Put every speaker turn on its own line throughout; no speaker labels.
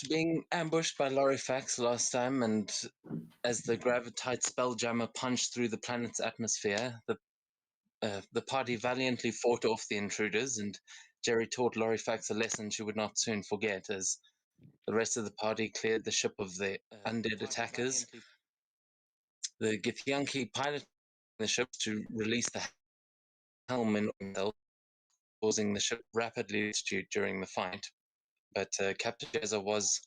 after being ambushed by Lorifax last time, and as the gravitite spelljammer punched through the planet's atmosphere, the party valiantly fought off the intruders, and Jerry taught Lorifax a lesson she would not soon forget as the rest of the party cleared the ship of the undead attackers. The Githyanki piloted the ship to release the helm in themselves, causing the ship rapidly astute during the fight. But Captain Jezza was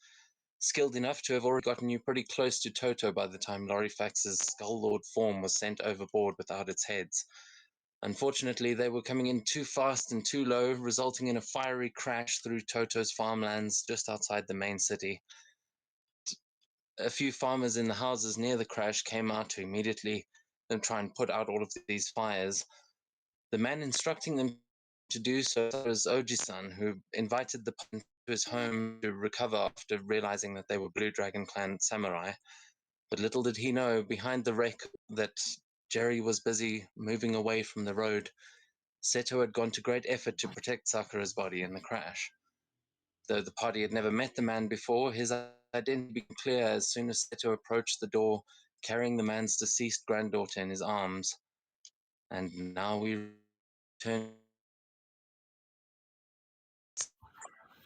skilled enough to have already gotten you pretty close to Toto by the time Lorifax's Skull Lord form was sent overboard without its heads. Unfortunately, they were coming in too fast and too low, resulting in a fiery crash through Toto's farmlands just outside the main city. A few farmers in the houses near the crash came out to immediately try and put out all of these fires. The man instructing them to do so was Oji-san, who invited the party to his home to recover after realizing that they were Blue Dragon Clan samurai. But little did he know, behind the wreck, that Jerry was busy moving away from the road. Seto had gone to great effort to protect Sakura's body in the crash. Though the party had never met the man before, his identity became clear as soon as Seto approached the door, carrying the man's deceased granddaughter in his arms. And now we return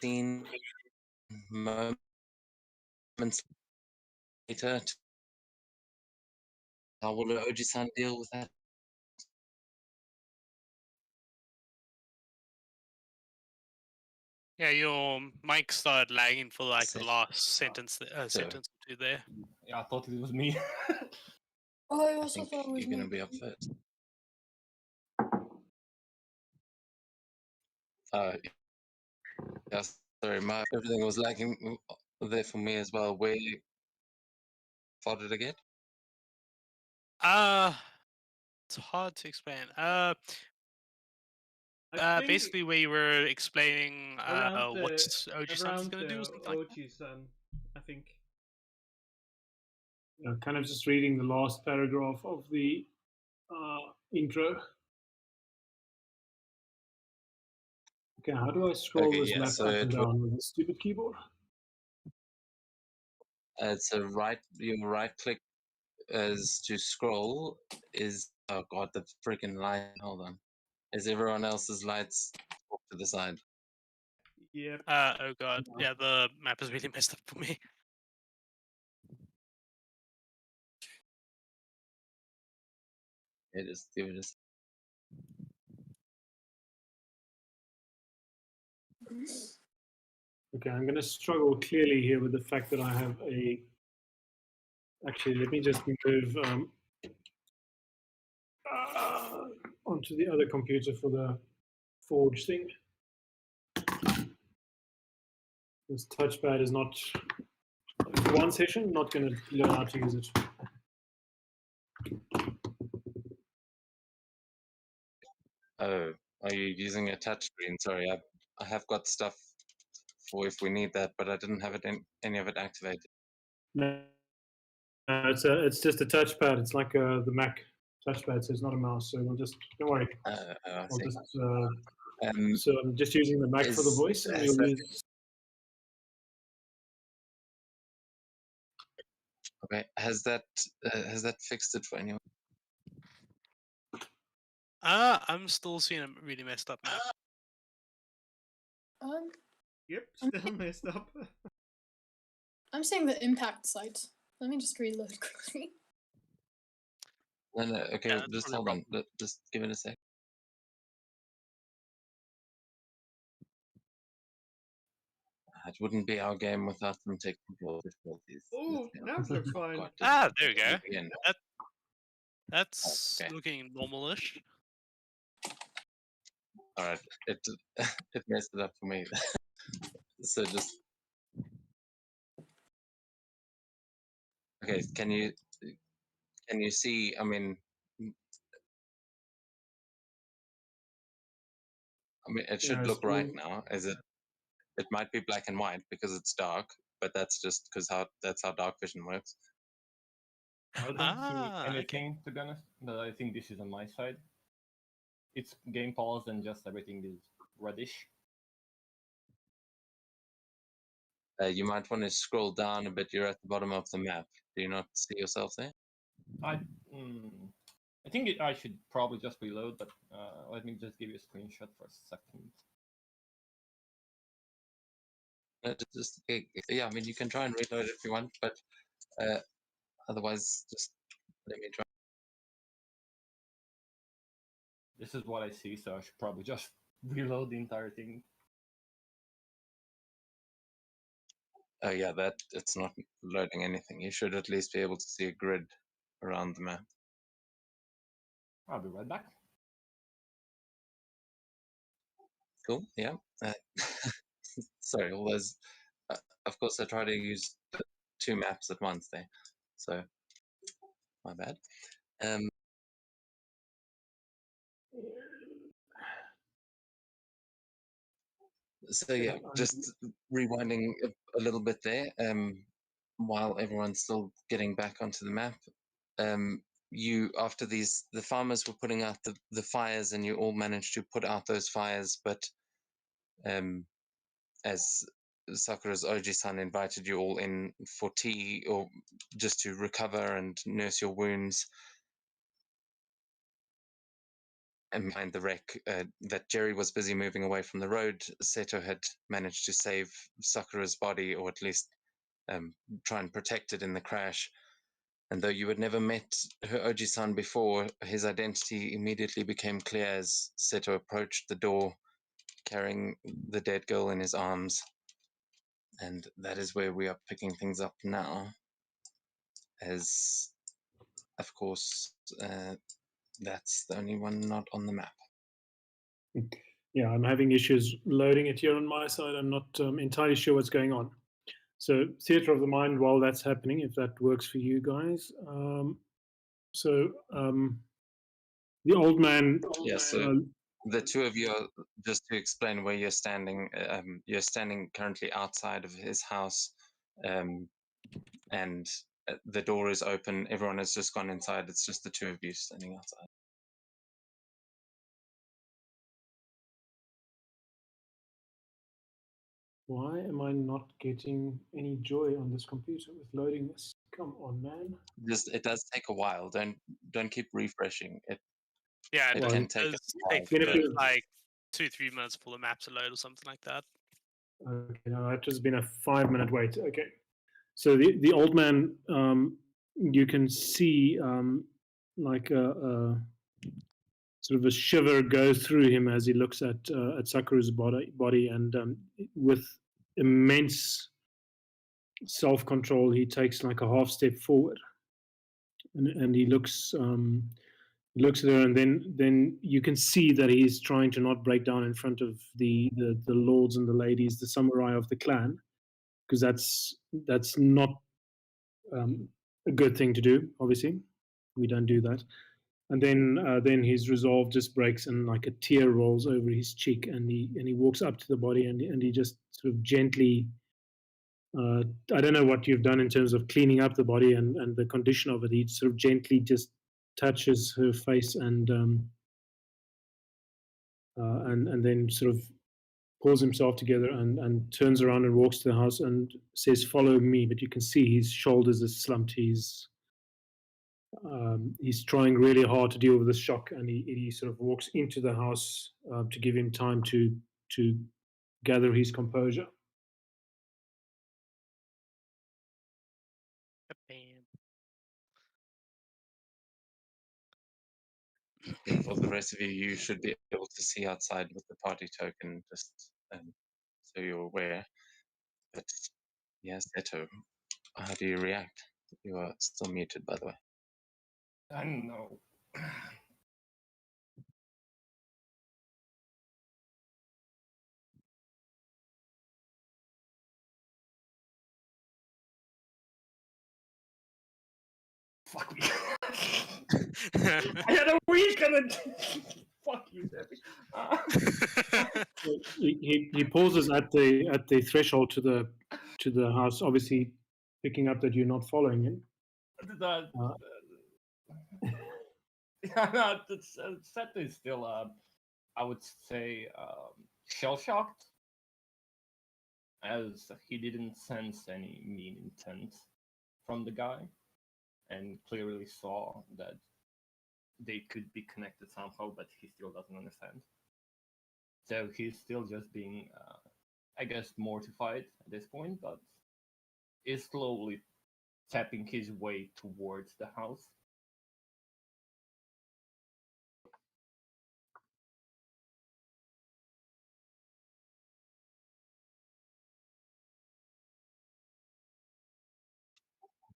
scene moments later. How will Oji-san deal with that?
Yeah, your mic started lagging for like the last sentence or two there.
Yeah, I thought it was me.
Oh, I
I
also
think
thought it was
you're going to
me.
be up first. Yeah, sorry, everything was lagging there for me as well. Where fought it again?
It's hard to explain.
I think
Basically, where you were explaining
around
what Oji-san's going to do or something like that.
Oji-san, I think.
Kind of just reading the last paragraph of the intro. Okay, how do I scroll this map
so
up and down with a stupid keyboard?
It's a your right click as to scroll is, oh god, the freaking light. Hold on. Is everyone else's lights off to the side?
Yep.
Oh god, yeah, the map is really messed up for me.
Yeah, just give it a
Okay, I'm going to struggle clearly here with the fact that I have a... Actually, let me just move onto the other computer for the Forge thing. This touchpad is not... For one session, not going to learn how to use it.
Oh, are you using a touchscreen? Sorry, I have got stuff for if we need that, but I didn't have any of it activated.
No, it's just a touchpad. It's like the Mac touchpad, so it's not a mouse. So we'll just, don't worry. So I'm just using the Mac for the voice, and we'll use...
Okay, has that fixed it for anyone?
I'm still seeing a really messed up map.
Yep, still messed up.
I'm saying the impact site. Let me just reload quickly.
No, okay,
Yeah,
just hold on. Just give it a sec. It wouldn't be our game without some technical difficulties.
Oh, now it looks fine.
There we go. That's looking normal-ish.
All right, it messed it up for me. So just okay. Can you see? I mean, it should look right now. It might be black and white because it's dark, but that's just because that's how dark vision works.
I don't see anything, to be honest, but I think this is on my side. It's game paused and just everything is reddish.
You might want to scroll down a bit. You're at the bottom of the map. Do you not see yourself there?
I think I should probably just reload, but let me just give you a screenshot for a second.
Yeah, I mean, you can try and reload if you want, but otherwise, just let me try.
This is what I see, so I should probably just reload the entire thing.
Oh yeah, it's not loading anything. You should at least be able to see a grid around the map.
I'll be right back.
Cool. Yeah. Sorry, all those. Of course, I try to use 2 maps at once there, so my bad. So yeah, just rewinding a little bit there. While everyone's still getting back onto the map, you after the farmers were putting out the fires, and you all managed to put out those fires, but as Sakura's Oji-san invited you all in for tea or just to recover and nurse your wounds. And behind the wreck, that Jerry was busy moving away from the road, Seto had managed to save Sakura's body, or at least try and protect it in the crash. And though you had never met her Oji-san before, his identity immediately became clear as Seto approached the door, carrying the dead girl in his arms. And that is where we are picking things up now, as, of course, that's the only one not on the map.
Yeah, I'm having issues loading it here on my side. I'm not entirely sure what's going on. So theater of the mind while that's happening, if that works for you guys. The old man.
Yeah, so the 2 of you, just to explain where you're standing currently outside of his house, and the door is open. Everyone has just gone inside. It's just the 2 of you standing outside.
Why am I not getting any joy on this computer with loading this? Come on, man.
It does take a while. Don't keep refreshing it.
Yeah,
It
Well,
can
it
take
does
a
take
while, but
like 2-3 minutes for the map to load or something like that.
Okay, no, that has been a 5-minute wait. Okay, so the old man, you can see like a sort of a shiver go through him as he looks at Sakura's body, and with immense self-control, he takes like a half step forward, and he looks at her, and then you can see that he's trying to not break down in front of the lords and the ladies, the samurai of the clan, because that's not a good thing to do. Obviously, we don't do that. And then his resolve just breaks, and like a tear rolls over his cheek, and he walks up to the body, and he just sort of gently. I don't know what you've done in terms of cleaning up the body and the condition of it. He sort of gently just touches her face and then sort of pulls himself together and turns around and walks to the house and says, "Follow me." But you can see his shoulders are slumped. He's trying really hard to deal with this shock, and he sort of walks into the house to give him time to gather his composure.
for the rest of you, you should be able to see outside with the party token, just so you're aware. But yes, Seto, how do you react? You are still muted, by the way.
I don't know. Fuck me. I had a week and then fuck you, Debbie.
He pauses at the threshold to the house, obviously picking up that you're not following him.
Yeah, no, Seto is still, I would say, shell shocked. as he didn't sense any mean intent from the guy, and clearly saw that they could be connected somehow, but he still doesn't understand. So he's still just being, I guess, mortified at this point, but is slowly tapping his way towards the house.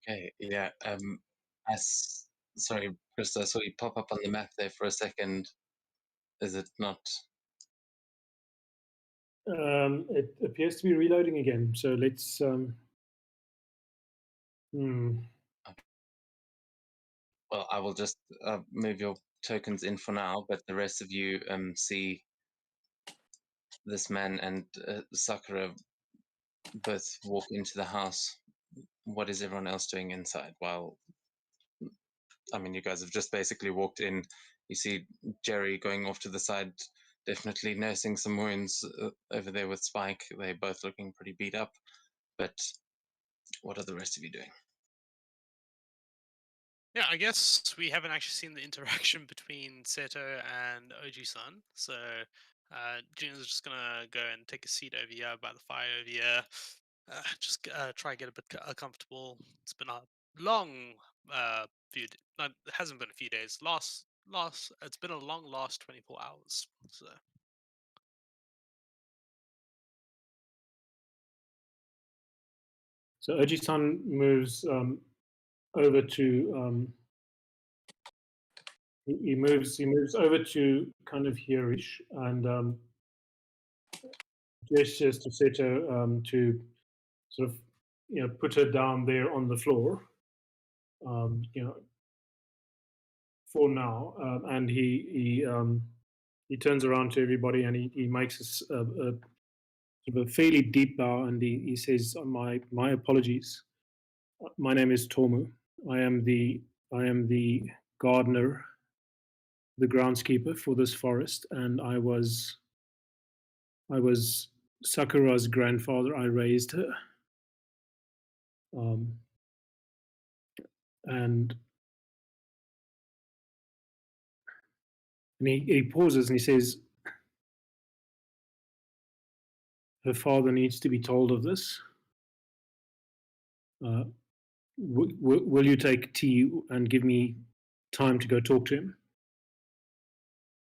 Okay, yeah. Sorry, Chris, I saw you pop up on the map there for a second. Is it not?
It appears to be reloading again. So let's.
Well, I will just move your tokens in for now, but the rest of you see this man and Sakura both walk into the house. What is everyone else doing inside? While, I mean, you guys have just basically walked in. You see Jerry going off to the side, definitely nursing some wounds over there with Spike. They're both looking pretty beat up. But what are the rest of you doing?
Yeah, I guess we haven't actually seen the interaction between Seto and OG-san. So June's just gonna go and take a seat over here by the fire over here. Just try and get a bit comfortable. It's been a long few. It hasn't been a few days. It's been a long last 24 hours. So.
So Oji-san moves over to. He moves over to kind of here-ish and gestures to Seto to sort of put her down there on the floor. For now, and he turns around to everybody and he makes a sort of a fairly deep bow and he says, "My apologies. My name is Tomu. I am the gardener, the groundskeeper for this forest, and I was Sakura's grandfather. I raised her, and he pauses and he says, her father needs to be told of this. Will you take tea and give me time to go talk to him?"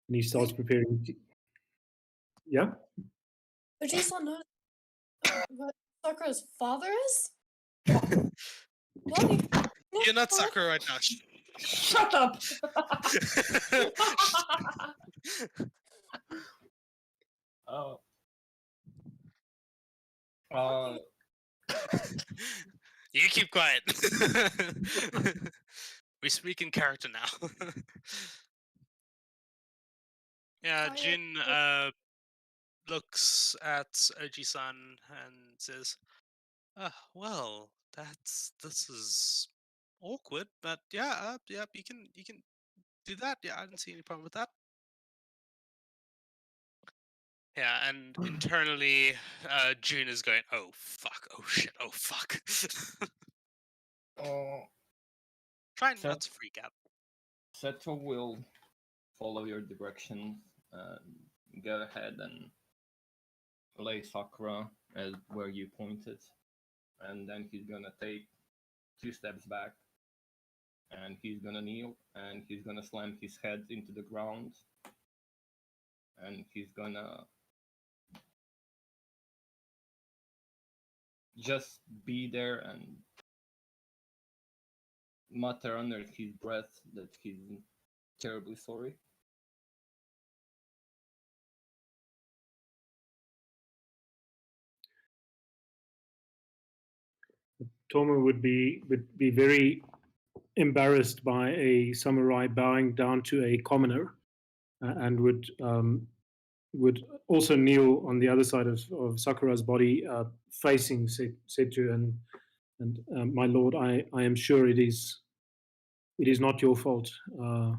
And he starts preparing. Yeah.
But Jason knows what Sakura's father is? What?
You're not Sakura right now.
Shut up!
You keep quiet. We speak in character now. Yeah, Jin looks at Oji-san and says, "Well, this is awkward, but yeah, you can do that. Yeah, I didn't see any problem with that." Yeah, and internally, June is going, "Oh fuck! Oh shit! Oh fuck!" Try not to freak out.
Seto will follow your directions. Go ahead and lay Sakura as where you pointed, and then he's gonna take 2 steps back, and he's gonna kneel, and he's gonna slam his head into the ground, and he's gonna just be there and mutter under his breath that he's terribly sorry.
Tomu would be very embarrassed by a samurai bowing down to a commoner, and would also kneel on the other side of Sakura's body, facing Setu and my lord, I am sure it is not your fault. I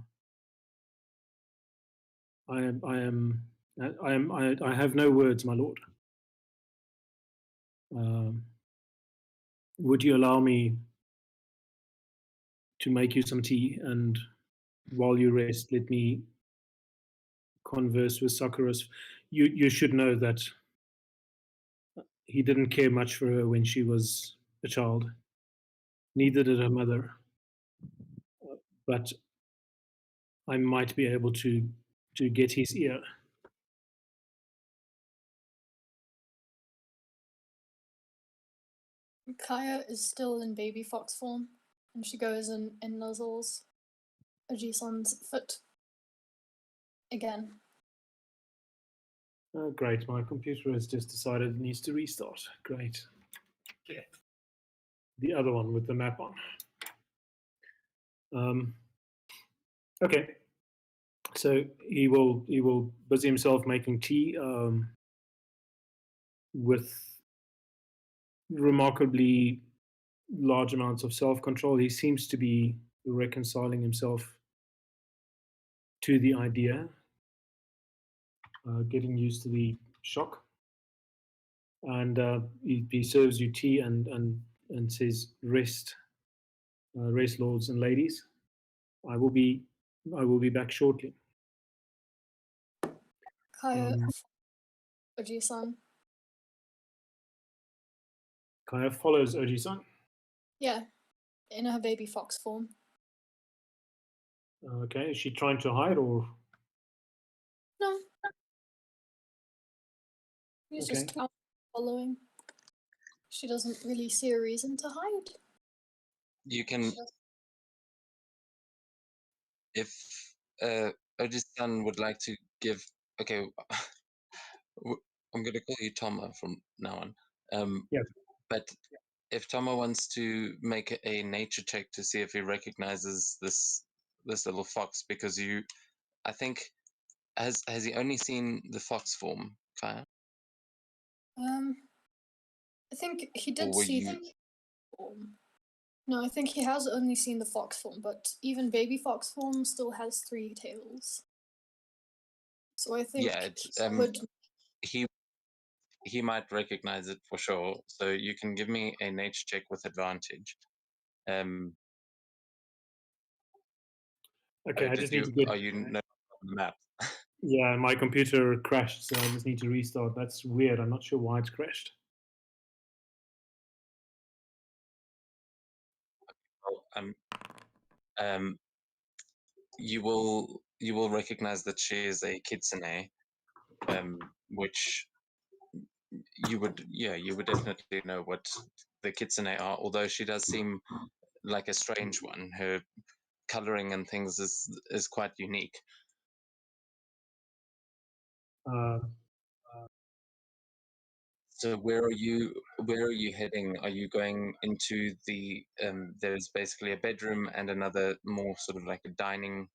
have no words, my lord. would you allow me to make you some tea, and while you rest, let me converse with Sakura. You should know that he didn't care much for her when she was a child. Neither did her mother. But I might be able to get his ear.
Kaya is still in baby fox form, and she goes and nuzzles Oji-san's foot again.
Oh, great, my computer has just decided it needs to restart. Great.
Okay.
The other one with the map on. Okay. So he will busy himself making tea with remarkably large amounts of self-control. He seems to be reconciling himself to the idea, getting used to the shock. And he serves you tea and says, "Rest, rest, lords and ladies. I will be back shortly."
Kaya, Oji-san.
Kaya follows Oji-san.
Yeah, in her baby fox form.
Okay, is she trying to hide or?
No. He's
Okay.
just following. She doesn't really see a reason to hide.
You can, if Oji-san would like to give. Okay, I'm going to call you Toma from now on.
Yeah.
But if Toma wants to make a nature check to see if he recognizes this little fox, because I think, has he only seen the fox form, Kaya?
I think he
Or
did
were
see
you?
the form. No, I think he has only seen the fox form, but even baby fox form still has 3 tails. So I think
Yeah,
he would.
he might recognize it for sure. So you can give me a nature check with advantage.
Okay, I just need to get.
Are you no on the map?
Yeah, my computer crashed, so I just need to restart. That's weird. I'm not sure why it's crashed.
You will recognize that she is a kitsune, which you would definitely know what the kitsune are. Although she does seem like a strange one. Her coloring and things is quite unique. So where are you heading? Are you going into the there's basically a bedroom and another more sort of like a dining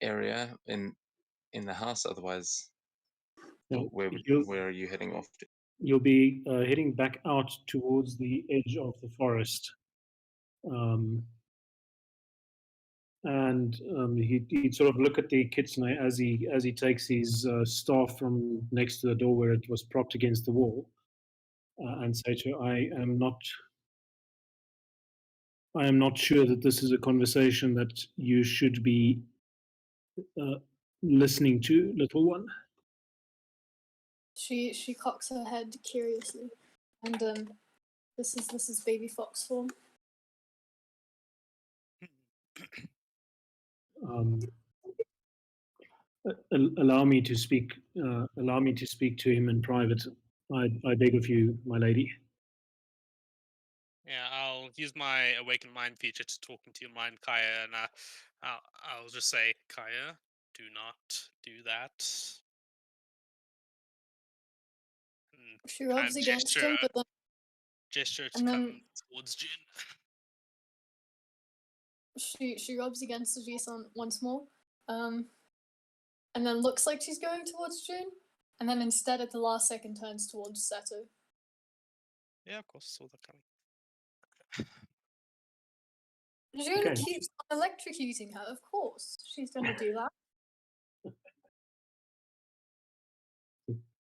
area in the house? Otherwise,
No,
where are you heading off to?
you'll be heading back out towards the edge of the forest. And he'd sort of look at the kitsune as he takes his staff from next to the door where it was propped against the wall, and say to her, I am not sure that this is a conversation that you should be listening to, little one.
She cocks her head curiously, and this is baby fox form.
Allow me to speak. Allow me to speak to him in private. I beg of you, my lady.
Yeah, I'll use my awakened mind feature to talk into your mind, Kaya, and I'll just say, Kaya, do not do that. And
She rubs
kind of
against him, but then
gesture to
and
come
then
towards Jin.
she rubs against Oji-san once more, and then looks like she's going towards June, and then instead at the last second turns towards Seto.
Yeah, of course, saw that coming.
June
Okay.
keeps on electrocuting her, of course. She's gonna do that.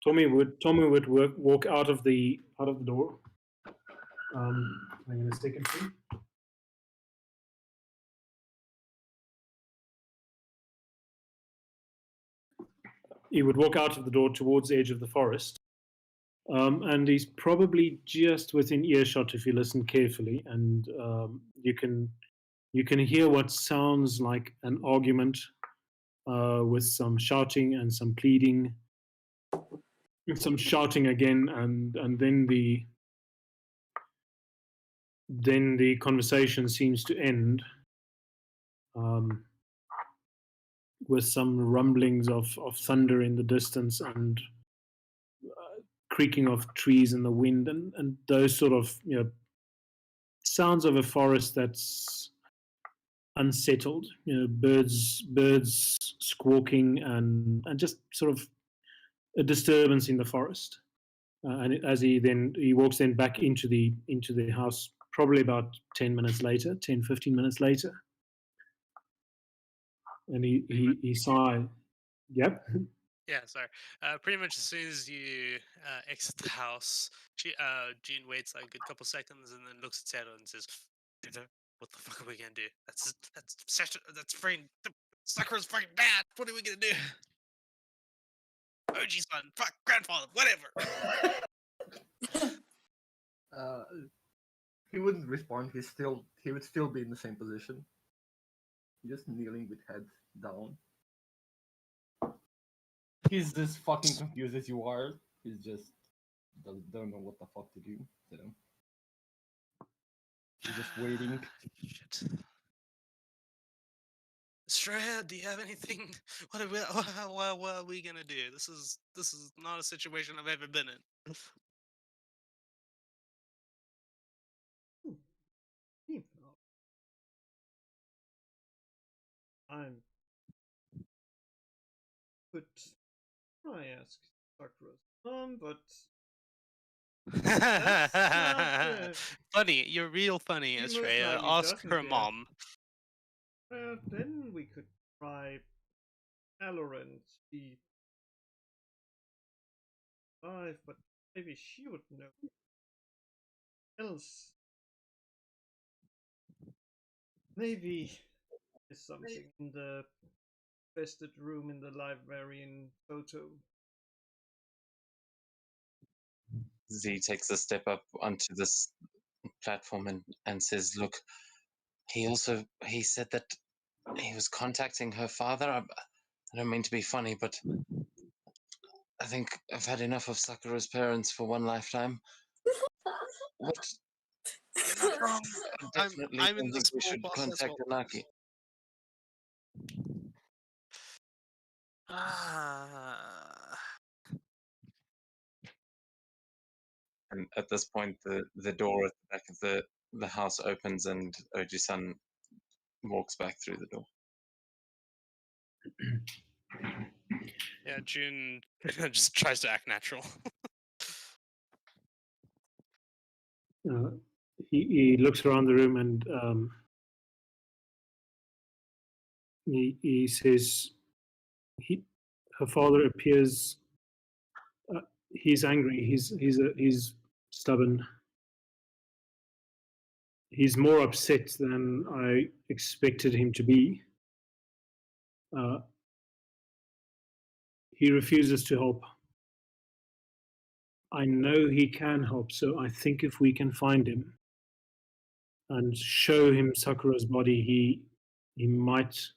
Tommy would walk out of the out of the door. Hang on a second, please. He would walk out of the door towards the edge of the forest. And he's probably just within earshot if you listen carefully, and you can hear what sounds like an argument with some shouting and some pleading, and some shouting again, and then the conversation seems to end with some rumblings of thunder in the distance and creaking of trees in the wind, and those sort of sounds of a forest that's unsettled. Birds squawking, and just sort of a disturbance in the forest. And as he walks then back into the house, probably about 10 minutes later, 10-15 minutes later, and he sighs. Yep.
Yeah, sorry. Pretty much as soon as you exit the house, June waits like a good couple seconds and then looks at Seto and says, "Seto, what the fuck are we gonna do? That's freaking Sakura's freaking bad. What are we gonna do? OG son, fuck grandfather, whatever."
He wouldn't respond. He would still be in the same position, just kneeling with head down. He's as fucking confused as you are. He's just don't know what the fuck to do. So he's just waiting.
Shit. Estrella, do you have anything? What are we gonna do? This is not a situation I've ever been in.
I'm. Could I ask Sakura's mom, but that's not.
Funny, you're real funny,
He most
Estrella.
likely
Ask
doesn't,
her
yeah.
mom.
Well, then we could try Valorant. She live, but maybe she would know else. Maybe there's something in the vested room in the library in Seto.
Z takes a step up onto this platform and says, "Look, he said that he was contacting her father. I don't mean to be funny, but I think I've had enough of Sakura's parents for one lifetime." What?
You're not wrong.
I definitely
I'm in
don't
the
think we
small
should
boss as
contact
well.
Anaki.
Ah.
And at this point, the door at the back of the house opens and Oji-san walks back through the door.
Yeah, June just tries to act natural.
He looks around the room and he says, her father appears. He's angry. He's stubborn. He's more upset than I expected him to be. He refuses to help. I know he can help, so I think if we can find him and show him Sakura's body, he might.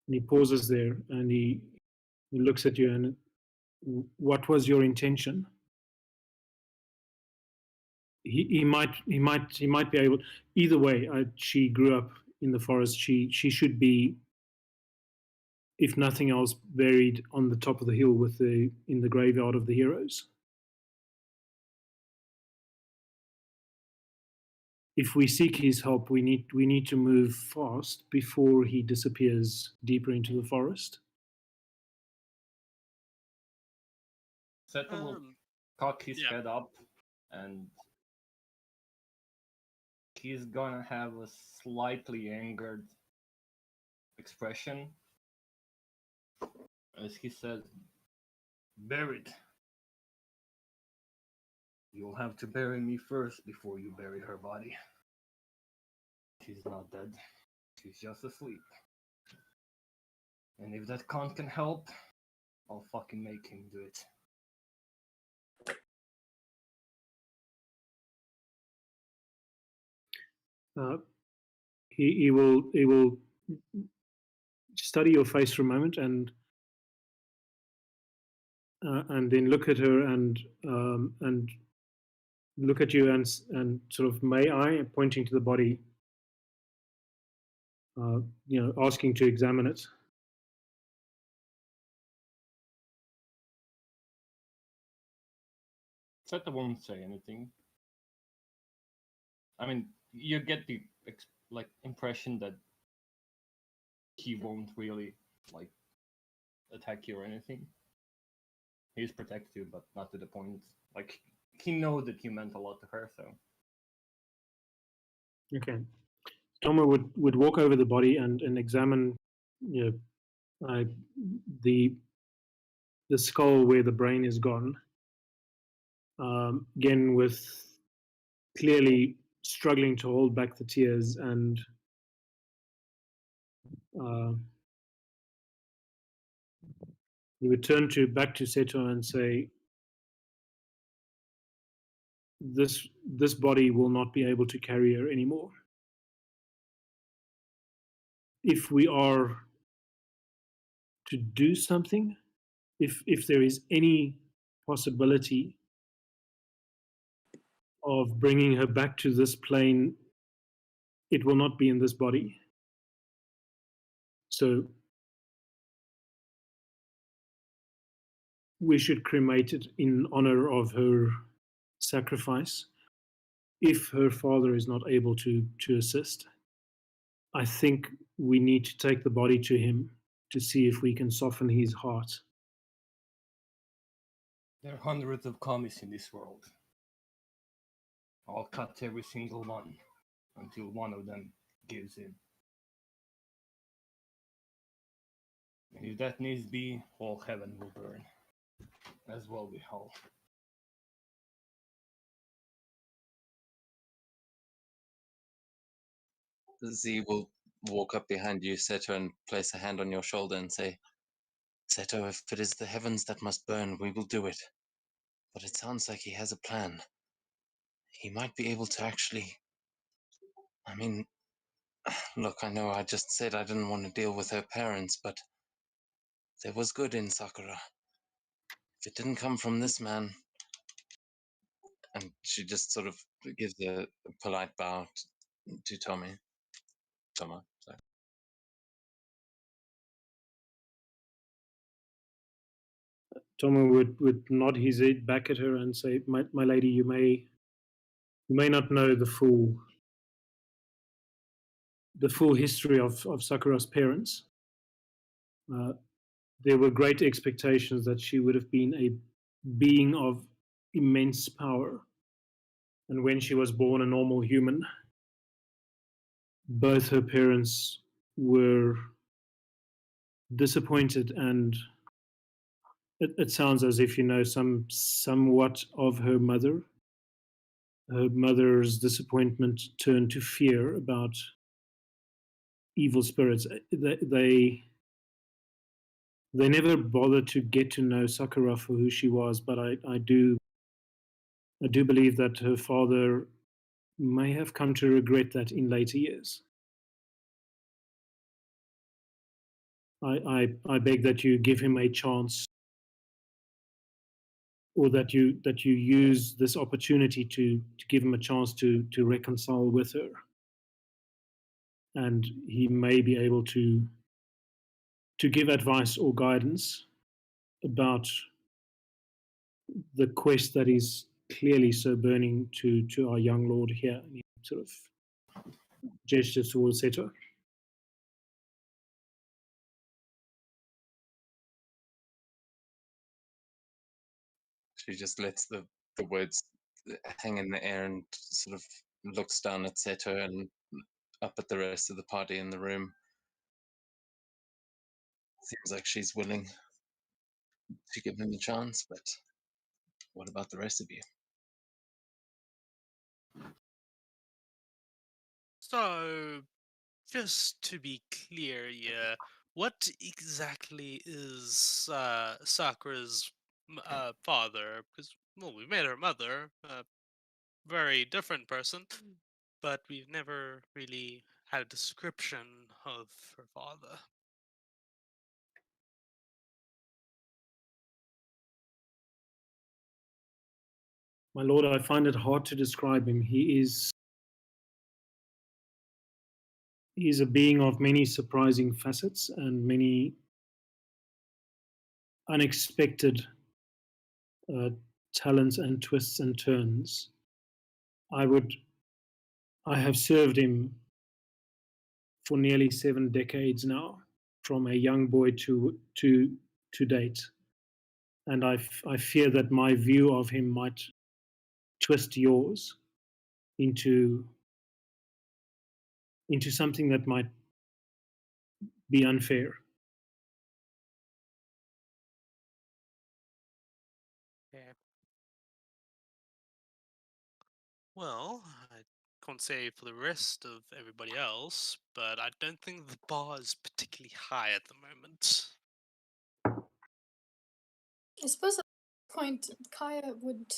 And he pauses there and he looks at you and, what was your intention? He might be able. Either way, she grew up in the forest. She should be, if nothing else, buried on the top of the hill in the graveyard of the heroes. If we seek his help, we need to move fast before he disappears deeper into the forest.
Seto will cock his
yeah.
head up, and he's gonna have a slightly angered expression as he says, "Buried. You'll have to bury me first before you bury her body. She's not dead. She's just asleep. And if that cunt can help, I'll fucking make him do it.
He will study your face for a moment and then look at her and look at you and sort of, may I, pointing to the body, asking to examine it.
Seto won't say anything. I mean, you get the impression that he won't really attack you or anything. He's protective, but not to the point. Like, he knows that you meant a lot to her, so.
Okay. Tomo would walk over the body and examine, the skull where the brain is gone. Again, with clearly struggling to hold back the tears, and he would turn back to Seto and say, this body will not be able to carry her anymore. If we are to do something, if there is any possibility of bringing her back to this plane, it will not be in this body. So we should cremate it in honor of her sacrifice. If her father is not able to assist, I think we need to take the body to him to see if we can soften his heart.
There are hundreds of commies in this world. I'll cut every single one until one of them gives in. And if that needs be, all heaven will burn. As well we hope.
Z will walk up behind you, Seto, and place a hand on your shoulder and say, Seto, if it is the heavens that must burn, we will do it. But it sounds like he has a plan. He might be able to actually... I mean, look, I know I just said I didn't want to deal with her parents, but there was good in Sakura. If it didn't come from this man... And she just sort of gives a polite bow to Tomo, sorry.
Tomo would nod his head back at her and say, my lady, you may not know the full history of Sakura's parents. There were great expectations that she would have been a being of immense power. And when she was born a normal human, both her parents were disappointed, and it sounds as if you know somewhat of her mother. Her mother's disappointment turned to fear about evil spirits. They never bothered to get to know Sakura for who she was, but I do believe that her father may have come to regret that in later years. I beg that you give him a chance, or that you use this opportunity to give him a chance to reconcile with her, and he may be able to give advice or guidance about the quest that is clearly so burning to our young lord here. And he sort of gestures towards Seto.
She just lets the words hang in the air and sort of looks down at Seto and up at the rest of the party in the room. Seems like she's willing to give him a chance, but what about the rest of you?
So, just to be clear here, what exactly is Sakura's father? Because, well, we met her mother, a very different person, but we've never really had a description of her father.
My lord, I find it hard to describe him. He is a being of many surprising facets and many unexpected uh, talents and twists and turns. I have served him for nearly 7 decades now, from a young boy to date, and I fear that my view of him might twist yours into something that might be unfair.
Yeah. Well, I can't say for the rest of everybody else, but I don't think the bar is particularly high at the moment.
I suppose at this point, Kaya would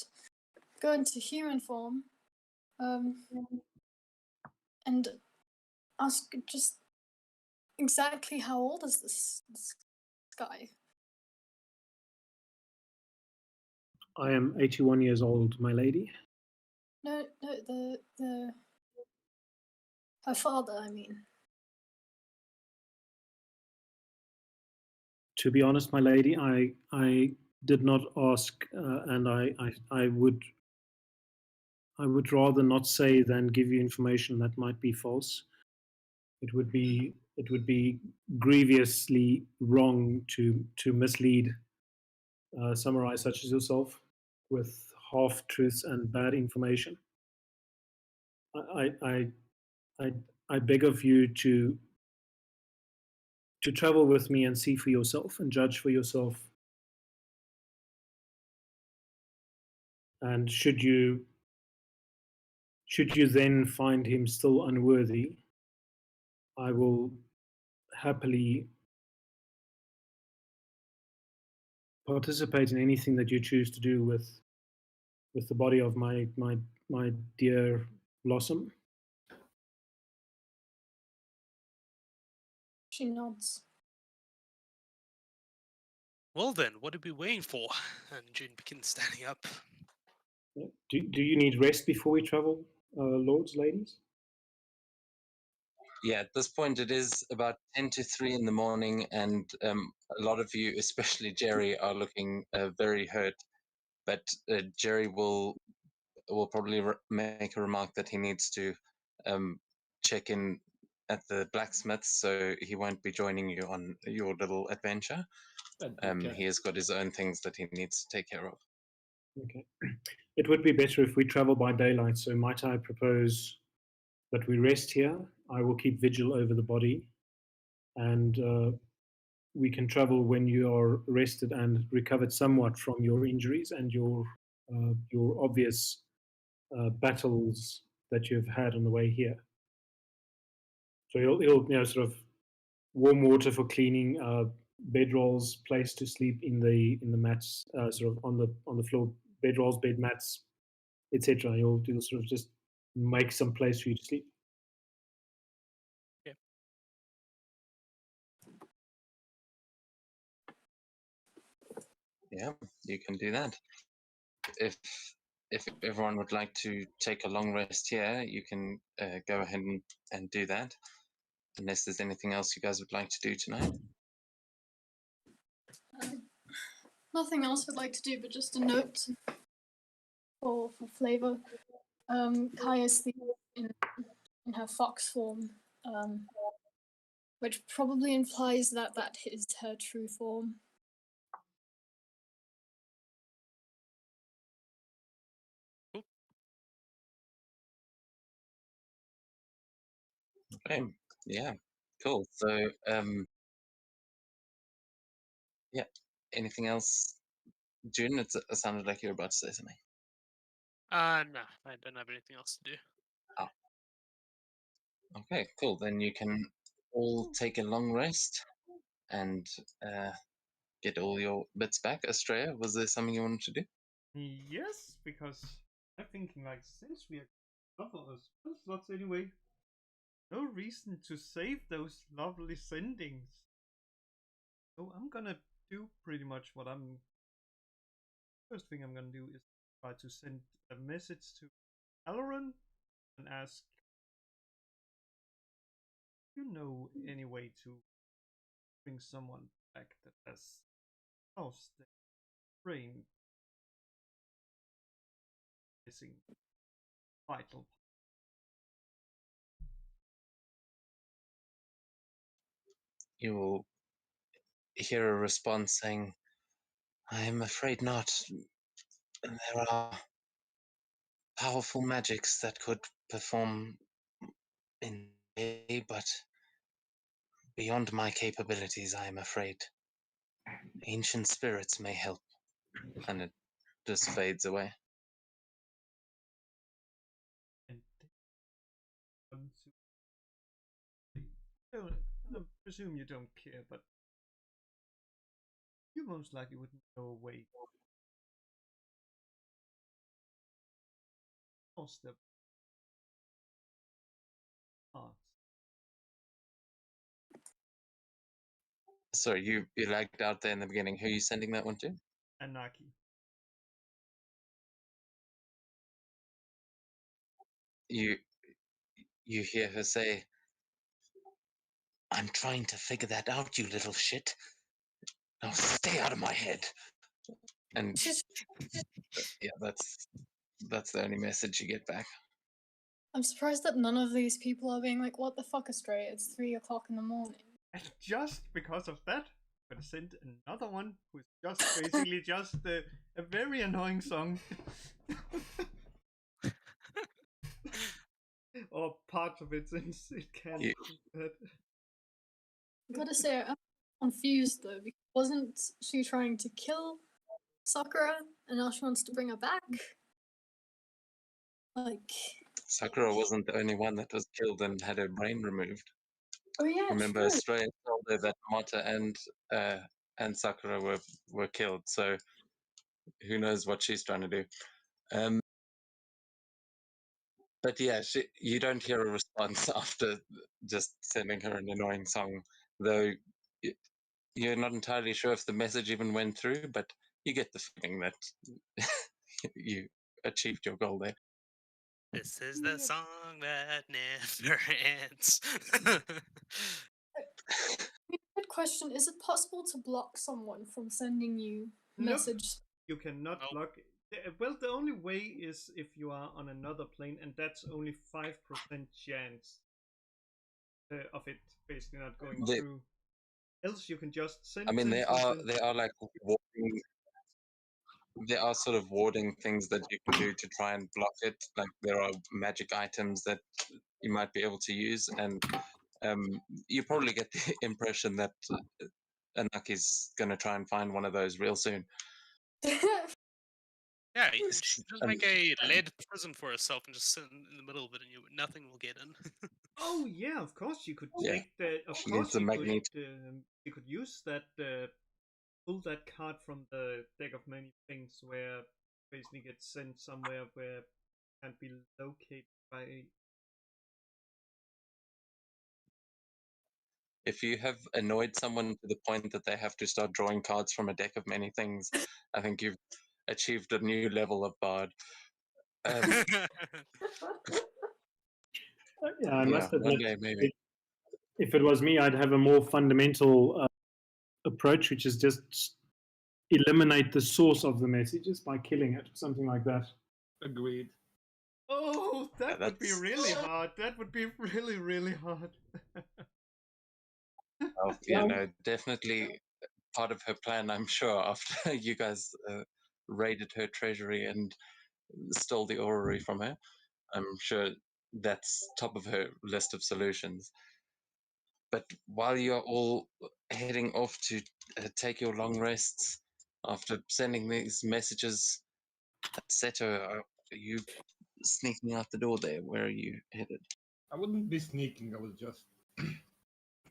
go into human form and ask just exactly how old is this guy?
I am 81 years old, my lady.
No, the her father, I mean.
To be honest, my lady, I did not ask, and I would rather not say than give you information that might be false. It would be grievously wrong to mislead samurai such as yourself with half truths and bad information. I I I, I beg of you to travel with me and see for yourself and judge for yourself. And should you then find him still unworthy, I will happily participate in anything that you choose to do with the body of my dear Blossom.
She nods.
Well then, what are we waiting for? And June begins standing up.
Do you need rest before we travel, lords, ladies?
Yeah, at this point it is about 10 to 3 in the morning, and a lot of you, especially Jerry, are looking very hurt. But Jerry will probably make a remark that he needs to um, check in at the blacksmith, so he won't be joining you on your little adventure. He has got his own things that he needs to take care of.
Okay. It would be better if we travel by daylight, so might I propose that we rest here? I will keep vigil over the body, and we can travel when you are rested and recovered somewhat from your injuries and your obvious battles that you've had on the way here. So he'll sort of warm water for cleaning, bedrolls, place to sleep in the mats, sort of on the floor, bedrolls, bed mats, etc. He'll sort of just make some place for you to sleep.
Yeah.
Yeah, you can do that. If everyone would like to take a long rest here, you can go ahead and do that. Unless there's anything else you guys would like to do tonight.
Nothing else I'd like to do, but just a note for flavor. Kaya's sleeping in her fox form, which probably implies that that is her true form.
Okay. Yeah. Cool. So yeah. Anything else, June? It sounded like you're about to say something.
No, I don't have anything else to do.
Okay, cool. Then you can all take a long rest and get all your bits back. Australia, was there something you wanted to do?
Yes, because I'm thinking like since we are cover our spell slots anyway, no reason to save those lovely sendings. So I'm gonna do pretty much what I'm. First thing I'm gonna do is try to send a message to Alaron and ask, you know, any way to bring someone back that has lost their brain missing vital.
You will hear a response saying, I am afraid not. There are powerful magics that could perform in a way, but beyond my capabilities, I am afraid. Ancient spirits may help. And it just fades away.
And I presume you don't care, but you most likely wouldn't know a way. Lost their hearts.
Sorry, you lagged out there in the beginning. Who are you sending that one to?
Anaki.
You hear her say, I'm trying to figure that out, you little shit. Now stay out of my head. And yeah, that's the only message you get back.
I'm surprised that none of these people are being like, what the fuck, Astray? It's 3 o'clock in the morning.
And just because of that, I'm gonna send another one who's just basically just a very annoying song. Or part of it, since it can't
Yeah.
do that.
I gotta say, I'm confused though, because wasn't she trying to kill Sakura and now she wants to bring her back? Like,
Sakura wasn't the only one that was killed and had her brain removed.
oh yeah,
Remember,
true.
Australia told her that Mata and Sakura were killed. So who knows what she's trying to do. But yeah, you don't hear a response after just sending her an annoying song, though you're not entirely sure if the message even went through, but you get the feeling that you achieved your goal there.
This is the song that never ends.
Good question. Is it possible to block someone from sending you
Nope.
message?
You cannot
Nope.
block. Well, the only way is if you are on another plane, and that's only 5% chance of it basically not going through. Else, you can just send.
I mean, there are like there are sort of warding things that you can do to try and block it. Like there are magic items that you might be able to use, and you probably get the impression that Anaki's going to try and find one of those real soon.
Yeah, she just
Um,
make a lead prison for herself and just sit in the middle of it, and nothing will get in.
Oh yeah, of course you could
Yeah.
take the. Of
She
course
needs a magnet.
you could use that. Pull that card from the deck of many things, where basically gets sent somewhere where it can't be located by.
If you have annoyed someone to the point that they have to start drawing cards from a deck of many things, I think you've achieved a new level of bard.
Yeah, I
Yeah,
must
one
admit,
day maybe.
if it was me, I'd have a more fundamental approach, which is just eliminate the source of the messages by killing it, something like that.
Agreed.
Oh, that
Yeah,
would be
that's-
really hard. That would be really, really hard.
Oh, yeah, no, definitely part of her plan, I'm sure, after you guys raided her treasury and stole the orrery from her. I'm sure that's top of her list of solutions. But while you're all heading off to take your long rests after sending these messages, Seto, are you sneaking out the door there? Where are you headed?
I wouldn't be sneaking. I would just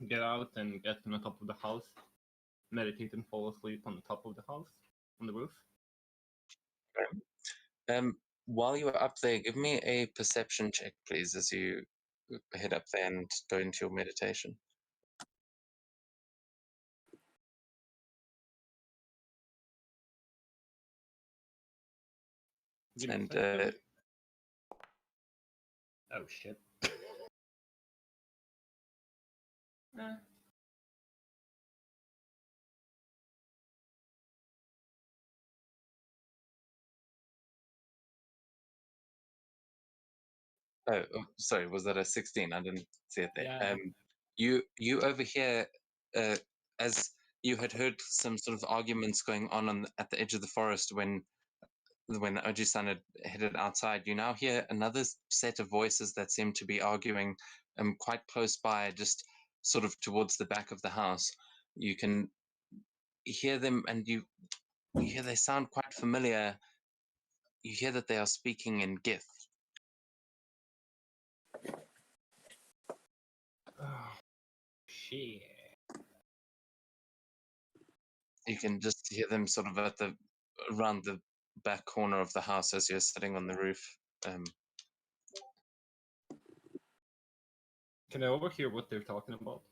get out and get on the top of the house, meditate and fall asleep on the top of the house, on the roof.
While you are up there, give me a perception check, please, as you head up there and go into your meditation.
Give me a
And
second. Oh shit.
sorry, was that a 16? I didn't see it there.
Yeah.
You overhear, as you had heard some sort of arguments going on at the edge of the forest when Oji-san had headed outside. You now hear another set of voices that seem to be arguing quite close by, just sort of towards the back of the house. You can hear them, and you hear they sound quite familiar. You hear that they are speaking in Gith.
Oh shit.
You can just hear them sort of around the back corner of the house as you're sitting on the roof.
Can I overhear what they're talking about?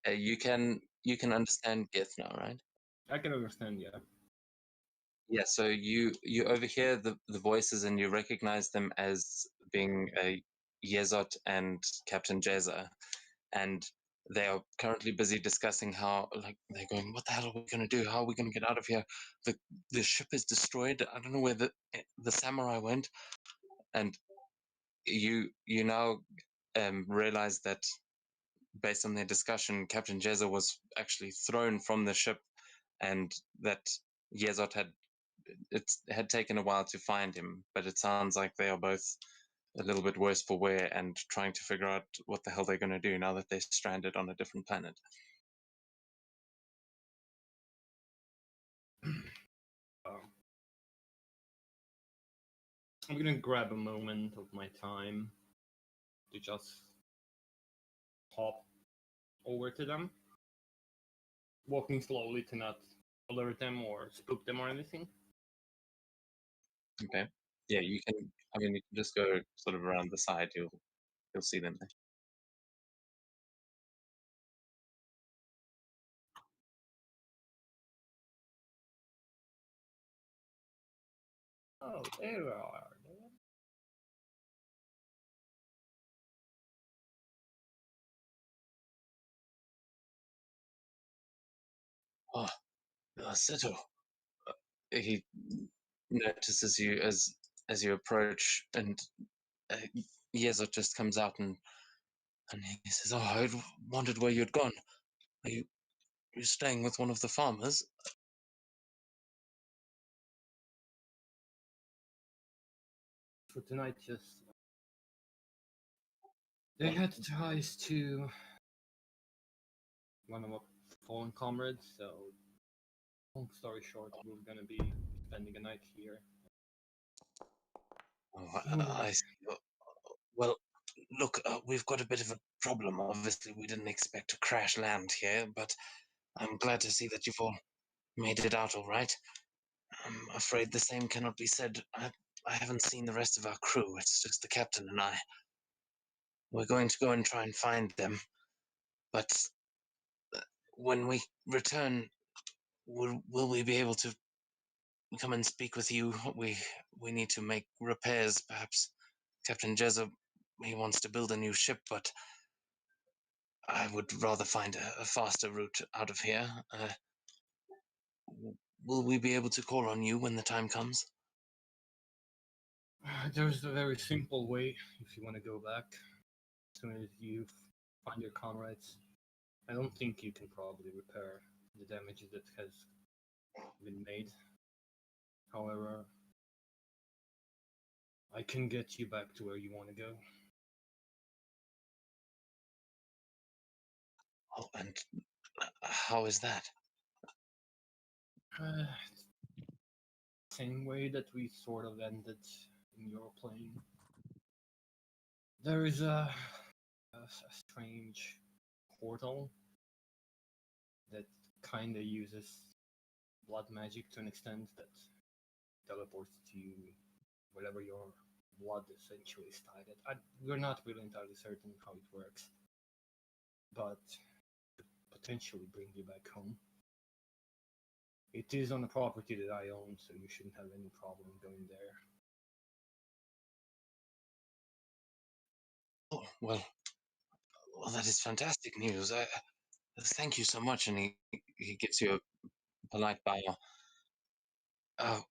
You can understand Gith now, right?
I can understand, yeah.
Yeah. So you overhear the voices and you recognize them as being Yezot and Captain Jeza, and they are currently busy discussing how, like, they're going, what the hell are we going to do? How are we going to get out of here? The ship is destroyed. I don't know where the samurai went. And you now realize that based on their discussion, Captain Jeza was actually thrown from the ship, and that Yezot had taken a while to find him. But it sounds like they are both a little bit worse for wear and trying to figure out what the hell they're going to do now that they're stranded on a different planet.
I'm gonna grab a moment of my time to just hop over to them, walking slowly to not alert them or spook them or anything.
Okay. Yeah, you can. I mean, you can just go sort of around the side. You'll see them there.
Oh, there we are.
Oh, Seto. He notices you as you approach, and uh, Yezot just comes out and he says, "Oh, I wondered where you'd gone. Are you staying with one of the farmers?"
For tonight, just they had ties to one of my fallen comrades, so long story short, we're gonna be spending a night here.
Oh, I see. Well, look, we've got a bit of a problem. Obviously, we didn't expect to crash land here, but I'm glad to see that you've all made it out all right. I'm afraid the same cannot be said. I haven't seen the rest of our crew. It's just the captain and I. We're going to go and try and find them, but when we return, will we be able to come and speak with you? We need to make repairs, perhaps. Captain Jezza, he wants to build a new ship, but I would rather find a faster route out of here. Will we be able to call on you when the time comes?
There's a very simple way if you want to go back. As soon as you find your comrades, I don't think you can probably repair the damage that has been made. However, I can get you back to where you want to go.
Oh, and how is that?
Uh, Same way that we sort of ended in your plane. There is a strange portal that kind of uses blood magic to an extent that teleports to you wherever your blood essentially is tied at. We're not really entirely certain how it works, but could potentially bring you back home. It is on a property that I own, so you shouldn't have any problem going there.
Oh, well, that is fantastic news. Thank you so much. And he gives you a polite bow. Uh,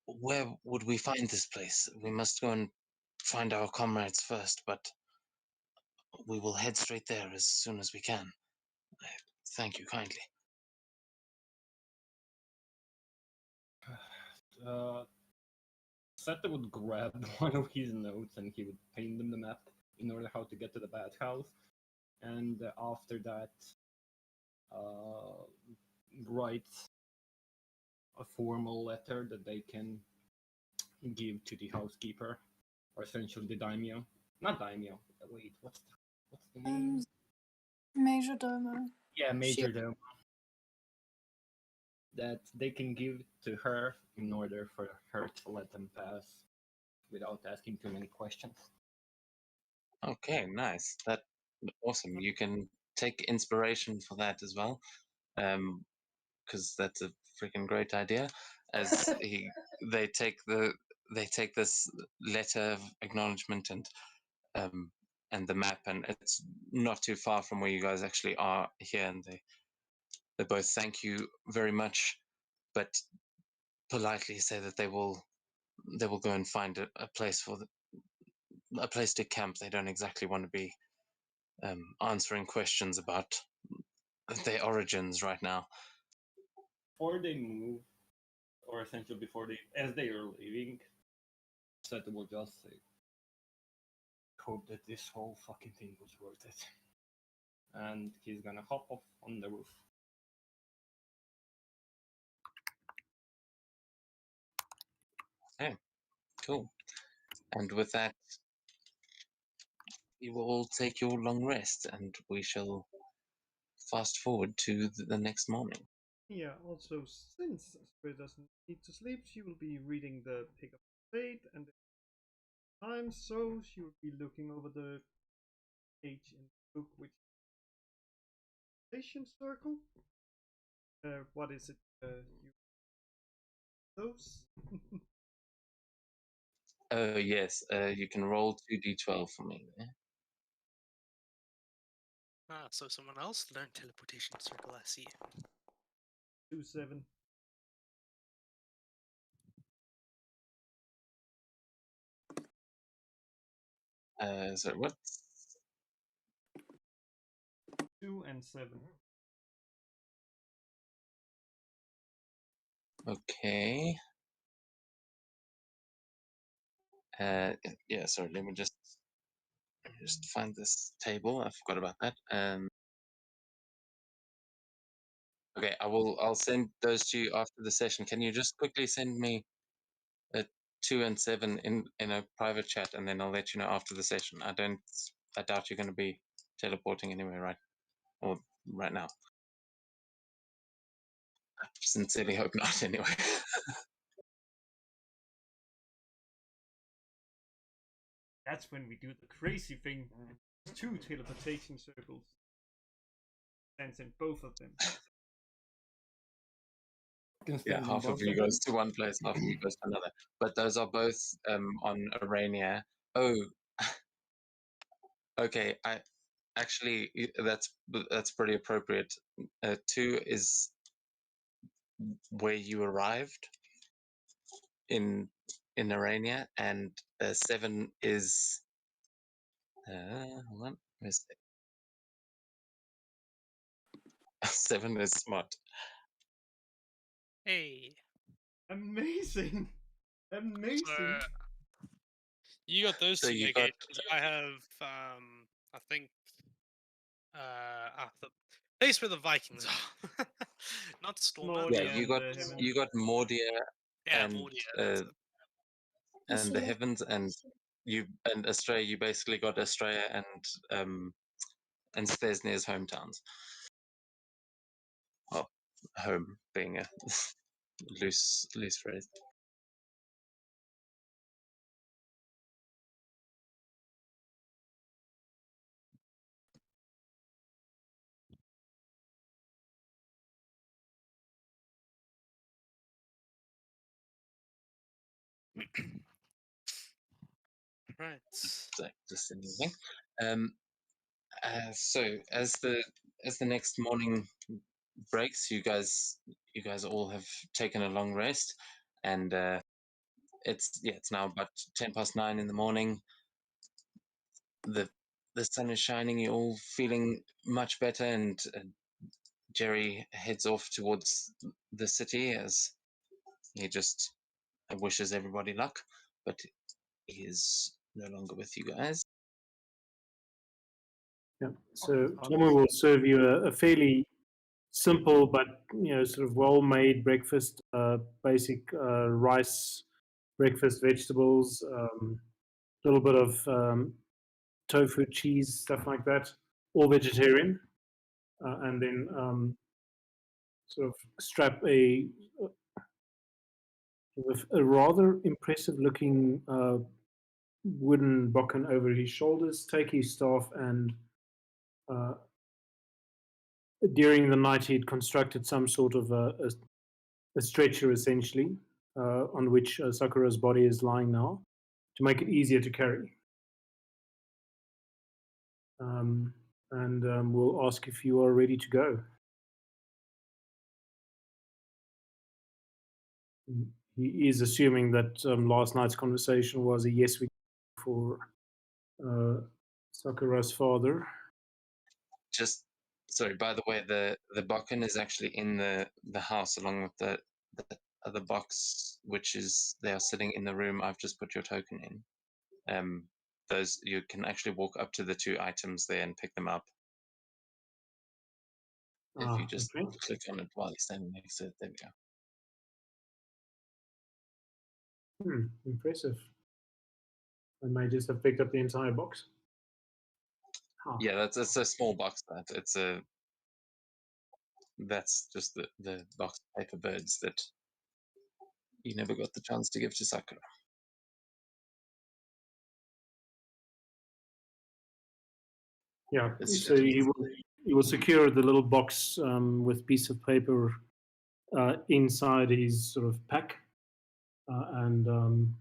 where would we find this place? We must go and find our comrades first, but we will head straight there as soon as we can. Thank you kindly.
Seto would grab one of his notes and he would paint them the map in order how to get to the bathhouse, and after that, write a formal letter that they can give to the housekeeper, or essentially the daimyo. Not daimyo. Wait, what's the name?
Major Domo.
Yeah, major domo. That they can give to her in order for her to let them pass without asking too many questions.
Okay, nice. That awesome. You can take inspiration for that as well, because that's a freaking great idea. As they take this letter of acknowledgement and the map, and it's not too far from where you guys actually are here, and they both thank you very much, but politely say that they will go and find a place a place to camp. They don't exactly want to be answering questions about their origins right now.
Before they move, or essentially as they are leaving, Seto will just say, "Hope that this whole fucking thing was worth it," and he's gonna hop off on the roof.
Okay, cool. And with that, you will all take your long rest, and we shall fast forward to the next morning.
Yeah, also, since Sakura doesn't need to sleep, she will be reading the Pick of Fate and the Time, so she will be looking over the page in the book, which is Circle. What is it? You those?
Yes, you can roll 2d12 for me there.
So someone else learned teleportation circle, I see.
2-7.
So what?
2 and 7.
Okay. Yeah, sorry, let me just find this table. I forgot about that. Okay, I'll send those to you after the session. Can you just quickly send me 2 and 7 in a private chat, and then I'll let you know after the session. I doubt you're going to be teleporting anywhere right now. I sincerely hope not, anyway.
That's when we do the crazy thing. 2 teleportation circles. Stands in both of them.
Yeah, half of you goes to one place, half of you goes to another. But those are both on Arania. Oh, okay. Actually, that's pretty appropriate. 2 is where you arrived in Arania, and 7 is hold on, where's it? 7 is smart.
Hey.
Amazing! Amazing!
So you got those
So
two
you got-
locations. I have, I think, the place where the Vikings are, not Stormont.
Mordia
Yeah, you
and
got
the Heaven.
Mordia
Yeah,
and
Mordia. That's it.
and the Heavens, and you and Australia, you basically got Australia and Stesnir's hometowns. Well, home being a loose phrase.
Right.
So just anything. So as the next morning breaks, you guys all have taken a long rest, and it's now about 9:10 in the morning. The sun is shining. You're all feeling much better, and Jerry heads off towards the city as he just wishes everybody luck, but he is no longer with you guys.
Yeah. So Tomo will serve you a fairly simple but sort of well-made breakfast. Basic rice, breakfast, vegetables, a little bit of tofu, cheese, stuff like that. All vegetarian, and then sort of strap a rather impressive-looking wooden bokken over his shoulders. Take his staff and. During the night, he'd constructed some sort of a stretcher, essentially, on which Sakura's body is lying now, to make it easier to carry. And we'll ask if you are ready to go. He is assuming that last night's conversation was a yes, we for Sakura's father.
Just sorry, by the way, the bokken is actually in the house along with the other box, which is they are sitting in the room I've just put your token in. Those you can actually walk up to the two items there and pick them up. If you just
Okay.
click on it while you're standing next to it, there we go.
Impressive. I may just have picked up the entire box.
Yeah, it's a small box. That's just the box of paper birds that you never got the chance to give to Sakura.
Yeah, so you will secure the little box with piece of paper inside his sort of pack, and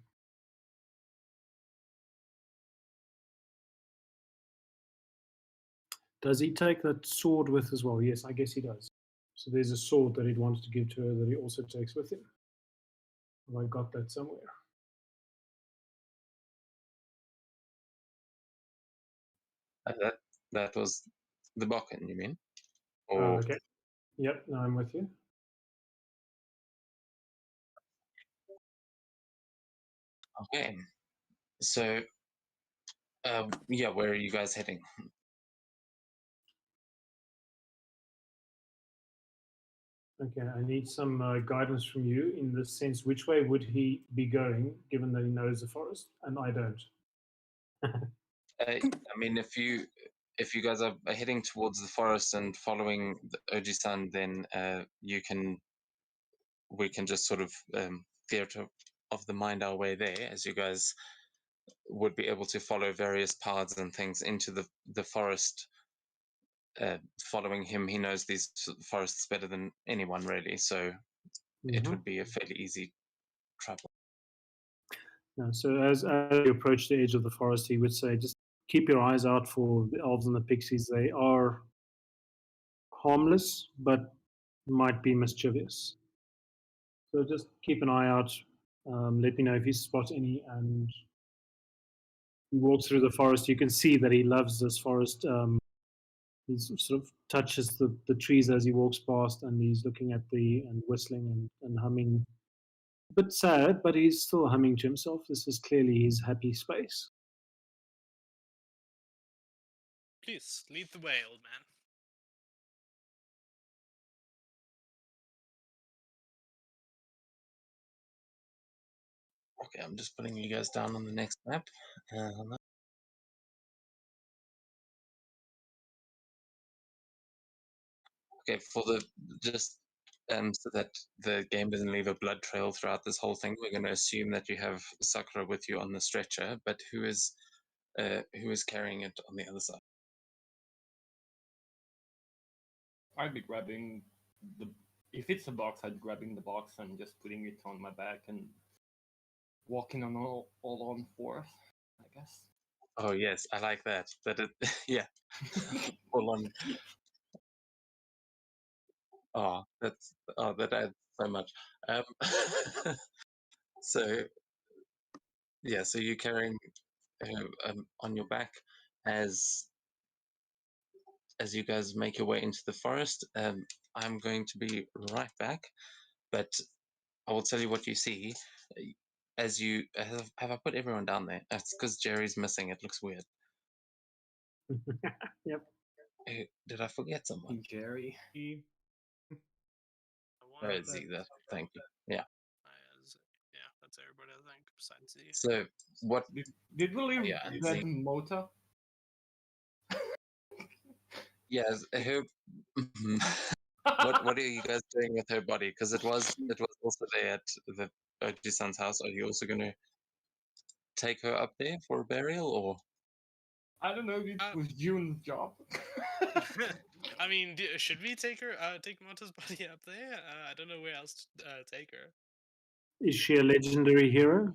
does he take that sword with as well? Yes, I guess he does. So there's a sword that he'd wanted to give to her that he also takes with him. Have I got that somewhere?
That was the bokken, you mean? Or
Okay. Yep, now I'm with you.
okay. So, yeah, where are you guys heading?
Okay, I need some guidance from you in the sense, which way would he be going, given that he knows the forest and I don't?
I mean, if you guys are heading towards the forest and following the Oji-san, then we can just sort of theater of the mind our way there, as you guys would be able to follow various paths and things into the forest. Following him, he knows these forests better than anyone, really. So it would be a fairly easy travel.
Yeah, so as you approach the edge of the forest, he would say, just keep your eyes out for the elves and the pixies. They are harmless, but might be mischievous. So just keep an eye out. Let me know if you spot any. And he walks through the forest. You can see that he loves this forest. He sort of touches the trees as he walks past, and he's looking at and whistling and humming. A bit sad, but he's still humming to himself. This is clearly his happy space.
Please lead the way, old man.
Okay, I'm just putting you guys down on the next map. Okay, for the just so that the game doesn't leave a blood trail throughout this whole thing, we're going to assume that you have Sakura with you on the stretcher, but who is carrying it on the other side?
I'd be grabbing the. If it's a box, I'd be grabbing the box and just putting it on my back and walking on all on fours, I guess.
Oh yes, I like that. That it, yeah, full on. Oh, that adds so much. So yeah, so you're carrying on your back as you guys make your way into the forest. I'm going to be right back, but I will tell you what you see. As you have I put everyone down there? That's because Jerry's missing. It looks weird.
Yep.
Did I forget someone?
Jerry.
E.
Oh, Z. Thank you. Yeah.
Yeah, that's everybody, I think, besides Z.
So what?
Did we leave
Yeah, and
that
Z.
Mota?
Yes. Who? What are you guys doing with her body? Because it was also there at the Oji-san's house. Are you also going to take her up there for a burial, or?
I don't know if it was June's job.
I mean, should we take Mota's body up there? I don't know where else to take her.
Is she a legendary hero?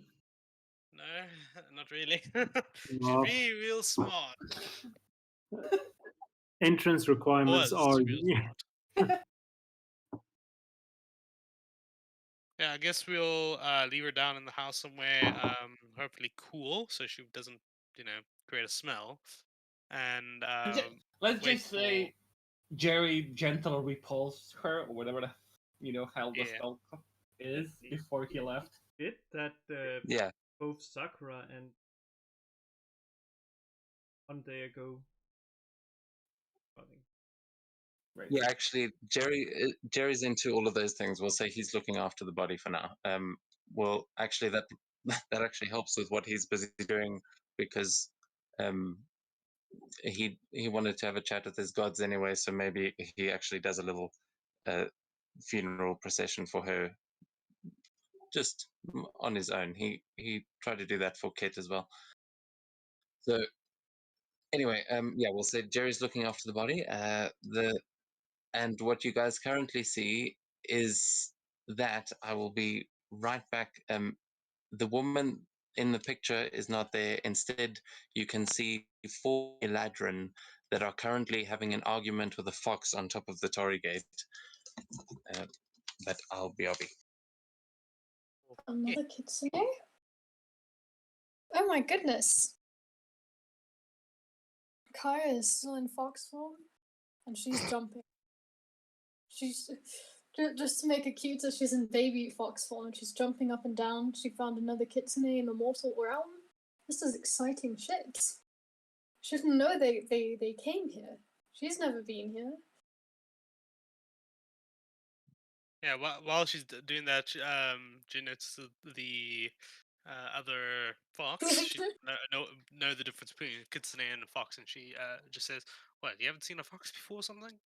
No, not really.
Well,
Should be real smart.
entrance requirements are.
Real smart. Yeah, I guess we'll leave her down in the house somewhere, hopefully cool, so she doesn't, create a smell. And
Let's
wait
just say Jerry gentle repulsed her, or whatever the hell the spell is, before he left.
Did that
Yeah.
both Sakura and one day ago.
Right.
Yeah, actually, Jerry's into all of those things. We'll say he's looking after the body for now. Well, actually, that actually helps with what he's busy doing, because he wanted to have a chat with his gods anyway. So maybe he actually does a little funeral procession for her, just on his own. He tried to do that for Kit as well. So anyway, yeah, we'll say Jerry's looking after the body. And what you guys currently see is that I will be right back. The woman in the picture is not there. Instead, you can see 4 Eladrin that are currently having an argument with a fox on top of the Torii Gate. But I'll be.
Another kitsune? Oh my goodness. Kaya is still in fox form, and she's jumping. She's just to make it cuter. She's in baby fox form, and she's jumping up and down. She found another kitsune in the mortal realm. This is exciting shit. She didn't know they came here. She's never been here.
Yeah, while she's doing that, she notices the other fox. She know the difference between a kitsune and a fox, and she just says, "What? You haven't seen a fox before, or something?"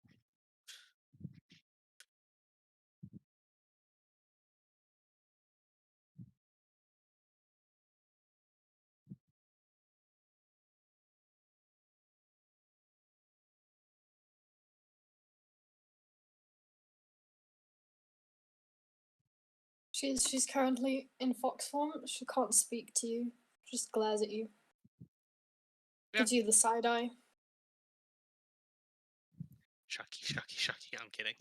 She's currently in fox form. She can't speak to you. Just glares at you.
Yeah.
Gives you the side eye.
Shucky. I'm kidding.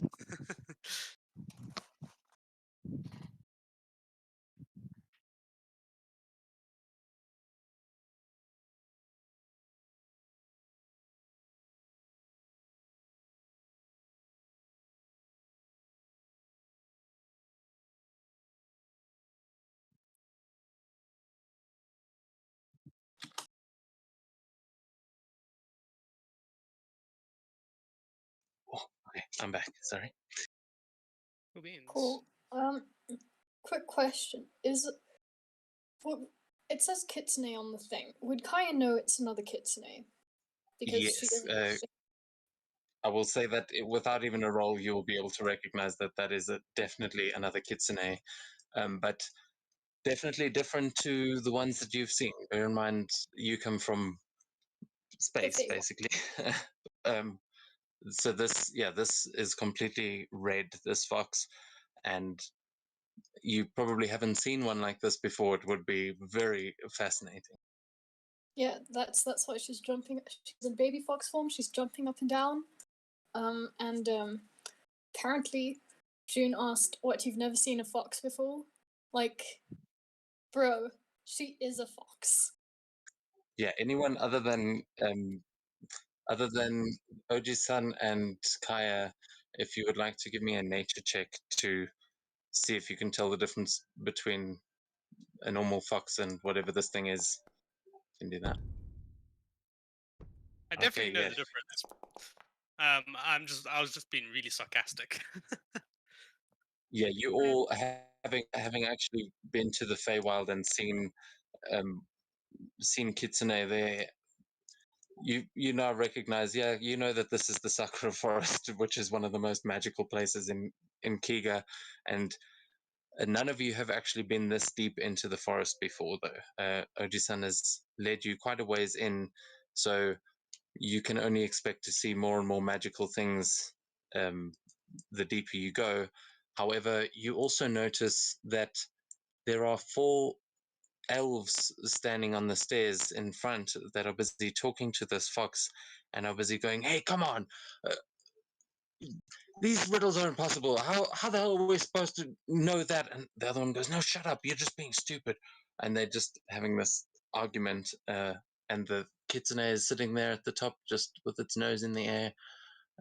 Oh, okay, I'm back. Sorry.
Cool beans.
Cool. Quick question: what It says kitsune on the thing. Would Kaya know it's another kitsune? Because she
Yes,
doesn't.
I will say that without even a roll, you will be able to recognize that that is definitely another kitsune, but definitely different to the ones that you've seen. Bear in mind, you come from space,
Feywild.
basically. um, so this is completely red, this fox, and you probably haven't seen one like this before. It would be very fascinating.
Yeah, that's why she's jumping. She's in baby fox form. She's jumping up and down. And apparently, June asked, "What? You've never seen a fox before?" Like, bro, she is a fox.
Yeah, anyone other than Oji-san and Kaya, if you would like to give me a nature check to see if you can tell the difference between a normal fox and whatever this thing is, you can do that.
I definitely
Okay,
know
yeah.
the difference. I was just being really sarcastic.
Yeah, you all having actually been to the Feywild and um, seen kitsune there, you now recognize, yeah, you know that this is the Sakura forest, which is one of the most magical places in Kiga, and none of you have actually been this deep into the forest before, though. Oji-san has led you quite a ways in, so you can only expect to see more and more magical things the deeper you go. However, you also notice that there are 4 elves standing on the stairs in front that are busy talking to this fox and are busy going, "Hey, come on! Uh, these riddles are impossible. How the hell are we supposed to know that?" And the other one goes, "No, shut up! You're just being stupid." And they're just having this argument. And the kitsune is sitting there at the top, just with its nose in the air,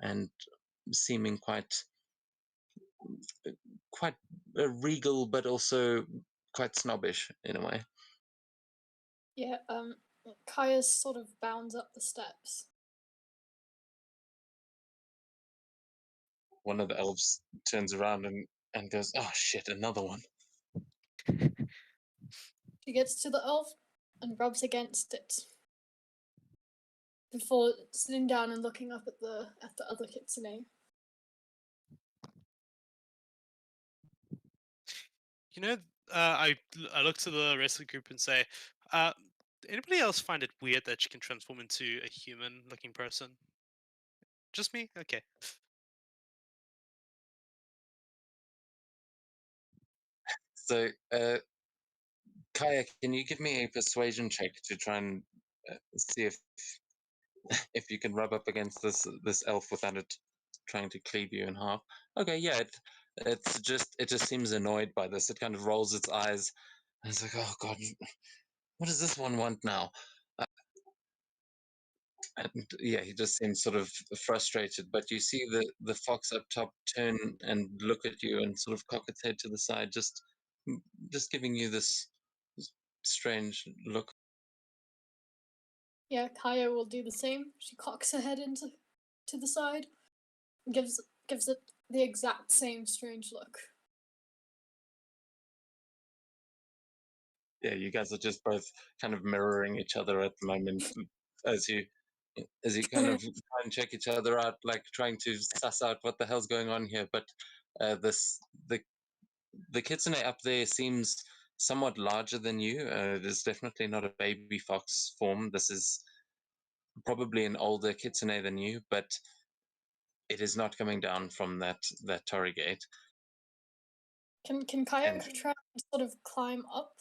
and seeming quite regal, but also quite snobbish in a way.
Yeah. Kaya sort of bounds up the steps.
One of the elves turns around and goes, "Oh shit, another one."
She gets to the elf and rubs against it before sitting down and looking up at the other kitsune.
You know, I look to the rest of the group and say, uh, anybody else find it weird that she can transform into a human-looking person? Just me? Okay.
So, Kaya, can you give me a persuasion check to try and see if you can rub up against this elf without it trying to cleave you in half? Okay, yeah, it just seems annoyed by this. It kind of rolls its eyes, and it's like, "Oh God, what does this one want now?" And yeah, he just seems sort of frustrated. But you see the fox up top turn and look at you and sort of cock its head to the side, just giving you this strange look.
Yeah, Kaya will do the same. She cocks her head into to the side, and gives it the exact same strange look.
Yeah, you guys are just both kind of mirroring each other at the moment as you kind of try and check each other out, like trying to suss out what the hell's going on here. But this the kitsune up there seems somewhat larger than you. It is definitely not a baby fox form. This is probably an older kitsune than you, but it is not coming down from that torii gate.
Can Kaya
And
try and sort of climb up,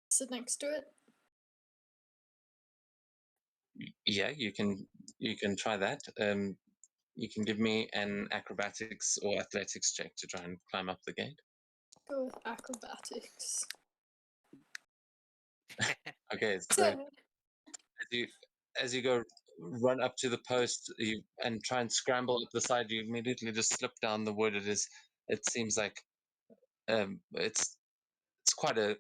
sit next to it?
yeah, you can try that. You can give me an acrobatics or athletics check to try and climb up the gate.
Go with acrobatics.
Okay, so
So,
you as you go run up to the post and try and scramble up the side, you immediately just slip down the wood. It seems like it's quite a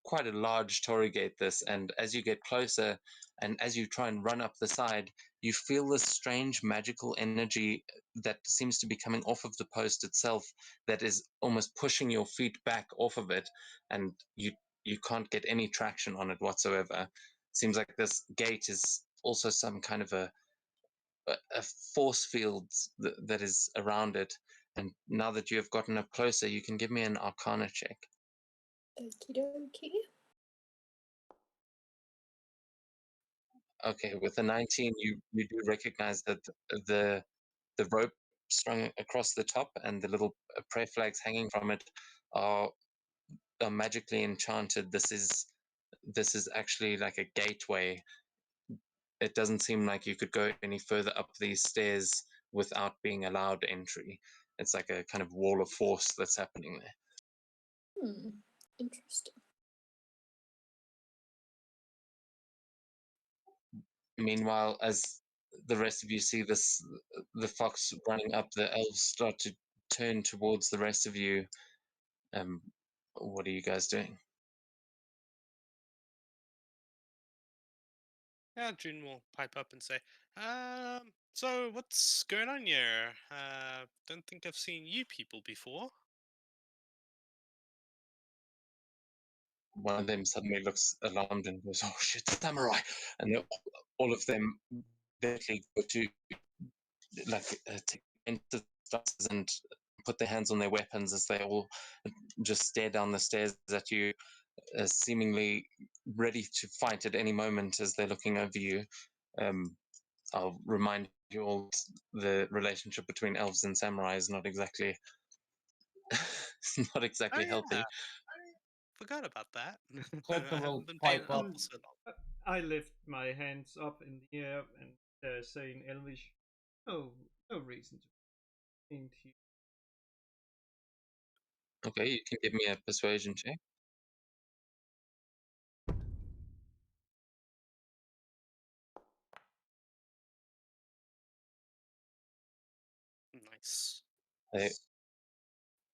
quite a large torii gate, this, and as you get closer and as you try and run up the side, you feel this strange magical energy that seems to be coming off of the post itself, that is almost pushing your feet back off of it, and you you can't get any traction on it whatsoever. Seems like this gate is also some kind of a force field that is around it. And now that you have gotten up closer, you can give me an Arcana check.
Okie dokie.
Okay, with a 19, you do recognize that the rope strung across the top and the little prayer flags hanging from it are magically enchanted. This is actually like a gateway. It doesn't seem like you could go any further up these stairs without being allowed entry. It's like a kind of wall of force that's happening there.
Interesting.
Meanwhile, as the rest of you see this, the fox running up, the elves start to turn towards the rest of you. What are you guys doing?
Yeah, June will pipe up and say, so what's going on here? Don't think I've seen you people before.
One of them suddenly looks alarmed and goes, "Oh shit, samurai!" And all of them immediately go to take into classes and put their hands on their weapons as they all just stare down the stairs at you, seemingly ready to fight at any moment as they're looking over you. I'll remind you all the relationship between elves and samurai is not exactly healthy.
Yeah. Forgot about that.
Seto
I
will
haven't been paying
pipe up.
up for so long.
I lift my hands up in the air and say in Elvish, "No reason to think here."
Okay, you can give me a persuasion check.
Nice.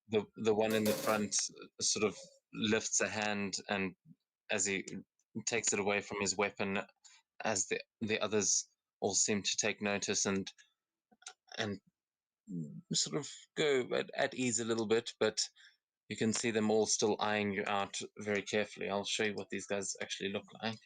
The one in the front sort of lifts a hand, and as he takes it away from his weapon, as the others all seem to take notice and sort of go at ease a little bit, but you can see them all still eyeing you out very carefully. I'll show you what these guys actually look like.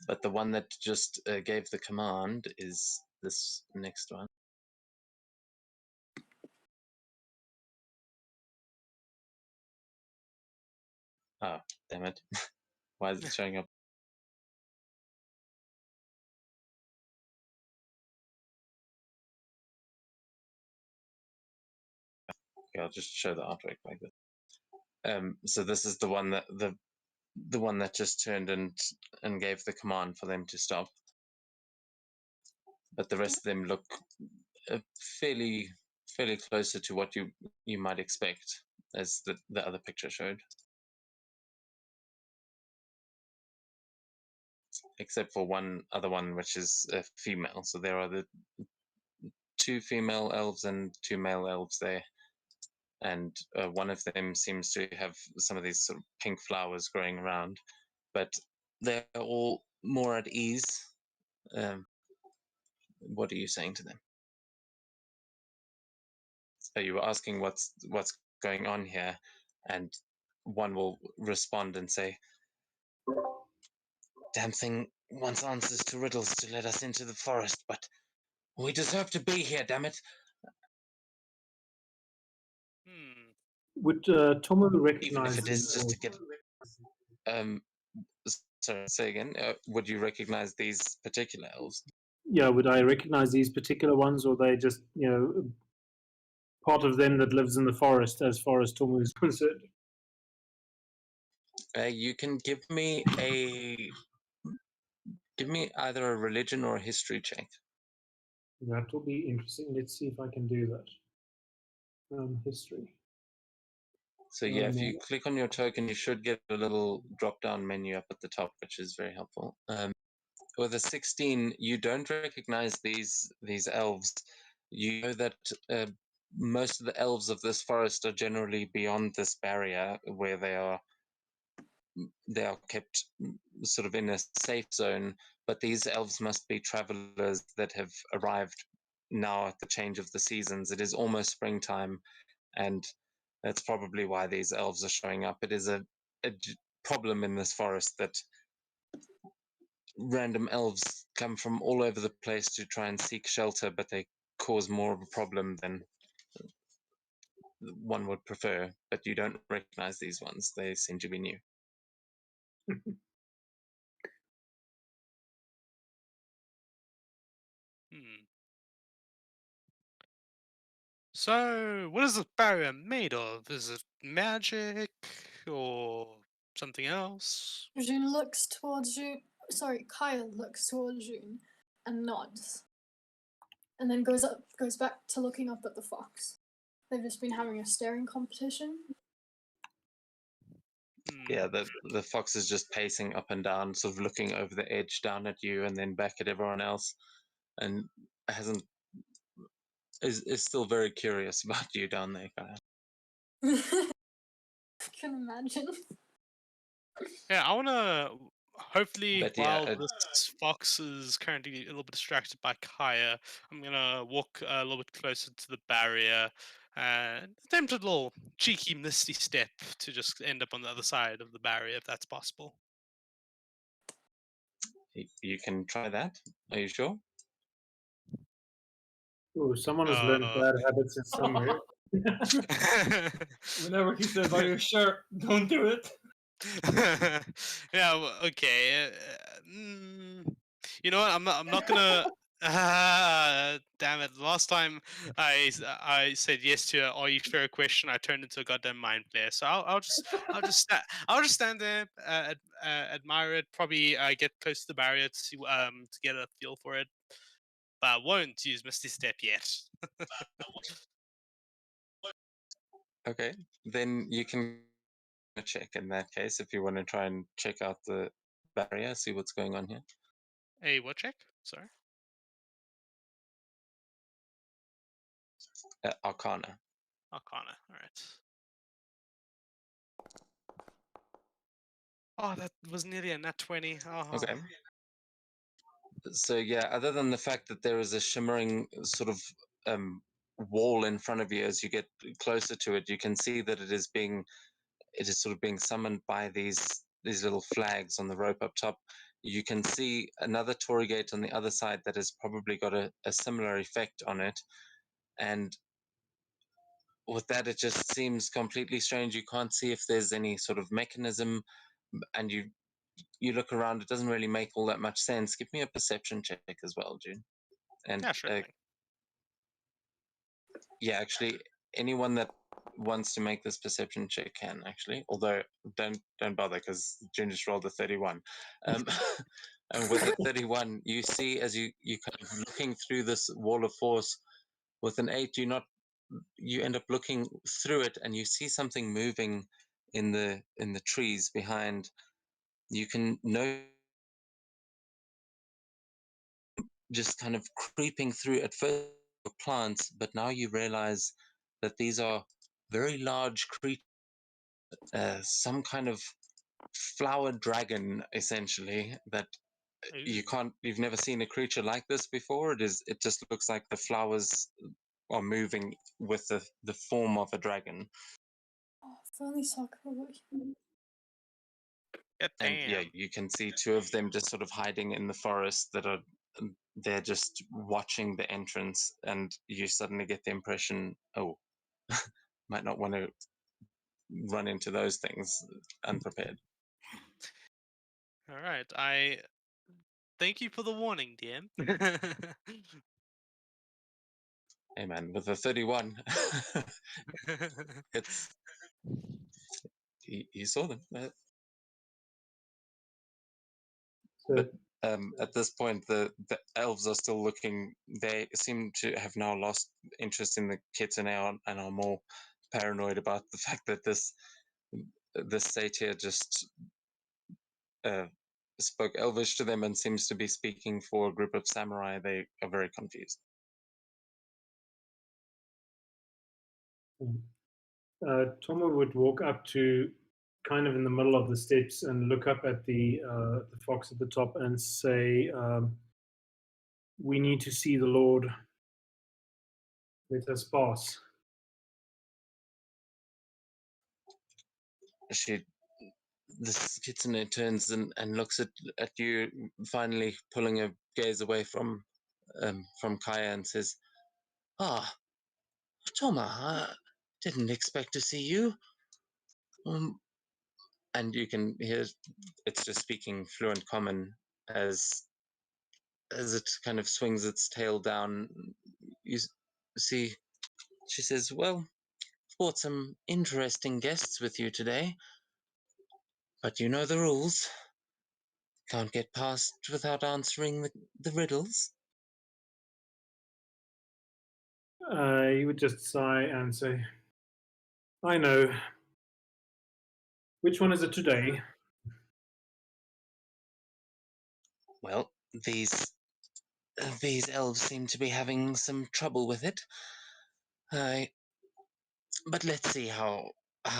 But the one that just gave the command is this next one. Oh, damn it. Why is it showing up? Okay, I'll just show the artwork like this. So this is the one that the one that just turned and gave the command for them to stop. But the rest of them look fairly closer to what you might expect, as the other picture showed. Except for one other one, which is a female. So there are the 2 female elves and 2 male elves there. And one of them seems to have some of these sort of pink flowers growing around, but they're all more at ease. What are you saying to them? So you were asking what's going on here, and one will respond and say, "Damn thing wants answers to riddles to let us into the forest, but we deserve to be here, damn it."
Would Tomo
Even
recognize
if it is
these?
just to get sorry, say again. Would you recognize these particular elves?
Yeah, would I recognize these particular ones, or are they just part of them that lives in the forest, as far as Tomo is concerned?
You can give me either a religion or a history check.
That will be interesting. Let's see if I can do that. History.
So yeah, if you click on your token, you should get a little drop-down menu up at the top, which is very helpful. With a 16, you don't recognize these elves. You know that most of the elves of this forest are generally beyond this barrier where they are they are kept sort of in a safe zone. But these elves must be travelers that have arrived now at the change of the seasons. It is almost springtime, and that's probably why these elves are showing up. It is a problem in this forest that random elves come from all over the place to try and seek shelter, but they cause more of a problem than one would prefer. But you don't recognize these ones, they seem to be new.
Hmm. So, what is this barrier made of? Is it magic or something else?
June looks towards you. Sorry, Kyle looks towards June and nods, and then goes back to looking up at the fox. They've just been having a staring competition.
Yeah, the fox is just pacing up and down, sort of looking over the edge down at you and then back at everyone else, and hasn't is still very curious about you down there, Kyle.
I can imagine.
Yeah, I want to. Hopefully,
But yeah,
while this fox is currently a little bit distracted by Kaya, I'm gonna walk a little bit closer to the barrier and attempt a little cheeky misty step to just end up on the other side of the barrier, if that's possible.
you can try that. Are you sure?
Oh, someone has learned bad habits in somewhere.
Whenever he says, "Are you sure?" Don't do it.
Yeah. Okay. You know what? I'm not gonna. Ah, damn it! Last time I said yes to a "Are you sure?" question, I turned into a goddamn mind player. So I'll just stand there, admire it, probably get close to the barrier to see to get a feel for it, but I won't use Misty Step yet.
Okay, then you can check in that case if you want to try and check out the barrier, see what's going on here.
Hey, what check? Sorry.
Arcana.
Arcana. All right. Oh, that was nearly a nat 20. Oh.
Okay. So yeah, other than the fact that there is a shimmering sort of wall in front of you, as you get closer to it, you can see that it is sort of being summoned by these little flags on the rope up top. You can see another Torii gate on the other side that has probably got a similar effect on it, and with that, it just seems completely strange. You can't see if there's any sort of mechanism, and you look around, it doesn't really make all that much sense. Give me a perception check as well, June. And
Yeah, sure thing.
yeah, actually, anyone that wants to make this perception check can actually. Although don't bother because June just rolled a 31. And with a 31, you see as you kind of looking through this wall of force. With an 8, you end up looking through it and you see something moving in the trees behind. You can know just kind of creeping through at first plants, but now you realize that these are very large creatures, some kind of flower dragon essentially, that you've never seen a creature like this before. It just looks like the flowers are moving with the form of a dragon.
Oh, if only Sakura were here.
And yeah, you can see 2 of them just sort of hiding in the forest that are they're just watching the entrance, and you suddenly get the impression, oh, might not want to run into those things unprepared.
All right. I thank you for the warning, DM.
Hey man, with a 31, it's you saw them. But at this point, the elves are still looking. They seem to have now lost interest in the kitten and are more paranoid about the fact that this satyr just spoke Elvish to them and seems to be speaking for a group of samurai. They are very confused.
Tomo would walk up to kind of in the middle of the steps and look up at the fox at the top and say, "We need to see the Lord. Let us pass."
This kitsune turns and looks at you, finally pulling a gaze away from Kaya and says, "Ah, Toma, I didn't expect to see you." And you can hear it's just speaking fluent common as it kind of swings its tail down. You see, she says, "Well, brought some interesting guests with you today, but you know the rules. Can't get past without answering the riddles."
He would just sigh and say, "I know. Which one is it today?"
Well, these elves seem to be having some trouble with it. But let's see how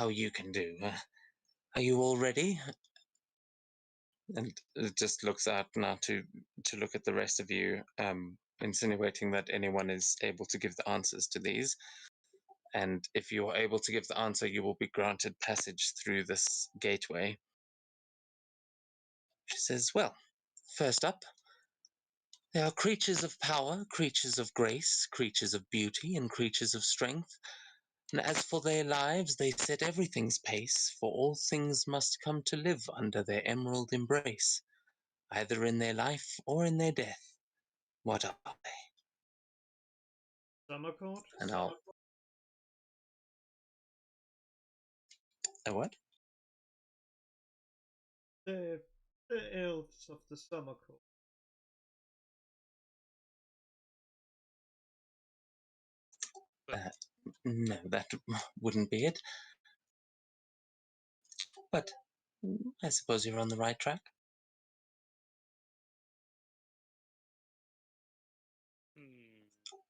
you can do. Are you all ready? And it just looks out now to look at the rest of you, insinuating that anyone is able to give the answers to these. And if you are able to give the answer, you will be granted passage through this gateway. She says, "Well, first up, they are creatures of power, creatures of grace, creatures of beauty, and creatures of strength. And as for their lives, they set everything's pace, for all things must come to live under their emerald embrace, either in their life or in their death. What are they?"
Summer court?
And I'll... A what?
The elves of the summer court.
No, that wouldn't be it. But I suppose you're on the right track.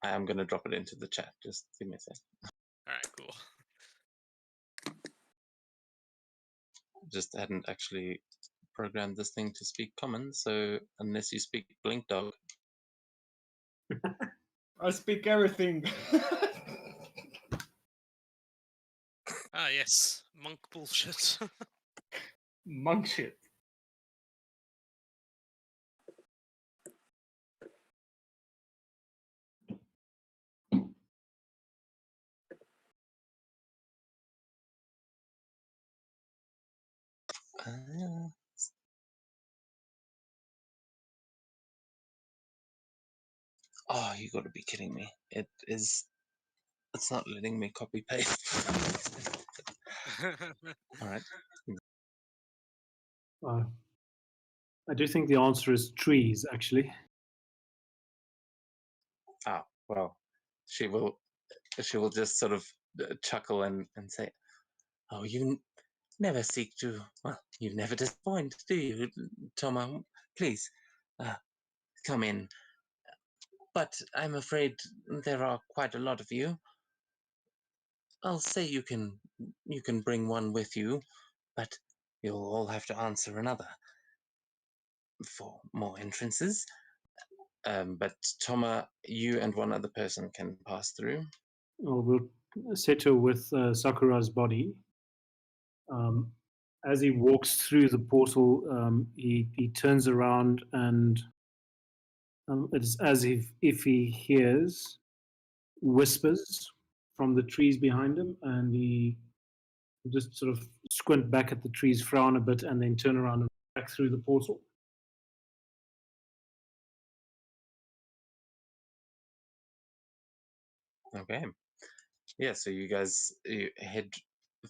I am going to drop it into the chat. Just give me a sec.
Alright, cool.
Just hadn't actually programmed this thing to speak common, so unless you speak Blink Dog.
I speak everything.
Ah, yes. Monk bullshit.
Monk shit.
Oh, you got to be kidding me! It's not letting me copy paste. All right.
I do think the answer is trees, actually.
Ah, well, she will just sort of chuckle and say, "Oh, you never seek to, well, you never disappoint, do you, Toma? Please, come in. But I'm afraid there are quite a lot of you. I'll say you can bring one with you, but you'll all have to answer another for more entrances. But Toma, you and one other person can pass through."
Or we'll Seto with Sakura's body. As he walks through the portal, he turns around and it's as if he hears whispers from the trees behind him, and he just sort of squint back at the trees, frown a bit, and then turn around and back through the portal.
Okay. Yeah, so you guys head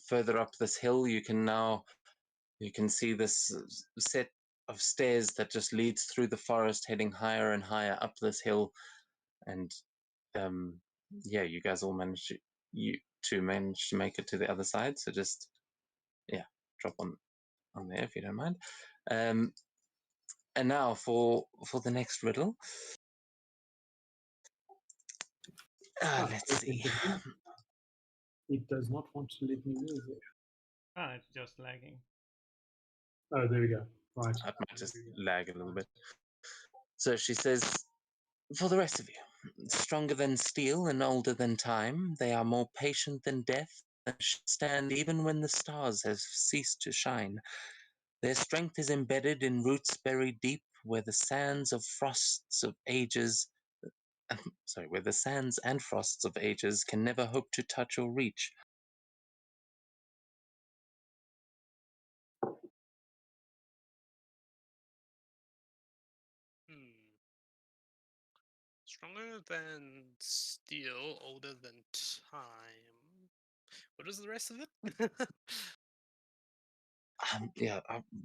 further up this hill. You can see this set of stairs that just leads through the forest, heading higher and higher up this hill. And yeah, you guys all manage to make it to the other side. So just drop on there if you don't mind. And now for the next riddle. Let's see.
It does not want to let me move there.
Ah, it's just lagging.
Oh, there we go. Right.
It might just lag a little bit. So she says, for the rest of you, stronger than steel and older than time, they are more patient than death, and stand even when the stars have ceased to shine. Their strength is embedded in roots buried deep, where the sands of frosts of ages, where the sands and frosts of ages can never hope to touch or reach.
Stronger than steel, older than time. What is the rest of it?
Yeah,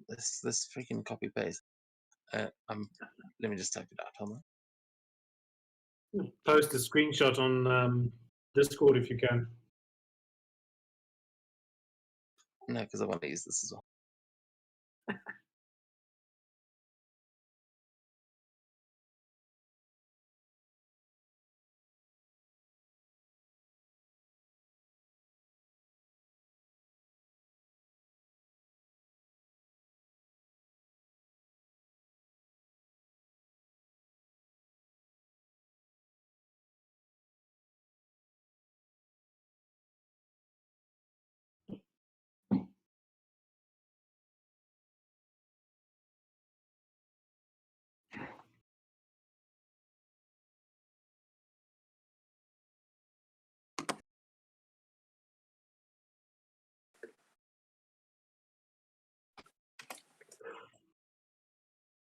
this freaking copy paste. Let me just type it out. Hold on.
Post a screenshot on Discord if you can.
No, because I want to use this as well.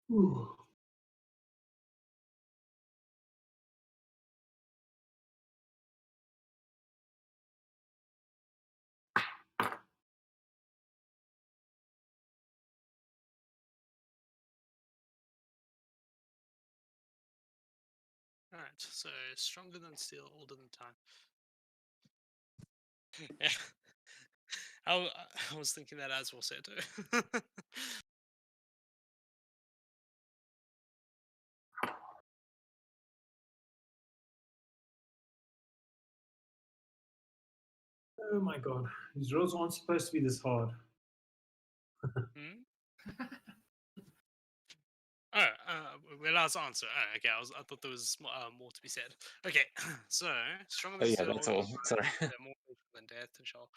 Ooh.
Alright, so stronger than steel, older than time. Yeah. I was thinking that as well, Seto.
Oh my god. These rolls aren't supposed to be this hard.
Hmm? Oh, we're allowed to answer. Oh, okay, I thought there was more to be said. Okay, so stronger
Oh
than
yeah,
steel,
that's
older
all.
than time,
Sorry.
they're more patient than death, and shall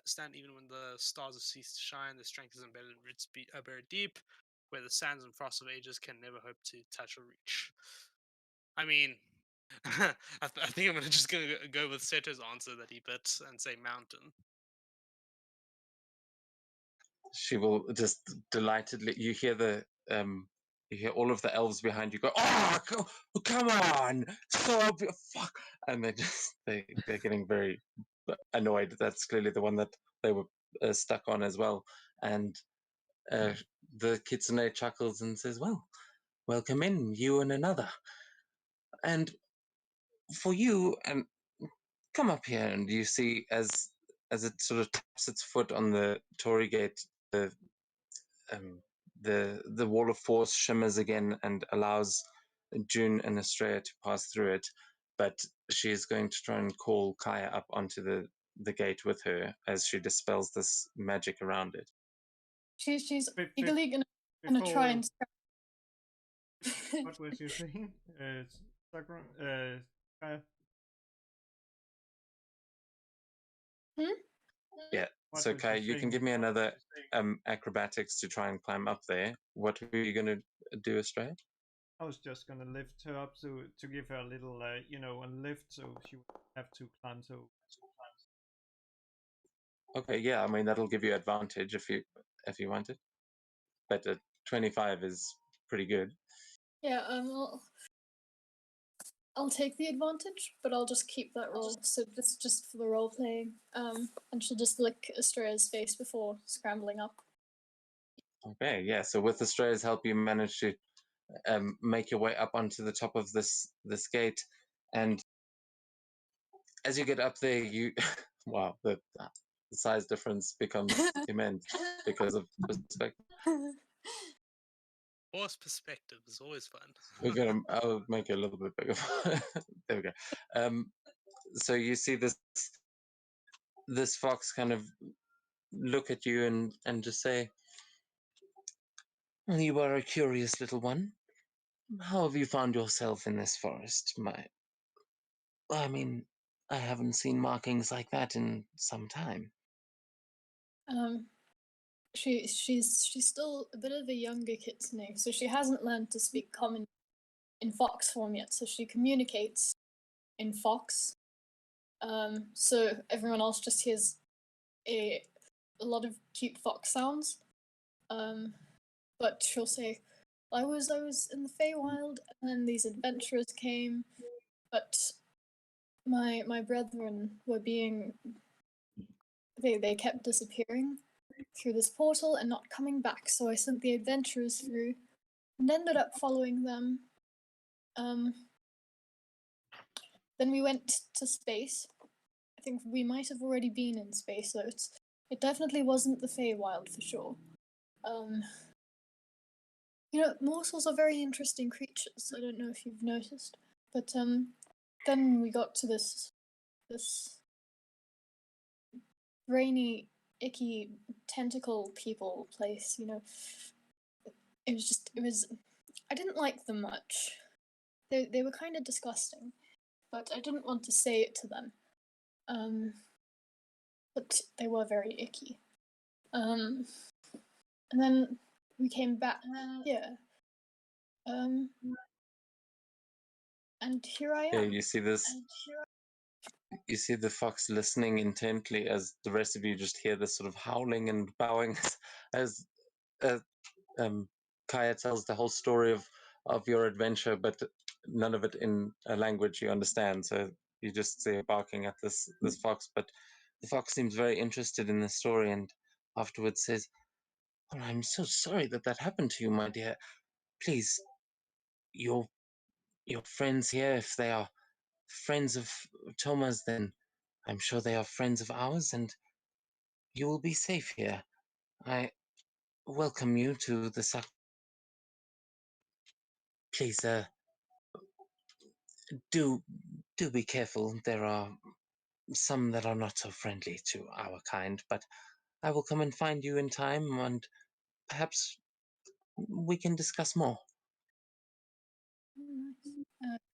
stand even when the stars have ceased to shine. Their strength is embedded in roots buried deep, where the sands and frosts of ages can never hope to touch or reach. I mean, I think I'm just gonna go with Seto's answer that he bit and say mountain.
She will just delightedly. You hear all of the elves behind you go, "Oh, come on, fuck!" And they're getting very annoyed. That's clearly the one that they were stuck on as well. And the kitsune chuckles and says, "Well, welcome in, you and another. And for you, and come up here." And you see as it sort of taps its foot on the Tory gate, um, the wall of force shimmers again and allows June and Estrella to pass through it. But she is going to try and call Kaya up onto the gate with her as she dispels this magic around it.
She's
Bef- bef-
eagerly gonna try
Before,
and.
what was you saying? Sakura, Kaya,
Hmm?
Yeah.
what
So
was
Kaya,
you
you can
saying?
give me another acrobatics to try and climb up there. What are you going to do, Estrella?
I was just gonna lift her up to give her a little, a lift so she would have to climb. So
Okay, yeah. I mean that'll give you advantage if you want it. But 25 is pretty good.
Yeah, I'll take the advantage, but I'll just keep that roll. So this just for the role playing. And she'll just lick Estrella's face before scrambling up.
Okay, yeah. So with Estrella's help, you manage to make your way up onto the top of this gate, and as you get up there, you wow, the size difference becomes immense because of perspective.
Horse perspective is always
We're
fun.
gonna. I'll make it a little bit bigger. There we go. So you see this fox kind of look at you and just say, "Well, you are a curious little one. How have you found yourself in this forest? I mean, I haven't seen markings like that in some time."
Um, she's still a bit of a younger kitsune, so she hasn't learned to speak common in fox form yet. So she communicates in fox. So everyone else just hears a lot of cute fox sounds. But she'll say, I was in the Feywild, and then these adventurers came, but my brethren were being they kept disappearing through this portal and not coming back. So I sent the adventurers through and ended up following them. Then we went to space. I think we might have already been in space, so it definitely wasn't the Feywild for sure. Morsels are very interesting creatures. I don't know if you've noticed, but then we got to this rainy, icky tentacle people place. It was. I didn't like them much. They were kind of disgusting, but I didn't want to say it to them. But they were very icky. And then we came back here. And here I
Yeah,
am.
you see this. You see the fox listening intently as the rest of you just hear this sort of howling and bowing as uh, Kaya tells the whole story of your adventure, but none of it in a language you understand. So you just see it barking at this fox, but the fox seems very interested in the story, and afterwards says, "Oh, I'm so sorry that happened to you, my dear. Please, your friends here, if they are friends of Thomas, then I'm sure they are friends of ours, and you will be safe here. I welcome you to the Please, do be careful. There are some that are not so friendly to our kind, but I will come and find you in time, and perhaps we can discuss more."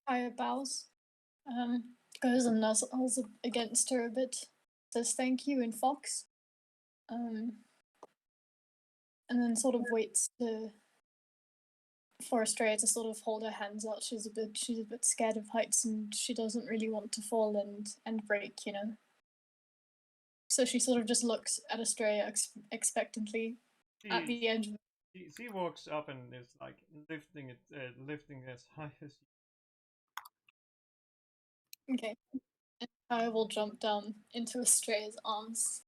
Kaya bows, goes and nuzzles against her a bit, says thank you in fox, and then sort of waits for Estrella to sort of hold her hands out. She's a bit scared of heights, and she doesn't really want to fall and break. So she sort of just looks at Estrella expectantly at the edge.
She walks up and is like lifting as high as.
Okay. And I will jump down into Estrella's arms.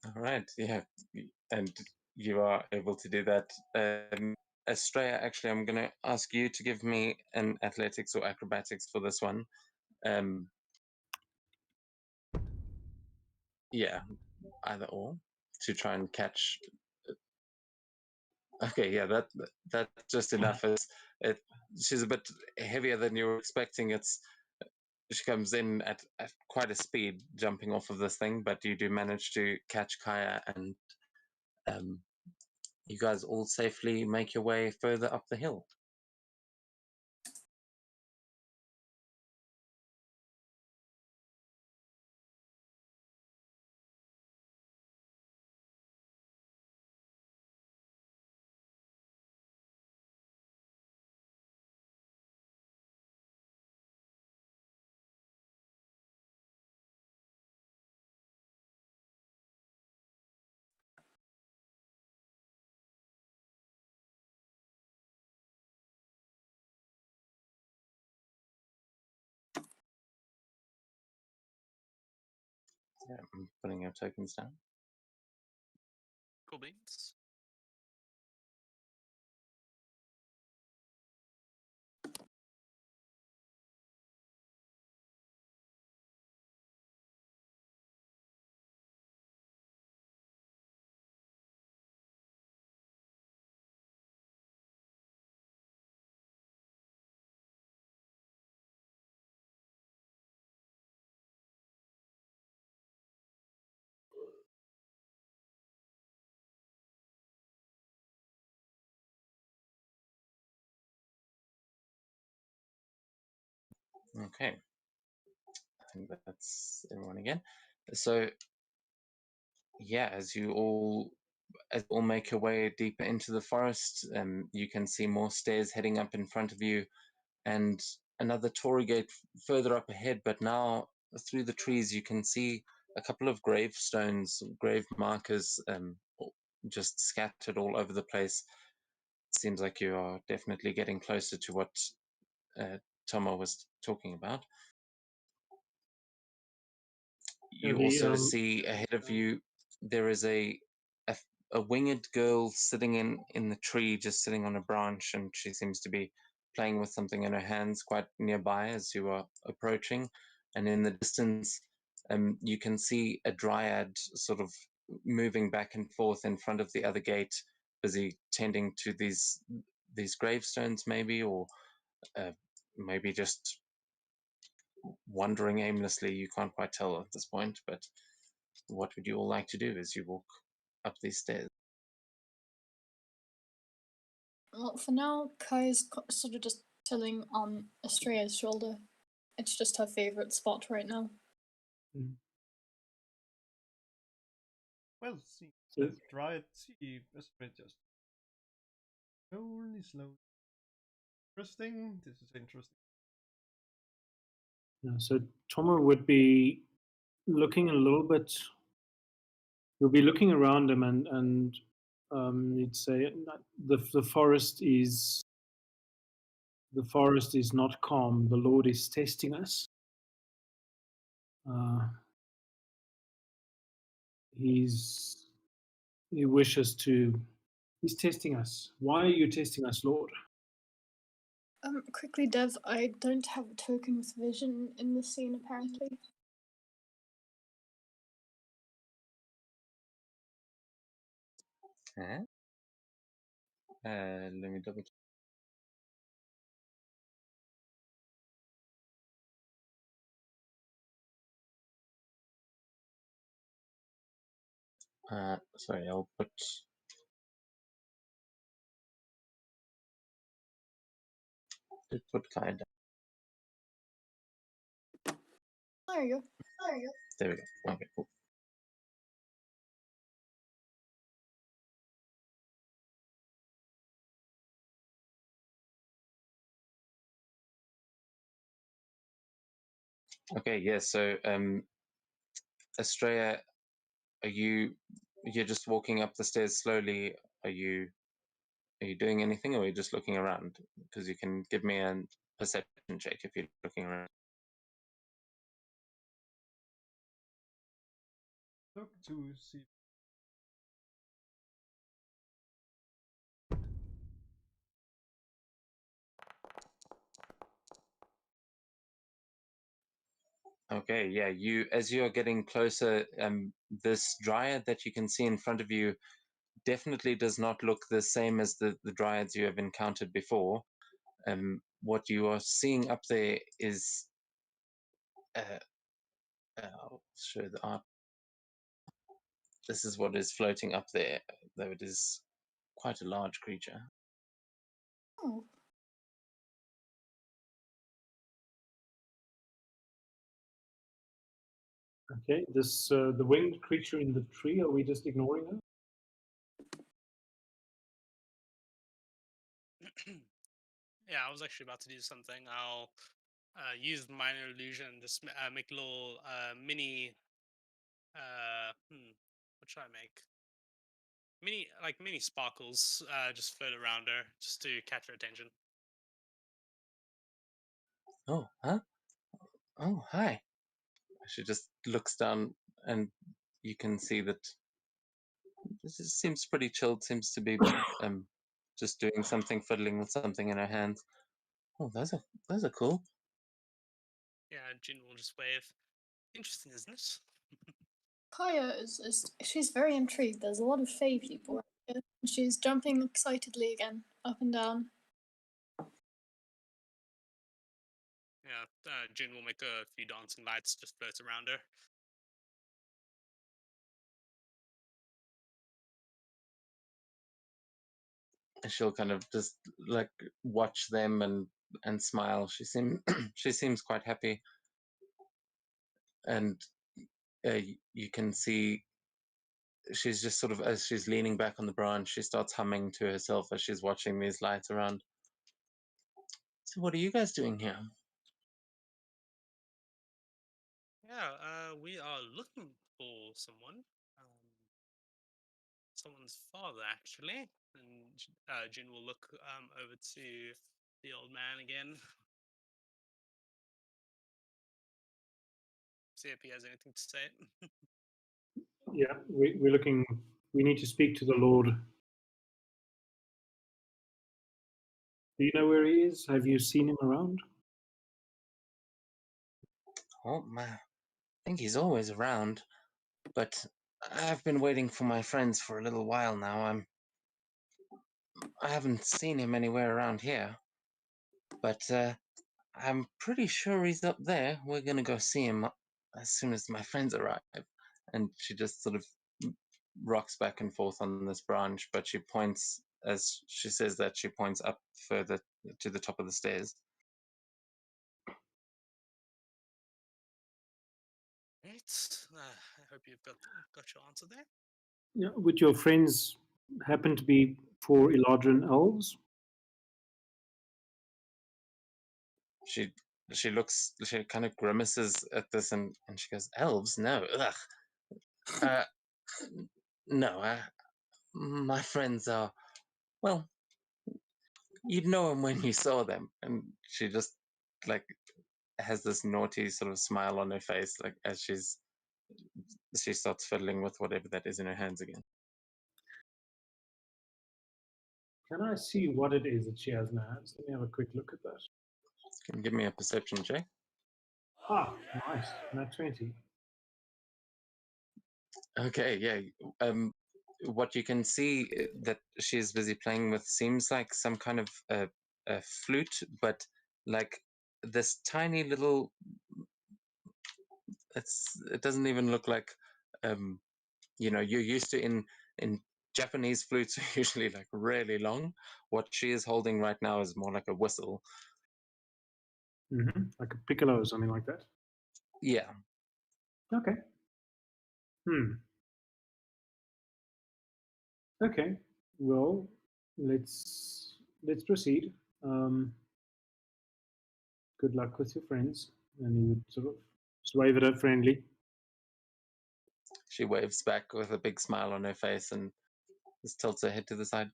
All right, yeah, and you are able to do that. Estrella, actually, I'm going to ask you to give me an athletics or acrobatics for this one. Yeah, either or, to try and catch. Okay, yeah, that's just enough. She's a bit heavier than you were expecting. She comes in at quite a speed, jumping off of this thing, but you do manage to catch Kaya, and you guys all safely make your way further up the hill. Yeah, I'm putting your tokens down.
Cool beans.
Okay. I think that's everyone again. So, yeah, as you all make your way deeper into the forest, you can see more stairs heading up in front of you, and another Torii gate further up ahead. But now, through the trees, you can see a couple of gravestones, grave markers, just scattered all over the place. It seems like you are definitely getting closer to what Tomo was talking about.
Yeah,
You also see ahead of you there is a winged girl sitting in the tree, just sitting on a branch, and she seems to be playing with something in her hands quite nearby as you are approaching. And in the distance, you can see a dryad sort of moving back and forth in front of the other gate, busy tending to these gravestones, maybe, or maybe just wandering aimlessly. You can't quite tell at this point, but what would you all like to do as you walk up these stairs?
Well, for now, Kai's sort of just chilling on Estrella's shoulder. It's just her favorite spot right now.
Well, see,
So-
let's try it. See, Esprit just slowly. Interesting. This is interesting.
Yeah, so Tomo would be looking a little bit. He'll be looking around him, and he'd say the forest is not calm. The Lord is testing us. He wishes to. He's testing us. Why are you testing us, Lord?
Quickly, Dev, I don't have a token with vision in the scene, apparently.
Huh? Let me double check. Sorry, I'll put Kai down.
There you go.
There we go. Okay, cool. Okay, yeah. So, Estrella, you're just walking up the stairs slowly? Are you doing anything, or are you just looking around? Because you can give me a perception check if you're looking around.
Look to see.
Okay, yeah. As you're getting closer, this dryad that you can see in front of you definitely does not look the same as the dryads you have encountered before. What you are seeing up there is, I'll show the art. This is what is floating up there, though it is quite a large creature.
Oh,
Okay, this the winged creature in the tree. Are we just ignoring her?
Yeah, I was actually about to do something. I'll use minor illusion, just make a little mini. What should I make? Mini sparkles, just float around her, just to catch her attention.
Oh, huh? Oh, hi. She just looks down, and you can see that seems pretty chilled. Seems to be just doing something, fiddling with something in her hands. Oh, those are cool.
Yeah, Jin will just wave. Interesting, isn't it?
Kaya is she's very intrigued. There's a lot of Fae people around here. She's jumping excitedly again, up and down.
Yeah, Jin will make a few dancing lights, just float around her.
And she'll kind of just like watch them and and smile. She seems quite happy, and you can see she's just sort of, as she's leaning back on the branch, she starts humming to herself as she's watching these lights around. So, what are you guys doing here?
Yeah, we are looking for someone. Someone's father, actually. And Jin will look over to the old man again. See if he has anything to say.
Yeah, we're looking. We need to speak to the Lord. Do you know where he is? Have you seen him around?
Oh, I think he's always around, but I've been waiting for my friends for a little while now. I haven't seen him anywhere around here, but I'm pretty sure he's up there. We're gonna go see him as soon as my friends arrive. And she just sort of rocks back and forth on this branch, but she points, as she says that, she points up further to the top of the stairs.
Right. I hope you've got your answer there.
Yeah, would your friends happen to be four Eladrin elves?
She she kind of grimaces at this, and she goes, "Elves? No, ugh. Uh, no, my friends are, well, you'd know them when you saw them." And she just like has this naughty sort of smile on her face, like as she starts fiddling with whatever that is in her hands again.
Can I see what it is that she has in her hands? Let me have a quick look at that.
Can you give me a perception check?
Ah, nice. Nat 20.
Okay, yeah. What you can see that she's busy playing with seems like some kind of a flute, but like this tiny little. It doesn't even look like, you're used to in Japanese flutes are usually like really long. What she is holding right now is more like a whistle.
Like a piccolo or something like that.
Yeah.
Okay. Okay. Well, let's proceed. Good luck with your friends. And he would sort of just wave at her friendly.
She waves back with a big smile on her face and just tilts her head to the side.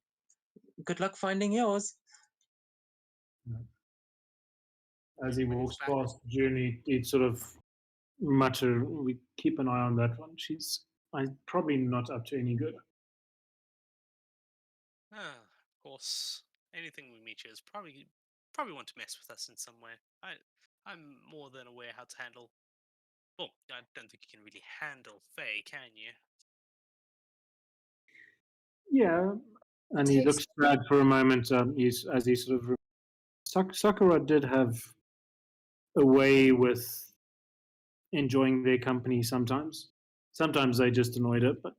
Good luck finding yours.
As he
When he's
walks
back.
past June, he'd sort of mutter, "We keep an eye on that one. She's probably not up to any good."
Of course, anything we meet here is probably want to mess with us in some way. I'm more than aware how to handle. Well, I don't think you can really handle Faye, can you?
Yeah, and he looks sad for a moment. As he sort of Sakura did have a way with enjoying their company sometimes. Sometimes they just annoyed her, but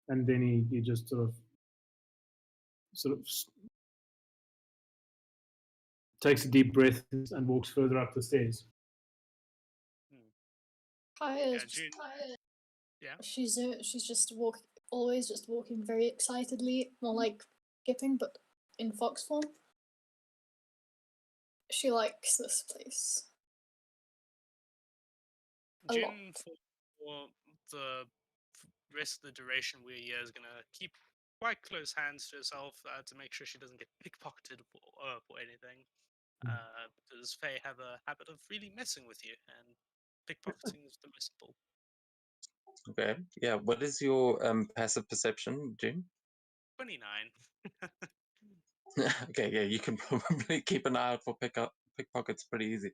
and then he just sort of takes a deep breath and walks further up the stairs.
Kaya
Yeah,
is
June. Yeah.
she's just always just walking very excitedly, more like skipping, but in fox form. She likes this place. A lot.
Jin, for the rest of the duration we're here, is gonna keep quite close hands to herself to make sure she doesn't get pickpocketed for anything. Because Faye have a habit of really messing with you, and pickpocketing is the most simple.
Okay. Yeah. What is your passive perception, June?
29.
Okay. Yeah, you can probably keep an eye out for pickpockets pretty easy.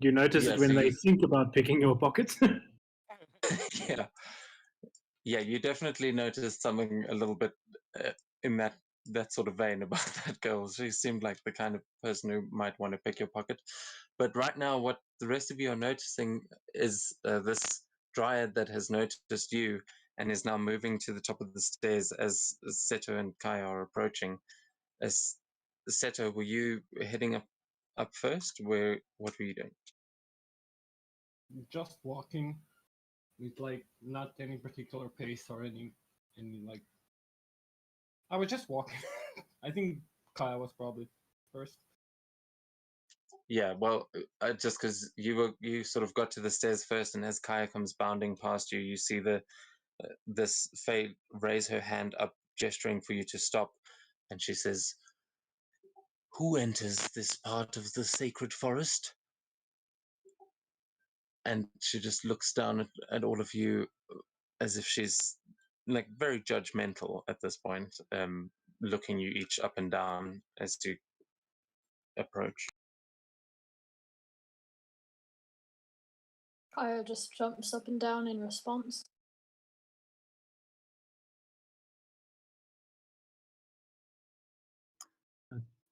You notice
yeah,
it when
so
they
you-
think about picking your pockets.
yeah. Yeah, you definitely noticed something a little bit in that sort of vein about that girl. She seemed like the kind of person who might want to pick your pocket. But right now, what the rest of you are noticing is this dryad that has noticed you and is now moving to the top of the stairs as Seto and Kai are approaching. As Seto, were you heading up first? What were you doing?
Just walking with like not any particular pace or any like. I was just walking. I think Kaya was probably first.
Yeah, well, just because you sort of got to the stairs first, and as Kaya comes bounding past you, you see this Fae raise her hand up, gesturing for you to stop, and she says, "Who enters this part of the sacred forest?" And she just looks down at all of you as if she's like very judgmental at this point, looking you each up and down as you approach.
Kaya just jumps up and down in response.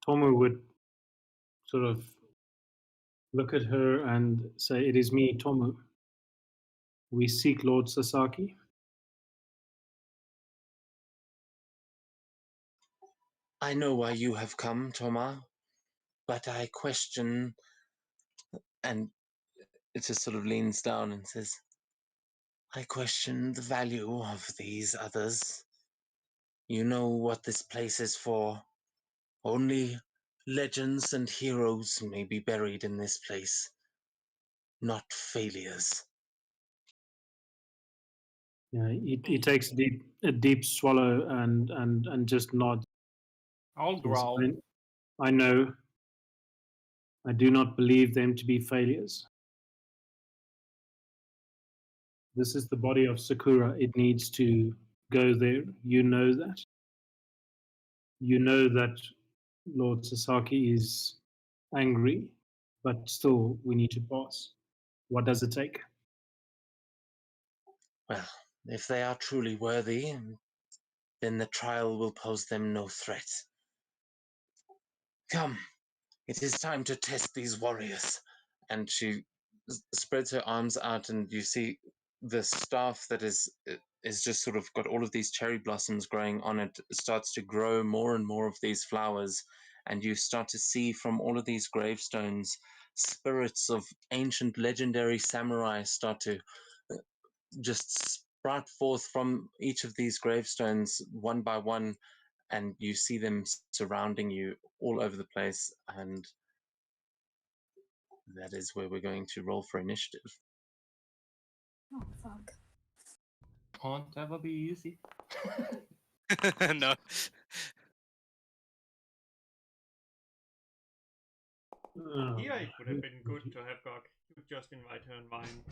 Tomu would sort of look at her and say, "It is me, Tomu. We seek Lord Sasaki."
I know why you have come, Toma, but I question, and it just sort of leans down and says, I question the value of these others. You know what this place is for. Only legends and heroes may be buried in this place, not failures.
Yeah, he takes a deep swallow and just nods.
I'll
Yes,
growl.
I know. I do not believe them to be failures. This is the body of Sakura. It needs to go there. You know that. You know that Lord Sasaki is angry, but still we need to pass. What does it take?
Well, if they are truly worthy, then the trial will pose them no threat. Come, it is time to test these warriors. And she spreads her arms out, and you see the staff that is just sort of got all of these cherry blossoms growing on it starts to grow more and more of these flowers, and you start to see from all of these gravestones spirits of ancient legendary samurai start to just sprout forth from each of these gravestones one by one, and you see them surrounding you all over the place, and that is where we're going to roll for initiative.
Oh fuck.
Can't ever be easy.
No.
Here it would have been good to have got you just invite her in mine.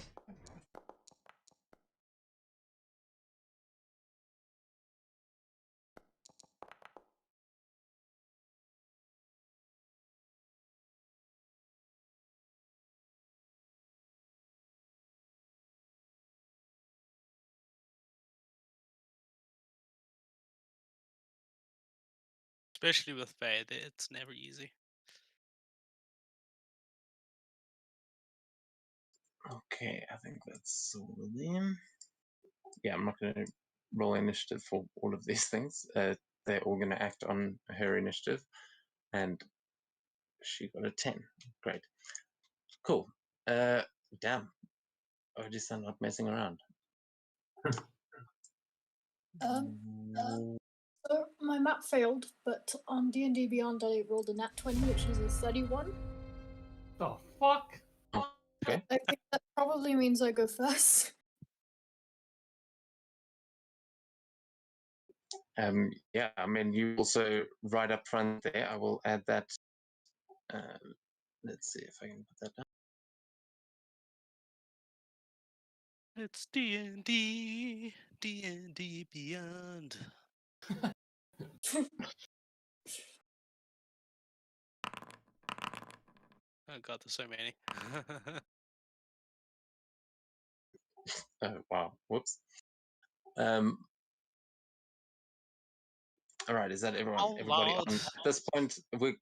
Especially with Faye, it's never easy.
Okay, I think that's all of them. Yeah, I'm not going to roll initiative for all of these things. They're all going to act on her initiative, and she got a 10. Great. Cool. Damn. I just am not messing around.
So my map failed, but on D&D Beyond I rolled a nat 20, which is a 31.
The fuck?
Okay.
I think that probably means I go first.
Yeah, I mean, you also right up front there. I will add that. Let's see if I can put that down.
It's D&D, D&D Beyond. Oh god, there's so many.
Oh, wow. Whoops. All right, is that everyone?
Oh,
Everybody
Lord.
on at this point?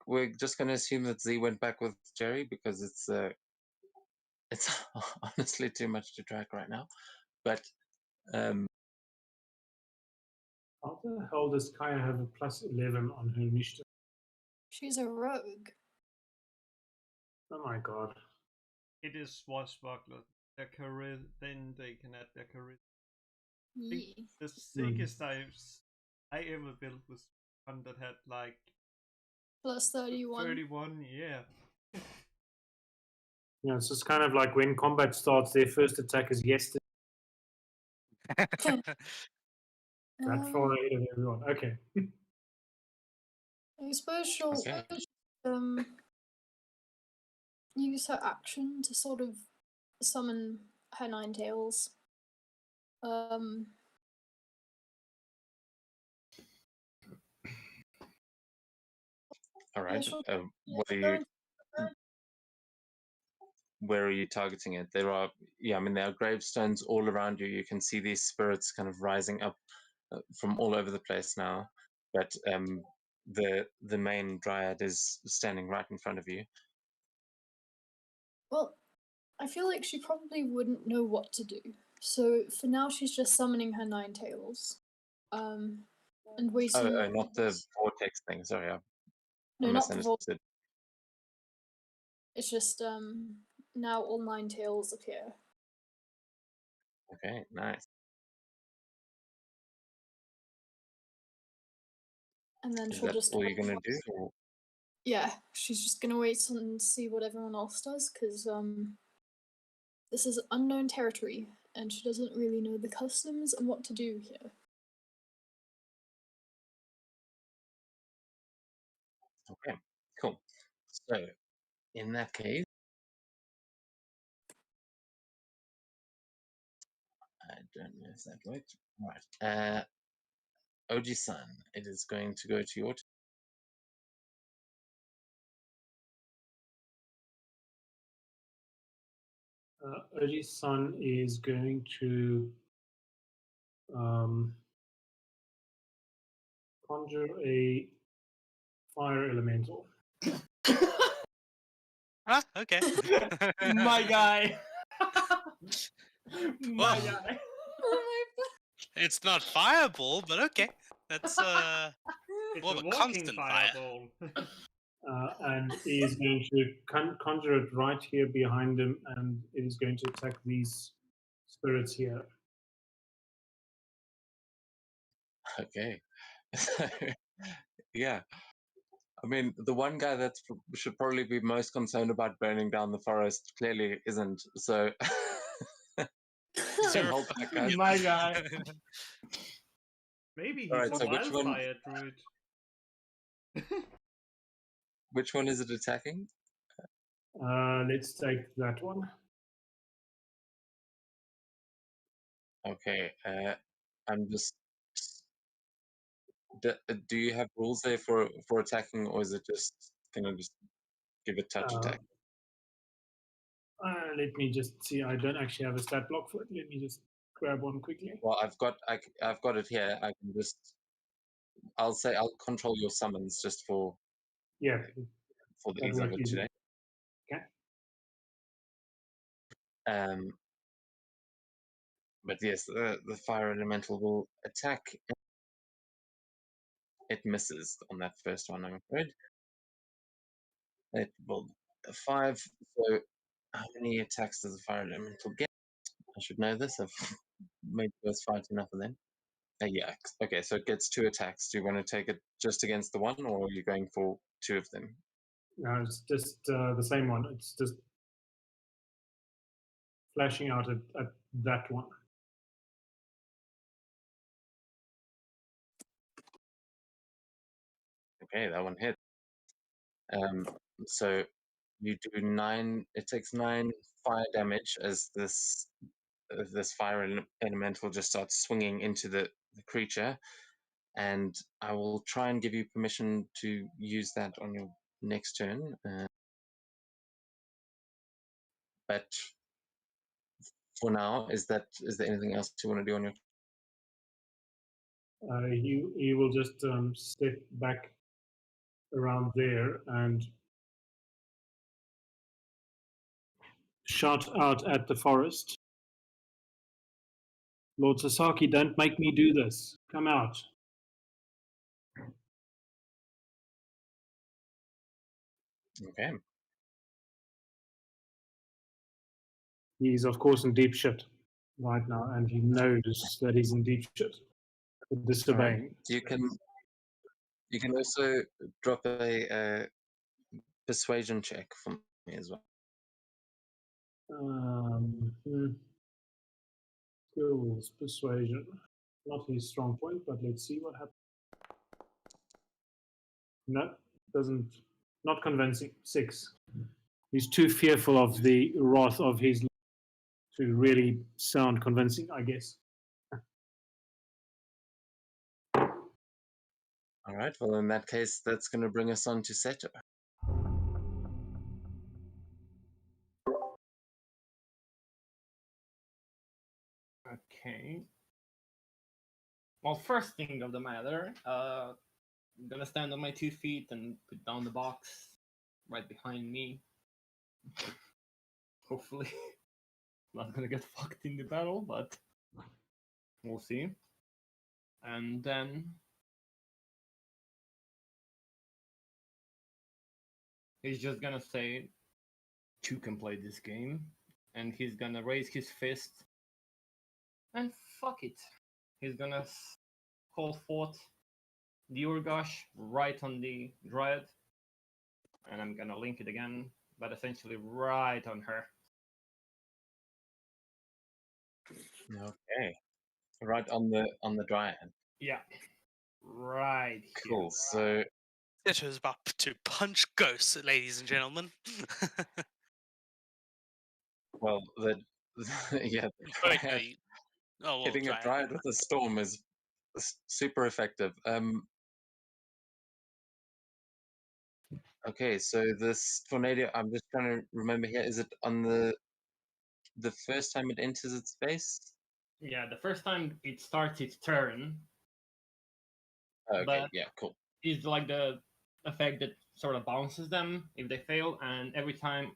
We're just going to assume that Z went back with Jerry because it's honestly too much to track right now. But
How the hell does Kaya have a plus 11 on her initiative?
She's a rogue.
Oh my god.
It is swashbuckler. Then they can add their charisma. I think
Yeah.
the sickest I ever built was one that had like
Plus 31.
31. Yeah.
Yeah, it's just kind of like when combat starts, their first attack is yesterday. That far ahead of everyone. Okay.
I suppose she'll
Okay.
use her action to sort of summon her nine tails.
All right.
she'll
What are
go
you?
into-
Where are you targeting it? There are, yeah, I mean, there are gravestones all around you. You can see these spirits kind of rising up from all over the place now. But the main dryad is standing right in front of you.
Well, I feel like she probably wouldn't know what to do. So for now, she's just summoning her nine tails. And waiting.
Oh, not the vortex thing. Sorry, I
No, not the vault.
misunderstood.
It's just now all nine tails appear.
Okay, nice.
And then
Is
she'll
that
just
all you're gonna do? Or?
yeah, she's just gonna wait and see what everyone else does because this is unknown territory and she doesn't really know the customs and what to do here.
Okay, cool. So, in that case, I don't know if that worked. Right. Oji-san, it is going to go to your
Oji's son is going to conjure a fire elemental.
Ah, okay.
My guy. My
Well,
guy.
Oh
it's not fireball, but okay. That's
It's
more
a
of a
walking
constant fire.
fireball.
And he is going to conjure it right here behind him, and it is going to attack these spirits here.
Okay. Yeah. I mean, the one guy that should probably be most concerned about burning down the forest clearly isn't. So,
Zero
hold back, guys.
My guy.
Maybe he's
Alright,
a
so which one?
wildfire druid.
Which one is it attacking?
Let's take that one.
Okay. I'm just. Do you have rules there for attacking, or is it just gonna just give it touch attack?
Let me just see. I don't actually have a stat block for it. Let me just grab one quickly.
Well, I've got it here. I can just. I'll control your summons just for
Yeah,
the
that
ease of
worked
it
easy.
today.
Okay.
But yes, the fire elemental will attack. It misses on that first one, I'm afraid. It will 5. So, how many attacks does the fire elemental get? I should know this. I've made the first fight enough of them. Yeah. Okay, so it gets 2 attacks. Do you want to take it just against the one, or are you going for 2 of them?
No, it's just the same one. It's just flashing out at that one.
Okay, that one hit. So you do 9. It takes 9 fire damage as this fire elemental just starts swinging into the creature, and I will try and give you permission to use that on your next turn. But for now, is there anything else you want to do on your?
He will just step back around there and shout out at the forest. Lord Sasaki, don't make me do this. Come out.
Okay.
He's of course in deep shit right now, and he knows that he's in deep shit for disobeying.
You can also drop a persuasion check for me as well.
Skills, persuasion, not his strong point, but let's see what happens. No, doesn't. Not convincing. 6. He's too fearful of the wrath of his to really sound convincing, I guess.
All right. Well, in that case, that's going to bring us on to Seto.
Okay. Well, first thing of the matter, I'm gonna stand on my 2 feet and put down the box right behind me. Hopefully, not gonna get fucked in the battle, but we'll see. And then he's just gonna say, "Two can play this game," and he's gonna raise his fist and fuck it. He's gonna call forth the Urgosh right on the Dryad, and I'm gonna link it again, but essentially right on her.
Okay. Right on the Dryad.
Yeah, right here.
Cool. So
Seto's about to punch ghosts, ladies and gentlemen.
well, the yeah, the
Oh, wait, no,
Dryad,
well,
hitting a
Dryad.
Dryad with a storm is super effective. Okay, so this tornado, I'm just trying to remember here. Is it on the first time it enters its space?
Yeah, the first time it starts its turn,
Okay,
but
yeah, cool.
it's like the effect that sort of bounces them if they fail, and every time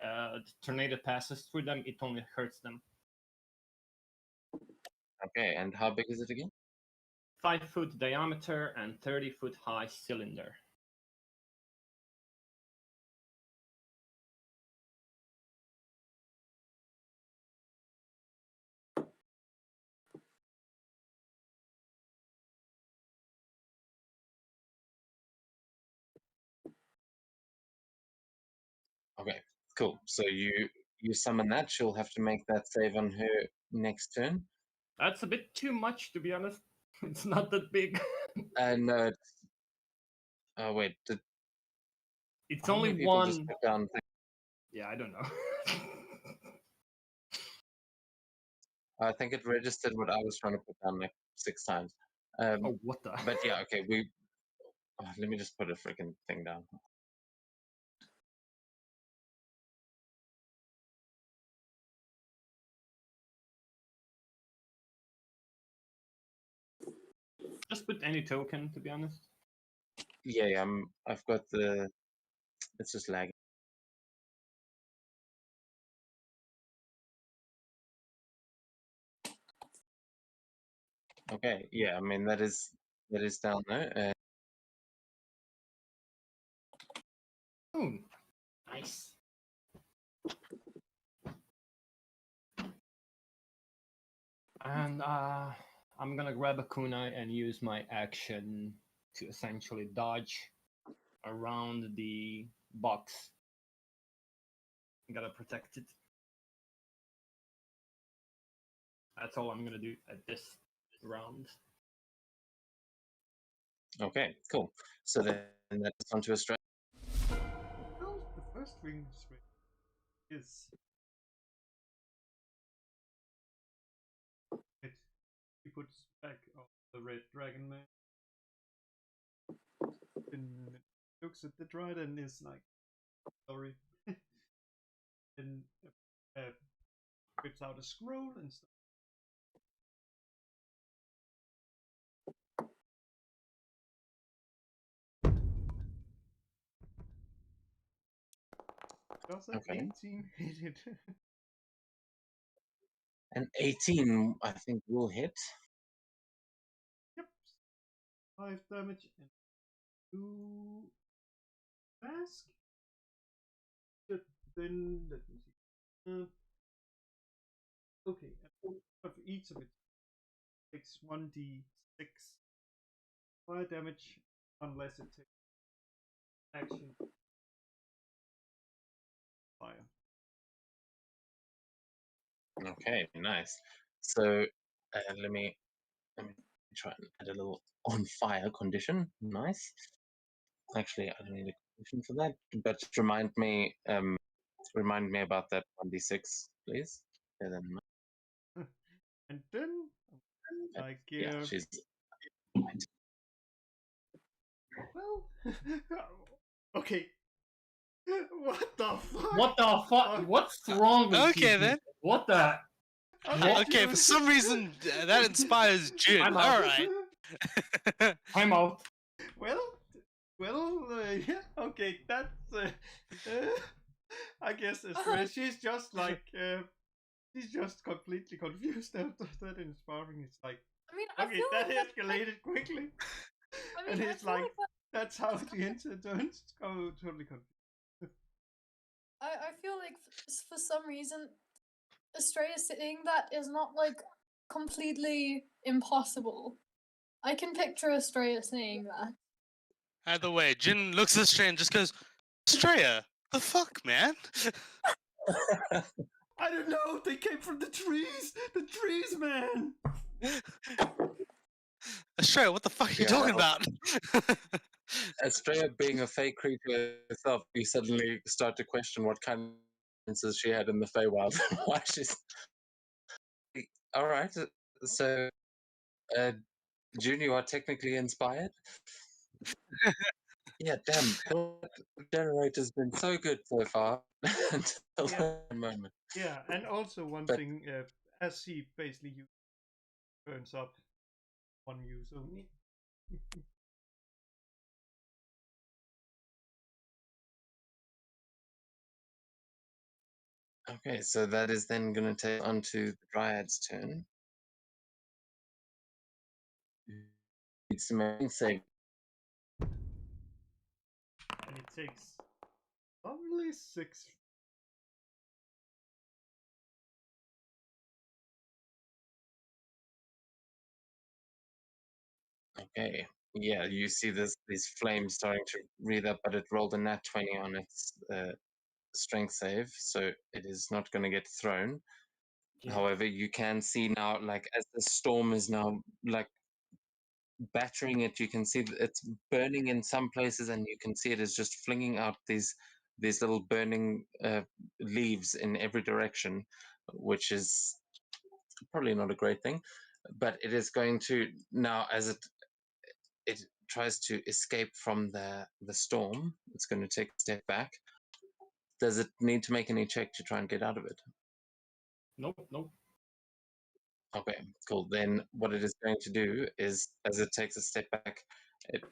the tornado passes through them, it only hurts them.
Okay, and how big is it again?
5-foot diameter and 30-foot high cylinder.
Okay, cool. So you summon that. She'll have to make that save on her next turn.
That's a bit too much, to be honest. It's not that big.
And oh wait,
It's
how many
only
people just
one.
put down?
Yeah, I don't know.
I think it registered what I was trying to put down like 6 times.
Oh, what the?
But yeah, okay. Let me just put a freaking thing down.
Just put any token, to be honest.
Yeah, I've got the. It's just lagging. Okay, yeah. I mean that is down there.
Oh, nice. And I'm gonna grab a kunai and use my action to essentially dodge around the box. Gotta protect it. That's all I'm gonna do at this round.
Okay, cool. So then that's onto a strike.
Well, the first thing is it. He puts back on the red dragon man and looks at the Dryad and is like, sorry. And whips out a scroll and stuff. Does that
Okay.
18 hit it?
An 18, I think, will hit.
Yep. 5 damage and 2 mask. Then let me see. Okay, of each of it takes 1d6 fire damage unless it takes action fire.
Okay, nice. So let me try and add a little on fire condition. Nice. Actually, I don't need a condition for that, but remind me about that 1d6, please. Yeah, then,
And then I
yeah,
give.
she's
Well, okay. What the fuck?
What the fuck? What's wrong with
Okay,
you?
then.
What the?
Okay,
Okay, for
June.
some reason that inspires Jin.
I'm
All
out.
right.
I'm out.
Well, yeah, okay, that's. I guess she's just like she's just completely confused after that inspiring. It's like,
I mean, I
okay,
feel
that
like
escalated quickly,
I mean,
and
I
it's
feel
like
like
that's how the incident turns. Oh, totally confused.
I feel like for some reason, Estrella saying that is not like completely impossible. I can picture Estrella saying that.
Either way, Jin looks at Estrella and just goes, Estrella, the fuck, man?
I don't know. They came from the trees. The trees, man.
Estrella, what the fuck are you
Yeah,
talking
well-
about?
Estrella being a fake creature herself, you suddenly start to question what kind of influences she had in the Feywild. Why she's all right. So, June, you are technically inspired. Yeah, damn. That generator's been so good so far until
Yeah.
that moment.
Yeah, and also one
But-
thing, as he basically burns up one use only.
Okay, so that is then going to take on to the Dryad's turn. It's amazing save.
And it takes probably 6.
Okay, yeah, you see these flames starting to wreath up, but it rolled a nat 20 on its strength save, so it is not going to get thrown.
Yeah.
However, you can see now, like as the storm is now like battering it, you can see that it's burning in some places, and you can see it is just flinging out these little burning leaves in every direction, which is probably not a great thing. But it is going to now, as it tries to escape from the storm, it's going to take a step back. Does it need to make any check to try and get out of it?
Nope. Nope.
Okay, cool. Then what it is going to do is, as it takes a step back, it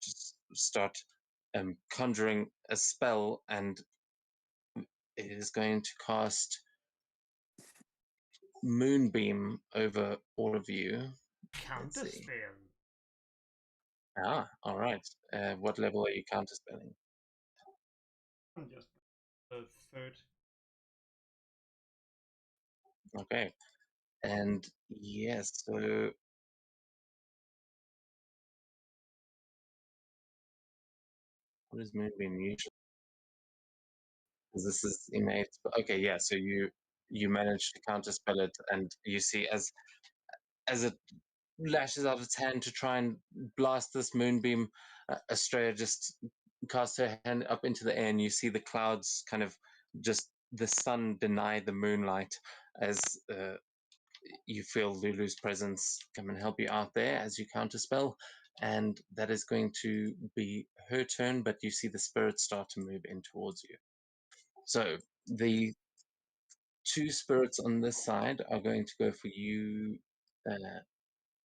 just start conjuring a spell, and it is going to cast Moonbeam over all of you.
Counter
see.
spell.
Ah, all right. What level are you counterspelling?
I'm just the third.
Okay, and yes, so what is Moonbeam usually? Because this is innate. But okay, yeah. So you manage to counterspell it, and you see as it lashes out its hand to try and blast this moonbeam, Estrella just casts her hand up into the air, and you see the clouds kind of just the sun deny the moonlight as you feel Lulu's presence come and help you out there as you counterspell. And that is going to be her turn, but you see the spirits start to move in towards you. So the two spirits on this side are going to go for you.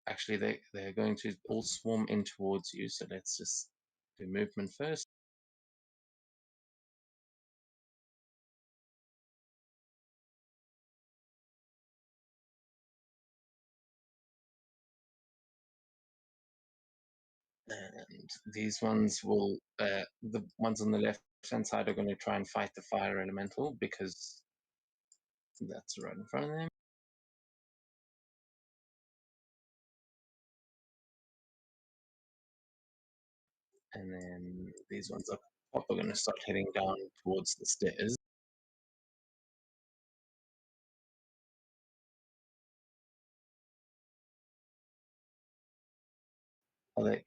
Actually, they're going to all swarm in towards you. So let's just do movement first. And these ones will, the ones on the left left-hand side are going to try and fight the fire elemental because that's right in front of them. And then these ones up top are going to start heading down towards the stairs.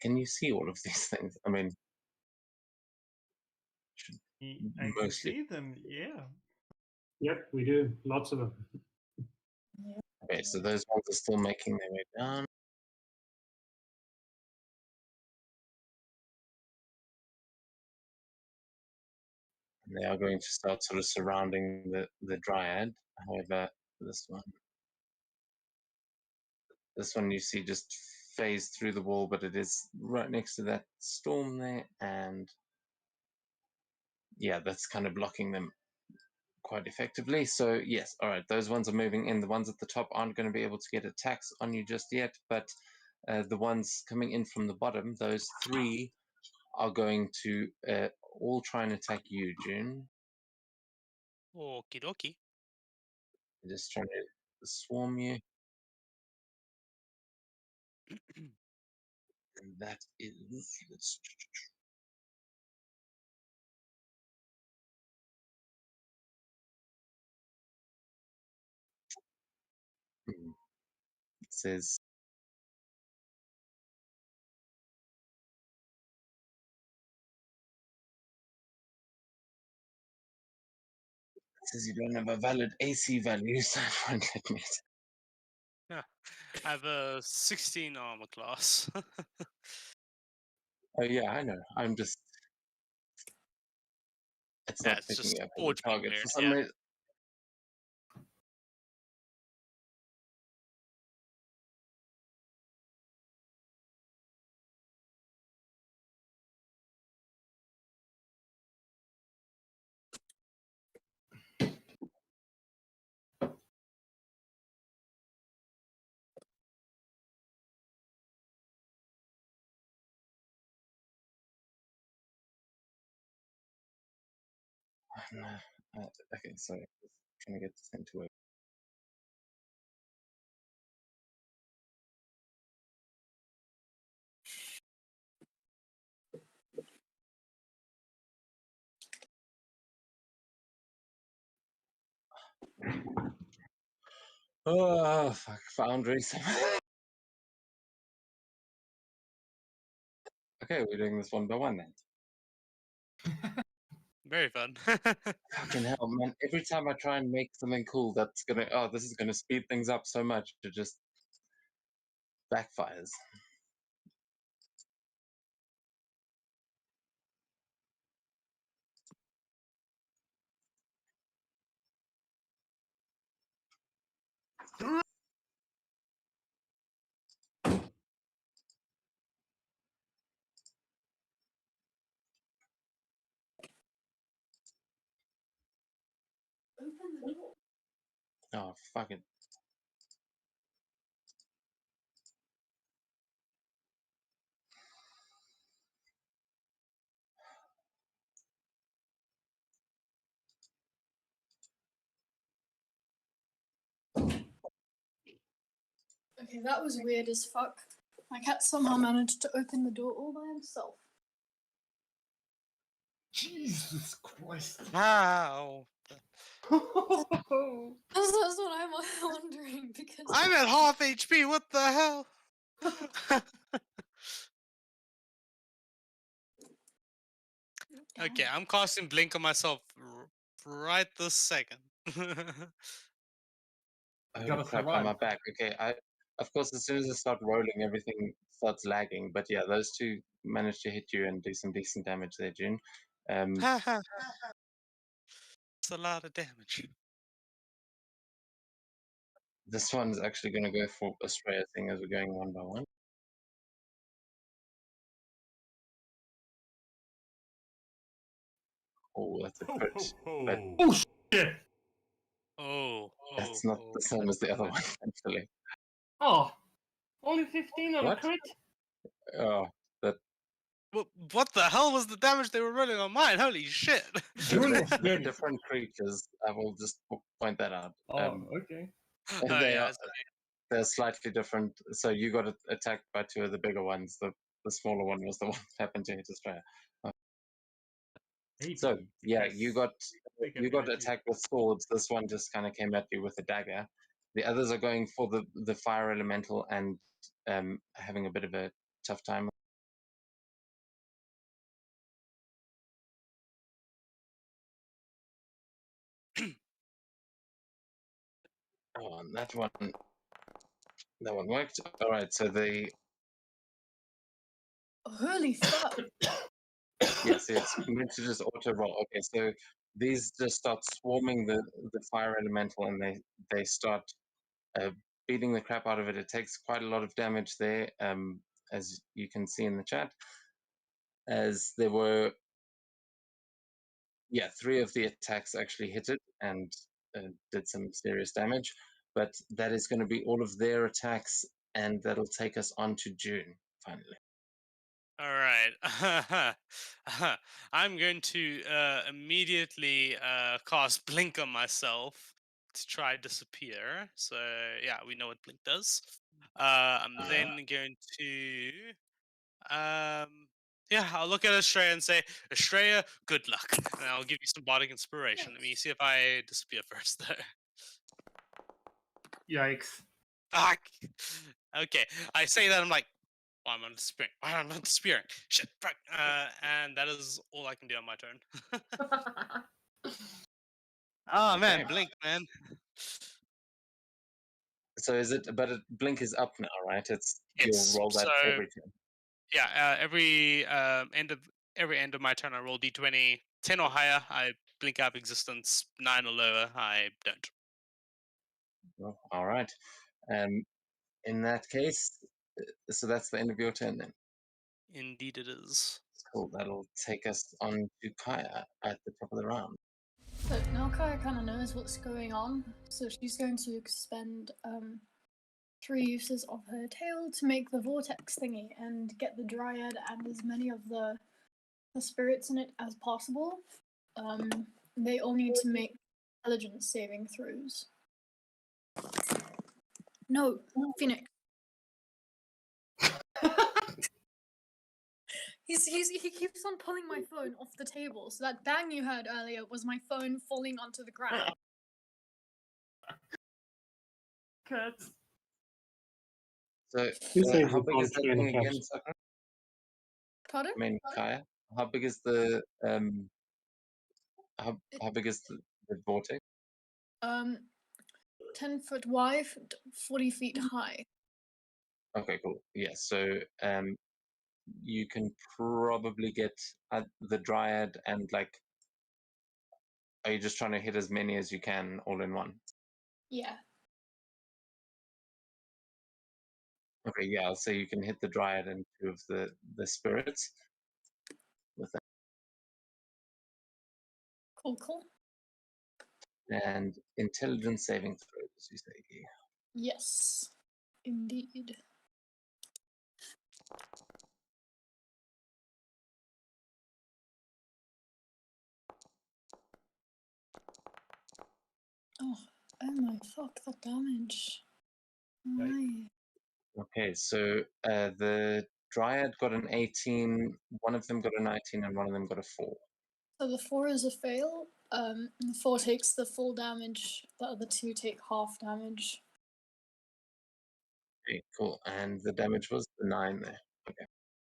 Can you see all of these things? I mean,
I can
mostly.
see them, yeah.
Yep, we do. Lots of them.
Okay, so those ones are still making their way down. And they are going to start sort of surrounding the dryad. However, this one you see just phase through the wall, but it is right next to that storm there, and yeah, that's kind of blocking them quite effectively. So yes, all right, those ones are moving in. The ones at the top aren't going to be able to get attacks on you just yet, but the ones coming in from the bottom, those three are going to all try and attack you, June.
Okie dokie.
They're just trying to swarm you. And that is... It says... It says you don't have a valid AC value, so I won't admit.
Yeah. I have a 16 armor class.
Oh yeah, I know. I'm just... It's
Yeah,
not
it's
picking
just
up as a
forge being
target
weird,
for some
yeah.
reason. No. Okay, sorry. Trying to get this thing to work. Oh, fuck. Foundries. Okay, we're doing this one by one then.
Very fun.
Fucking hell, man. Every time I try and make something cool that's gonna... Oh, this is gonna speed things up so much, it just backfires.
Open the door.
Oh, fuck it.
Okay, that was weird as fuck. My cat somehow managed to open the door all by himself.
Jesus Christ.
Wow.
That's what I'm wondering because
I'm at half HP, what the hell? Okay, I'm casting Blink on myself right this second.
Holy
Gotta
crap,
survive.
on my back. Okay, of course, as soon as I start rolling, everything starts lagging. But yeah, those two managed to hit you and do some decent damage there, June.
It's a lot of damage.
This one's actually going to go for a Australia thing as we're going one by one. Oh, that's a crit. But
Oh shit!
Oh,
that's not the same as the other one, actually.
Oh, only 15 on a
What?
crit?
Oh, that
What the hell was the damage they were rolling on mine? Holy shit!
Julius,
They're
Julius.
different creatures. I will just point that out.
Oh, okay.
Oh,
they
yeah,
are they're slightly different. So you got attacked by two of the bigger ones. The smaller one was the one that happened to hit Australia. So
Maybe
yeah,
less
you got
big ability.
attacked with swords. This one just kind of came at you with a dagger. The others are going for the fire elemental and having a bit of a tough time. Oh, and that one worked. All right, so
Holy fuck!
yes, it's meant to just auto roll. Okay, so these just start swarming the fire elemental, and they start beating the crap out of it. It takes quite a lot of damage there, as you can see in the chat, as there were, yeah, 3 of the attacks actually hit it and did some serious damage. But that is going to be all of their attacks, and that'll take us on to June, finally.
All right. I'm going to immediately cast Blink on myself to try disappear. So yeah, we know what Blink does. I'm then going to yeah, I'll look at Estrella and say, Estrella, good luck. And I'll give you some bardic inspiration. Let me see if I disappear first though.
Yikes.
Ah, okay, I say that I'm like, why am I not disappearing? Why am I not disappearing? Shit, fuck. And that is all I can do on my turn. Oh man,
Okay.
Blink, man.
So is it? But Blink is up now, right? You'll
It's
roll that
so
every turn.
yeah. Every end of my turn, I roll d20. 10 or higher, I blink out of existence. 9 or lower, I don't.
Oh, all right. In that case, so that's the end of your turn then.
Indeed, it is.
Cool. That'll take us on to Kaya at the top of the round.
So now Kaya kind of knows what's going on, so she's going to expend 3 uses of her tail to make the vortex thingy and get the dryad and as many of the spirits in it as possible. They all need to make intelligence saving throws. No, Phoenix. He keeps on pulling my phone off the table, so that bang you heard earlier was my phone falling onto the ground.
Cats.
So
You say
how
we
big
can't
is the
train
thing
cats.
again, Sakura?
Pardon?
I mean, Kaya. How big is the how big is the vortex?
10 foot wide, 40 feet high.
Okay, cool. Yeah, so you can probably get the dryad and like. Are you just trying to hit as many as you can all in one?
Yeah.
Okay, yeah, I'll say you can hit the dryad and 2 of the spirits with that.
Cool.
And intelligence saving throws, you say.
Yes, indeed. Oh my fuck, the damage. Why?
Okay, so the dryad got an 18, one of them got a 19, and one of them got a 4.
So the 4 is a fail. The 4 takes the full damage. The other 2 take half damage.
Okay, cool. And the damage was the 9 there. Okay.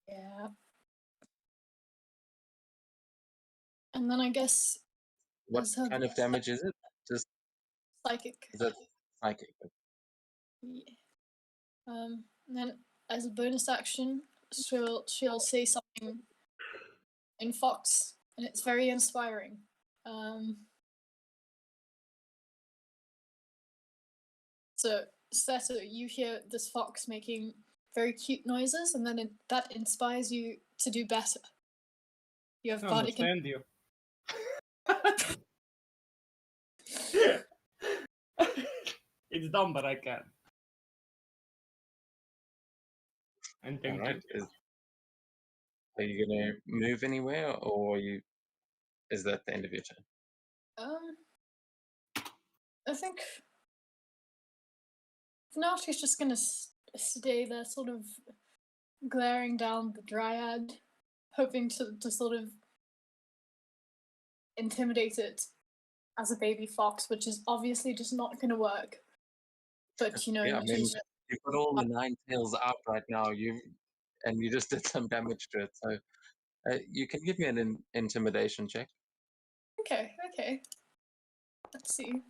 Yeah. And then I guess
What
as her
kind of damage is it? Just
psychic.
is that psychic?
Yeah. And then as a bonus action, she'll say something in Fox, and it's very inspiring. So Seto, you hear this fox making very cute noises, and then that inspires you to do better. You have
I
bardic.
understand you. It's dumb, but I can. And
All
thank
right.
you.
Are you going to move anywhere, or is that the end of your turn?
I think for now she's just gonna stay there, sort of glaring down the dryad, hoping to sort of intimidate it as a baby fox, which is obviously just not gonna work. But you know,
Yeah, I mean, you've got all the 9 tails out right now. You just did some damage to it, so you can give me an intimidation check.
okay. Let's see.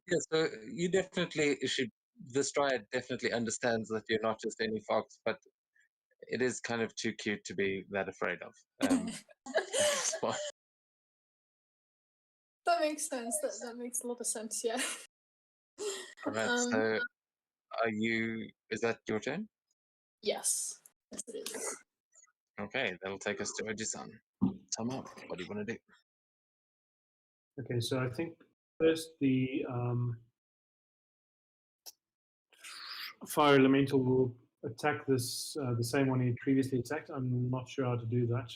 Yeah, so you definitely should. This dryad definitely understands that you're not just any fox, but it is kind of too cute to be that afraid of.
That makes sense. That makes a lot of sense. Yeah.
All right. So, is that your turn?
Yes. Yes, it is.
Okay, that'll take us to Oji-san. Time up. What do you want to do?
Okay, so I think first the fire elemental will attack this the same one he previously attacked. I'm not sure how to do that.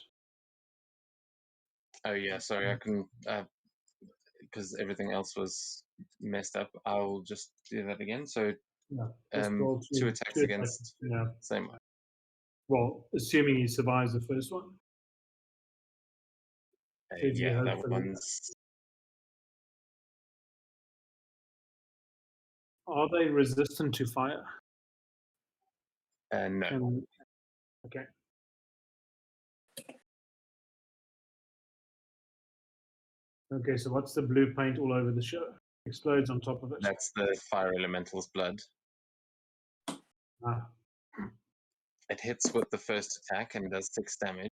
Oh yeah, sorry, I couldn't because everything else was messed up. I'll just do that again. So,
Yeah, just roll
2 attacks against
yeah.
same one.
Well, assuming he survives the first one.
Yeah, that one's.
Are they resistant to fire?
No.
Okay. Okay, so what's the blue paint all over the show? Explodes on top of it.
That's the fire elemental's blood.
Ah.
It hits with the first attack and does 6 damage.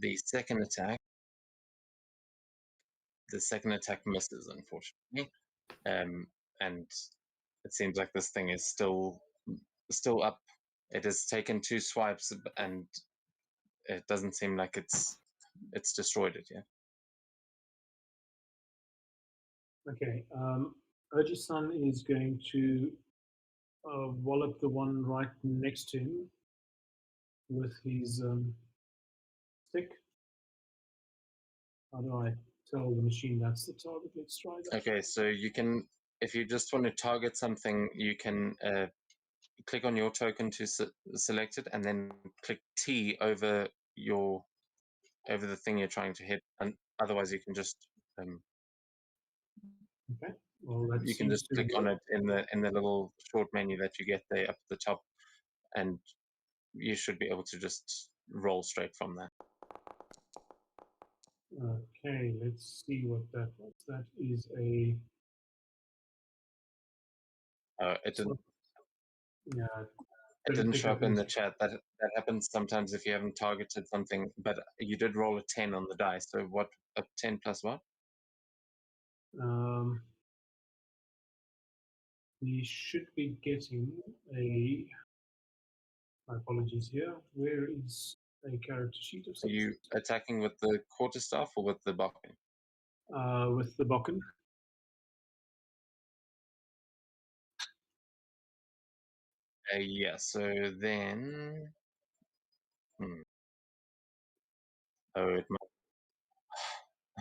The second attack misses, unfortunately. And it seems like this thing is still up. It has taken 2 swipes, and it doesn't seem like it's destroyed it yet.
Okay. Oji-san is going to wallop the one right next to him with his stick. How do I tell the machine that's the target? Let's try that.
Okay, so you can, if you just want to target something, you can click on your token to select it, and then click T over the thing you're trying to hit, and otherwise you can just
Okay. Well, that
you can just click on it in the little short menu that you get there up at the top, and you should be able to just roll straight from there.
Okay, let's see what that was. That is a.
It didn't.
Yeah.
It didn't show up in the chat. That happens sometimes if you haven't targeted something. But you did roll a 10 on the dice. So what? A 10 plus what?
We should be getting a. My apologies here. Where is a character sheet of
Are you attacking with the quarterstaff or with the bokken?
With the bokken.
Yeah. So then. Oh, it might.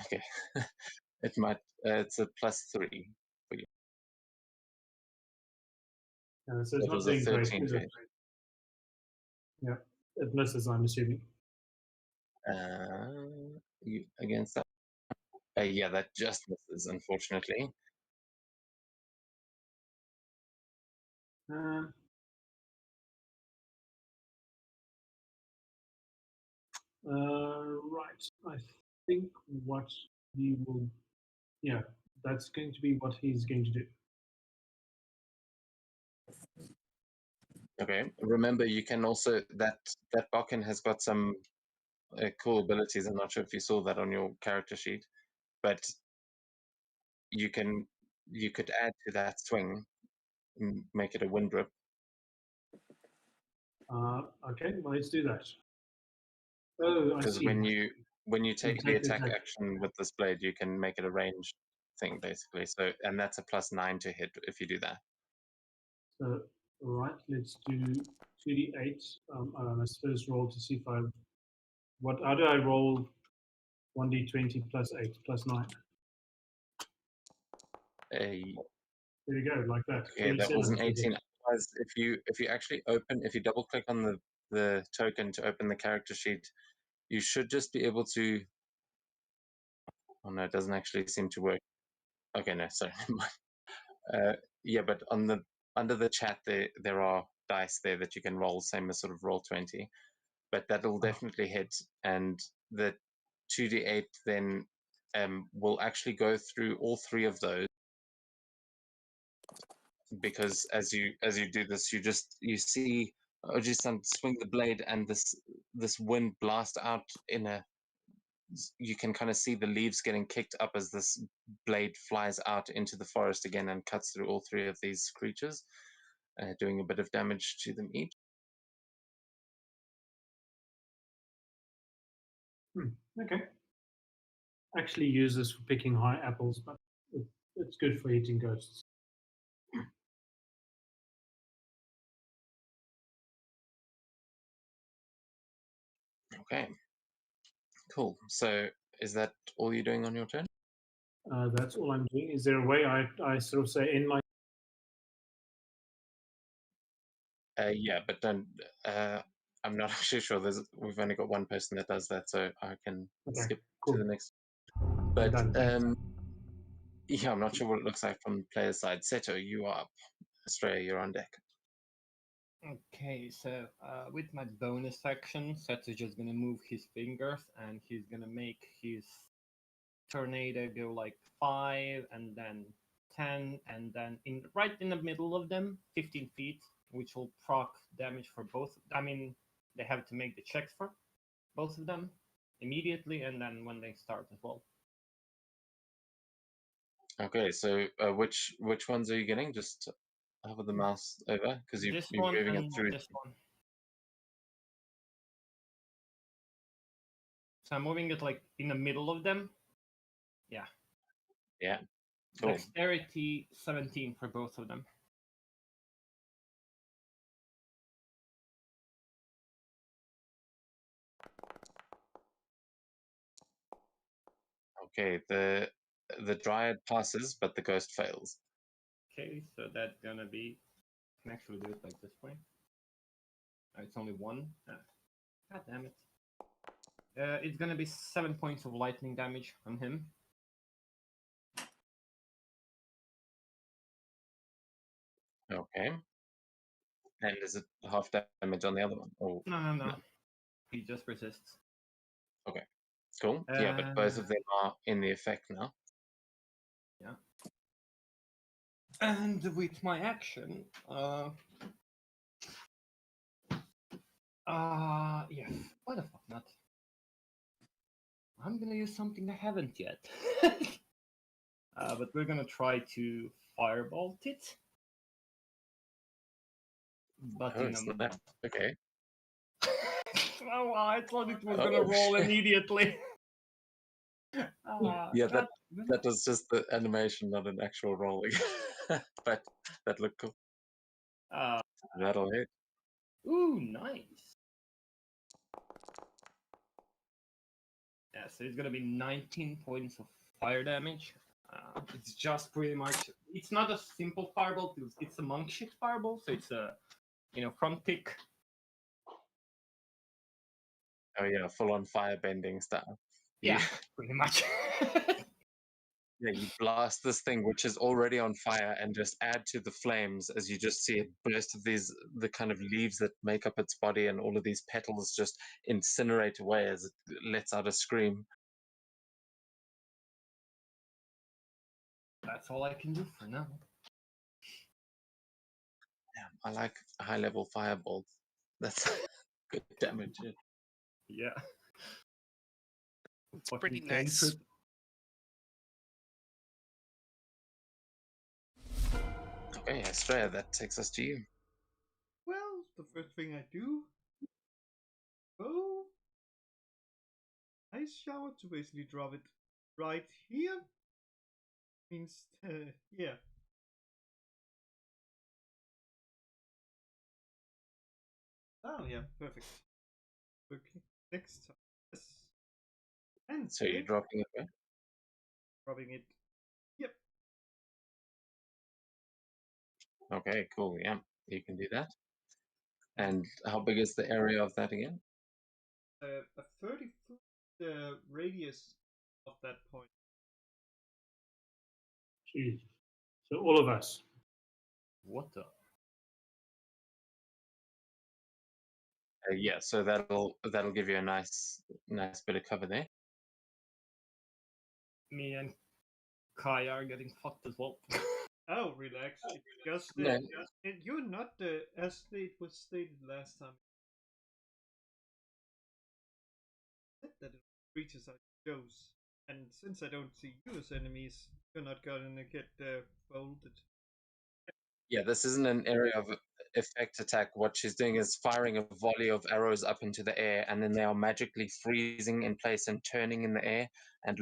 Okay. It might. It's a +3 for you.
So it's not doing great, is it? Yeah, it misses, I'm assuming.
Against that? Yeah, that just misses, unfortunately.
Right. I think what he will. Yeah, that's going to be what he's going to do.
Okay. Remember, you can also that bokken has got some cool abilities. I'm not sure if you saw that on your character sheet, but you could add to that swing, and make it a wind rip.
Okay, well, let's do that. Oh, I
Because
see.
when you take the attack action with this blade, you can make it a ranged thing basically. So, and that's a +9 to hit if you do that.
So All right, let's do 2d8. Let's first roll to see if I. How do I roll 1d20 plus 8 plus 9? There you go, like that.
Okay, that was
47
an
to hit.
18. Otherwise, if you actually if you double click on the token to open the character sheet, you should just be able to. Oh no, it doesn't actually seem to work. Okay, no, sorry. Yeah, but on the under the chat there are dice there that you can roll, same as sort of roll 20, but that'll definitely hit, and the 2d8 then will actually go through all three of those, because as you do this, you see Oji-san swing the blade, and this wind blast out in a. You can kind of see the leaves getting kicked up as this blade flies out into the forest again and cuts through all three of these creatures, doing a bit of damage to them each.
Okay. Actually use this for picking high apples, but it's good for hitting ghosts.
Okay, cool. So is that all you're doing on your turn?
That's all I'm doing. Is there a way I sort of say in my?
Yeah, but don't. I'm not actually sure. We've only got one person that does that, so I can skip
Cool.
to the next.
I'm
But
done. Thanks.
yeah, I'm not sure what it looks like from the player side. Seto, you are up. Australia, you're on deck.
Okay, so with my bonus action, Seth is just gonna move his fingers and he's gonna make his tornado go like 5 and then 10 and then right in the middle of them, 15 feet, which will proc damage for both. I mean, they have to make the checks for both of them immediately and then when they start as well.
Okay, so which ones are you getting? Just hover the mouse over, because you're
one
moving it
and
through.
this one. So I'm moving it like in the middle of them. Yeah.
Yeah. Cool.
Dexterity 17 for both of them.
Okay, the dryad passes, but the ghost fails.
Okay, so that's gonna be. I can actually do it like this way. It's only one. God damn it. It's gonna be 7 points of lightning damage on him.
Okay. And is it half damage on the other one? Oh,
No. He just resists.
okay. Cool. Yeah, but both of them are in the effect now.
Yeah. And with my action, yeah. Why the fuck not? I'm gonna use something I haven't yet. But we're gonna try to firebolt it. But
Oh, it's not. Okay.
Oh, I thought it was gonna roll immediately.
Yeah, that was just the animation, not an actual rolling. But that looked cool. That'll hit.
Ooh, nice. Yeah, so it's gonna be 19 points of fire damage. It's just pretty much. It's not a simple fireball. It's a monk shit fireball, so it's a front tick.
Oh yeah, full on firebending style.
Yeah, pretty much.
Yeah, you blast this thing, which is already on fire, and just add to the flames as you just see it burst of the kind of leaves that make up its body, and all of these petals just incinerate away as it lets out a scream.
That's all I can do for now.
Yeah, I like high level fireballs. That's good damage.
Yeah.
It's pretty nice.
Okay, Australia, that takes us to you.
Well, the first thing I do. Oh. Ice shower to basically drop it right here. Means, yeah. Oh yeah, perfect. Okay, next time. Yes. And
So you're
then
dropping it where?
dropping it. Yep.
Okay, cool. Yeah, you can do that. And how big is the area of that again?
A 30-foot radius of that point.
Jeez. So all of us.
What the?
Yeah, so that'll give you a nice bit of cover there.
Me and Kai are getting fucked as well.
Oh, relax. It's just
No.
you're not as it was stated last time. That creatures are shows, and since I don't see you as enemies, you're not gonna get folded.
Yeah, this isn't an area of effect attack. What she's doing is firing a volley of arrows up into the air, and then they are magically freezing in place and turning in the air and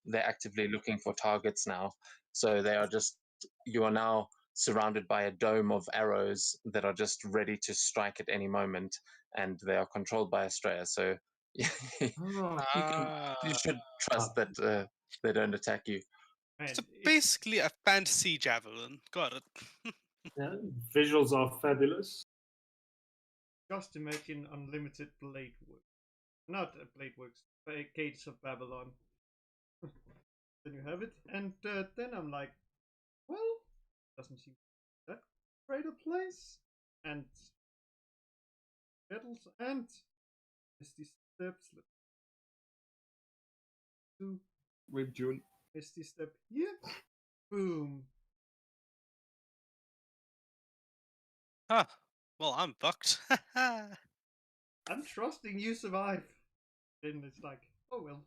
they're actively looking for targets now. So they are just, you are now surrounded by a dome of arrows that are just ready to strike at any moment, and they are controlled by Estrella. So
Oh,
you should trust that they don't attack you.
Man,
So
it's
basically a fantasy javelin. Got it.
Yeah, visuals are fabulous.
just imagine unlimited blade work. Not blade works, Gates of Babylon. Then you have it, and then I'm like, well, doesn't seem that great a place. And petals and Misty Steps. To
with June.
Misty Step here. Boom.
Huh. Well, I'm fucked.
I'm trusting you survive. Then it's like, oh well.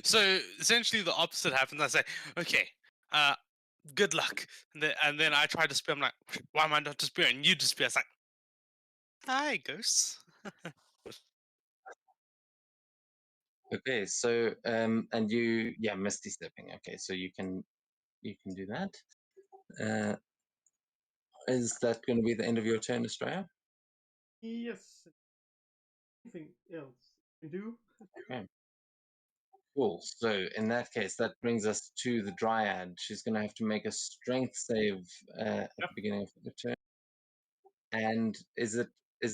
So essentially, the opposite happens. I say, okay, uh, good luck, and then I try to spear. I'm like, why am I not despair? And you despair. It's like, hi, ghosts.
Okay, so and you, yeah, misty stepping. Okay, so you can do that. Is that going to be the end of your turn, Australia?
Yes. Anything else you can do?
Okay, cool. So in that case, that brings us to the Dryad. She's going to have to make a strength save at the beginning of the turn. And is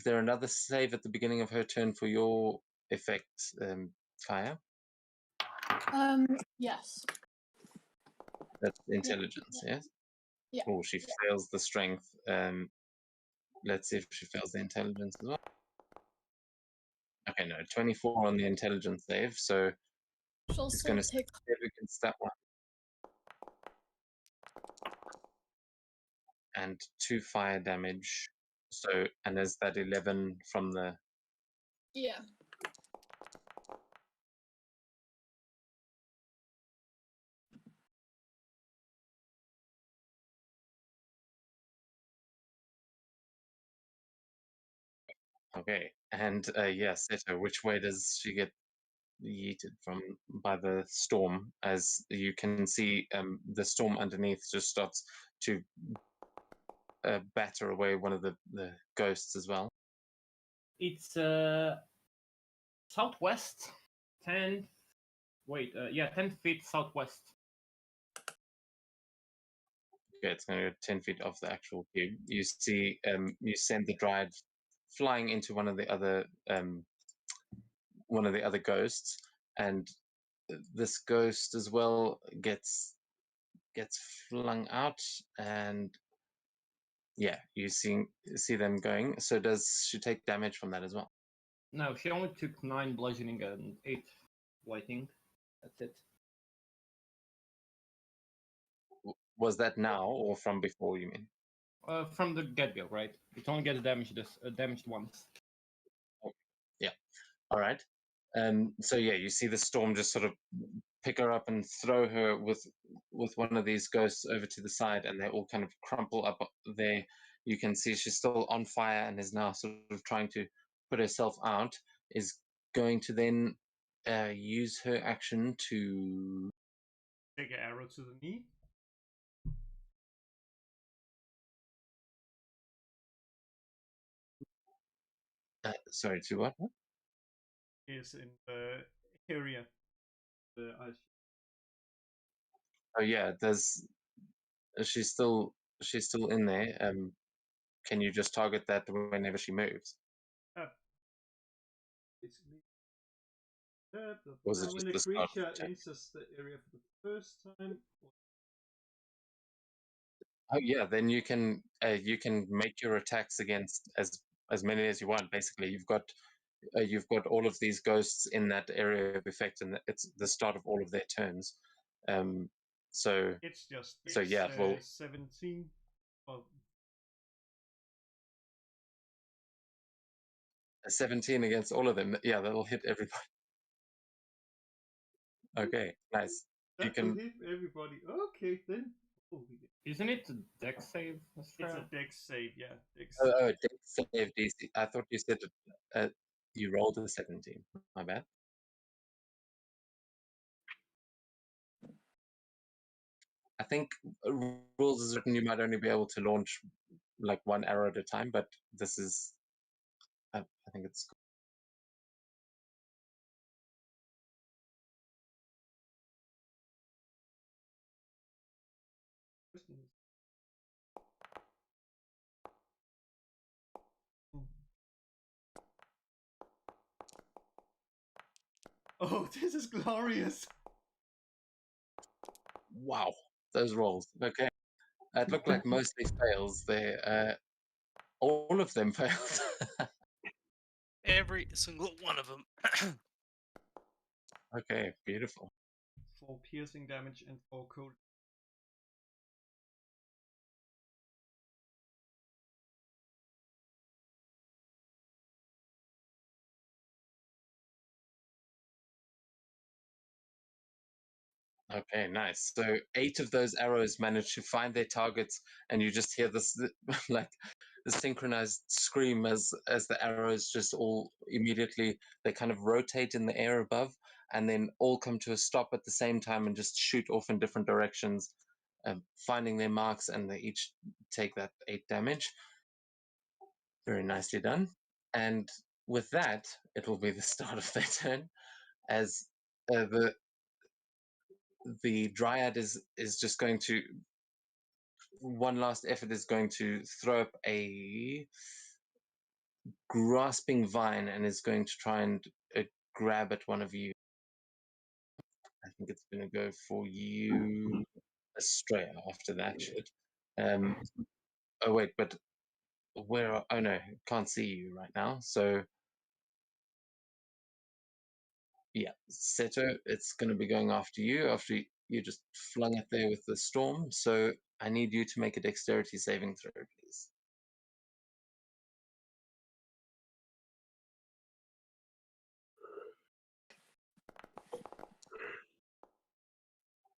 there another save at the beginning of her turn for your effect, Kaya?
Yes.
That's intelligence, yes?
Yeah.
Oh, she fails the strength. Let's see if she fails the intelligence as well. Okay, no, 24 on the intelligence save, so
She'll
she's
still
going to
take.
save against that one. And 2 fire damage. So, and there's that 11 from the.
Yeah.
Okay, and yes, Seto, which way does she get yeeted from by the storm? As you can see, the storm underneath just starts to batter away one of the ghosts as well.
It's southwest, 10. Wait, yeah, 10 feet southwest.
Okay, it's going to go 10 feet off the actual cube. You see, you send the Dryad flying into one of the other ghosts, and this ghost as well gets flung out, and yeah, you see them going. So does she take damage from that as well?
No, she only took 9 bludgeoning and 8 lightning. That's it.
Was that now or from before, you mean?
From the get-go, right? It only gets damaged once.
Yeah. All right. So yeah, you see the storm just sort of pick her up and throw her with one of these ghosts over to the side, and they all kind of crumple up there. You can see she's still on fire and is now sort of trying to put herself out. Is going to then use her action to.
Take an arrow to the knee.
Sorry, to what?
Is in the area. The ice.
Oh yeah, there's she's still in there. Can you just target that whenever she moves?
Basically.
Or was it
When
just
a
the start of
creature
the turn?
enters the area for the first time,
Oh yeah, then you can make your attacks against as many as you want. Basically, you've got all of these ghosts in that area of effect, and it's the start of all of their turns. Um, so
it's just
yeah, well,
17. Well,
17 against all of them. Yeah, that'll hit everybody. Okay, nice. You
that will
can.
hit everybody. Okay, then. Oh,
Isn't it a deck save?
it's a dex save, yeah. Dex.
Oh, dex save DC. I thought you said you rolled a 17. My bad. I think rules is written you might only be able to launch like one arrow at a time, but this is. I think it's.
Oh, this is glorious.
Wow, those rolls. Okay, it looked like mostly fails there. All of them failed.
Every single one of them.
Okay, beautiful.
4 piercing damage and 4 cold.
Okay, nice. So 8 of those arrows manage to find their targets, and you just hear this like the synchronized scream as the arrows just all immediately they kind of rotate in the air above, and then all come to a stop at the same time and just shoot off in different directions, finding their marks, and they each take that 8 damage. Very nicely done. And with that, it will be the start of their turn, as the dryad is just going to one last effort is going to throw up a grasping vine and is going to try and grab at one of you. I think it's going to go for you, Astrea. After that, should. Oh wait, but where? Oh no, can't see you right now. So yeah, Seto, it's going to be going after you after you just flung it there with the storm. So I need you to make a dexterity saving throw, please.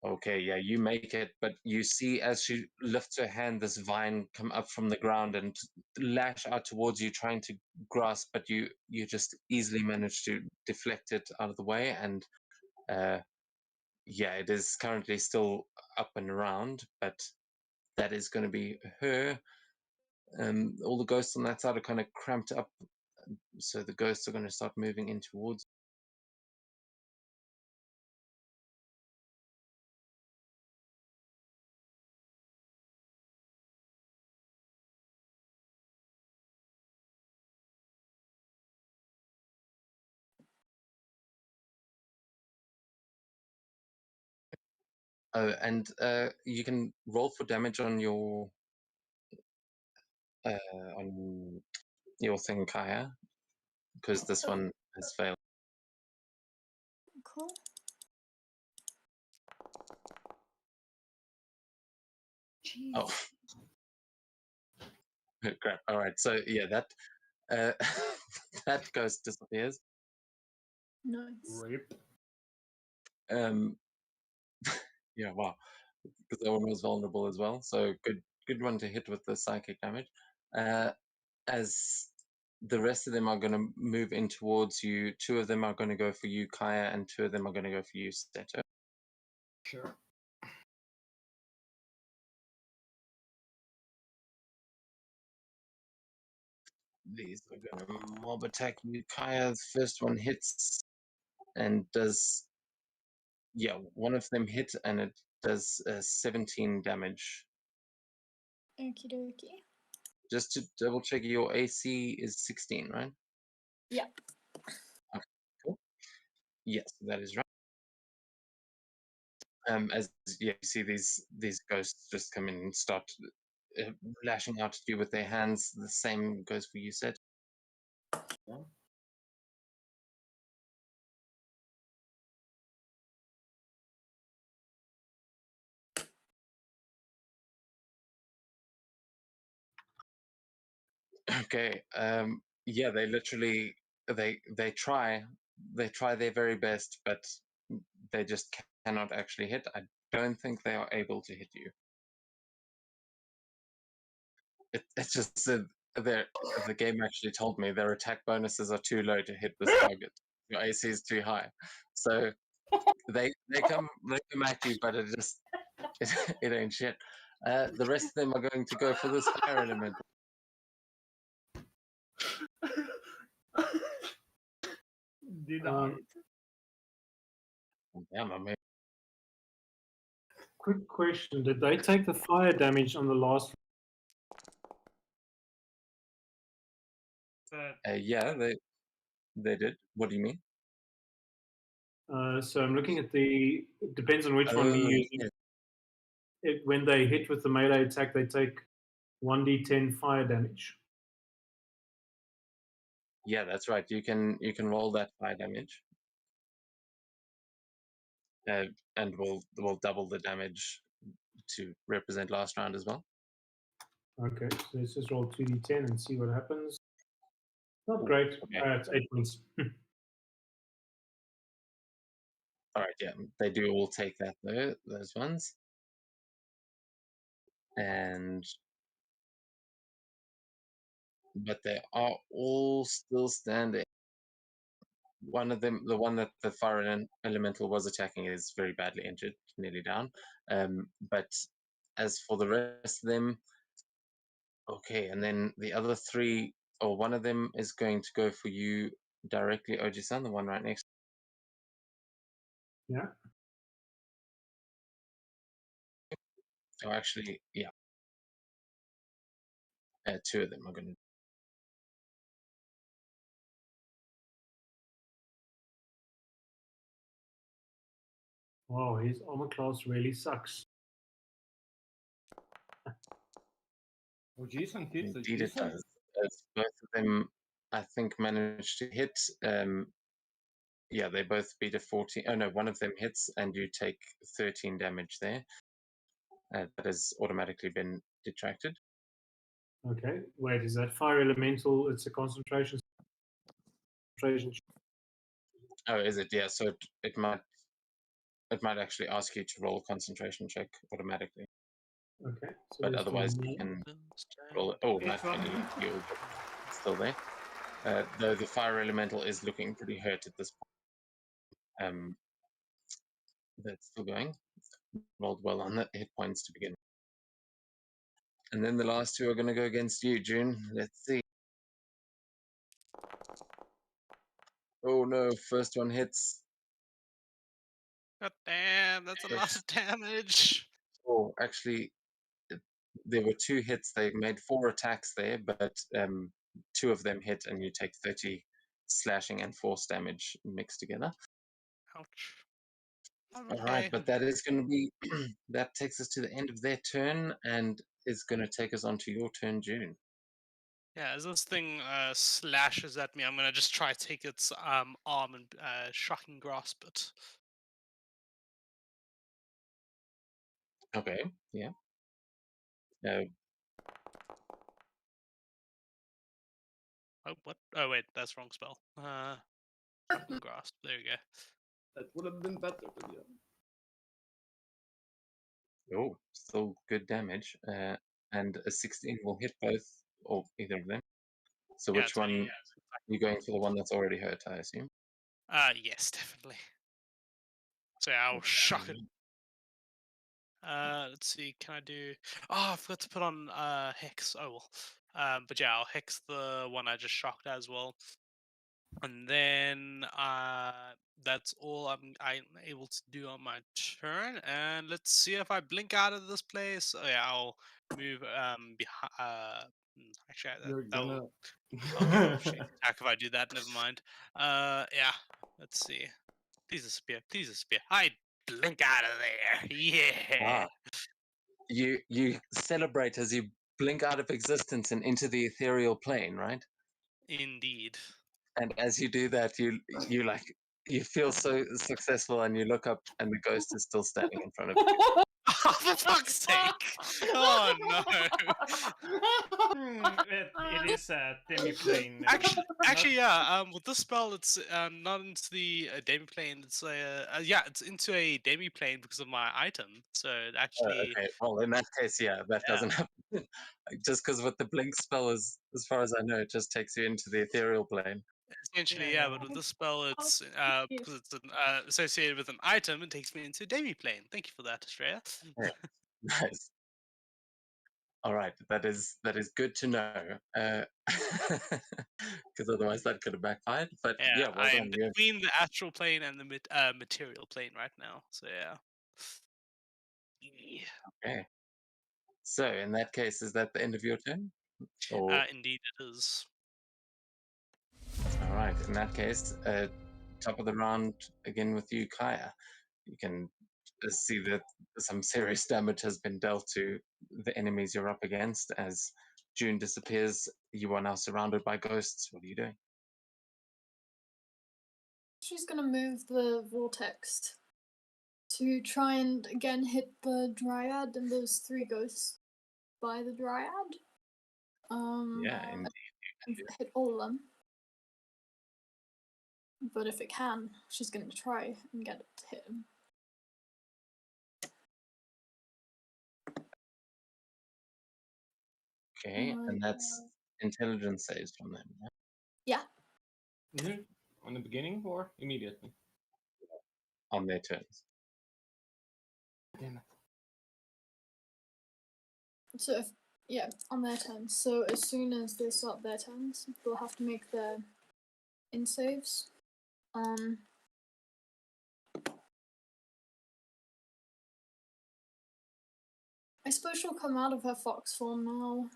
Okay, yeah, you make it, but you see as she lifts her hand, this vine come up from the ground and lash out towards you, trying to grasp, but you just easily manage to deflect it out of the way, and yeah, it is currently still up and around, but that is going to be her. All the ghosts on that side are kind of cramped up, so the ghosts are going to start moving in towards. Oh, and you can roll for damage on your on your thing, Kaya, because this one has failed.
Cool.
Oh, crap! All right, so yeah, that that ghost disappears.
Nice.
Rip.
Um, yeah, wow, because that one was vulnerable as well. So good one to hit with the psychic damage. As the rest of them are going to move in towards you. 2 of them are going to go for you, Kaya, and 2 of them are going to go for you, Seto.
Sure.
these are going to mob attack you, Kaya. The first one hits and does, yeah, one of them hit and it does 17 damage.
Okie dokie.
Just to double check, your AC is 16, right?
Yeah.
Okay, cool. Yes, that is right. As you see these ghosts just come in and start lashing out at you with their hands. The same goes for you, Set. Okay. Yeah, they literally they try their very best, but they just cannot actually hit. I don't think they are able to hit you. It's just the game actually told me their attack bonuses are too low to hit this target. Your AC is too high, so they come at you, but it ain't shit. The rest of them are going to go for this fire element.
Denied.
Damn, I mean,
Quick question: did they take the fire damage on the last?
yeah, they did. What do you mean?
So I'm looking at the. It depends on which one we use.
yeah.
When they hit with the melee attack, they take 1d10 fire damage.
Yeah, that's right. You can roll that fire damage, and we'll double the damage to represent last round as well.
Okay, so let's just roll 2d10 and see what happens. Not great.
Okay.
It's 8 points.
All right, yeah, they do all take that though, those ones, but they are all still standing. One of them, the one that the fire elemental was attacking, is very badly injured, nearly down. But as for the rest of them, okay, and then the other three, or one of them is going to go for you directly, Oji-san, the one right next.
Yeah.
Oh, actually, yeah. Two of them are going to.
Wow, his armor class really sucks.
Oh, Jason hits.
Indeed, it does. As both of them, I think, managed to hit. Yeah, they both beat a 14. Oh no, one of them hits, and you take 13 damage there. That has automatically been detracted.
Okay, wait, is that fire elemental? It's a concentration.
Oh, is it? Yeah. So it might actually ask you to roll a concentration check automatically.
Okay, so
but otherwise you can roll it. Oh, luckily you're still there. Though the fire elemental is looking pretty hurt at this point. That's still going. Rolled well on the hit points to begin. And then the last two are going to go against you, June. Let's see. Oh no, first one hits.
God damn, that's a lot of damage.
Oh, actually, there were two hits. They made 4 attacks there, but 2 of them hit, and you take 30 slashing and force damage mixed together.
Ouch.
All right, but that is going to be that takes us to the end of their turn, and is going to take us on to your turn, June.
Yeah, as this thing slashes at me, I'm gonna just try to take its arm and shocking grasp it.
Okay, yeah.
Oh, what? Oh, wait, that's wrong spell. Shocking grasp. There you go.
That would have been better, but yeah.
Oh, still good damage. And a 16 will hit both or either of them. So
Yeah,
which one? You're going for the one that's already hurt, I assume.
Yes, definitely. So I'll shock it. Let's see. Can I do? Oh, I forgot to put on hex. Oh well. But yeah, I'll hex the one I just shocked as well. And then that's all I'm able to do on my turn. And let's see if I blink out of this place. Oh yeah, I'll move behind. Actually,
You're
that'll
gonna.
shake attack if I do that. Never mind. Yeah. Let's see. Please disappear. Please disappear. I blink out of there. Yeah.
Ah, you celebrate as you blink out of existence and into the ethereal plane, right?
Indeed.
And as you do that, you like you feel so successful, and you look up, and the ghost is still standing in front of you.
Oh, for fuck's sake! Oh no!
It is a demi-plane.
Actually, yeah. With this spell, it's not into the demi-plane. It's yeah, it's into a demi-plane because of my item. So it actually,
Okay, well, in that case, yeah, that
Yeah.
doesn't happen. Just because with the blink spell, is as far as I know, it just takes you into the ethereal plane.
essentially,
Yeah,
yeah.
no.
But with this spell, it's
cute.
because it's associated with an item. It takes me into a demi-plane. Thank you for that, Australia.
Yeah. Nice. All right, that is good to know. Because otherwise that could have backfired. But
Yeah,
yeah, well
I am
done. You
between the astral plane and the material plane right now. So yeah. Yeah.
okay? So in that case, is that the end of your turn? Or
Indeed, it is.
all right, in that case, top of the round again with you, Kaya. You can see that some serious damage has been dealt to the enemies you're up against. As June disappears, you are now surrounded by ghosts. What are you doing?
She's gonna move the vortex to try and again hit the dryad and those three ghosts by the dryad.
Yeah, indeed.
And hit all of them. But if it can, she's gonna try and get it to hit him.
Okay, and that's intelligence saves from them. Yeah?
Yeah.
Is it on the beginning or immediately?
On their turns.
Damn it.
So if on their turns. So as soon as they start their turns, they'll have to make their in saves. I suppose she'll come out of her fox form now.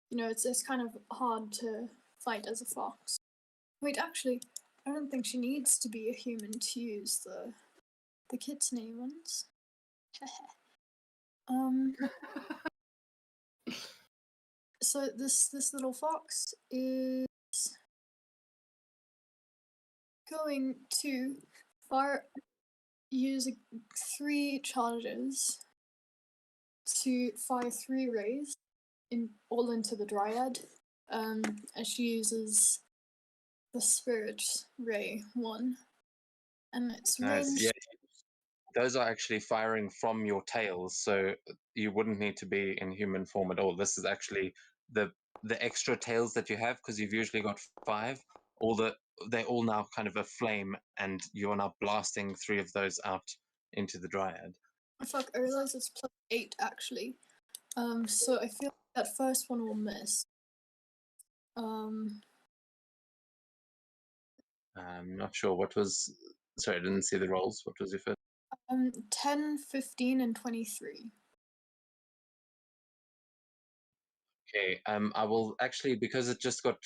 You know, it's kind of hard to fight as a fox. Wait, actually, I don't think she needs to be a human to use the kitsune ones. So this little fox is going to use 3 charges to fire 3 rays all into the dryad. As she uses the spirit ray one, and it's
Nice.
range.
Yeah, those are actually firing from your tails, so you wouldn't need to be in human form at all. This is actually the extra tails that you have, because you've usually got 5. They're all now kind of aflame, and you're now blasting 3 of those out into the dryad.
Fuck, I realize it's +8 actually. So I feel like that first one will miss.
I'm not sure what was. Sorry, I didn't see the rolls. What was your first?
10, 15, and 23.
Okay. I will actually, because it just got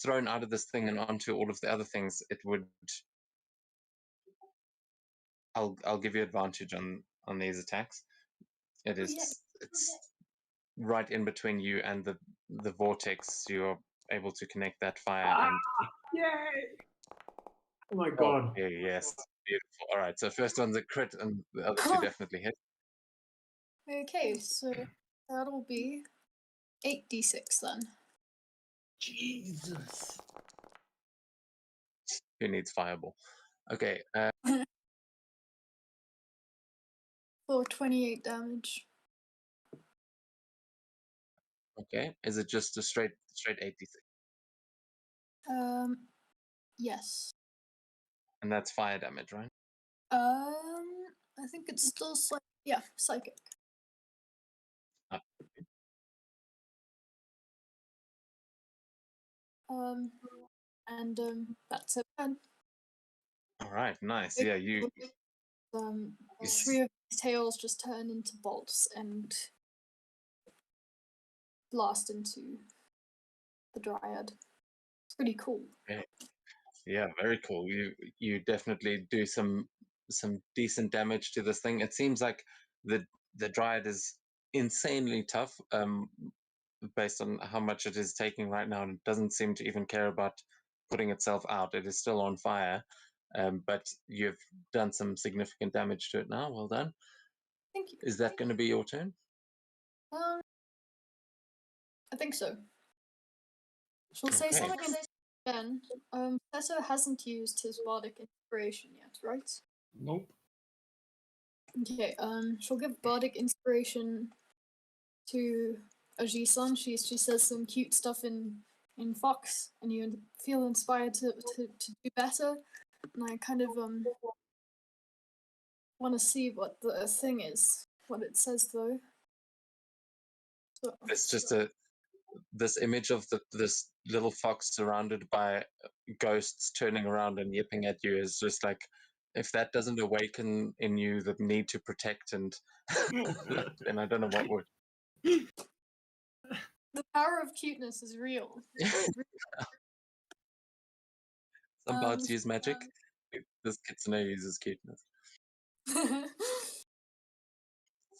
thrown out of this thing and onto all of the other things. It would. I'll give you advantage on these attacks. It is.
Oh, yeah.
It's right in between you and the vortex. You're able to connect that fire and.
Yay! Oh my god.
Okay, yes, beautiful. All right, so first one's a crit, and the other 2 definitely hit.
Okay, so that'll be 8d6 then.
Jesus.
Who needs fireball? Okay,
For 28 damage.
okay. Is it just a straight 86?
Yes.
And that's fire damage, right?
I think it's still psychic.
Uh,
And that's it then.
All right, nice. Yeah, you
Three of his tails just turn into bolts and blast into the dryad. It's pretty cool.
yeah, very cool. You definitely do some decent damage to this thing. It seems like the dryad is insanely tough, based on how much it is taking right now, and it doesn't seem to even care about putting itself out. It is still on fire, but you've done some significant damage to it now. Well done.
Thank you.
Is that going to be your turn?
I think so. She'll say
Okay.
something again. Seto hasn't used his bardic inspiration yet, right?
Nope.
Okay, she'll give bardic inspiration to Aji-san. She says some cute stuff in Fox, and you feel inspired to do better. And I kind of want to see what the thing is, what it says though. So,
It's just this image of this little fox surrounded by ghosts turning around and yipping at you is just like, if that doesn't awaken in you the need to protect, and then I don't know what would.
the power of cuteness is real.
Some bots use magic. This kitsune uses cuteness.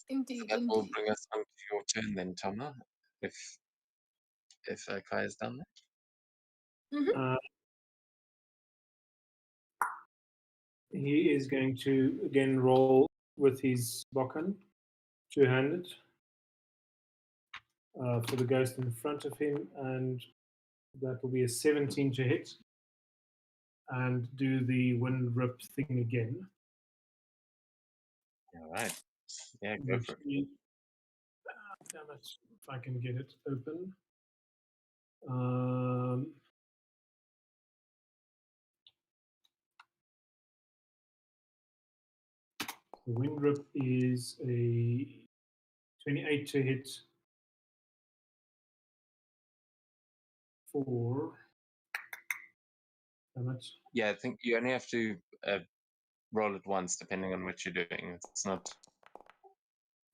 Indeed,
That will
indeed.
bring us on to your turn then, Tama, if Kai has done that.
He is going to again roll with his bokken, two-handed, for the ghost in front of him, and that will be a 17 to hit, and do the wind rip thing again.
All right. Yeah, go for it.
Damn it, if I can get it open. The wind rip is a 28 to hit for. Damn it.
Yeah, I think you only have to roll it once, depending on what you're doing. It's not.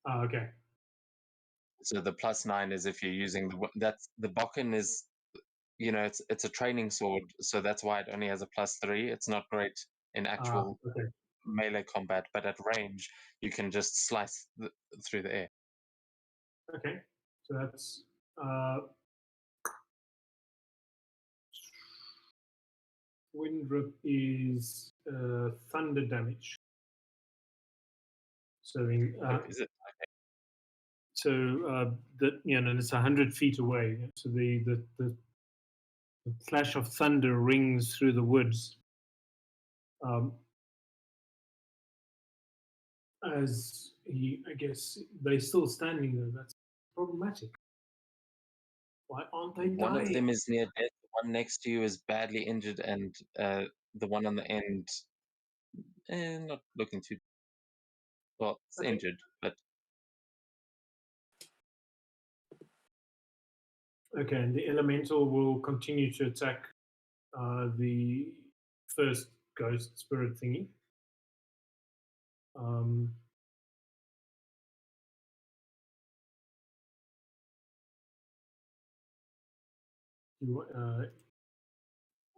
Okay.
So the +9 is if you're using that's the bokken is, it's a training sword, so that's why it only has a +3. It's not great in actual
Okay.
melee combat, but at range you can just slice through the air.
Okay. So that's wind rip is thunder damage. So
Is it?
so that and it's 100 feet away. So the flash of thunder rings through the woods. As I guess they're still standing there. That's problematic. Why aren't they dying?
One of them is near death. The one next to you is badly injured, and the one on the end, not looking too well. It's injured, but
okay. And the elemental will continue to attack the first ghost spirit thingy.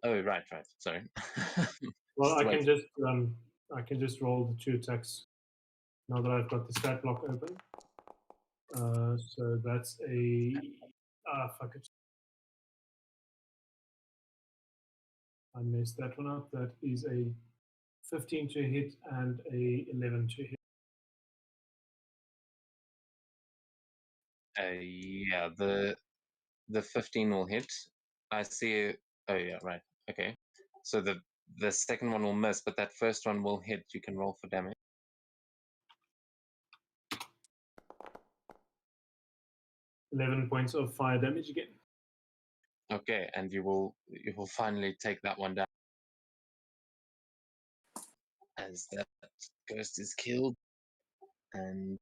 oh right. Sorry.
Well, I can just roll the 2 attacks now that I've got the stat block open. So that's a fuck it. I messed that one up. That is a 15 to hit and a 11 to hit.
Yeah, the 15 will hit. I see. Oh yeah, right. Okay. So the second one will miss, but that first one will hit. You can roll for damage.
11 points of fire damage again.
Okay, and you will finally take that one down as that ghost is killed, and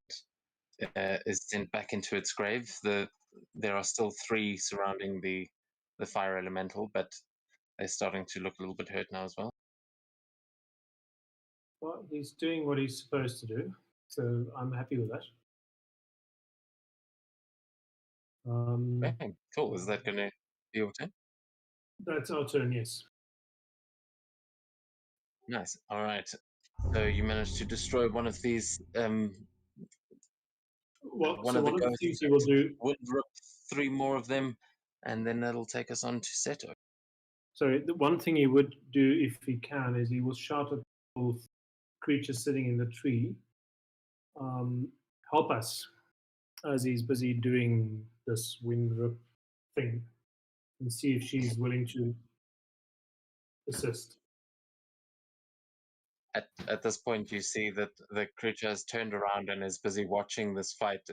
is sent back into its grave. There are still 3 surrounding the fire elemental, but they're starting to look a little bit hurt now as well.
Well, he's doing what he's supposed to do, so I'm happy with that.
Okay, cool. Is that going to be your turn?
That's our turn, yes.
Nice. All right. So you managed to destroy one of these.
Well,
One
so
of the
one of the
ghosts.
things he will do.
Would rip 3 more of them, and then that'll take us on to Seto.
Sorry, the one thing he would do if he can is he will shout at both creatures sitting in the tree, help us, as he's busy doing this wind rip thing, and see if she's willing to assist.
At this point, you see that the creature has turned around and is busy watching this fight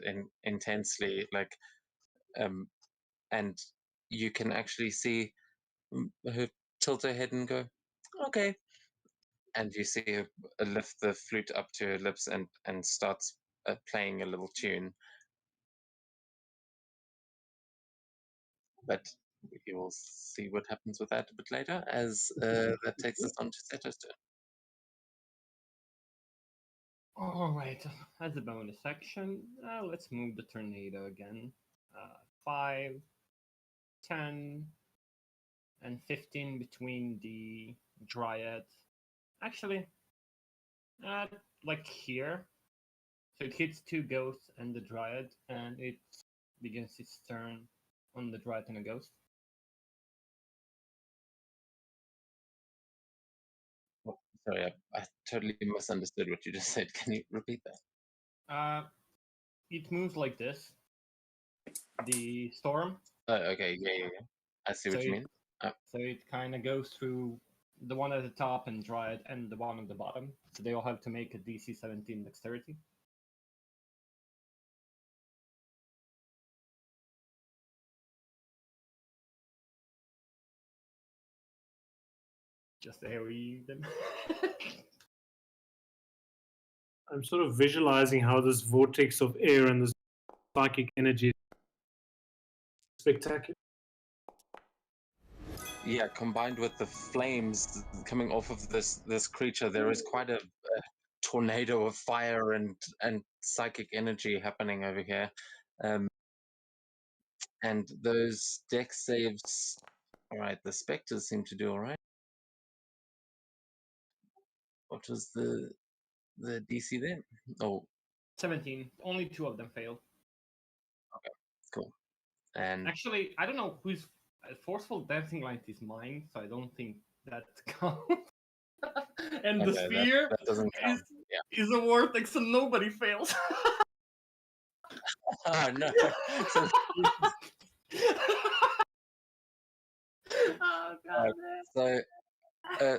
intensely, like, and you can actually see her tilt her head and go, "Okay," and you see her lift the flute up to her lips and starts playing a little tune. But you will see what happens with that a bit later, as that takes us on to Seto's turn.
All right, as a bonus action, let's move the tornado again. 5, 10, and 15 between the dryad. Actually, like here. So it hits 2 ghosts and the dryad, and it begins its turn on the dryad and a ghost.
Oh, sorry, I totally misunderstood what you just said. Can you repeat that?
It moves like this. The storm.
Oh, okay, yeah. I see what you mean.
So it kind of goes through the one at the top and dryad and the one at the bottom. So they all have to make a DC 17 dexterity. Just AoE them.
I'm sort of visualizing how this vortex of air and this psychic energy is spectacular.
Yeah, combined with the flames coming off of this creature, there is quite a tornado of fire and psychic energy happening over here. And those dex saves. All right, the specters seem to do all right. What was the DC then? Oh,
17. Only 2 of them failed.
okay, cool. And
actually, I don't know whose forceful dancing light is mine, so I don't think that counts. And the sphere
that doesn't count.
is a vortex, so nobody fails.
Oh no!
Oh god.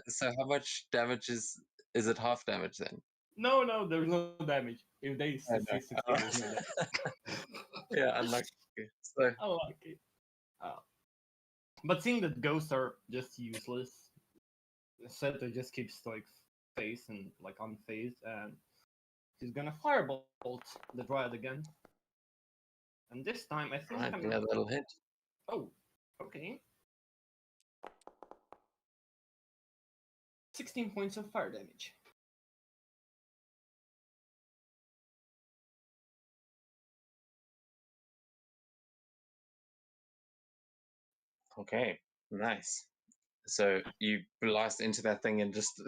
So how much damage is it? Half damage then?
No, there's no damage. If they succeed, there's no damage.
Yeah, unlucky. So
unlucky. But seeing that ghosts are just useless, Seto just keeps stoic face and like unfazed, and she's gonna firebolt the dryad again. And this time I think
yeah, that'll hit.
Oh, okay. 16 points of fire damage.
Okay, nice. So you blast into that thing and just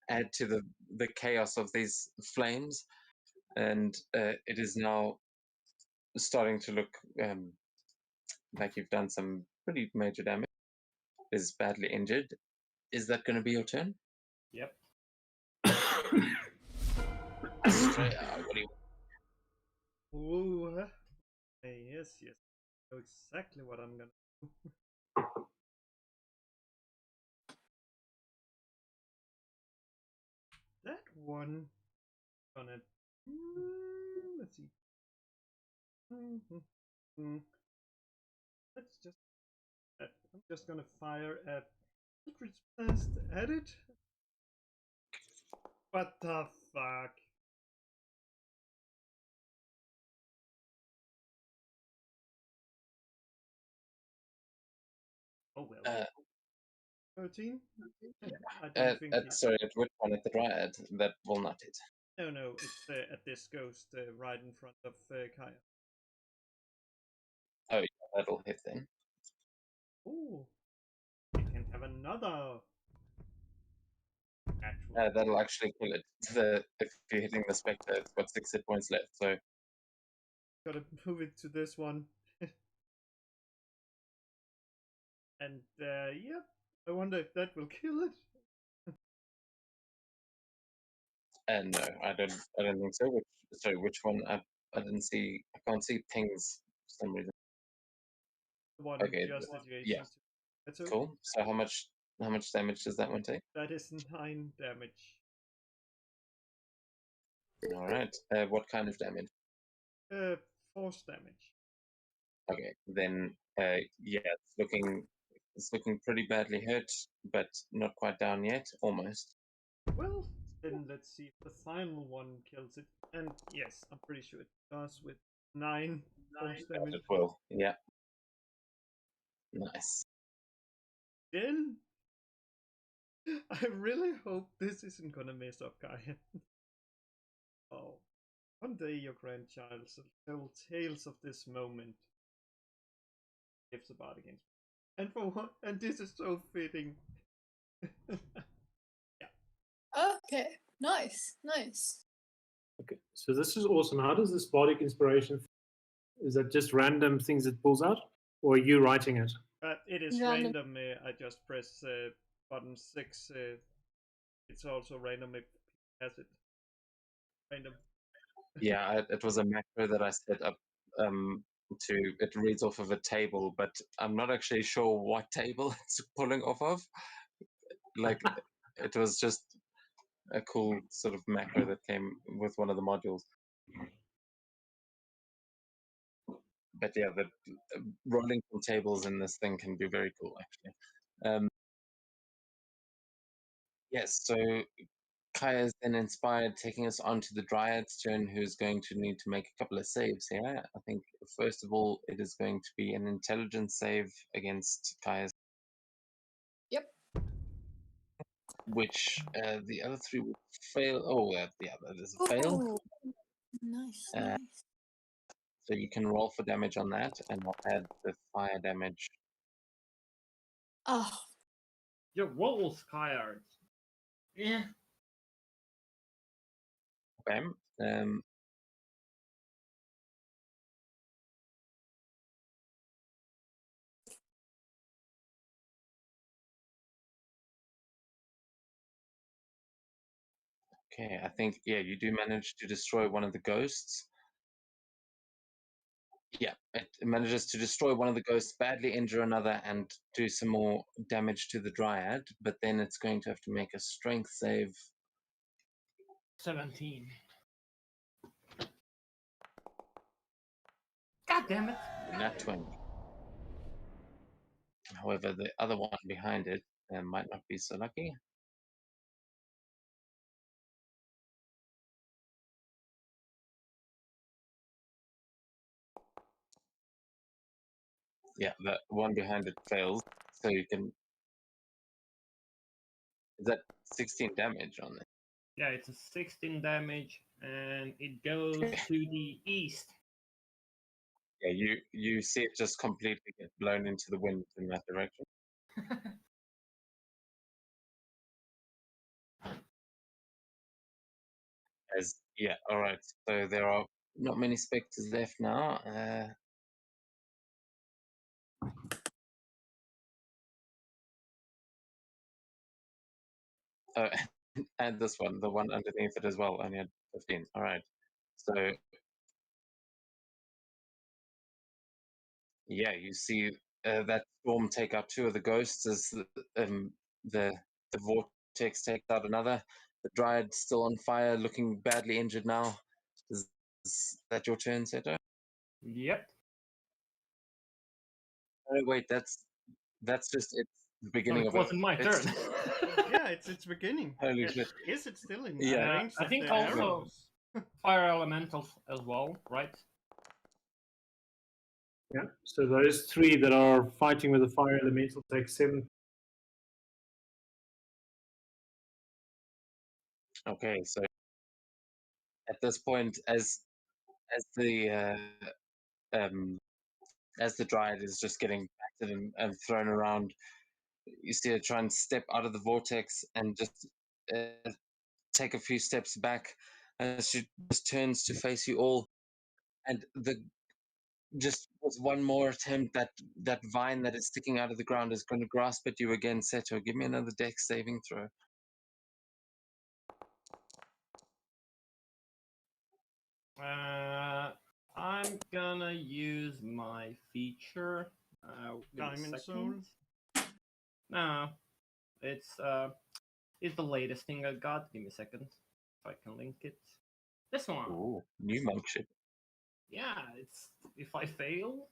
add to the chaos of these flames, and it is now starting to look like you've done some pretty major damage. Is badly injured. Is that going to be your turn?
Yep.
Australia, what do you?
Ooh, yes. I know exactly what I'm gonna do. That one gonna let's see. Let's just. I'm just gonna fire at Eldritch Blast at it. What the fuck? Oh well.
Uh,
13? I don't think
sorry, at which one? At the Dryad? That will not hit.
No, it's at this ghost right in front of Kaya.
Oh, yeah, that'll hit then.
Oh, we can have another natural.
That'll actually kill it. If you're hitting the Spectre, it's got 6 hit points left, so...
Gotta move it to this one. And yeah, I wonder if that will kill it.
No, I don't think so. Which one? I didn't see. I can't see pings for some reason.
The one
Okay,
just
yeah,
adjacent to. That's okay.
cool. So how much damage does that one take?
That is 9 damage.
All right. What kind of damage?
Force damage.
Okay, then yeah, it's looking pretty badly hurt, but not quite down yet. Almost.
Well, then let's see if the final one kills it. And yes, I'm pretty sure it does with 9 force damage.
It will. Yeah. Nice.
Then I really hope this isn't gonna mess up Gaia. Oh, one day your grandchild will tell tales of this moment. Gives about against me. And for what? And this is so fitting.
Okay, nice.
Okay, so this is awesome. How does this bardic inspiration? Is that just random things it pulls out, or are you writing it?
It is
Random.
random. I just press button 6. It's also random if it has it. Random.
Yeah, it was a macro that I set up it reads off of a table, but I'm not actually sure what table it's pulling off of. Like, it was just a cool sort of macro that came with one of the modules. But yeah, the rolling from tables in this thing can be very cool, actually. Yes, so Kaya is then inspired, taking us on to the Dryad's turn, who's going to need to make a couple of saves here. I think, first of all, it is going to be an intelligence save against Kaya's.
Yep.
Which the other 3 would fail. Oh, yeah, that is a fail.
Ooh, nice.
So you can roll for damage on that, and I'll add the fire damage.
Oh,
Your roll, Skyard. Yeah.
Okay. Okay, I think, yeah, you do manage to destroy one of the ghosts. Yeah, it manages to destroy one of the ghosts, badly injure another, and do some more damage to the Dryad, but then it's going to have to make a strength save.
17. God damn it.
Nat 20. However, the other one behind it might not be so lucky. Yeah, the one behind it fails, so you can... Is that 16 damage on it?
Yeah, it's a 16 damage, and it goes to the east.
Yeah, you see it just completely get blown into the wind in that direction. Yeah, all right. So there are not many specters left now. Oh, and this one, the one underneath it as well, only had 15. All right. So yeah, you see that storm take out 2 of the ghosts as the vortex takes out another. The Dryad's still on fire, looking badly injured now. Is that your turn, Seto?
Yep.
Oh wait, that's just it's the
No,
beginning
it
of
wasn't my
it's-
turn.
Yeah, it's beginning.
Holy shit.
Is it still in
Yeah.
range
I
of
think
the
also-
arrows?
Fire elementals as well, right?
Yeah. So those three that are fighting with the fire elemental take 7.
Okay, so at this point, as the as the dryad is just getting battered and thrown around, you see her try and step out of the vortex and just take a few steps back, and she just turns to face you all, and the just with one more attempt, that vine that is sticking out of the ground is going to grasp at you again. Seto, give me another dex saving throw.
I'm gonna use my feature. Give me a
Diamond
second.
Soul.
No, it's the latest thing I got. Give me a second, if I can link it. This one.
Ooh, new monkship.
Yeah, it's if I fail,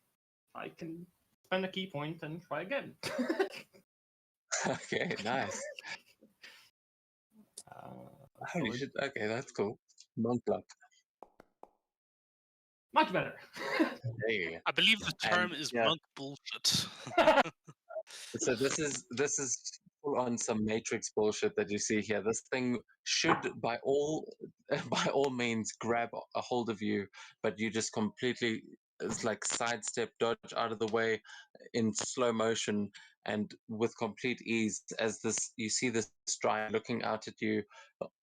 I can spend a key point and try again.
Okay, nice. Holy
so
shit. Okay, that's cool. Monk luck.
much better.
Hey.
I believe the
And
term is
yeah,
monk bullshit.
so this is full on some Matrix bullshit that you see here. This thing should by all by all means grab a hold of you, but you just completely it's like sidestep, dodge out of the way in slow motion and with complete ease as this you see this stride looking out at you,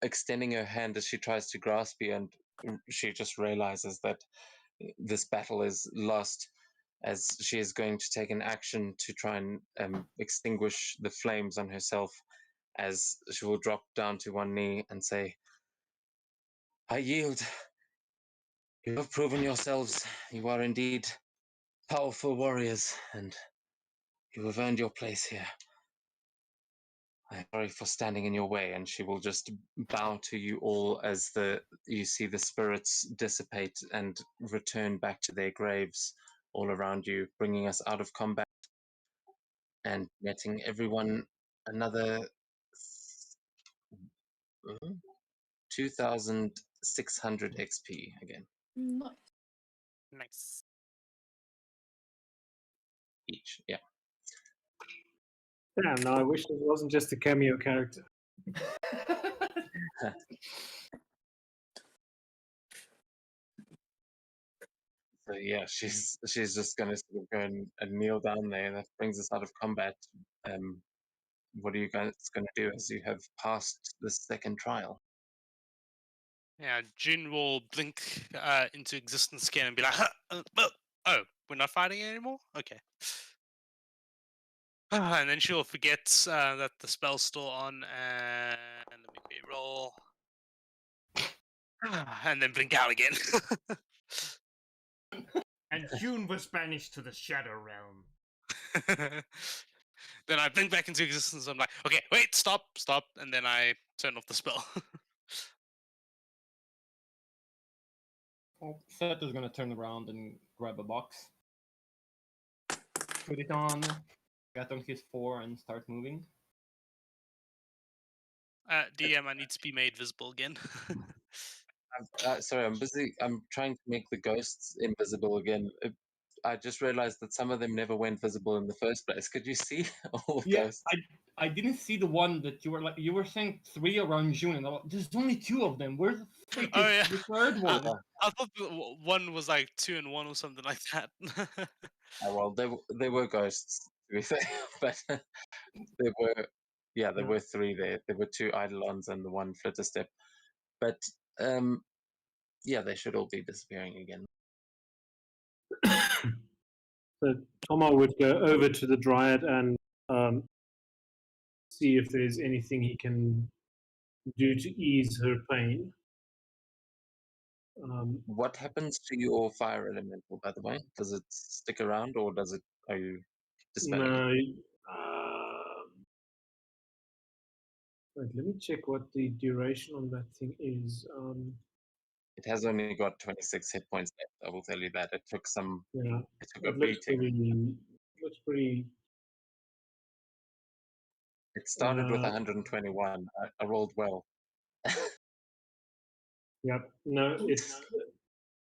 extending her hand as she tries to grasp you, and she just realizes that this battle is lost as she is going to take an action to try and extinguish the flames on herself, as she will drop down to one knee and say, I yield. You have proven yourselves. You are indeed powerful warriors, and you have earned your place here. I'm sorry for standing in your way, and she will just bow to you all as you see the spirits dissipate and return back to their graves all around you, bringing us out of combat and getting everyone another 2,600 XP again
Nice.
Nice.
each. Yeah.
Damn, now I wish it wasn't just a cameo character.
So yeah, she's just gonna sort of go and kneel down there. That brings us out of combat. What are you guys gonna do as you have passed the second trial?
Yeah, Jin will blink into existence again and be like, huh, oh, we're not fighting anymore? Okay. And then she'll forget that the spell's still on, and let me roll. And then blink out again.
And June was banished to the Shadow Realm.
Then I blink back into existence. I'm like, okay, wait, stop, and then I turn off the spell.
Well, Seto's gonna turn around and grab a box, put it on, get on his 4, and start moving.
DM, I need to be made visible again.
Sorry, I'm busy. I'm trying to make the ghosts invisible again. I just realized that some of them never went visible in the first place. Could you see all the
Yeah,
ghosts?
I didn't see the one that you were saying 3 around June, and there's only 2 of them. Where the frick
Oh,
is
yeah.
the third one?
I thought one was like 2 and 1 or something like that.
Well, they were ghosts to be fair, but there were there were 3 there. There were 2 Eidolons and the 1 Flitter Step, but yeah, they should all be disappearing again.
So Tomo would go over to the Dryad and see if there's anything he can do to ease her pain.
What happens to your fire elemental, by the way? Does it stick around, or are you dispelling
No.
it?
Wait, let me check what the duration on that thing is.
It has only got 26 hit points left. I will tell you that. It took
Yeah,
It took a
it looks
beating.
pretty.
It started with 121. I rolled well.
Yep. No, it's.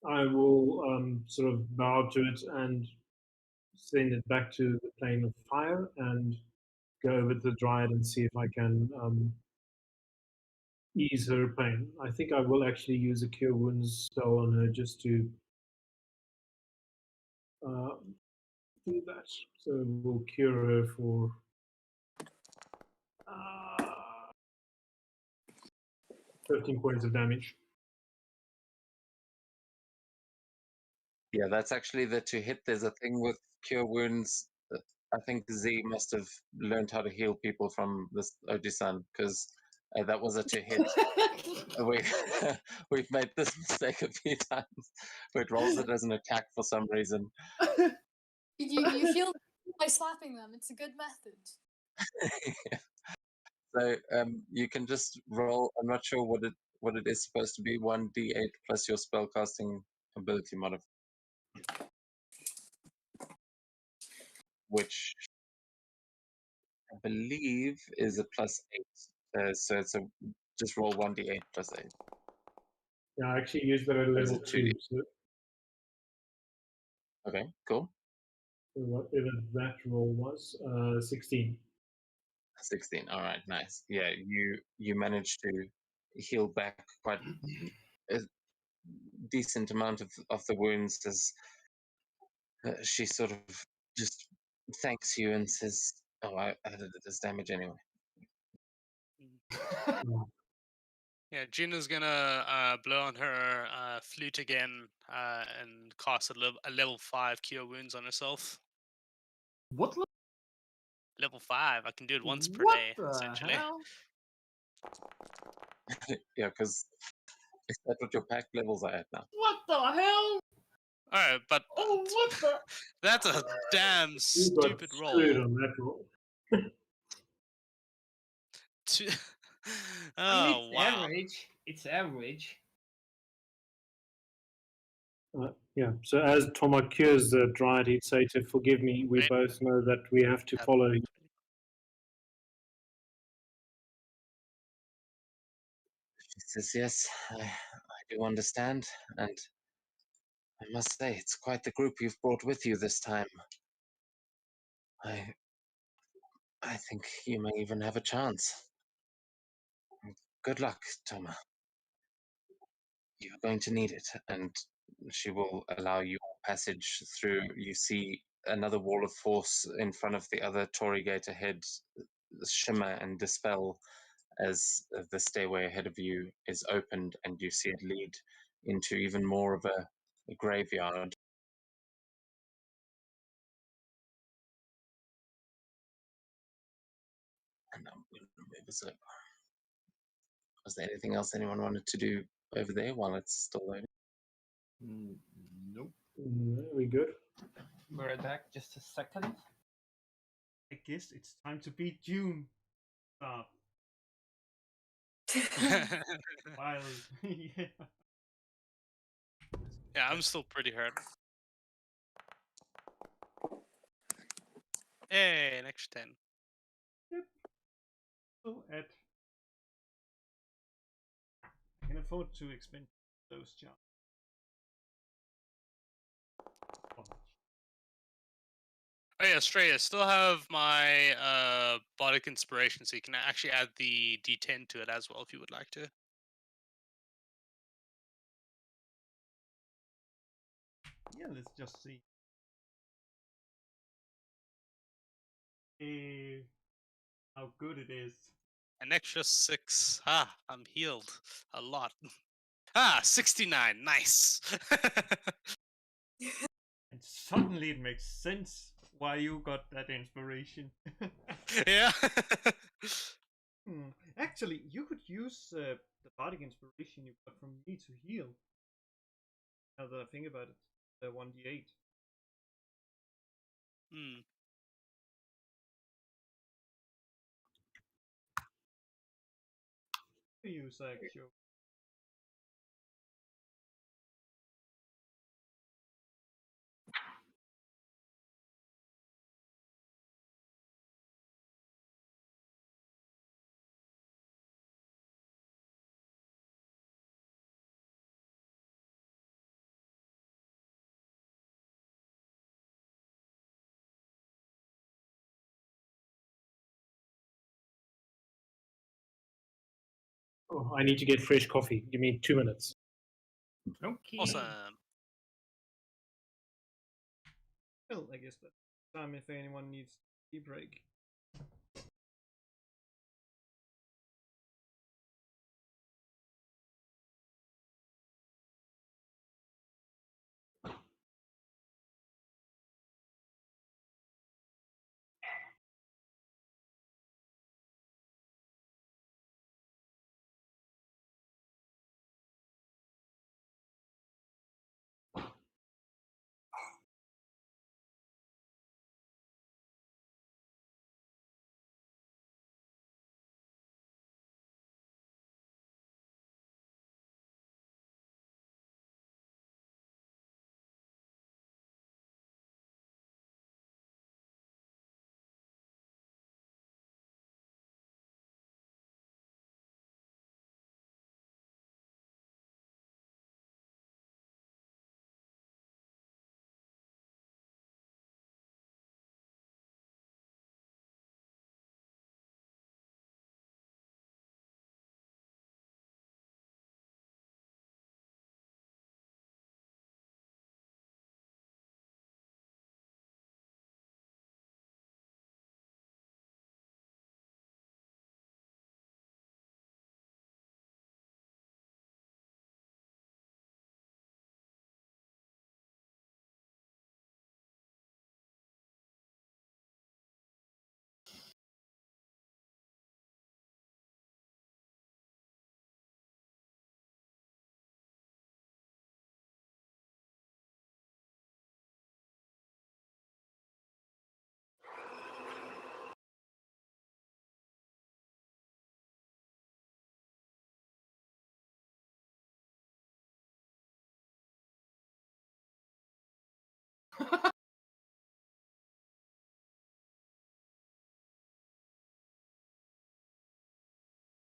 I will sort of bow to it and send it back to the plane of fire and go over to the dryad and see if I can ease her pain. I think I will actually use a cure wounds spell on her just to do that. So we'll cure her for 15 points of damage.
Yeah, that's actually the to hit. There's a thing with cure wounds. I think Z must have learned how to heal people from this Oji-san, because that was a to hit. We, we've made this mistake a few times where it rolls it as an attack for some reason.
You heal by slapping them. It's a good method.
So you can just roll. I'm not sure what it is supposed to be. 1d8 plus your spellcasting ability modifier, which I believe is a +8. So it's just roll 1d8 +8.
Yeah, I actually used that at
Or is
level
it
2.
2D?
So
Okay, cool.
whatever that roll was, 16.
16. All right, nice. Yeah, you managed to heal back quite a decent amount of the wounds as she sort of just thanks you and says, "Oh, I did this damage anyway."
Yeah, Gina's gonna blow on her flute again and cast a level 5 cure wounds on herself.
What?
Level 5. I can do it once per
What
day,
the
essentially.
hell?
Yeah, because is that what your pack levels are at now?
What the hell?
Alright, but
Oh, what the?
that's a damn
You got
stupid
screwed
roll.
on that roll.
I mean,
Oh,
it's
wow.
average. It's average.
Yeah, so as Tomak cures the dryad, he'd say to forgive me, we
Right.
both know that we have to follow.
She says, "Yes, I do understand, and I must say it's quite the group you've brought with you this time. I think you may even have a chance. Good luck, Toma. You're going to need it." And she will allow you passage through. You see another wall of force in front of the other Torii gate ahead shimmer and dispel as the stairway ahead of you is opened, and you see it lead into even more of a graveyard. And I'm going to move us over. Was there anything else anyone wanted to do over there while it's still loading?
Nope.
We good?
We're back just a second.
I guess it's time to beat June. Stop. While yeah.
Yeah, I'm still pretty hurt. Hey, an extra 10.
So I can afford to expend those jobs.
Oh yeah, Straya, still have my Bardic Inspiration, so you can actually add the D10 to it as well if you would like to.
Yeah, let's just see. How good it is.
An extra 6. Ah, I'm healed a lot. Ah, 69. Nice.
And suddenly it makes sense why you got that inspiration.
Yeah.
Actually, you could use the bardic inspiration you got from me to heal. Now that I think about it, the 1d8.
Hmm.
Use actual.
Oh, I need to get fresh coffee. Give me 2 minutes.
Okay.
Awesome.
Well, I guess that's time if anyone needs a tea break.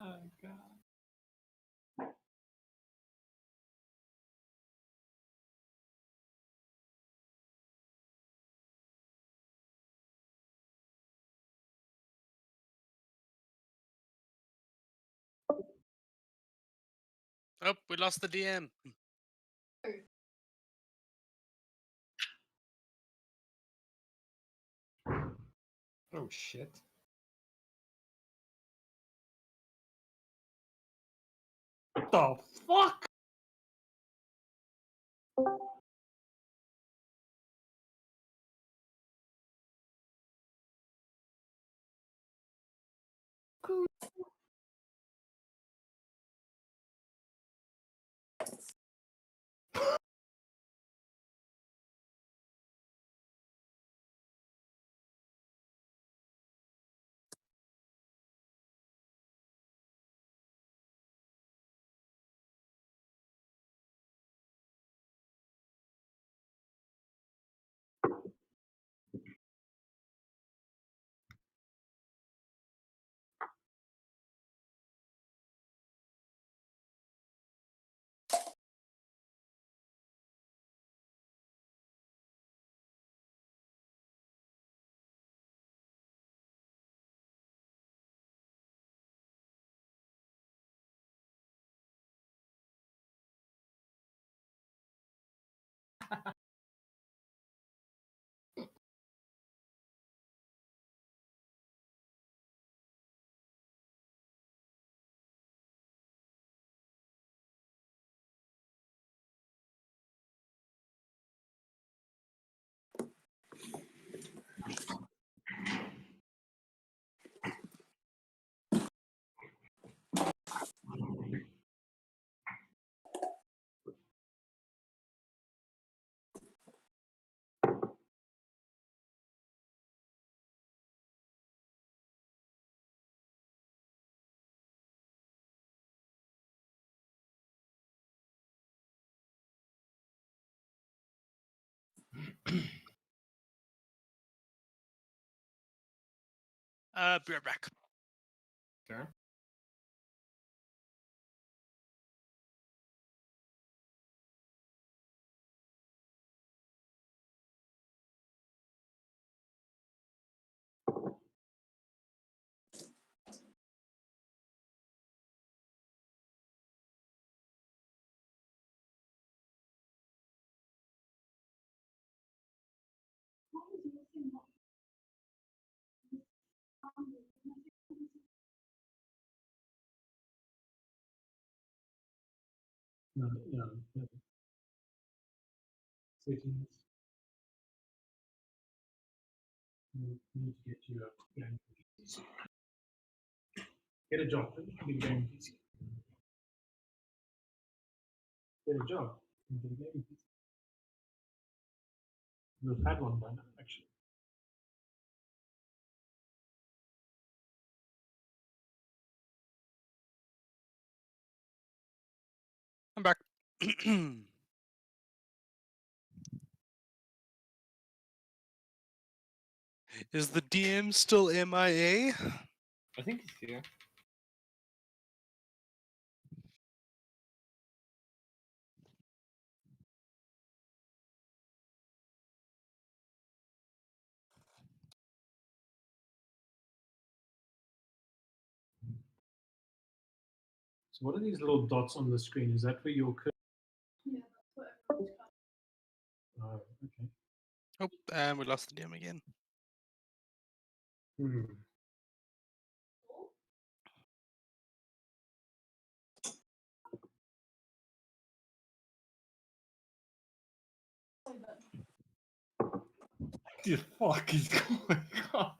Oh god.
Oh, we lost the DM.
Oh shit. The fuck?
Be right back.
Sure.
No, no. Settings. You need to get your game PC. Get a job. Get a game PC. Get a job. Get a game PC. We've had one by now, actually.
I'm back. Is the DM still MIA?
I think he's here.
So what are these little dots on the screen? Is that where your
Yeah, that's what everyone's got.
Oh, okay.
Oh, and we lost the DM again.
Hmm.
What the fuck is going on?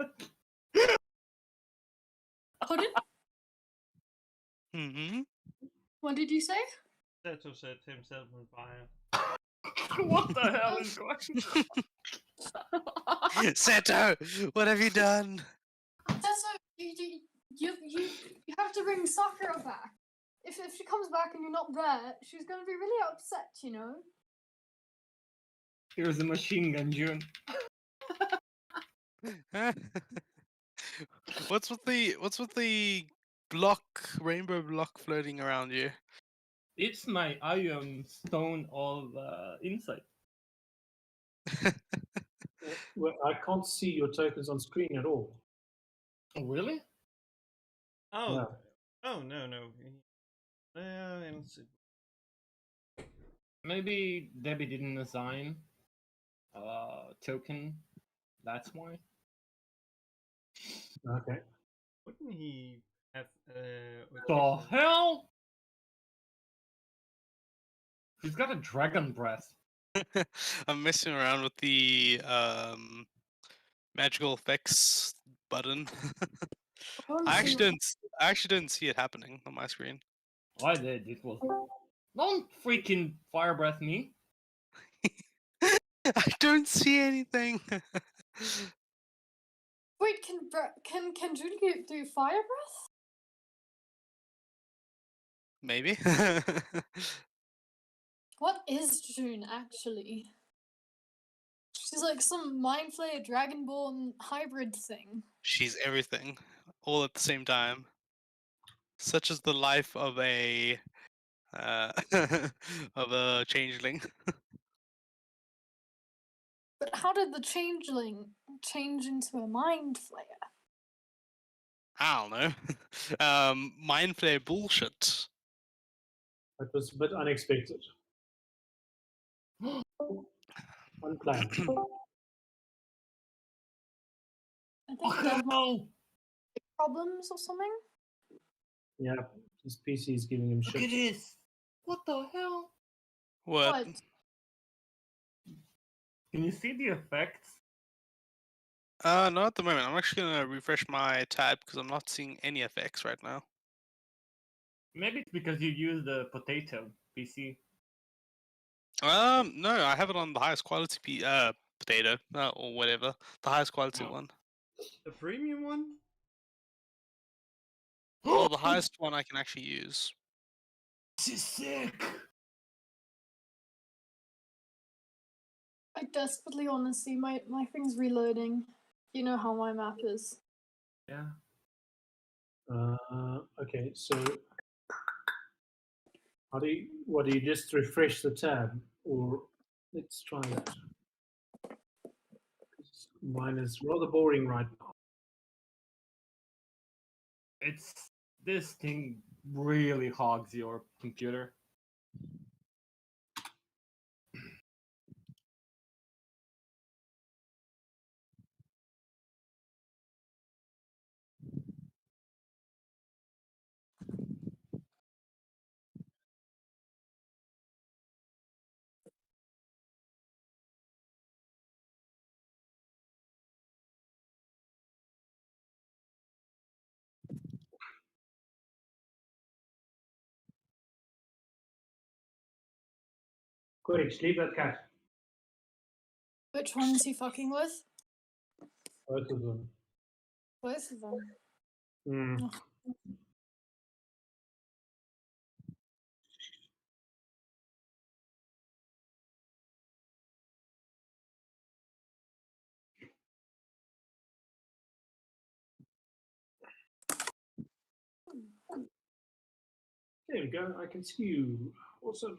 Pardon?
Mm-hmm.
What did you say?
Seto set himself on fire.
What the hell is going on?
Seto, what have you done?
That's a, you have to bring Sakura back. If she comes back and you're not there, she's gonna be really upset, you know.
Here's a machine gun, June.
What's with the rainbow block floating around you?
It's my iron stone of insight.
Well, I can't see your tokens on screen at all.
Oh, really?
Oh,
Yeah.
oh no. Let's see.
Maybe Debbie didn't assign a token. That's why.
Okay.
Wouldn't he have
The hell? He's got a dragon breath.
I'm messing around with the magical effects button. I actually didn't see it happening on my screen.
I did. It was. Don't freaking fire breath me.
I don't see anything.
Wait, can Julie do fire breath?
Maybe.
What is June actually? She's like some mind flayer dragonborn hybrid thing.
She's everything, all at the same time. Such is the life of a of a changeling.
But how did the changeling change into a mind flayer?
I don't know. Mind flare bullshit.
That was a bit unexpected. Unplanned.
I think
Fuck
Dev might
no!
have problems or something.
Yeah, his PC is giving him
Look at
shit.
this! What the hell?
What?
Can you see the effects?
Not at the moment. I'm actually gonna refresh my tab because I'm not seeing any effects right now.
Maybe it's because you use the potato PC.
No, I have it on the highest quality potato or whatever, the highest quality
Oh.
one.
the premium one?
Well, the highest one I can actually use.
This is sick!
I desperately want to see my thing's reloading. You know how my map is.
Yeah.
Okay, so what do you just refresh the tab, or let's try that. Mine is rather boring right now.
This thing really hogs your computer.
Quick, leave that cat.
Which one is he fucking with?
Both of them.
Both of them.
Mm.
Ugh.
There we go. I can see you. Awesome.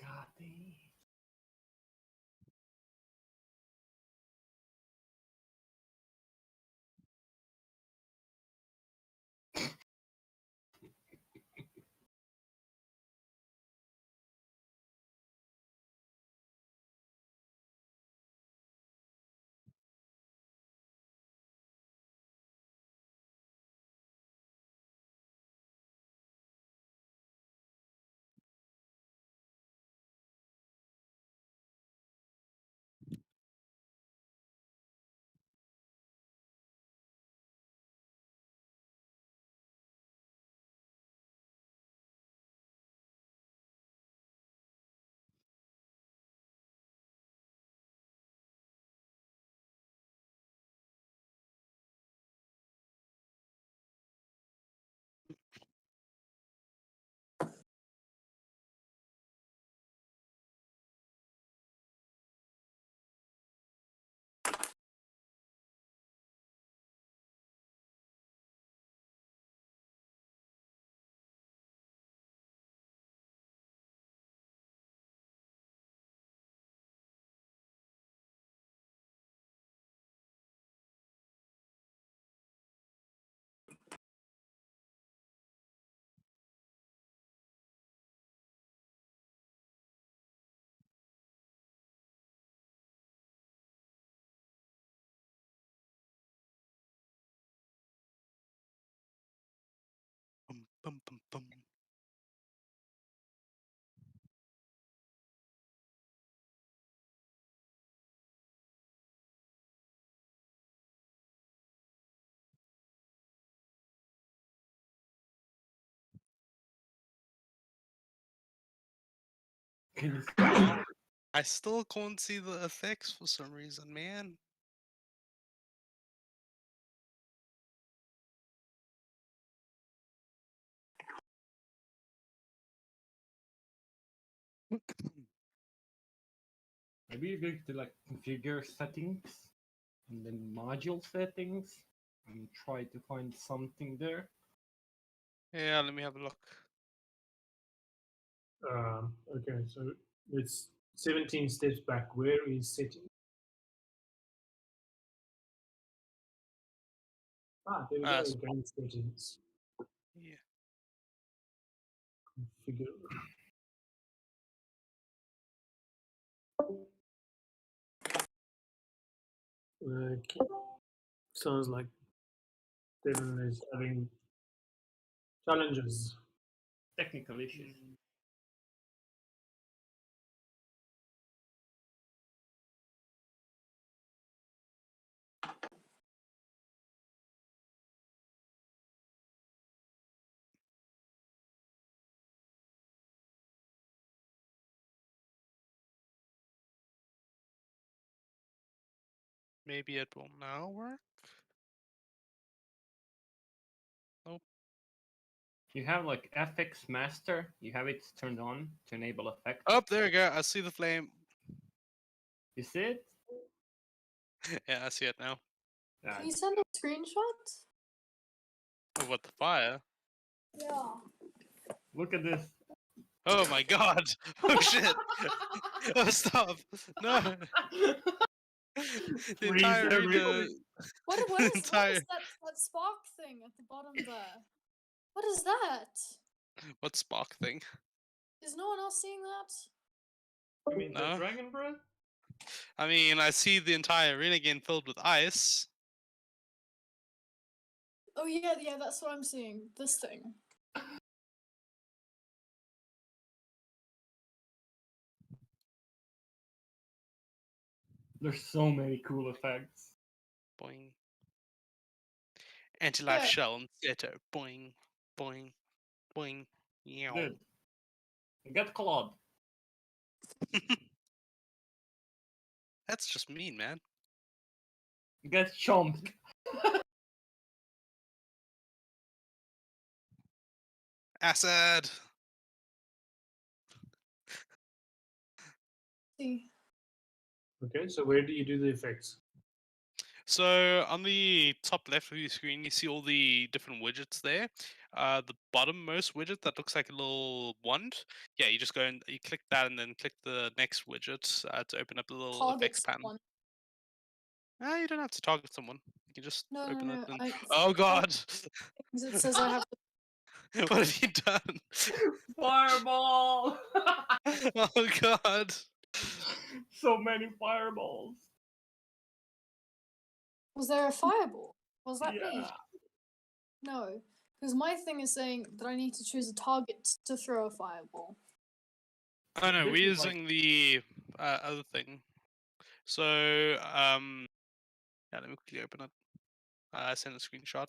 God damn.
Bum, bum, bum, bum.
Can you see?
I still can't see the effects for some reason, man.
Maybe you're going to like configure settings and then module settings and try to find something there.
Yeah, let me have a look.
Okay, so it's 17 steps back. Where is setting? Ah, there we go.
So-
Game settings.
Yeah.
Configure. Okay. Sounds like Devin is having challenges.
Technical issues.
Maybe it will now work.
You have like FX Master, you have it turned on to enable effects.
Oh, there we go. I see the flame.
Is it?
Yeah, I see it now.
Can you send a screenshot?
Oh, what the fire?
Yeah.
Look at this.
Oh my god! Oh shit! Oh stop! No! The
Freeze
entire arena.
everything.
What
the
is
entire.
that spark thing at the bottom there? What is that?
What spark thing?
Is no one else seeing that?
You mean the
No.
dragon breath?
I mean, I see the entire arena again filled with ice.
Oh yeah, yeah, that's what I'm seeing. This thing.
There's so many cool effects.
Boing. Anti-life
Yeah.
shell and Seto. Boing, boing, boing. Yeah.
Dude, get clawed.
That's just mean, man.
Get chomped.
Acid.
See.
Okay, so where do you do the effects?
So on the top left of your screen, you see all the different widgets there. The bottommost widget that looks like a little wand. Yeah, you just go and you click that, and then click the next widget to open up the little effects
Targets
panel.
one.
Ah, you don't have to target someone. You can just
No,
open
no,
it
no.
and. Oh God!
It says I have.
What have you done?
Fireball!
Oh God!
So many fireballs.
Was there a fireball? Was that me?
Yeah.
No, because my thing is saying that I need to choose a target to throw a fireball.
Oh no,
This
we're
is like-
using the other thing. So yeah, let me quickly open it. Send a screenshot.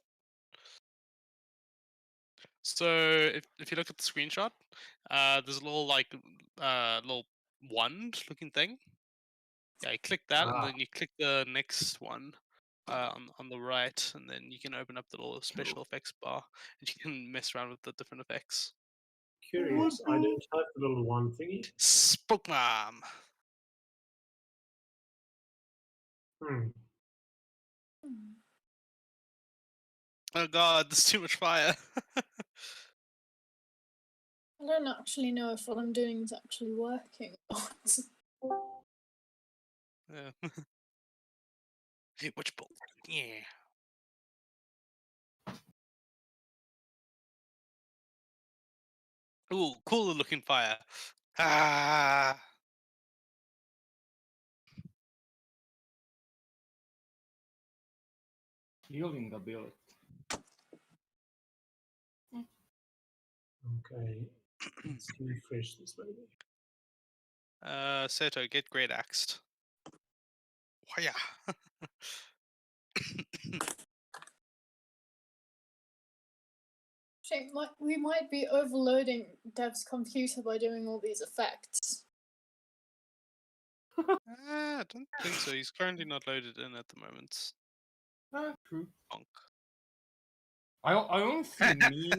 So if you look at the screenshot, there's a little like little wand looking thing. Yeah, you click that, and
Ah.
then you click the next one on the right, and then you can open up the little special effects bar, and you can mess around with the different effects.
Curious, I don't have the little one thingy.
Spook Mom.
Hmm.
Hmm.
Oh God, there's too much fire.
I don't actually know if what I'm doing is actually working or not.
Yeah. Witch bolt. Yeah. Ooh, cooler looking fire. Ah.
Healing ability.
Okay, let's refresh this baby.
Seto, get great axed. Waya.
Shame, we might be overloading Dev's computer by doing all these effects.
I don't think so. He's currently not loaded in at the moment.
True.
Bonk.
I only see me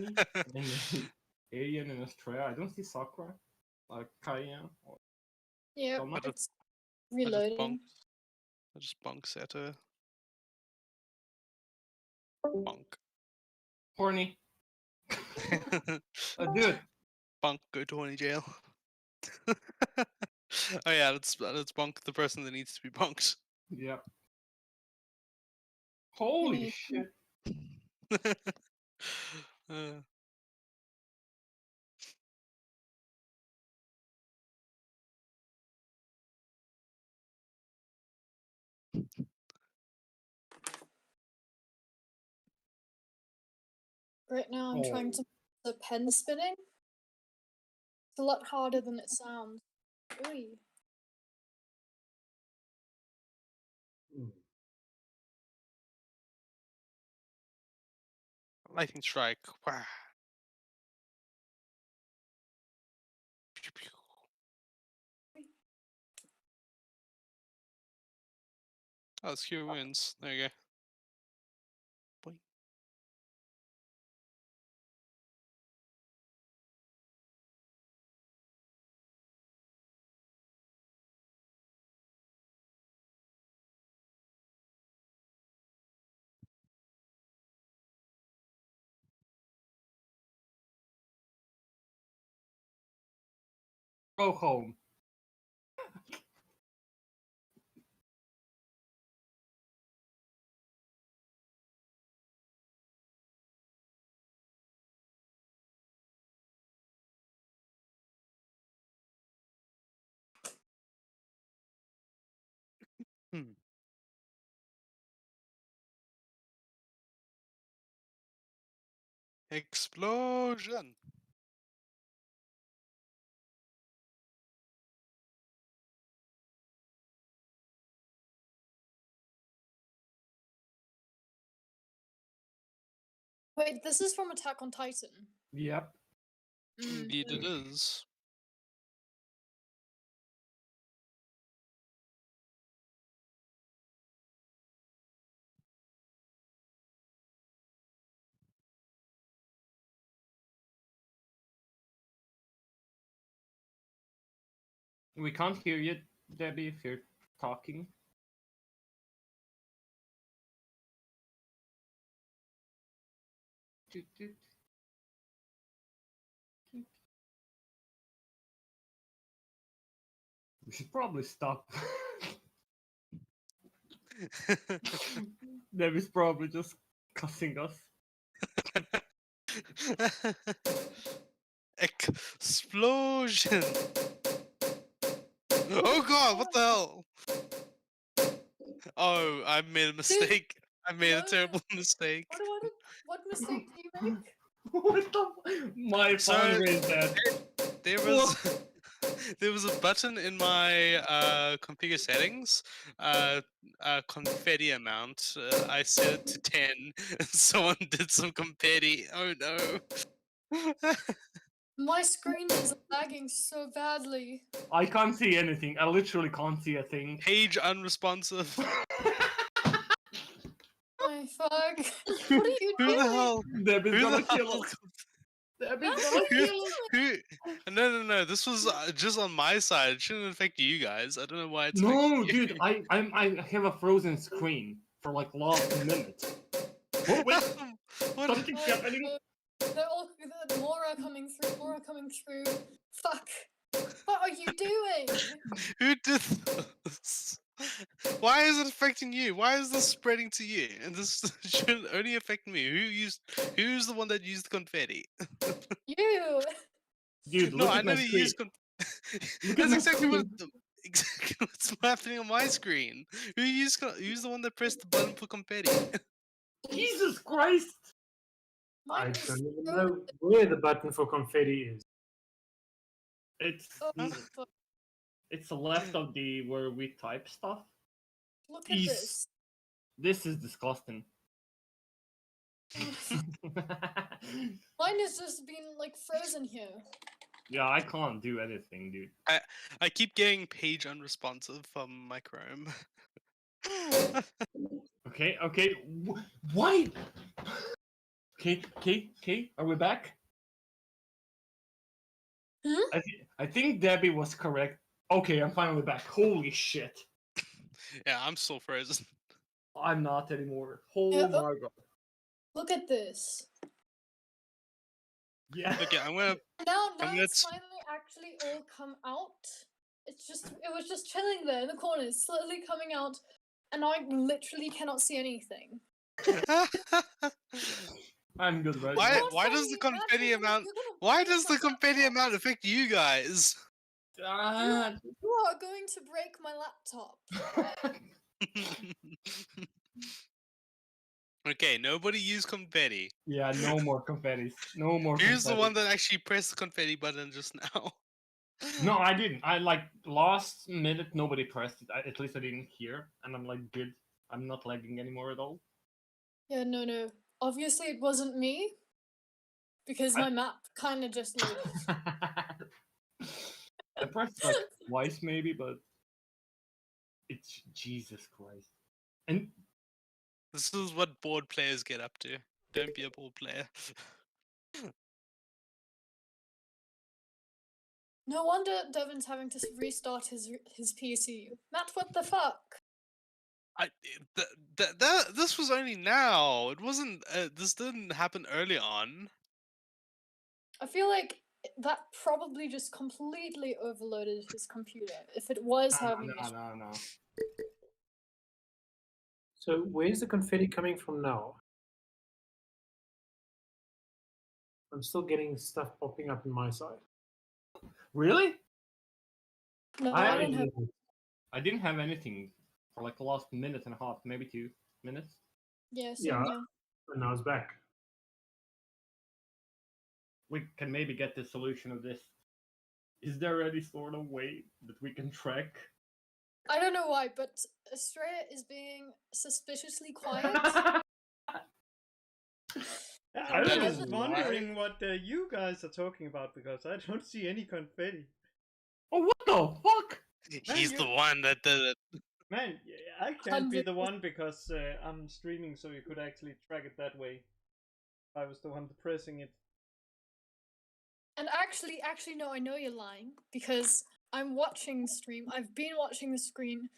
and Alien in Australia. I don't see Sakura. Like Kaya. Or
Yeah,
Toma.
it's
I just
reloading.
bonked. I just bonk Seto. Bonk.
Horny. Dude.
Bonk, go to horny jail. Oh yeah, let's bonk the person that needs to be bonked.
Yeah. Holy
Any-
shit.
uh,
Right now I'm trying to the pen spinning. It's a lot harder than it sounds. Ooh.
Hmm.
lightning strike. Wah. Pew, pew. Oh, Skewer wins. There you go. Boing.
Go home.
Hmm. Explosion!
Wait, this is from Attack on Titan.
Yep.
Indeed it is.
We can't hear you, Debbie, if you're talking. Toot, toot. We should probably stop. Debbie's probably just cussing us.
Explosion! Oh god, what the hell? Oh, I made a mistake. I made a
no.
terrible mistake.
What mistake did you make?
What the? My
So-
phone is dead.
There was there was a button in my configure settings, confetti amount. I set it to 10. And someone did some confetti. Oh no.
My screen is lagging so badly.
I can't see anything. I literally can't see a thing.
Page unresponsive.
My fuck. What are you
Who
doing?
the hell?
Debbie's
Who
gonna
the
kill
hell?
us. Debbie's
That's
gonna
what
kill
you
us.
doing.
Who? No. This was just on my side. It shouldn't affect you guys. I don't know why it's
No,
affecting you.
dude, I have a frozen screen for like last minute. Oh wait,
What?
something's happening.
More are coming through. More are coming through. Fuck. What are you doing?
Who did this? Why is it affecting you? Why is this spreading to you? And this should only affect me. Who's the one that used confetti?
You.
Dude,
No,
look
I
at my
never
screen.
used
Look at
That's
my
exactly what
screen.
exactly what's happening on my screen. Who's the one that pressed the button for confetti?
Jesus Christ!
I
Mine is
don't even
so-
know where the button for confetti is.
It's
Oh,
Huh?
fuck.
it's left of the where we type stuff.
Look at
Jeez.
this.
This is disgusting.
Mine has just been like frozen here.
Yeah, I can't do anything, dude.
I keep getting page unresponsive from my Chrome.
Okay, okay. Why? Okay. Are we back?
Hmm?
I think Debbie was correct. Okay, I'm finally back. Holy shit.
Yeah, I'm still frozen.
I'm not anymore. Oh
Yeah,
my god.
Look at this.
Yeah.
Okay, I'm gonna.
Now
I'm gonna
it's finally actually all come out. It was just chilling there in the corners, slowly coming out, and I literally cannot see anything.
I'm good right
Why?
now.
Not
Why does the
funny, Matt,
confetti
you're gonna-
amount?
you're gonna
Why
break
does the
my
confetti
laptop.
amount affect you guys?
Ah.
You are going to break my laptop.
Okay, nobody use confetti.
Yeah, no more confettis. No more
Who's the
confetti.
one that actually pressed the confetti button just now?
No, I didn't. I like last minute nobody pressed it. At least I didn't hear, and I'm like, good. I'm not lagging anymore at all.
Yeah, no. Obviously, it wasn't me because my map kind of just loaded.
I pressed like twice maybe, but it's Jesus Christ. And
This is what board players get up to. Don't be a board player.
No wonder Devin's having to restart his PC. Matt, what the fuck?
This was only now. It wasn't. This didn't happen early on.
I feel like that probably just completely overloaded his computer. If it was having issues.
no.
So where's the confetti coming from now? I'm still getting stuff popping up on my side.
Really?
No,
I
I don't have.
I didn't have anything for like the last minute and a half, maybe 2 minutes.
Yeah, same
Yeah.
here.
And now it's back.
we can maybe get the solution of this. Is there any sort of way that we can track?
I don't know why, but Estrella is being suspiciously quiet.
I
That
was
is
wondering what you guys are talking about because I don't see any confetti.
Oh, what the fuck?
He's
you-
the one that did it.
Man, I can't be the
100%.
one because I'm streaming, so you could actually track it that way. I was the one pressing it.
And actually, no, I know you're lying because I'm watching the stream. I've been watching the stream,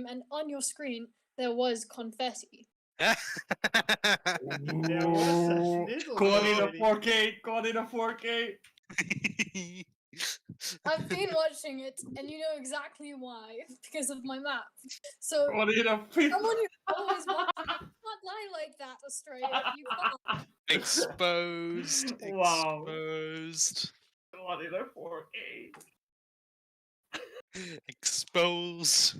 and on your screen there was confetti.
There was a little
Caught in a
confetti.
4K. Caught in a 4K.
I've been watching it, and you know exactly why because of my map. So
Caught in a
someone who's always watching, you can't lie like that, Australia. You can't.
Exposed.
Wow.
Exposed.
Caught in a 4K.
Exposed.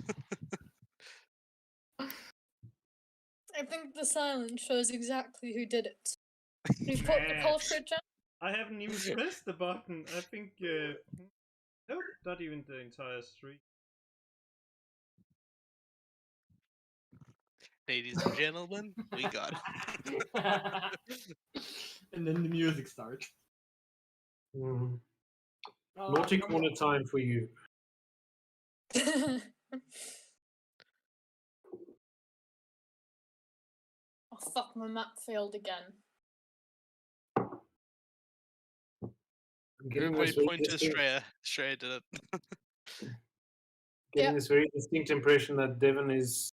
I think the silence shows exactly who did it. You've put the
Man.
culprit down.
I haven't even pressed the button. I think. Nope, not even the entire stream.
Ladies and gentlemen, we got it.
And then the music starts.
Mm.
Oh,
Naughty
come
corner
on.
time for you.
Oh fuck, my map failed again.
I'm getting
Everybody
this very
point to
distinct,
Australia. Australia did it.
getting
Yeah.
this very distinct impression that Devon is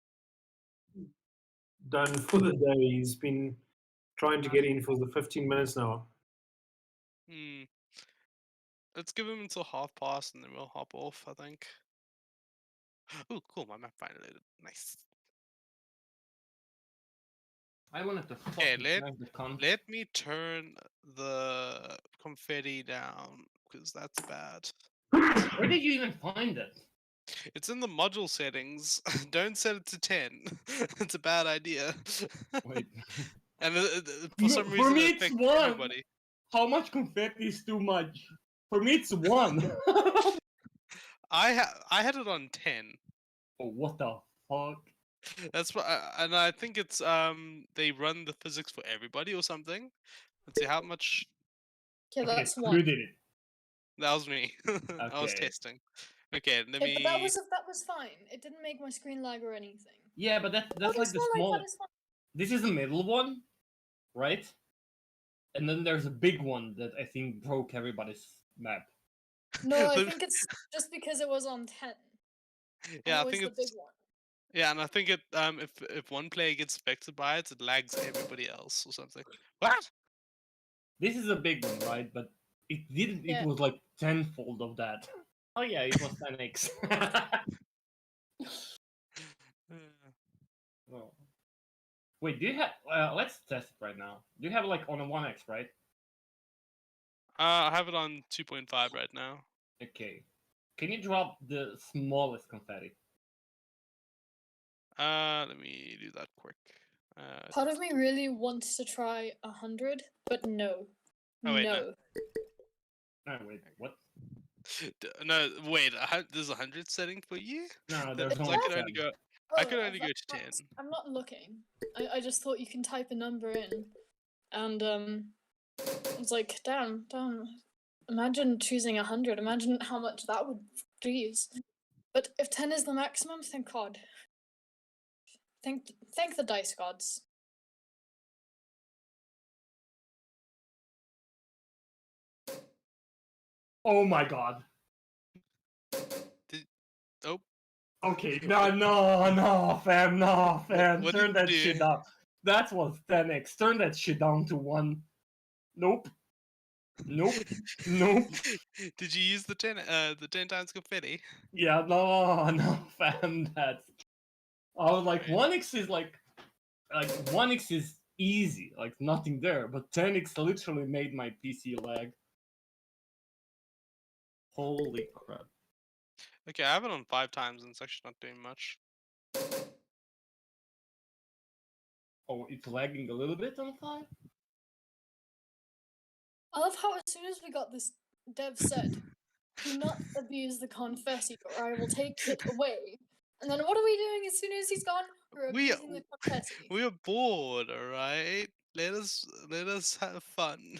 done for the day. He's been trying to get in for the 15 minutes now.
Hmm. Let's give him until past and then we'll hop off, I think. Oh, cool. My map finally loaded. Nice.
I wanted to
Okay,
fucking smack the cunt.
let me turn the confetti down because that's bad.
Where did you even find it?
It's in the module settings. Don't set it to 10. It's a bad idea.
Wait.
And for
No,
some
for
reason,
me
it
it's
affects
one.
everybody.
How much confetti is too much? For me, it's 1.
I had it on 10.
Oh, what the fuck?
That's what, and I think it's they run the physics for everybody or something. Let's see how much.
Yeah,
Okay,
that's
who
one.
did it?
That was me. I was
Okay.
testing. Okay, let
Yeah,
me.
but that was fine. It didn't make my screen lag or anything.
Yeah, but that's
Oh,
like the
not
small.
that is fine.
This is the middle one, right? And then there's a big one that I think broke everybody's map.
No, I
The-
think it's just because it was on 10.
Yeah, I
it was
think
the
it's.
big one.
Yeah, and I think it if one player gets affected by it, it lags everybody else or something. What?
This is a big one, right? But it didn't.
Yeah.
It was like tenfold of that. Oh yeah, it was 10x. Oh. Wait, do you have? Let's test it right now. Do you have like on a 1x, right?
I have it on 2.5 right now.
Okay. Can you drop the smallest confetti?
Let me do that quick.
Part of me really wants to try 100, but no.
Oh, wait, no.
no.
Oh wait, what?
No, wait. There's a 100 setting for you.
No, there's no.
I could only go. I could
Oh,
only go to 10.
I'm not looking. I just thought you can type a number in, and I was like, damn. Imagine choosing 100. Imagine how much that would freeze. But if 10 is the maximum, thank God. Thank the dice gods.
Oh my god.
Oh.
Okay, no, fam,
What
Turn
did
that
you
shit
do?
down. That was 10x. Turn that shit down to 1. Nope. Nope.
Did you use the 10 times confetti?
Yeah, no, fam. That's. I was like,
Alright.
1x is like 1x is easy, like nothing there. But 10x literally made my PC lag. Holy crap.
Okay, I have it on 5 times and it's actually not doing much.
Oh, it's lagging a little bit on 5?
I love how as soon as we got this, Dev said, "Do not abuse the confetti, or I will take it away." And then what are we doing as soon as he's gone? We're
We
abusing the confetti.
we're bored, all right. Let us have fun.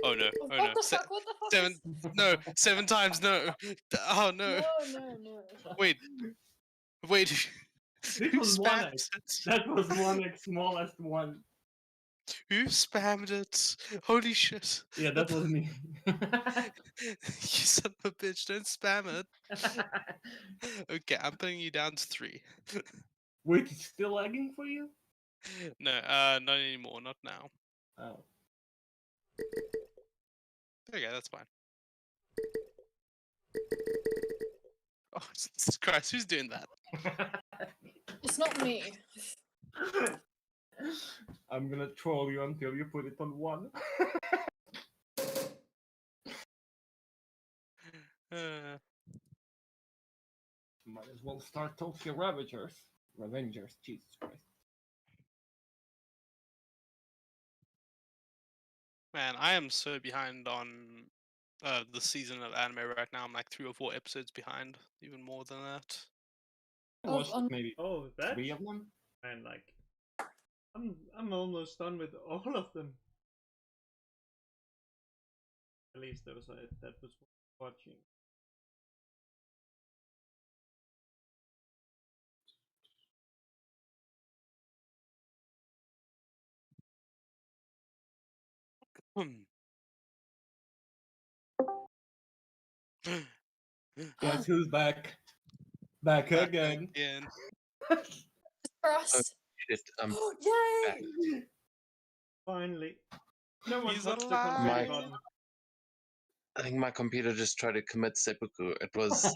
Oh no! Oh
What
no!
the fuck? What the fuck?
Seven. No, 7 times no. Oh no!
No.
Wait.
This
Who
was
spammed
1x.
it?
That was 1x, smallest one.
Who spammed it? Holy shit!
Yeah, that was me.
You son of a bitch! Don't spam it. Okay, I'm putting you down to 3.
Wait, it's still lagging for you?
No, not anymore. Not now.
Oh.
Okay, that's fine. Oh Jesus Christ! Who's doing that?
It's not me.
I'm gonna troll you until you put it on 1. Might as well start Tokyo Revengers, Jesus Christ.
Man, I am so behind on the season of anime right now. I'm like 3 or 4 episodes behind, even more than that.
I watched maybe
Oh, that
3 of them.
and like, I'm almost done with all of them. At least that was watching.
Guess who's back? Back
Back
again.
again.
For us.
Shit,
Yay!
Finally, no one
He's
touched the
alive.
confetti button.
I think my computer just tried to commit seppuku. It was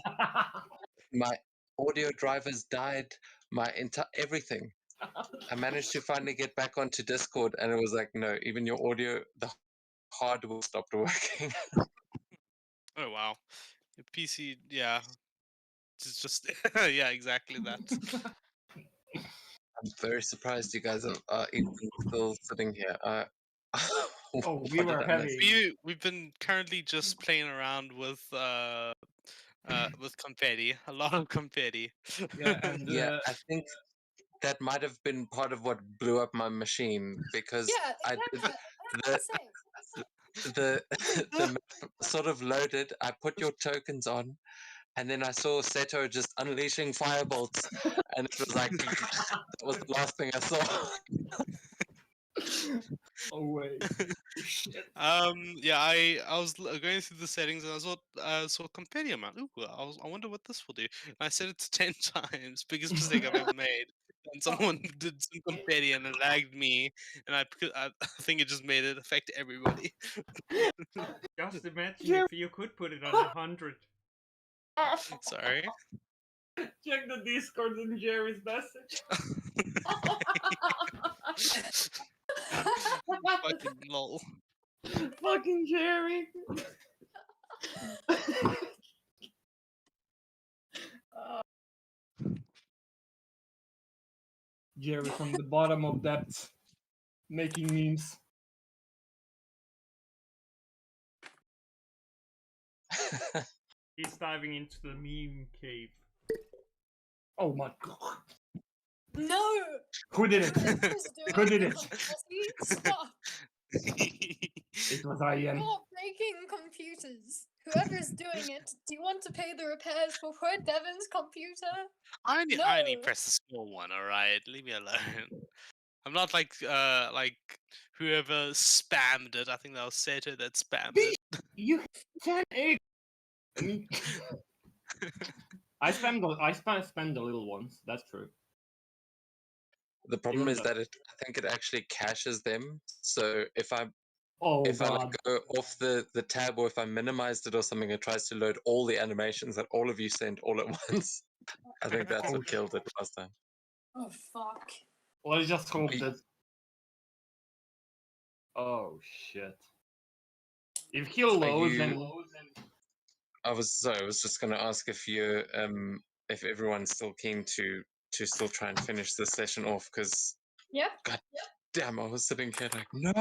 my audio drivers died, my entire everything. I managed to finally get back onto Discord, and it was like, no, even your audio, the hardware stopped working.
Oh wow. Your PC, yeah. It's just yeah, exactly that.
I'm very surprised you guys are even still sitting here.
Oh, we
what
were
did I miss?
heavy.
We've been currently just playing around with confetti. A lot of confetti.
Yeah, and
Yeah, I think that might have been part of what blew up my machine because
Yeah,
I
exactly.
did
That's the same.
the the map sort of loaded. I put your tokens on, and then I saw Seto just unleashing firebolts, and it was like that was the last thing I saw.
oh wait. Shit.
Yeah, I was going through the settings and I saw confetti. I'm like, ooh, I wonder what this will do. And I set it to 10 times, biggest mistake I've ever made. And someone did some confetti and it lagged me, and I think it just made it affect everybody.
Just imagine
Yeah.
if you could put it on 100.
Sorry.
Check the Discord and Jerry's message.
Fucking lol.
Fucking Jerry. Jerry from the bottom of depths, making memes.
He's diving into the meme cave.
Oh my god.
No!
Who did it?
Whoever's
Who
doing
did
the
it?
confetti, stop!
It was Ian.
Stop breaking computers! Whoever's doing it, do you want to pay the repairs for poor Devin's computer?
I only
No.
press the small one, alright? Leave me alone. I'm not like whoever spammed it. I think that was Seto that spammed it.
You 10-8. I mean, I spammed the little ones. That's true.
The problem
Even
is that I think it actually caches them. So if I
Oh
if I
god.
like go off the tab, or if I minimized it or something, it tries to load all the animations that all of you sent all at once. I think that's what killed it last time.
Oh fuck.
Let's just hope that. Oh shit. If he loads and
I was just going to ask if you if everyone's still keen to still try and finish this session off, because
Yep.
god damn, I was sitting here like, no,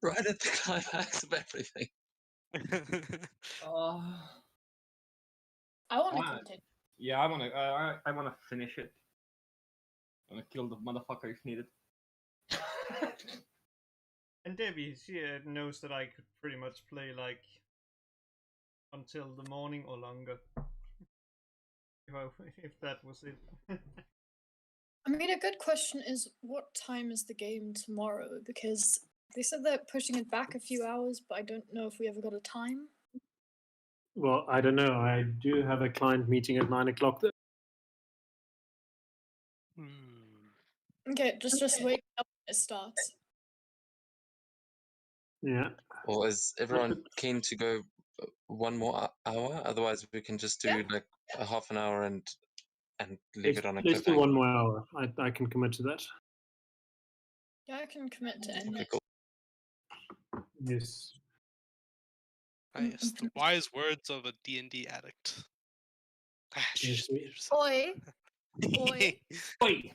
right at the climax of everything.
I want to
Ah.
continue.
Yeah, I wanna finish it. I wanna kill the motherfucker if needed.
And Debbie, she knows that I could pretty much play like until the morning or longer. If that was it.
I mean, a good question is what time is the game tomorrow? Because they said they're pushing it back a few hours, but I don't know if we ever got a time.
Well, I don't know. I do have a client meeting at 9 o'clock.
Okay, just wait up when it starts.
Yeah.
Or is everyone keen to go one more hour? Otherwise, we can just do
Yeah.
like a half an hour and leave it on a
Let's do
cliffhanger.
1 more hour. I can commit to that.
Yeah, I can commit to any.
Okay, cool.
Yes.
Yes, the wise words of a D&D addict. Ah, she
Yes,
just
we-
muted herself.
Oi, oi,
Wait,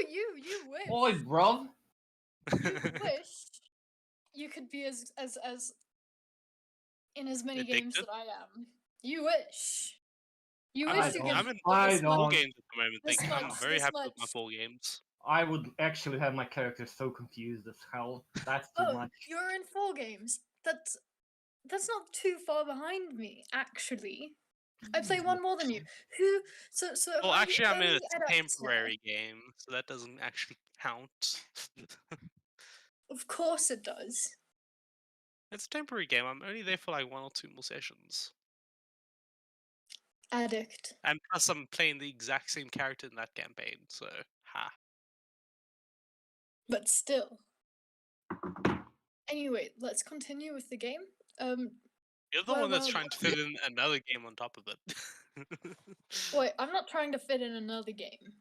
you wish.
oi, bruv.
You wish you could be as in as many games
Addicted?
that I am. You wish. You
I'm
wish
I
in,
you
don't-
could.
I'm in
I
this
four
don't-
much.
games at the moment.
This
Thank you. I'm
much,
very
this
happy with my
much.
4 games.
I would actually have my character so confused as hell. That's too
Oh,
much.
you're in 4 games. That's not too far behind me, actually. I play one more than you. Who? So
Well,
are
actually,
you
I'm in a
early adapts now?
temporary game, so that doesn't actually count.
Of course it does.
It's a temporary game. I'm only there for like 1 or 2 more sessions.
Addict.
And plus, I'm playing the exact same character in that campaign, so ha.
But still. Anyway, let's continue with the game.
You're the
Well,
one that's
well,
trying to fit in another game on top of it.
wait, I'm not trying to fit in another game.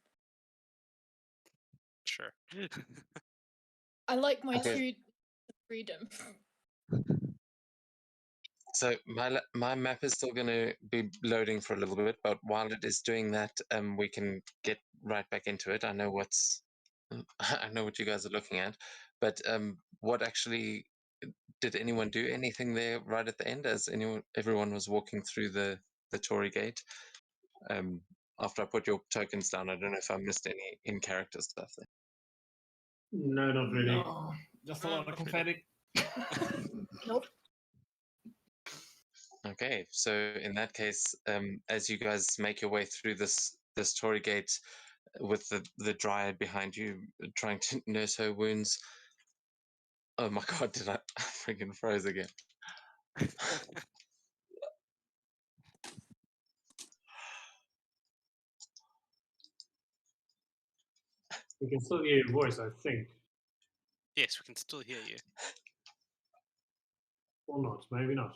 Sure.
I like my
Okay.
freedom.
So my map is still going to be loading for a little bit, but while it is doing that, we can get right back into it. I know I know what you guys are looking at, but what actually did anyone do anything there right at the end as everyone was walking through the Tory gate? After I put your tokens down, I don't know if I missed any in character stuff there.
No, not really.
No, just a
No,
lot of
not really.
confetti.
Nope.
Okay, so in that case, as you guys make your way through this Tory gate with the dryad behind you, trying to nurse her wounds. Oh my god, did I freaking froze again?
We can still hear your voice, I think.
Yes, we can still hear you.
Or not, maybe not.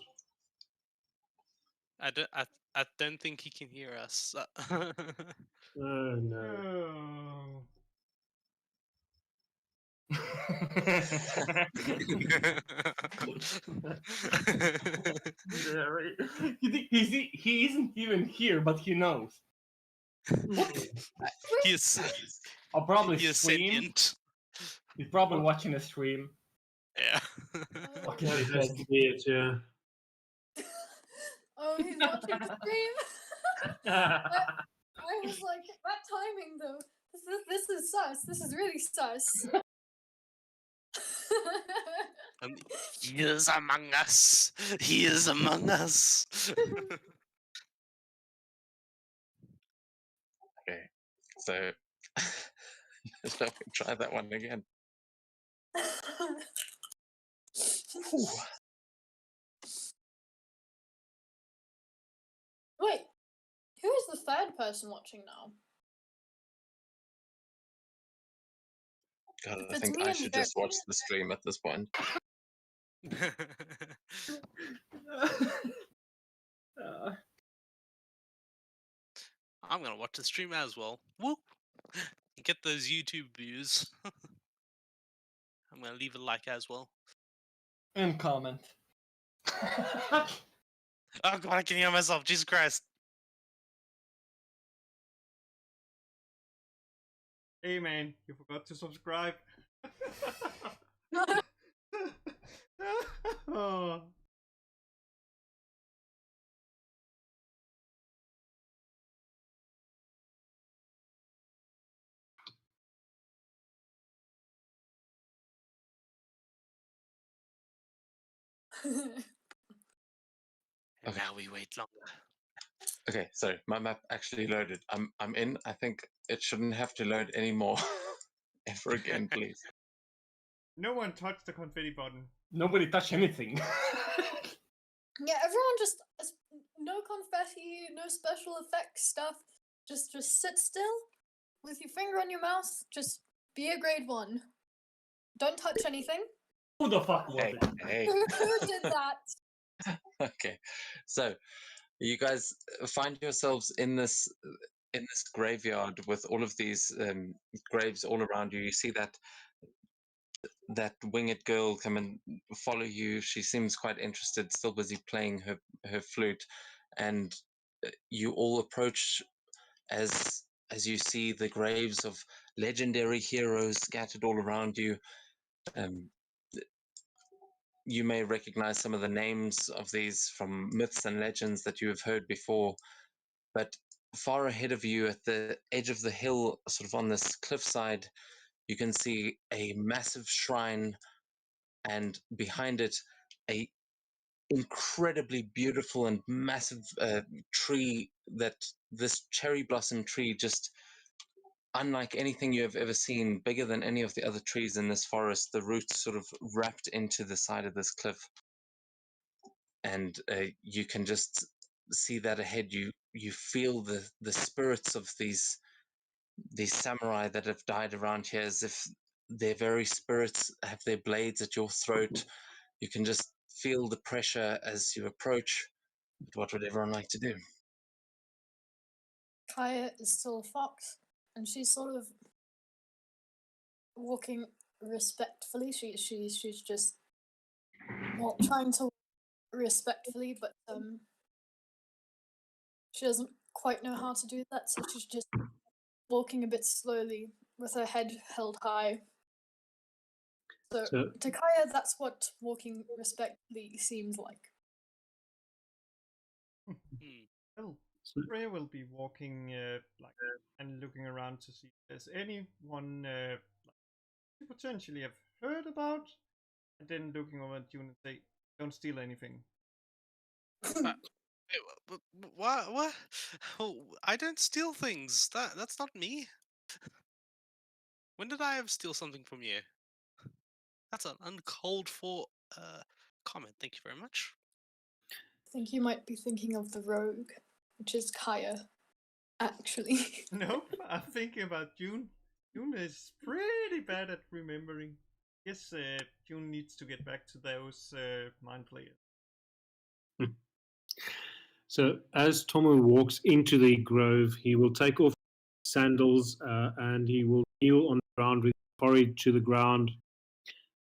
I don't think he can hear us.
Oh, no.
Oh.
He isn't even here, but he knows.
He's
I'll probably
he is
stream.
sentient.
He's probably watching a stream.
Yeah.
Okay,
That
he's
has
dead.
to be it, yeah.
Oh, he's watching the stream. I was like, that timing though. This is sus. This is really sus.
He is among us. He is among us.
Okay, so shall we try that one again?
Wait, who is the third person watching now?
God,
If
I
it's
think
me
I
and
should
Derek-
just watch the stream at this point.
I'm gonna watch the stream as well. Whoop! Get those YouTube views. I'm gonna leave a like as well.
And comment.
Oh god, I can hear myself. Jesus Christ.
Hey man, you forgot to subscribe. Oh.
And
Okay.
now we wait longer.
Okay, sorry, my map actually loaded. I'm in. I think it shouldn't have to load anymore ever again, please.
No one touched the confetti button.
Nobody touch anything.
Yeah, everyone just no confetti, no special effects stuff. Just sit still with your finger on your mouth. Just be a grade 1. Don't touch anything.
Who the fuck was
Hey,
it?
hey.
Who did that?
Okay, so you guys find yourselves in this graveyard with all of these graves all around you. You see that winged girl come and follow you. She seems quite interested, still busy playing her flute, and you all approach as you see the graves of legendary heroes scattered all around you. Um, you may recognize some of the names of these from myths and legends that you have heard before, but far ahead of you at the edge of the hill, sort of on this cliffside, you can see a massive shrine, and behind it, a incredibly beautiful and massive tree. That this cherry blossom tree, just unlike anything you have ever seen, bigger than any of the other trees in this forest. The roots sort of wrapped into the side of this cliff, and you can just see that ahead. You feel the spirits of these samurai that have died around here, as if their very spirits have their blades at your throat. You can just feel the pressure as you approach. But what would everyone like to do?
Kaya is still a fox, and she's sort of walking respectfully. She's just trying to walk respectfully, but she doesn't quite know how to do that, so she's just walking a bit slowly with her head held high. So to Kaya, that's what walking respectfully seems like.
Well, Freya will be walking and looking around to see if there's anyone you potentially have heard about, and then looking over at June and say, "Don't steal anything."
What? Oh, I don't steal things. That's not me. When did I ever steal something from you? That's an uncalled for comment. Thank you very much.
I think you might be thinking of the rogue, which is Kaya, actually.
Nope, I'm thinking about June. June is pretty bad at remembering. Yes, June needs to get back to those mind players.
So as Tomo walks into the grove, he will take off sandals and he will kneel on the ground with his forehead to the ground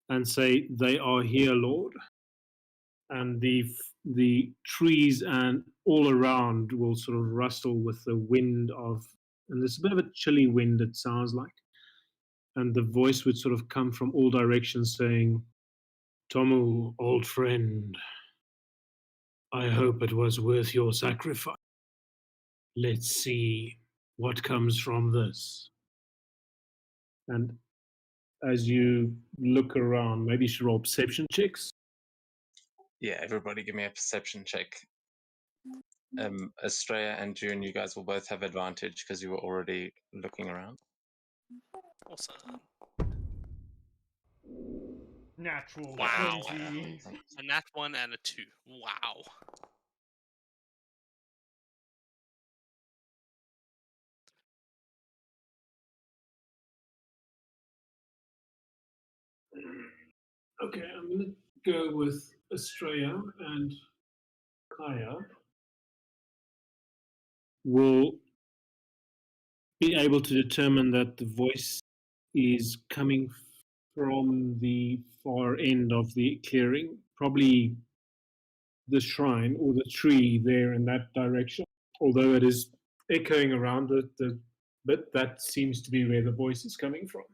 and say, "They are here, Lord." And the trees and all around will sort of rustle with the wind of, and there's a bit of a chilly wind, it sounds like. And the voice would sort of come from all directions saying, "Tomu, old friend, I hope it was worth your sacrifice. Let's see what comes from this." And as you look around, maybe you should roll perception checks.
Yeah, everybody give me a perception check. Estrella and June, you guys will both have advantage because you were already looking around.
Awesome.
Natural
Wow.
20.
A nat 1 and a 2. Wow.
Okay, I'm going to go with Estrella, and Kaya will be able to determine that the voice is coming from the far end of the clearing, probably the shrine or the tree there in that direction. Although it is echoing around it, but that seems to be where the voice is coming from.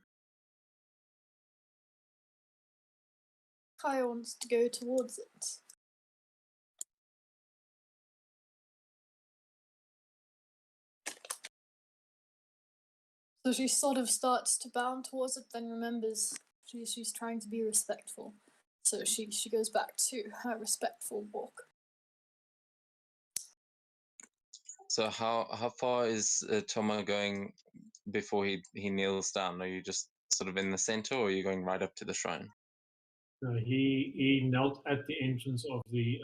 Kaya wants to go towards it. So she sort of starts to bound towards it, then remembers she's trying to be respectful. So she goes back to her respectful walk.
So how far is Toma going before he kneels down? Are you just sort of in the center, or are you going right up to the shrine?
He knelt at the entrance of the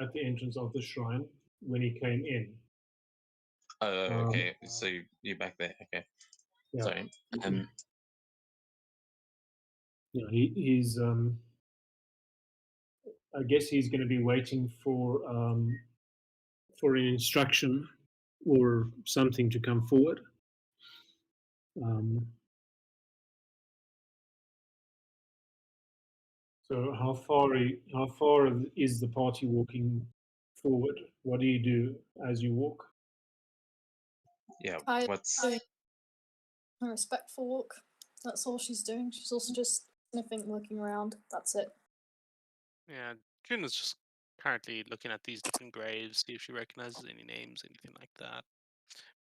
at the entrance of the shrine when he came in.
Oh, okay. So you're back there. Okay.
Yeah.
Sorry.
Yeah, he's. I guess he's going to be waiting for an instruction or something to come forward. So how far is the party walking forward? What do you do as you walk?
Yeah.
Kaya's
What's
doing a respectful walk. That's all she's doing. She's also just sniffing, looking around. That's it.
Yeah, Juna's just currently looking at these different graves, see if she recognizes any names, anything like that.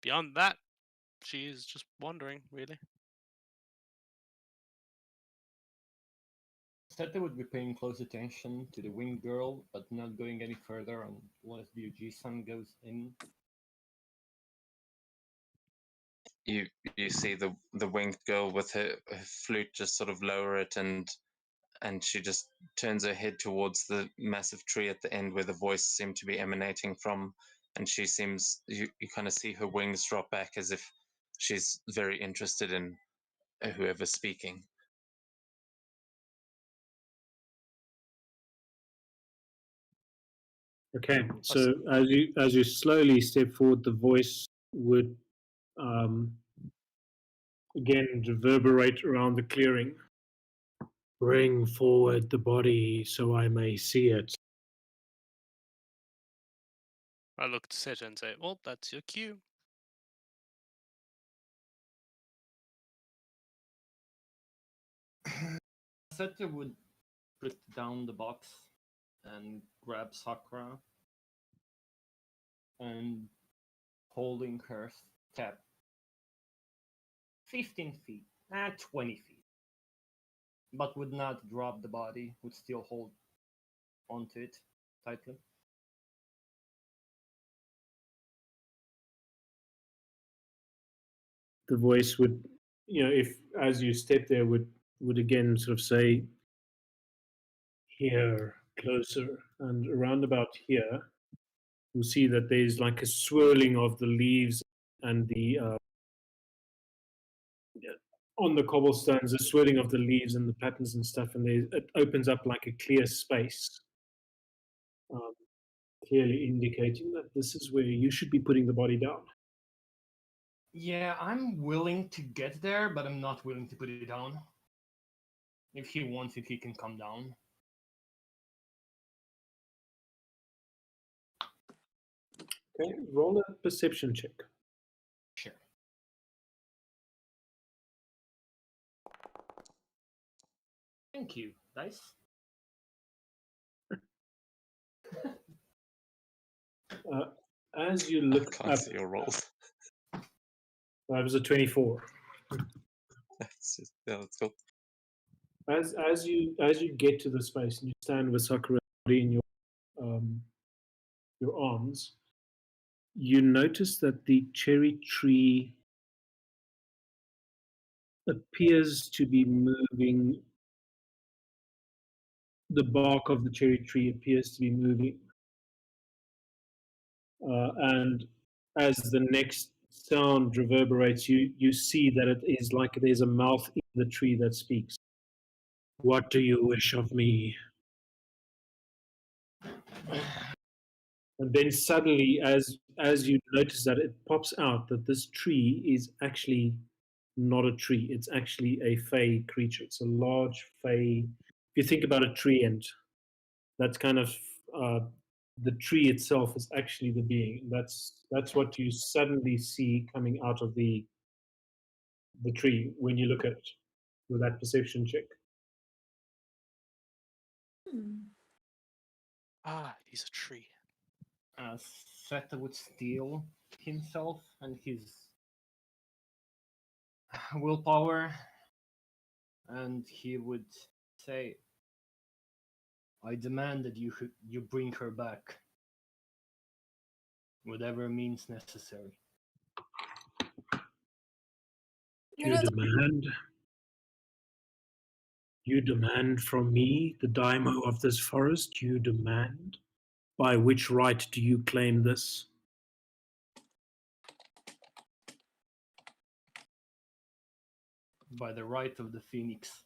Beyond that, she's just wandering, really.
Seto would be paying close attention to the winged girl, but not going any further unless the Oji-san goes in.
you see the winged girl with her flute just sort of lower it, and she just turns her head towards the massive tree at the end where the voice seemed to be emanating from, and she seems you kind of see her wings drop back as if she's very interested in whoever's speaking.
Okay, so as you slowly step forward, the voice would again reverberate around the clearing. Bring forward the body so I may see it.
I look to Seto and say, well, that's your cue.
Seto would put down the box and grab Sakura and holding her step 15 feet, 20 feet, but would not drop the body, would still hold onto it tightly.
The voice would, if as you step there, would again sort of say, here, closer, and around about here, you'll see that there's like a swirling of the leaves and the on the cobblestones, the swirling of the leaves and the patterns and stuff, and it opens up like a clear space, clearly indicating that this is where you should be putting the body down.
Yeah, I'm willing to get there, but I'm not willing to put it down. If he wants it, he can come down.
Okay, roll a perception check.
Sure. Thank you, dice.
As you
I
look
can't
up,
see your rolls.
that was a 24.
That's just, yeah, that's cool.
As you get to the space and you stand with Sakura in your arms, you notice that the cherry tree appears to be moving. The bark of the cherry tree appears to be moving, and as the next sound reverberates, you see that it is like there's a mouth in the tree that speaks. What do you wish of me? And then suddenly, as you notice that, it pops out that this tree is actually not a tree. It's actually a fey creature. It's a large fey. If you think about a tree, and that's kind of the tree itself is actually the being. That's what you suddenly see coming out of the tree when you look at it. with that perception check.
Ah, he's a tree.
Seto would steel himself and his willpower, and he would say, I demand that you bring her back, whatever means necessary.
You demand from me, the daimyo of this forest, you demand? By which right do you claim this?
By the right of the phoenix.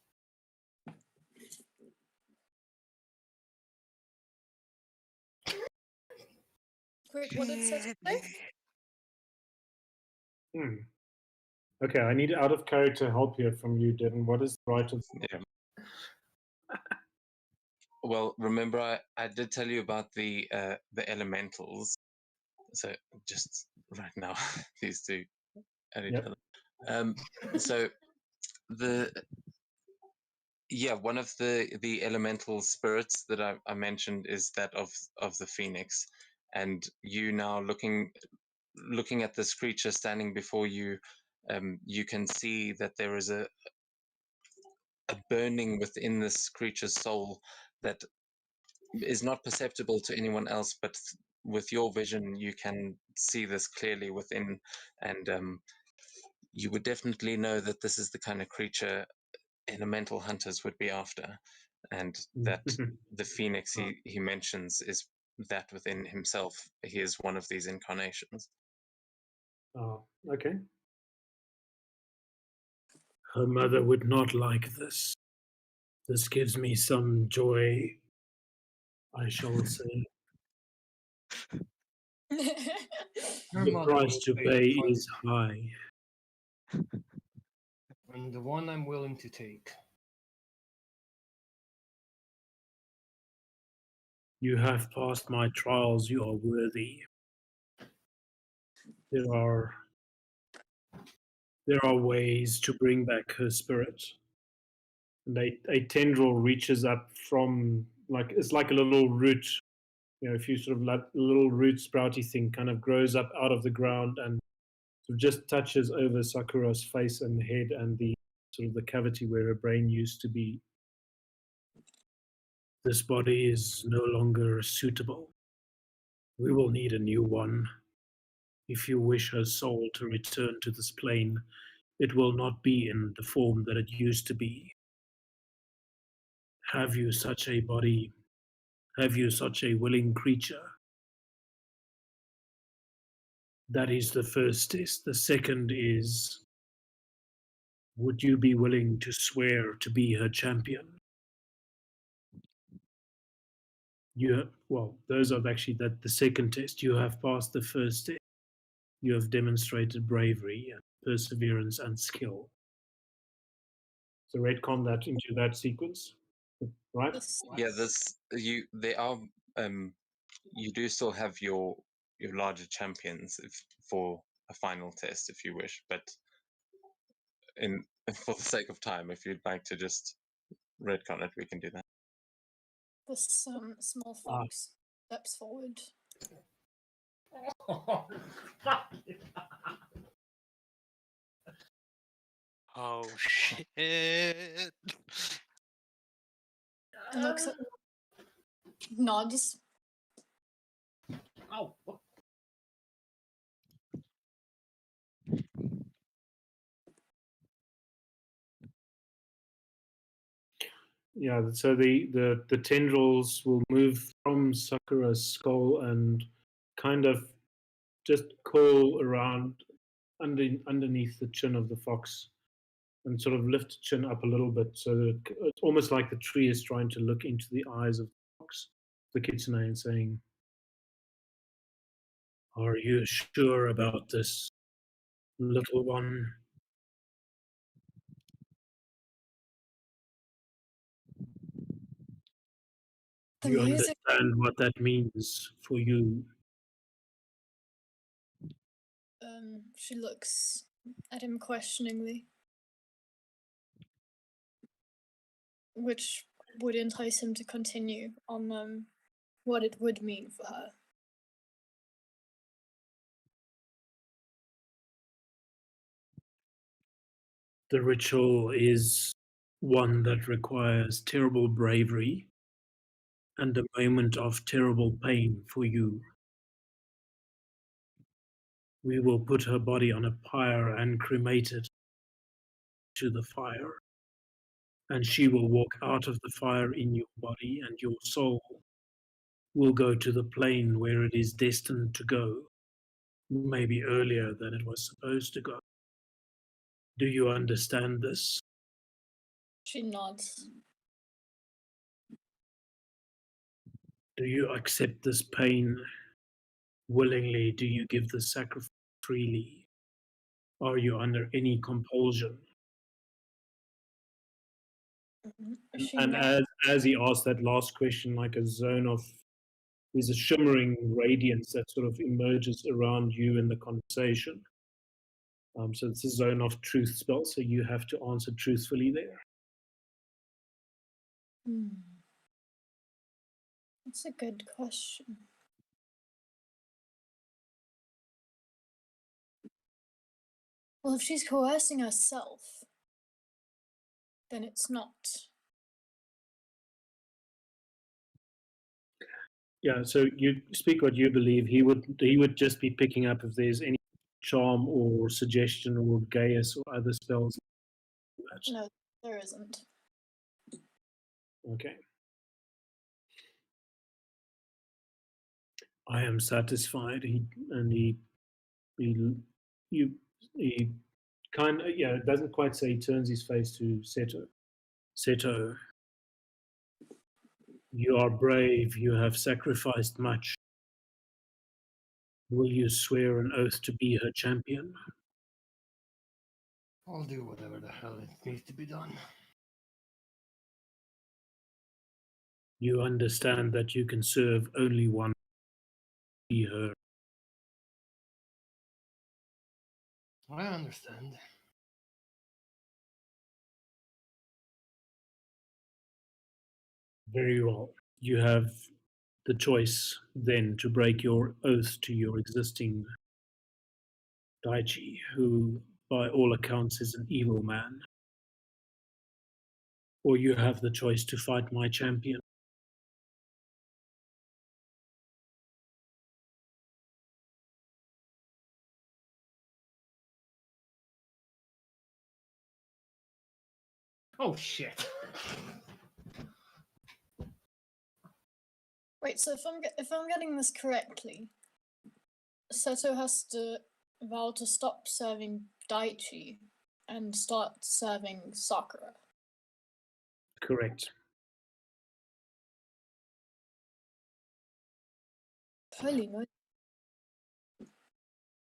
Wait, what did Seto say?
Okay, I need out of character help here from you, Devin. What is the right of...
Yeah. Well, remember I did tell you about the elementals. So just right now, these two at each other. So one of the elemental spirits that I mentioned is that of the phoenix, and you now looking at this creature standing before you, you can see that there is a burning within this creature's soul that is not perceptible to anyone else, but with your vision you can see this clearly within, and you would definitely know that this is the kind of creature elemental hunters would be after, and that the phoenix he mentions is that within himself. He is one of these incarnations.
Oh, okay. Her mother would not like this. This gives me some joy, I shall say. The price to pay is high.
And the one I'm willing to take.
You have passed my trials, you are worthy. There are ways to bring back her spirit. And a tendril reaches up from, like, it's like a little root, you know, if you sort of let a little root sprouty thing kind of grows up out of the ground and sort of just touches over Sakura's face and head and the sort of the cavity where her brain used to be. This body is no longer suitable. We will need a new one. If you wish her soul to return to this plane, it will not be in the form that it used to be. Have you such a body? Have you such a willing creature? That is the first test. The second is, would you be willing to swear to be her champion? Those are actually the second test. You have passed the first test. You have demonstrated bravery and perseverance and skill. So retcon that into that sequence, right?
Yeah, you do still have your larger champions for a final test if you wish, but for the sake of time, if you'd like to just retcon it, we can do that.
This small fox steps forward.
Oh shit!
And looks at nods.
Oh.
Yeah, so the tendrils will move from Sakura's skull and kind of just curl around underneath the chin of the fox and sort of lift the chin up a little bit, so that it's almost like the tree is trying to look into the eyes of the fox, the kitsune, and saying, "Are you sure about this, little one?"
The
You
music.
understand what that means for you?
She looks at him questioningly. which would entice him to continue on what it would mean for her.
The ritual is one that requires terrible bravery and a moment of terrible pain for you. We will put her body on a pyre and cremate it to the fire, and she will walk out of the fire in your body, and your soul will go to the plane where it is destined to go, maybe earlier than it was supposed to go. Do you understand this?
She nods.
Do you accept this pain willingly? Do you give the sacrifice freely? Are you under any compulsion?
She
And
nods.
as he asked that last question, like a zone of, there's a shimmering radiance that sort of emerges around you in the conversation. So it's a zone of truth spell, so you have to answer truthfully there.
That's a good question. Well, if she's coercing herself, then it's not.
Yeah, so you speak what you believe. He would just be picking up if there's any charm or suggestion or gaius or other spells.
No, there isn't.
Okay. I am satisfied. He kind of, yeah, it doesn't quite say, he turns his face to Seto. Seto, you are brave, you have sacrificed much. Will you swear an oath to be her champion?
I'll do whatever the hell it needs to be done.
You understand that you can serve only one, be her.
I understand.
Very well. You have the choice then to break your oath to your existing Daichi, who by all accounts is an evil man. Or you have the choice to fight my champion.
Oh shit.
Wait, so if I'm getting this correctly, Seto has to vow to stop serving Daichi and start serving Sakura.
Correct.
Holy moly.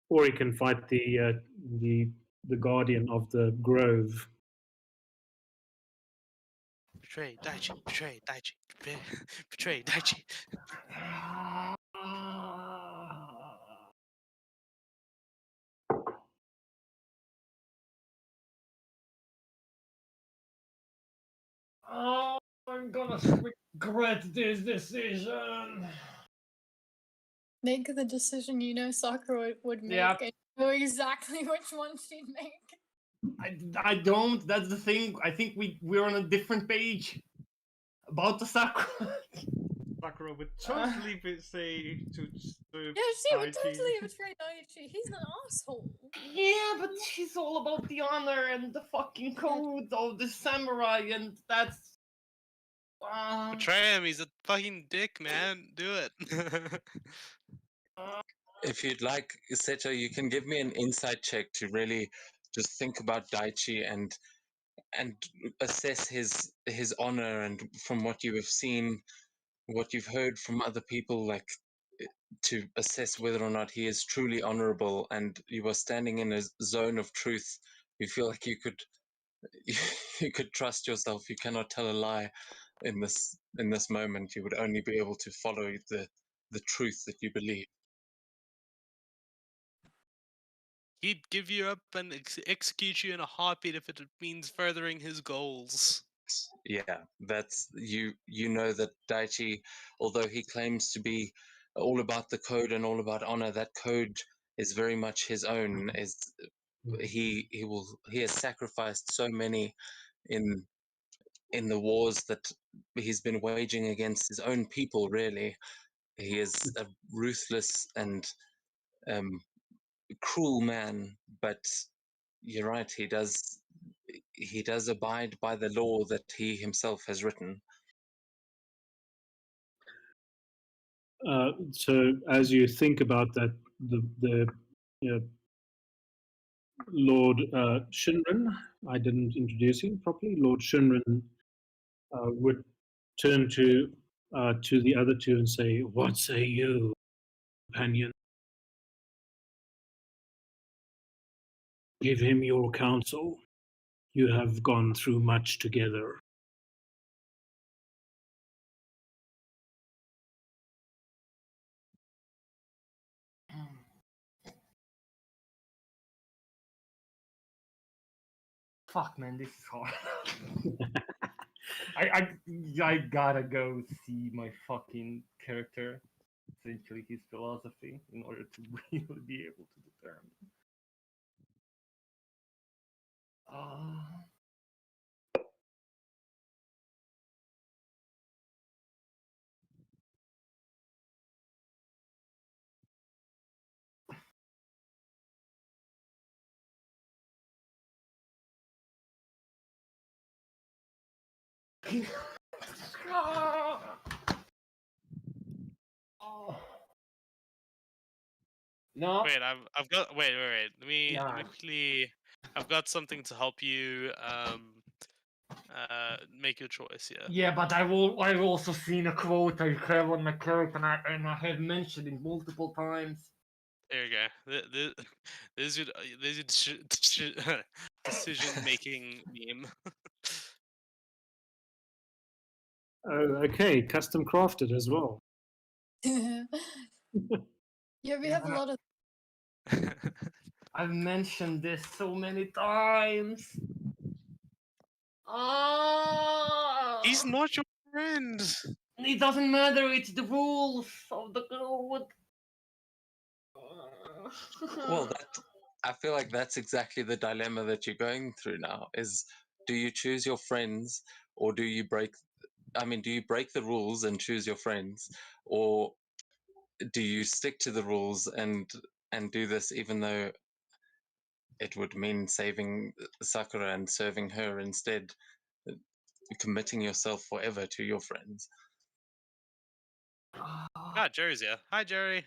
Or he can fight the guardian of the grove.
Betray Daichi. Betray Daichi. Betray Daichi.
Oh, I'm gonna regret this decision.
Make the decision you know Sakura would make
Yeah.
and know exactly which one she'd make.
I don't. That's the thing. I think we're on a different page about the Sakura.
Sakura would totally say to serve
Yeah, she would
Daichi.
totally betray Daichi. He's an asshole.
Yeah, but she's all about the honor and the fucking code of the samurai, and that's.
Betray him. He's a fucking dick, man. Do it.
If you'd like, Seto, you can give me an insight check to really just think about Daichi and assess his honor, and from what you have seen, what you've heard from other people, like to assess whether or not he is truly honorable, and you are standing in a zone of truth. You feel like you could you could trust yourself. You cannot tell a lie in this moment. You would only be able to follow the truth that you believe.
He'd give you up and execute you in a heartbeat if it means furthering his goals.
that's you know that Daichi, although he claims to be all about the code and all about honor, that code is very much his own. Is he has sacrificed so many in the wars that he's been waging against his own people. Really, he is a ruthless and cruel man, but you're right, he does abide by the law that he himself has written.
So as you think about that, the Lord Shinran, I didn't introduce him properly. Lord Shinran would turn to the other two and say, "What say you, companion? Give him your counsel. You have gone through much together."
Fuck, man, this is hard. I gotta go see my fucking character, essentially his philosophy, in order to really be able to determine. No.
Wait, I've got wait. Let me
Nah.
quickly. I've got something to help you make your choice here.
Yeah, but I've also seen a quote I have on my character, and I have mentioned it multiple times.
There you go. There's your decision making meme.
Oh, okay, custom crafted as well.
Yeah, we have a lot of.
I've mentioned this so many times. Ah!
He's not your friend.
It doesn't matter. It's the rules of the code.
Well, I feel like that's exactly the dilemma that you're going through now. Is do you choose your friends, or do you break? I mean, do you break the rules and choose your friends, or do you stick to the rules and do this even though it would mean saving Sakura and serving her instead, committing yourself forever to your friends?
Ah, Jerry's here. Hi, Jerry.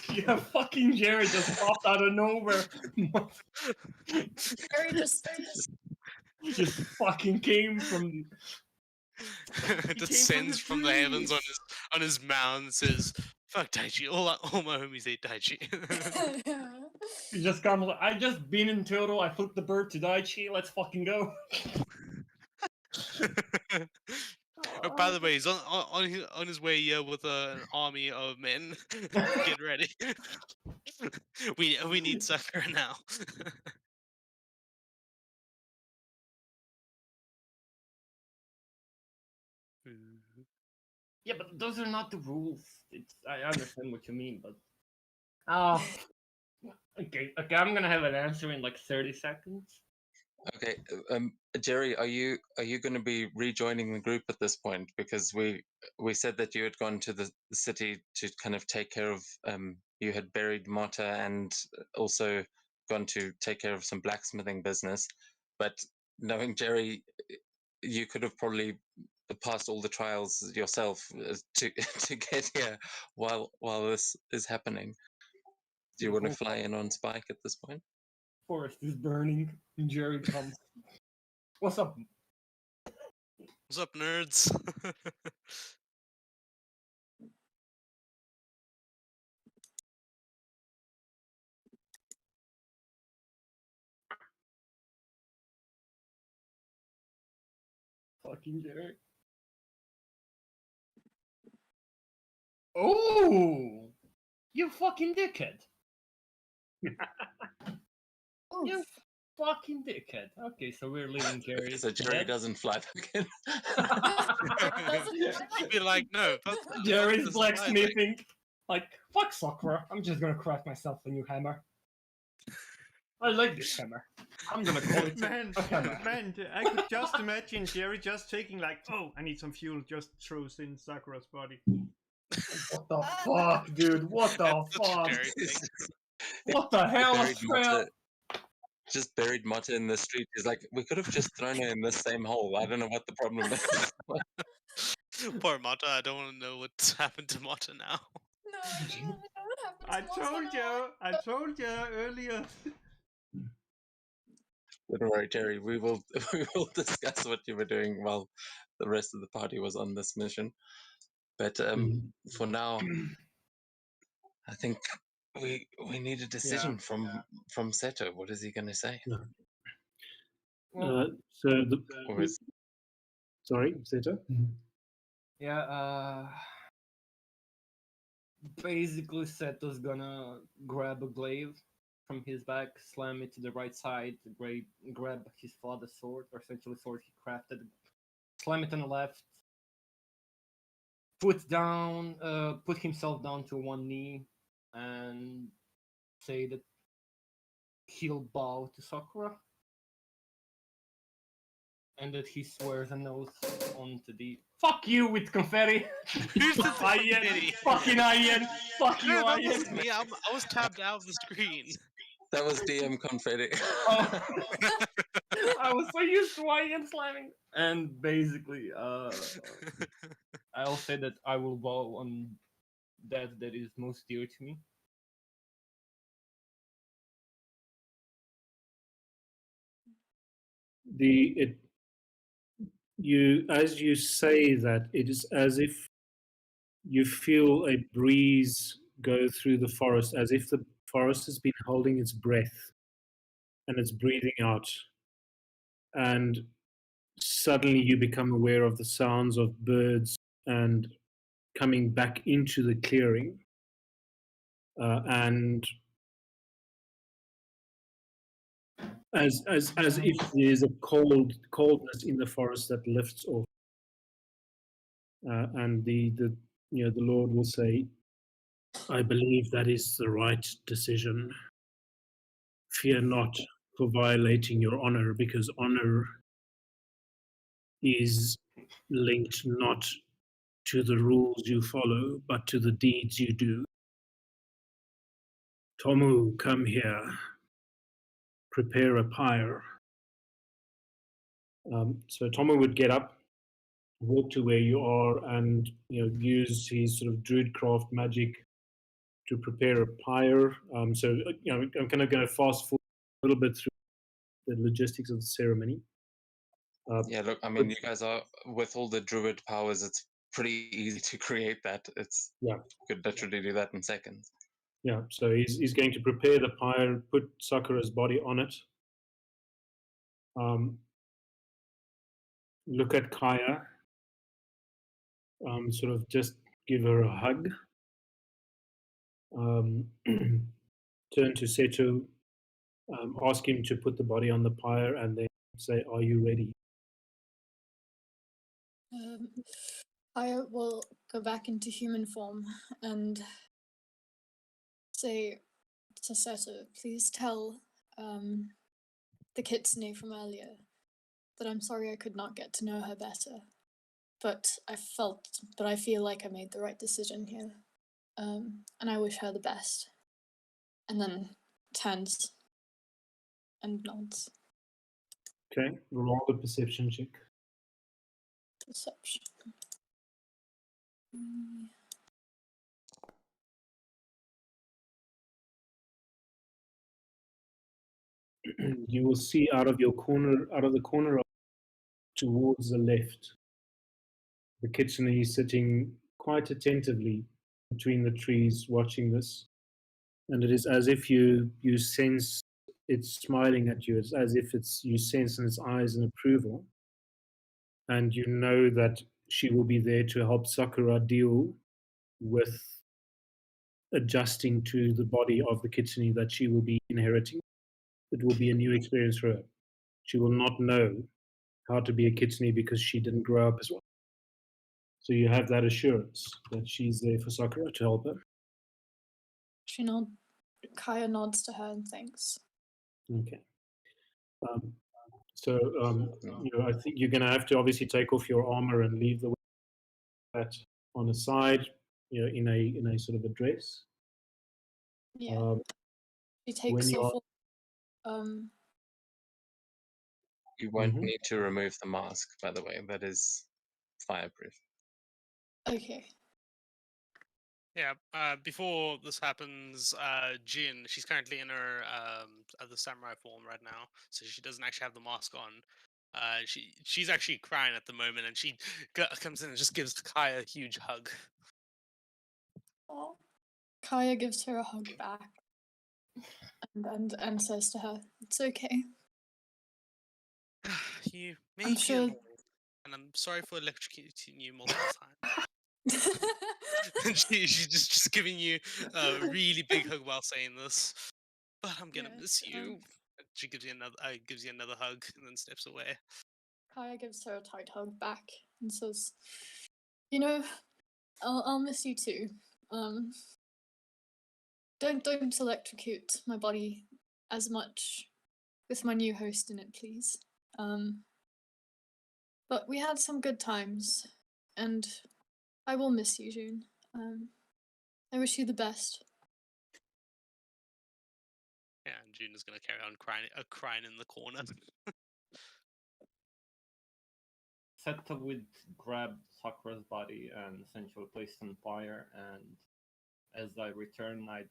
Yeah, fucking Jerry just popped out of nowhere.
Jerry just
Just fucking came from.
Descends from the heavens
trees.
on his mound and says, "Fuck Daichi." All my homies hate Daichi.
He just comes. I just been in Turtle. I flipped the bird to Daichi. Let's fucking go.
Oh, by the way, he's on his way here with an army of men. Get ready. We need Sakura now.
Yeah, but those are not the rules. I understand what you mean, but okay. I'm gonna have an answer in like 30 seconds.
Okay, Jerry, are you going to be rejoining the group at this point? Because we said that you had gone to the city to kind of take care of you had buried Mata and also gone to take care of some blacksmithing business. But knowing Jerry, you could have probably passed all the trials yourself to to get here while this is happening. Do you want to fly in on Spike at this point?
Forest is burning. And Jerry comes. What's up?
What's up, nerds?
Fucking Jerry. Oh, you fucking dickhead!
Oof.
You fucking dickhead. Okay, so we're leaving Jerry.
So Jerry
dead.
doesn't fly back in.
You'd be like, no,
Jerry's
this
blacksmithing. Like, fuck Sakura. I'm just gonna craft myself a new hammer. I like this hammer. I'm gonna call it
Man,
a hammer.
man, I could just imagine Jerry just taking like, oh, I need some fuel, just throws in Sakura's body.
What the fuck, dude? What the
That's such a
fuck?
Jerry thing.
What the hell,
Buried
Australia?
Mata, just buried Mata in the street. He's like, we could have just thrown her in the same hole. I don't know what the problem is.
Poor Mata, I don't want to know what's happened to Mata now.
No, what
I
happened to
told you earlier.
Don't worry, Jerry. We will discuss what you were doing while the rest of the party was on this mission. But for now, I think we need a decision from Seto. What is he going to say?
So the
Or is
sorry, Seto.
Yeah, basically Seto's gonna grab a glaive from his back, slam it to the right side, grab his father's sword, or essentially sword he crafted, slam it on the left, put himself down to one knee, and say that he'll bow to Sakura, and that he swears an oath onto the "fuck you" with confetti.
Who's the
Ian,
confetti?
fucking Ian, fuck you,
No, that
Ian.
wasn't me. I was tabbed out of the screen.
that was DM confetti?
Oh. I was so used to Ian slamming. And basically, I'll say that I will vow on that is most dear to me.
As you say that, it is as if you feel a breeze go through the forest, as if the forest has been holding its breath and it's breathing out. And suddenly you become aware of the sounds of birds and coming back into the clearing. And as if there's a coldness in the forest that lifts off. And the Lord will say, I believe that is the right decision. Fear not for violating your honor, because honor is linked not to the rules you follow, but to the deeds you do. Tomu, come here. Prepare a pyre. So Tomu would get up, walk to where you are, and use his sort of druidcraft magic to prepare a pyre. I'm kind of going to fast forward a little bit through the logistics of the ceremony.
Yeah, look, I mean, you guys are with all the druid powers. It's pretty easy to create that. You could literally do that in seconds.
Yeah, so he's going to prepare the pyre, put Sakura's body on it. Look at Kaya. Sort of just give her a hug. Turn to Seto. Ask him to put the body on the pyre, and then say, "Are you ready?"
I will go back into human form and say to Seto, please tell the kitsune from earlier that I'm sorry I could not get to know her better. But I feel like I made the right decision here. And I wish her the best. And then turns and nods.
Okay, roll the perception check.
Perception.
You will see out of the corner towards the left, the kitsune is sitting quite attentively between the trees watching this. And it is as if you sense it's smiling at you. It's as if you sense in its eyes an approval. And you know that she will be there to help Sakura deal with adjusting to the body of the kitsune that she will be inheriting. it will be a new experience for her. She will not know how to be a kitsune because she didn't grow up as well. So you have that assurance that she's there for Sakura to help her.
Kaya nods to her and thanks.
Okay. So I think you're going to have to obviously take off your armor and leave that on the side, in a sort of a dress.
Yeah. She takes off.
You won't need to remove the mask, by the way. That is fireproof.
Okay.
Yeah. Before this happens, Jin, she's currently in her the samurai form right now, so she doesn't actually have the mask on. She's actually crying at the moment, and she comes in and just gives Kaya a huge hug.
Oh. Kaya gives her a hug back, and says to her, "It's okay."
You may
I'm
be
sure.
annoying, and I'm sorry for electrocuting you multiple times. And she's just giving you a really big hug while saying this. But I'm gonna miss you. She gives you another hug and then steps away.
Kaya gives her a tight hug back and says, I'll miss you too. Don't electrocute my body as much with my new host in it, please. But we had some good times, and I will miss you, June. I wish you the best.
Yeah, and June is gonna carry on crying in the corner.
Seto would grab Sakura's body and essentially place it on fire, and as I return, I'd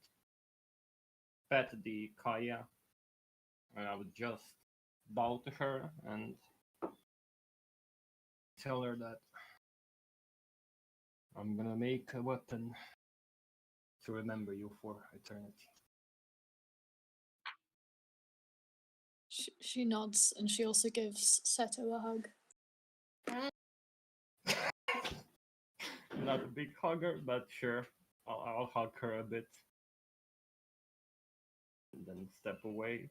pet the Kaya, and I would just bow to her and tell her that I'm gonna make a weapon to remember you for eternity.
She nods, and she also gives Seto a hug.
Not a big hugger, but sure, I'll hug her a bit. And then step away.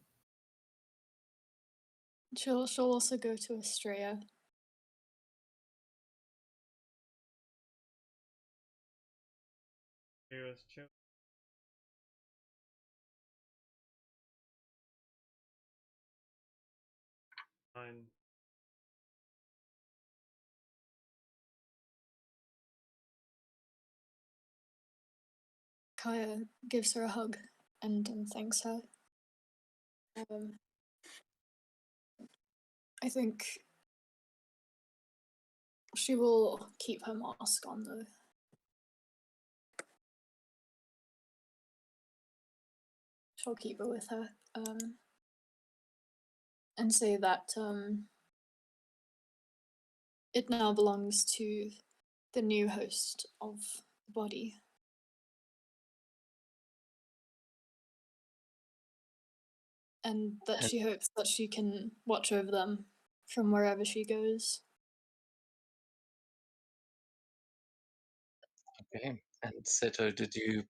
She'll also go to Estrella.
Here's Joe. Fine.
Kaya gives her a hug and thanks her. I think she will keep her mask on though. She'll keep it with her. And say that it now belongs to the new host of the body. And that she hopes that she can watch over them from wherever she goes.
Okay. And Seto, did you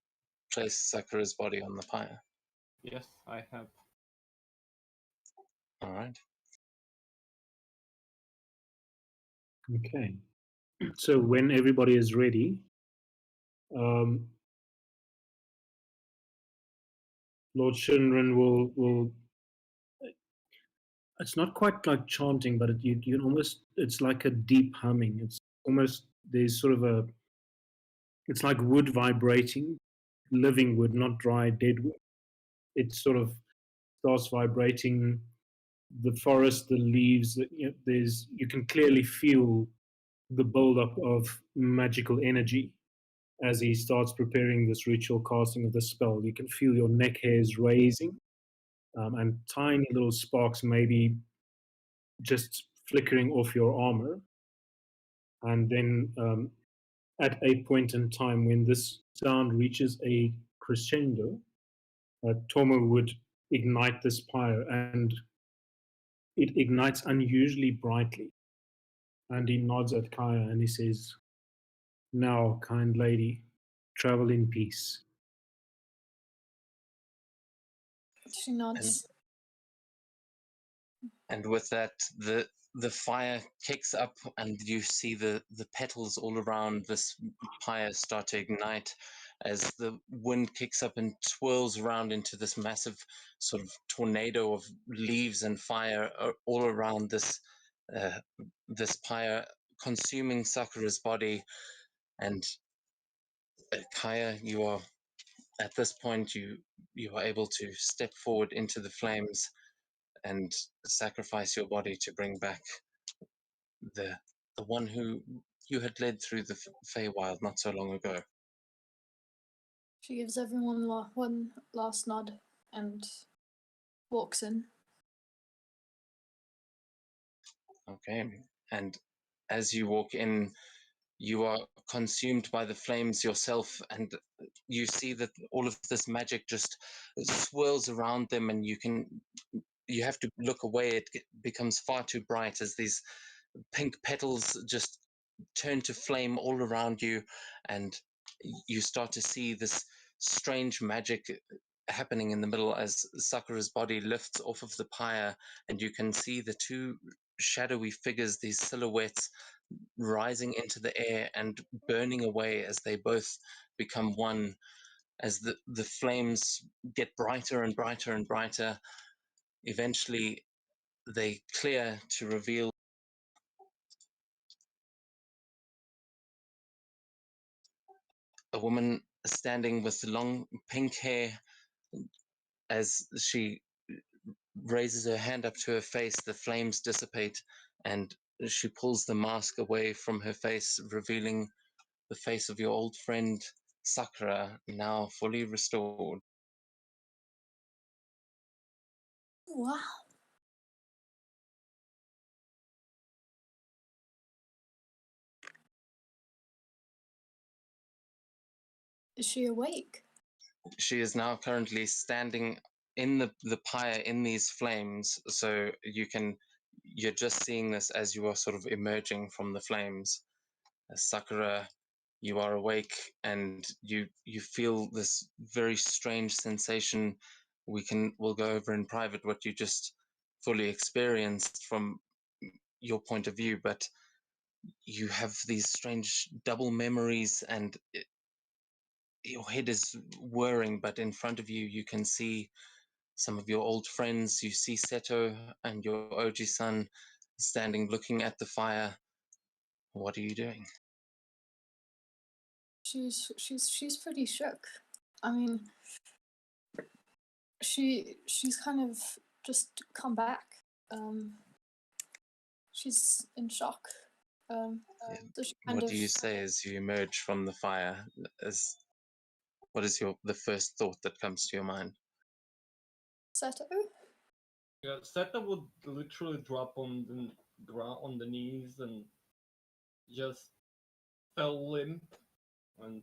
place Sakura's body on the pyre?
Yes, I have.
All right.
Okay. So when everybody is ready, Lord Shinran will. It's not quite like chanting, but you almost, it's like a deep humming. It's almost, there's sort of a, it's like wood vibrating, living wood, not dry dead wood. It sort of starts vibrating. The forest, the leaves, you can clearly feel the buildup of magical energy as he starts preparing this ritual casting of the spell. You can feel your neck hairs raising, and tiny little sparks maybe just flickering off your armor. And then at a point in time when this sound reaches a crescendo, Tomo would ignite this pyre, and it ignites unusually brightly. And he nods at Kaya and he says, "Now, kind lady, travel in peace."
She nods.
And with that, the fire kicks up, and you see the petals all around this pyre start to ignite as the wind kicks up and twirls around into this massive sort of tornado of leaves and fire all around this pyre, consuming Sakura's body. And Kaya, you are at this point you are able to step forward into the flames and sacrifice your body to bring back the one who you had led through the Feywild not so long ago.
She gives everyone one last nod and walks in.
Okay, and as you walk in, you are consumed by the flames yourself, and you see that all of this magic just swirls around them, and you have to look away. It becomes far too bright as these pink petals just turn to flame all around you, and you start to see this strange magic happening in the middle as Sakura's body lifts off of the pyre, and you can see the two shadowy figures, these silhouettes, rising into the air and burning away as they both become one. As the flames get brighter and brighter and brighter, eventually they clear to reveal a woman standing with long pink hair. As she raises her hand up to her face, the flames dissipate and she pulls the mask away from her face, revealing the face of your old friend Sakura, now fully restored.
Wow. Is she awake?
She is now currently standing in the pyre in these flames, so you're just seeing this as you are sort of emerging from the flames. Sakura, you are awake and you feel this very strange sensation. We'll go over in private what you just fully experienced from your point of view, but you have these strange double memories, and your head is whirring, but in front of you you can see some of your old friends. You see Seto and your Oji-san standing looking at the fire. What are you doing?
She's pretty shook. I mean, she's kind of just come back. She's in shock. So she kind
What
of
do you say as you emerge from the fire? What is the first thought that comes to your mind?
Seto?
Yeah, Seto would literally drop on the ground on the knees and just fell limp, and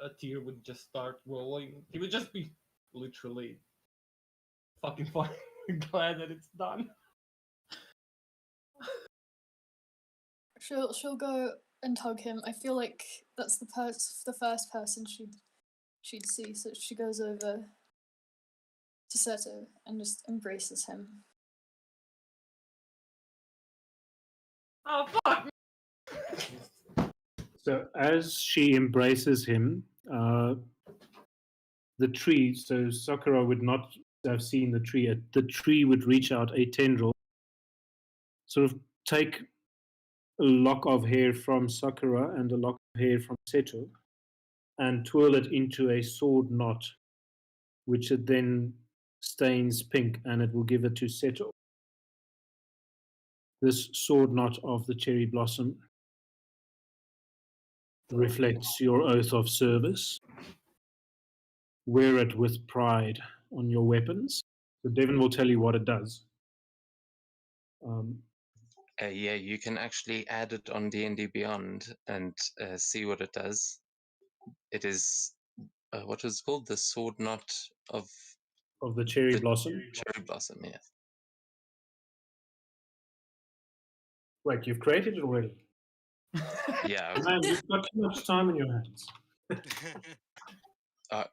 a tear would just start rolling. He would just be literally fucking glad that it's done.
She'll go and hug him. I feel like that's the first person she'd see. So she goes over to Seto and just embraces him.
Oh fuck!
So as she embraces him, the tree, so Sakura would not have seen the tree. The tree would reach out a tendril, sort of take a lock of hair from Sakura and a lock of hair from Seto, and twirl it into a sword knot, which it then stains pink, and it will give it to Seto. This sword knot of the cherry blossom reflects your oath of service. Wear it with pride on your weapons. So Devin will tell you what it does.
Yeah, you can actually add it on D&D Beyond and see what it does. It is what is it called? The sword knot of
the cherry blossom.
Cherry blossom, yes.
Wait, you've created it already?
Yeah.
Man, you've got too much time in your hands.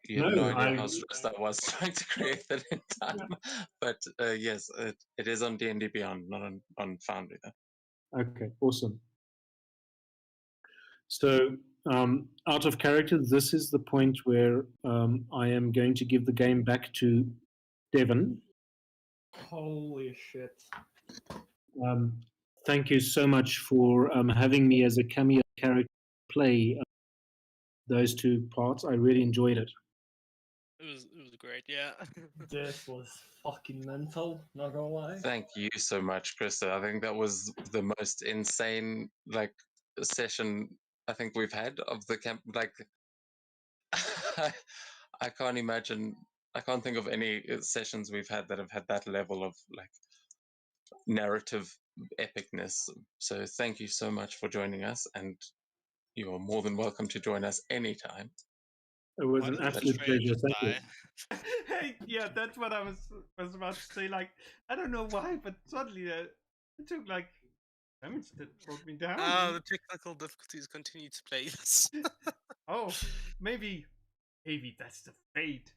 You have no
No,
idea how stressed I was trying to create that in time. But yes, it is on D&D Beyond, not on Foundry though.
Okay, awesome. So, out of character, this is the point where I am going to give the game back to Devon.
Holy shit.
Thank you so much for having me as a cameo character play those two parts. I really enjoyed it.
It was great, yeah.
This was fucking mental, not gonna lie.
Thank you so much, Krista. I think that was the most insane session I think we've had of the camp. I can't imagine. I can't think of any sessions we've had that have had that level of narrative epicness. So thank you so much for joining us, and you are more than welcome to join us anytime.
It was
Why
an
did the
absolute
betrayer
pleasure.
just
Thank you.
die?
Hey, yeah, that's what I was about to say. Like, I don't know why, but suddenly it took damage that brought me down.
The technical difficulties continue to plague us.
Oh, maybe that's the fate.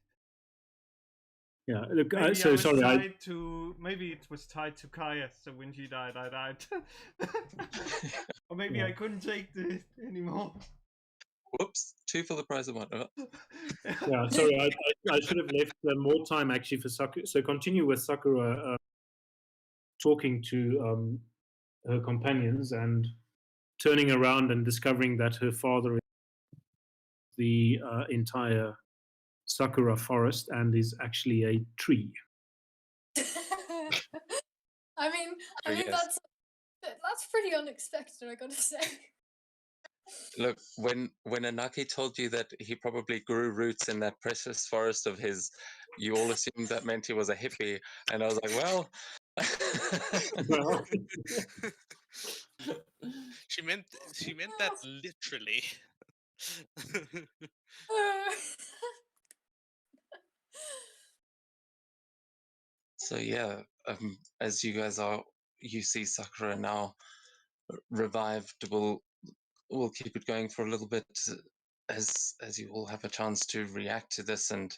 Yeah, look,
Maybe
so
I was
sorry.
tied to. Maybe it was tied to Kaya. So when she died, I died. Or maybe I couldn't take this anymore.
Whoops! 2 for the price of 1.
Yeah, sorry. I should have left more time actually for Sakura. So continue with Sakura talking to her companions and turning around and discovering that her father is the entire Sakura forest and is actually a tree.
I mean,
Yes.
that's pretty unexpected, I gotta say.
Look, when Anaki told you that he probably grew roots in that precious forest of his, you all assumed that meant he was a hippie, and I was like, well.
Well,
she meant that literally.
So yeah, as you guys you see Sakura now revived. We'll keep it going for a little bit as you all have a chance to react to this. And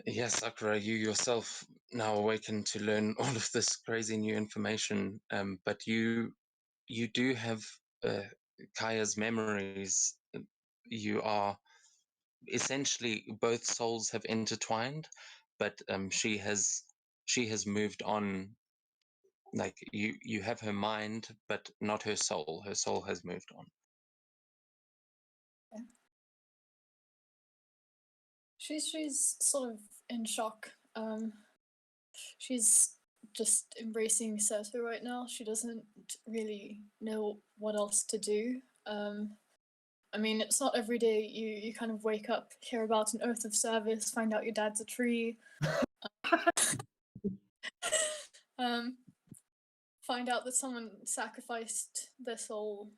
yes, Sakura, you yourself now awakened to learn all of this crazy new information. But you do have Kaya's memories. You are essentially, both souls have intertwined, but she has moved on. Like you have her mind, but not her soul. Her soul has moved on.
She's sort of in shock. She's just embracing Seto right now. She doesn't really know what else to do. I mean, it's not every day you kind of wake up, hear about an oath of service, find out your dad's a tree, find out that someone sacrificed their soul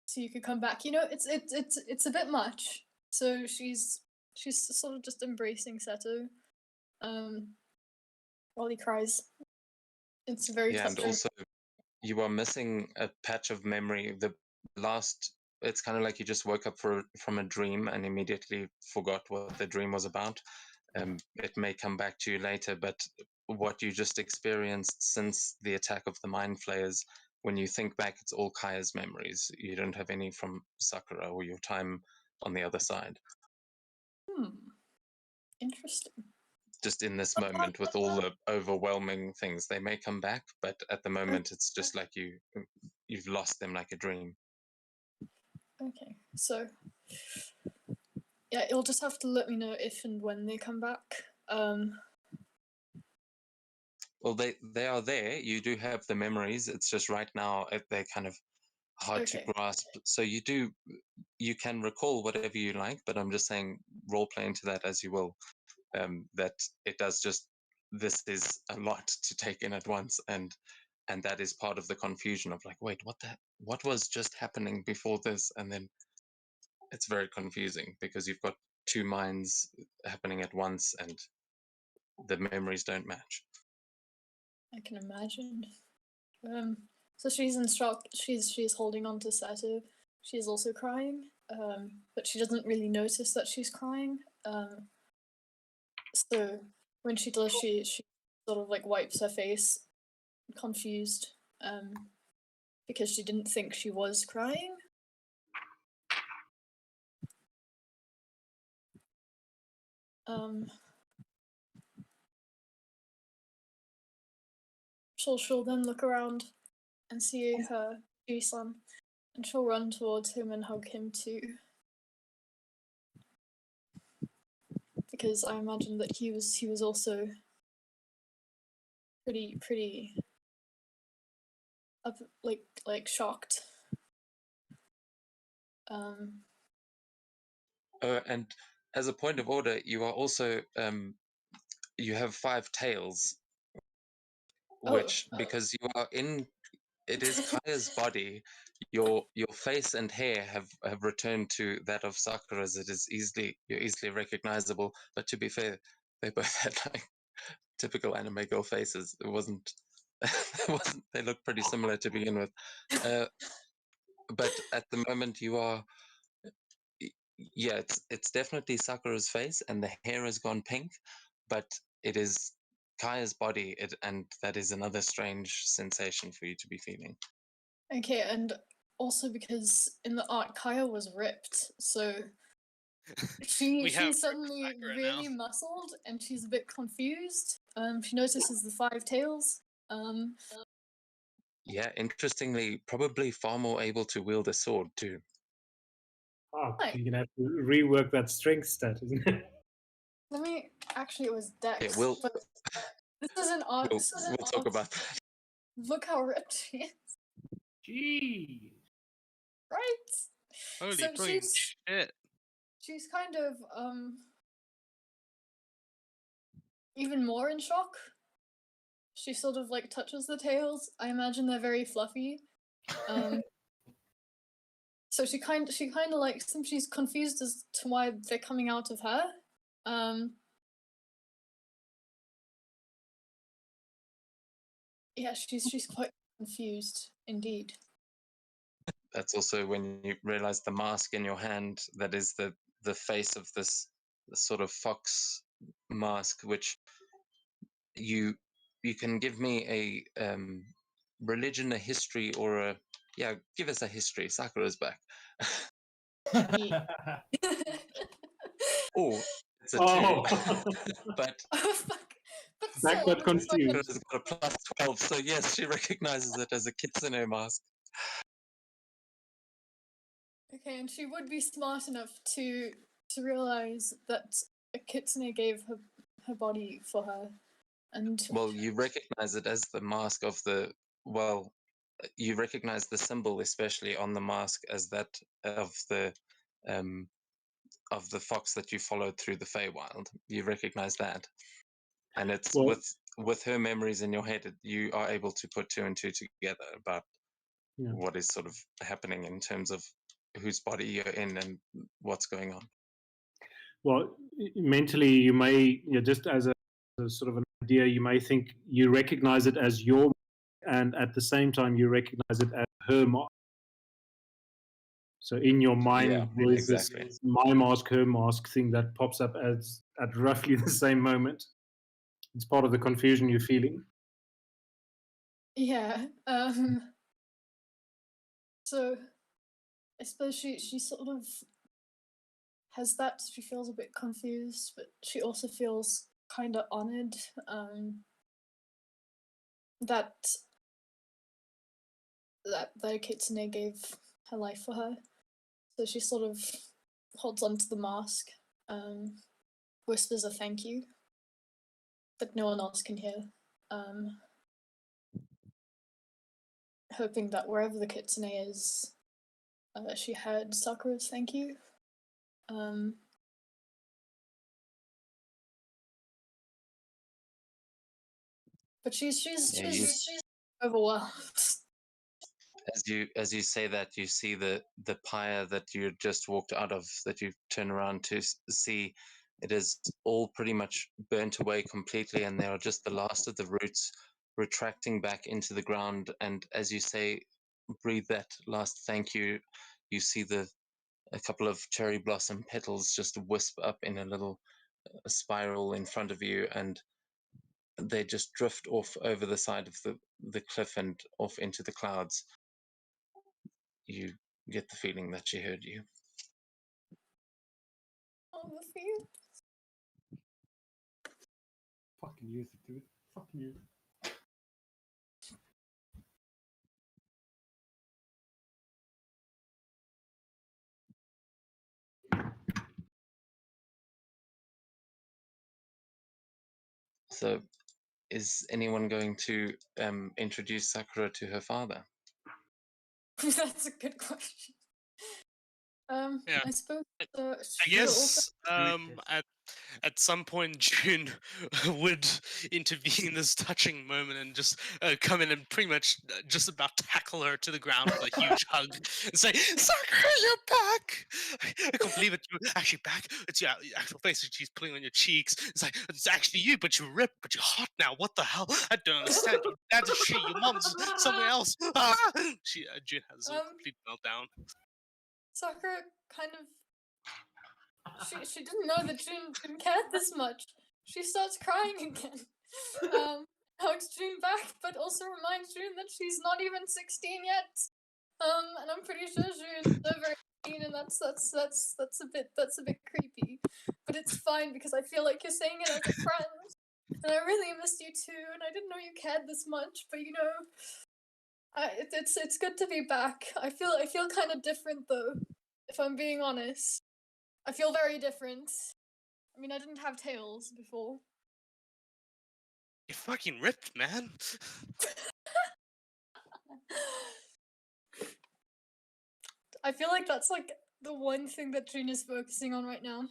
so you could come back. You know, it's a bit much. So she's sort of just embracing Seto, while he cries. It's very touching.
And also you are missing a patch of memory. The last, it's kind of like you just woke up from a dream and immediately forgot what the dream was about. It may come back to you later, but what you just experienced since the attack of the Mind Flayers, when you think back, it's all Kaya's memories. You don't have any from Sakura or your time on the other side.
Interesting.
Just in this moment with all the overwhelming things, they may come back, but at the moment it's just like you've lost them like a dream.
Okay, so yeah, you'll just have to let me know if and when they come back.
Well, they are there. You do have the memories. It's just right now they're kind of hard to grasp. So you can recall whatever you like, but I'm just saying role play into that as you will. That it does just, this is a lot to take in at once, and that is part of the confusion of like, wait, what was just happening before this? And then it's very confusing because you've got two minds happening at once and the memories don't match.
I can imagine. So she's in shock. She's holding on to Seto. She's also crying. but she doesn't really notice that she's crying. So when she does, she sort of like wipes her face, confused, because she didn't think she was crying. She'll then look around and see her son, and she'll run towards him and hug him too. Because I imagine that he was also pretty up, like shocked.
And as a point of order, you are also you have 5 tails, which because you are in it is Kaya's body. Your face and hair have returned to that of Sakura's. You're easily recognizable. But to be fair, they both had like typical anime girl faces. It wasn't. They look pretty similar to begin with. But at the moment, you are. Yeah, it's definitely Sakura's face, and the hair has gone pink, but it is Kaya's body, and that is another strange sensation for you to be feeling.
Okay, and also because in the art Kaya was ripped, so she's suddenly really muscled and she's a bit confused. She notices the 5 tails.
Yeah, interestingly, probably far more able to wield a sword too.
Oh, you're gonna have to rework that strength stat, isn't it?
Let me. Actually, it was Dex.
Yeah, we'll.
But this is an art.
We'll talk about that.
Look how ripped she is.
Jeez.
Right.
Holy
so
shit!
She's kind of even more in shock. She sort of like touches the tails. I imagine they're very fluffy. So she kind of likes them. She's confused as to why they're coming out of her. Yeah, she's quite confused indeed.
That's also when you realize the mask in your hand, that is the face of this sort of fox mask, which you can give me a religion, a history, or a give us a history. Sakura's back. Oh, it's a 2. But
Back got confused.
Sakura's got a plus 12, so yes, she recognizes it as a kitsune mask.
Okay, and she would be smart enough to realize that a kitsune gave her body for her, and
well, you recognize it as the mask of you recognize the symbol, especially on the mask, as that of the fox that you followed through the Feywild. You recognize that, and it's with her memories in your head, you are able to put 2 and 2 together about what is sort of happening in terms of whose body you're in and what's going on.
Well, mentally, you may, just as a sort of an idea, you may think you recognize it as your, and at the same time, you recognize it as her mask. So in your mind, there's this my mask, her mask thing that pops up at roughly the same moment. It's part of the confusion you're feeling.
Yeah. So I suppose she sort of has that. She feels a bit confused, but she also feels kind of honored. That kitsune gave her life for her. So she sort of holds onto the mask, whispers a thank you that no one else can hear, hoping that wherever the kitsune is, she heard Sakura's thank you. But she's overwhelmed.
As you say that, you see the pyre that you just walked out of, that you turn around to see, it is all pretty much burnt away completely, and there are just the last of the roots retracting back into the ground. And as you say, breathe that last thank you, you see the a couple of cherry blossom petals just wisp up in a little spiral in front of you, and they just drift off over the side of the cliff and off into the clouds. You get the feeling that she heard you.
Oh, the fear.
Fucking use it, dude. Fucking use it.
So, is anyone going to introduce Sakura to her father?
That's a good question.
Yeah.
I suppose.
I
Shura also.
guess at some point June would intervene in this touching moment and just come in and pretty much just about tackle her to the ground with a huge hug and say, "Sakura, you're back! I can't believe it. You're actually back. It's your actual face that she's putting on your cheeks. It's like it's actually you, but you're ripped, but you're hot now. What the hell? I don't understand. Your dad's a she. Your mom's somewhere else." Ah! June has a complete meltdown.
Sakura kind of. She didn't know that June didn't care this much. She starts crying again. Hugs June back, but also reminds June that she's not even 16 yet. And I'm pretty sure June's over 18, and that's a bit creepy. But it's fine because I feel like you're saying it as a friend, and I really missed you too. And I didn't know you cared this much, but you know, it's good to be back. I feel kind of different though, if I'm being honest. I feel very different. I mean, I didn't have tails before.
You're fucking ripped, man.
I feel like that's like the one thing that June is focusing on right now.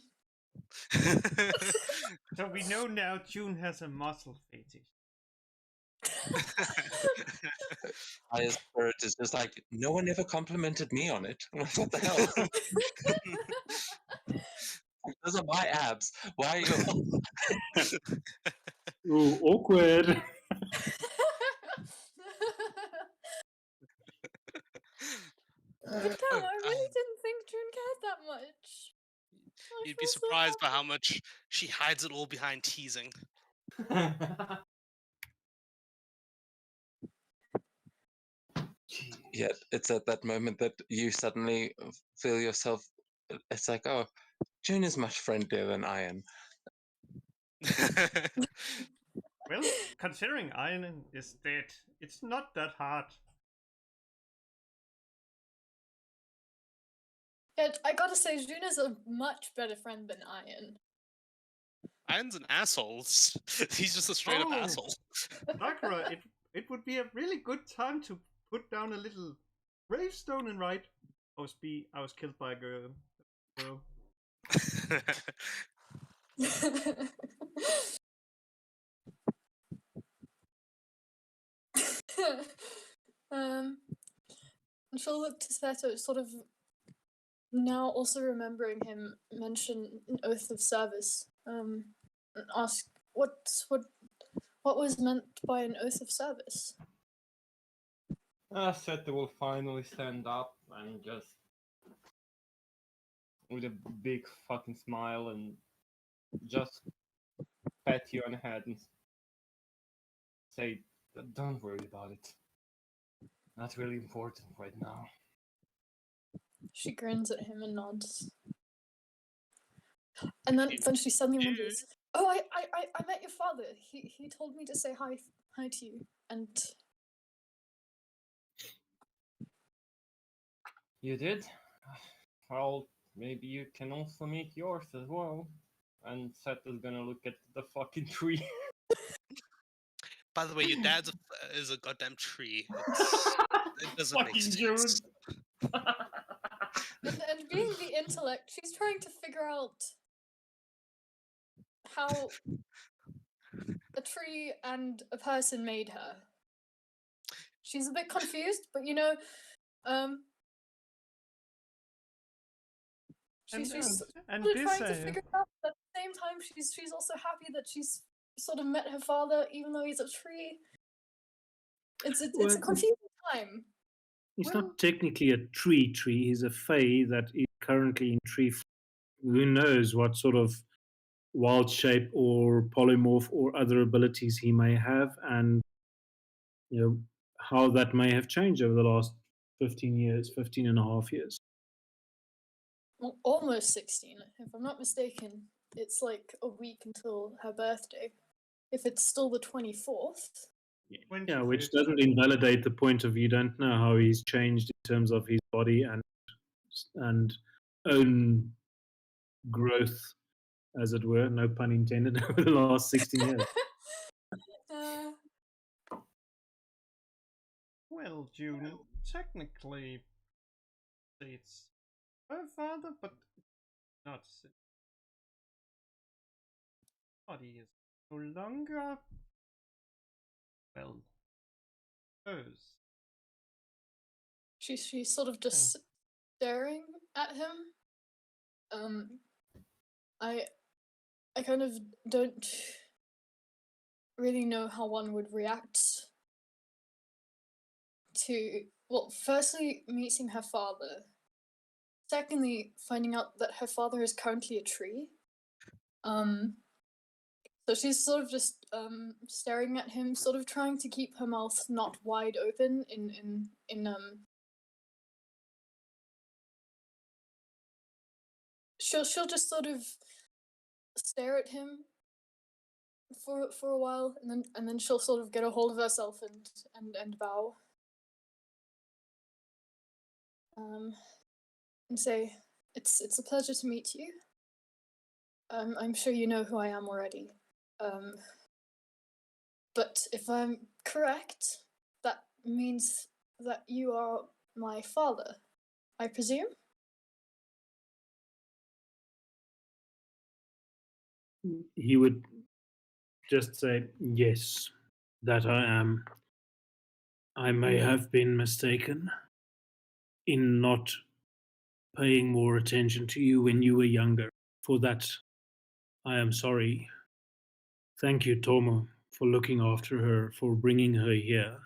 So we know now June has a muscle fetish.
Higher spirit is just like, no one ever complimented me on it. What the hell? Those are my abs. Why are you?
Ooh, awkward.
But damn, I really didn't think June cared that much.
You'd be surprised by how much she hides it all behind teasing.
Yet it's at that moment that you suddenly feel yourself. It's like, oh, June is much friendlier than I am.
Well, considering Iron is dead, it's not that hard.
Yeah, I gotta say, June is a much better friend than Iron.
Iron's an asshole. He's just a straight up
Oh.
asshole.
Sakura, it would be a really good time to put down a little gravestone and write, I was killed by a girl.
And she'll look to Seto, sort of now also remembering him mention an oath of service. And ask what was meant by an oath of service.
Seto will finally stand up and just, with a big fucking smile, and just pat you on the head and say, "Don't worry about it. Not really important right now."
She grins at him and nods. And then she suddenly remembers, "Oh, I met your father. He told me to say hi to you." And
You did? Well, maybe you can also meet yours as well. And Seto's gonna look at the fucking tree.
By the way, your dad's is a goddamn tree. It doesn't make
Fucking
sense.
and being the intellect, she's trying to figure out how a tree and a person made her. She's a bit confused, but you know, she's
and
really
this,
trying to figure it out. But at the same time, she's also happy that she's sort of met her father, even though he's a tree. It's a confusing time.
He's not technically a tree. He's a fae that is currently in tree form. Who knows what sort of wild shape or polymorph or other abilities he may have, and how that may have changed over the last 15 years, 15 and a half years.
Well, almost 16. If I'm not mistaken, it's like a week until her birthday. If it's still the 24th.
Yeah, which doesn't invalidate the point of you don't know how he's changed in terms of his body and own growth, as it were, no pun intended, over the last 16 years.
Well, June, technically it's her father, but not. Body is no longer, well, hers.
She's sort of just staring at him. I kind of don't really know how one would react to, well, firstly, meeting her father. Secondly, finding out that her father is currently a tree. So she's sort of just staring at him, sort of trying to keep her mouth not wide open she'll just sort of stare at him for a while, and then she'll sort of get a hold of herself and bow. And say, it's a pleasure to meet you. I'm sure you know who I am already. But if I'm correct, that means that you are my father, I presume?
He would just say, yes, that I am. I may have been mistaken in not paying more attention to you when you were younger. For that, I am sorry. Thank you, Tomo, for looking after her, for bringing her here.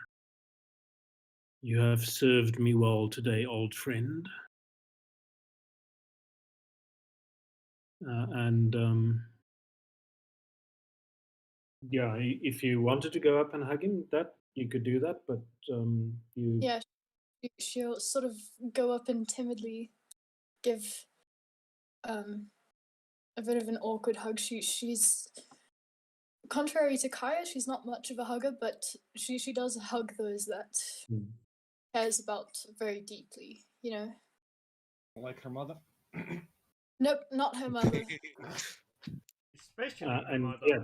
You have served me well today, old friend. Yeah, if you wanted to go up and hug him, that you could do that, but you.
Yeah, she'll sort of go up and timidly give a bit of an awkward hug. She's contrary to Kaya, she's not much of a hugger, but she does hug those that cares about very deeply, you know.
Like her mother?
Nope, not her mother.
Especially her mother.
Yeah.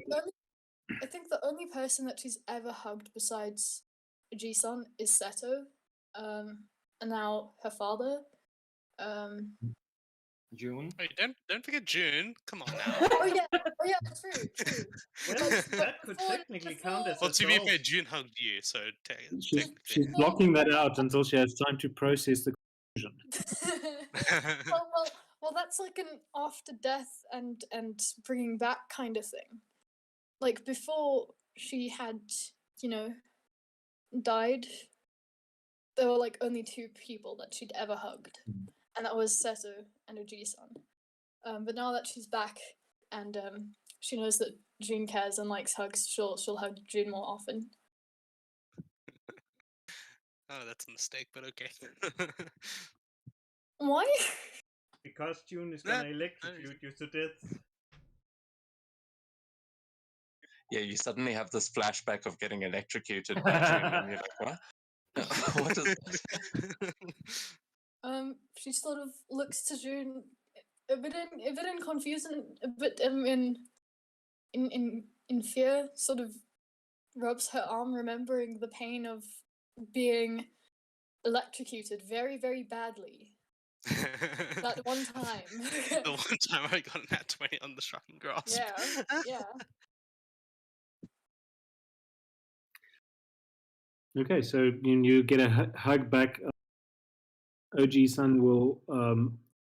I think the only person that she's ever hugged besides Ji-san is Seto, and now her father.
June.
Wait, don't forget June. Come on now.
Oh yeah, true.
Well, that could technically count as
Well, to be fair,
assault.
June hugged you, so
She's blocking that out until she has time to process the conclusion.
well, that's like an after death and bringing back kind of thing. Like before she had, died, there were like only two people that she'd ever hugged, and that was Seto and Oji-san. But now that she's back and she knows that June cares and likes hugs, she'll hug June more often.
Oh, that's a mistake, but okay.
Why?
Because June is gonna electrocute you to death.
Yeah, you suddenly have this flashback of getting electrocuted by June, and you're like, what? What is that?
She sort of looks to June a bit in confusion, a bit in fear. Sort of rubs her arm, remembering the pain of being electrocuted very, very badly. That one time.
The one time I got an at 20 on the shocking grasp.
Yeah.
Okay, so you get a hug back. Oji-san will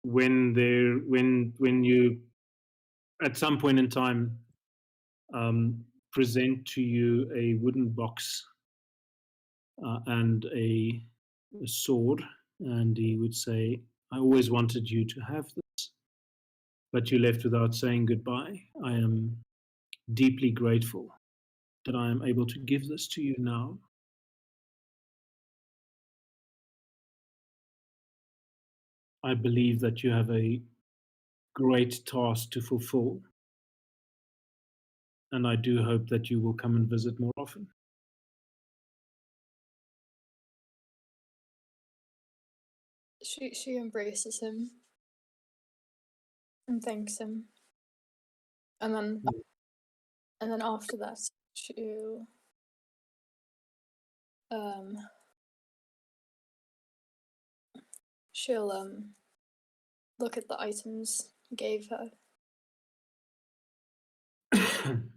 when you at some point in time present to you a wooden box and a sword, and he would say, I always wanted you to have this, but you left without saying goodbye. I am deeply grateful that I am able to give this to you now. I believe that you have a great task to fulfill, and I do hope that you will come and visit more often.
She embraces him and thanks him, and then after that she'll she'll look at the items he gave her.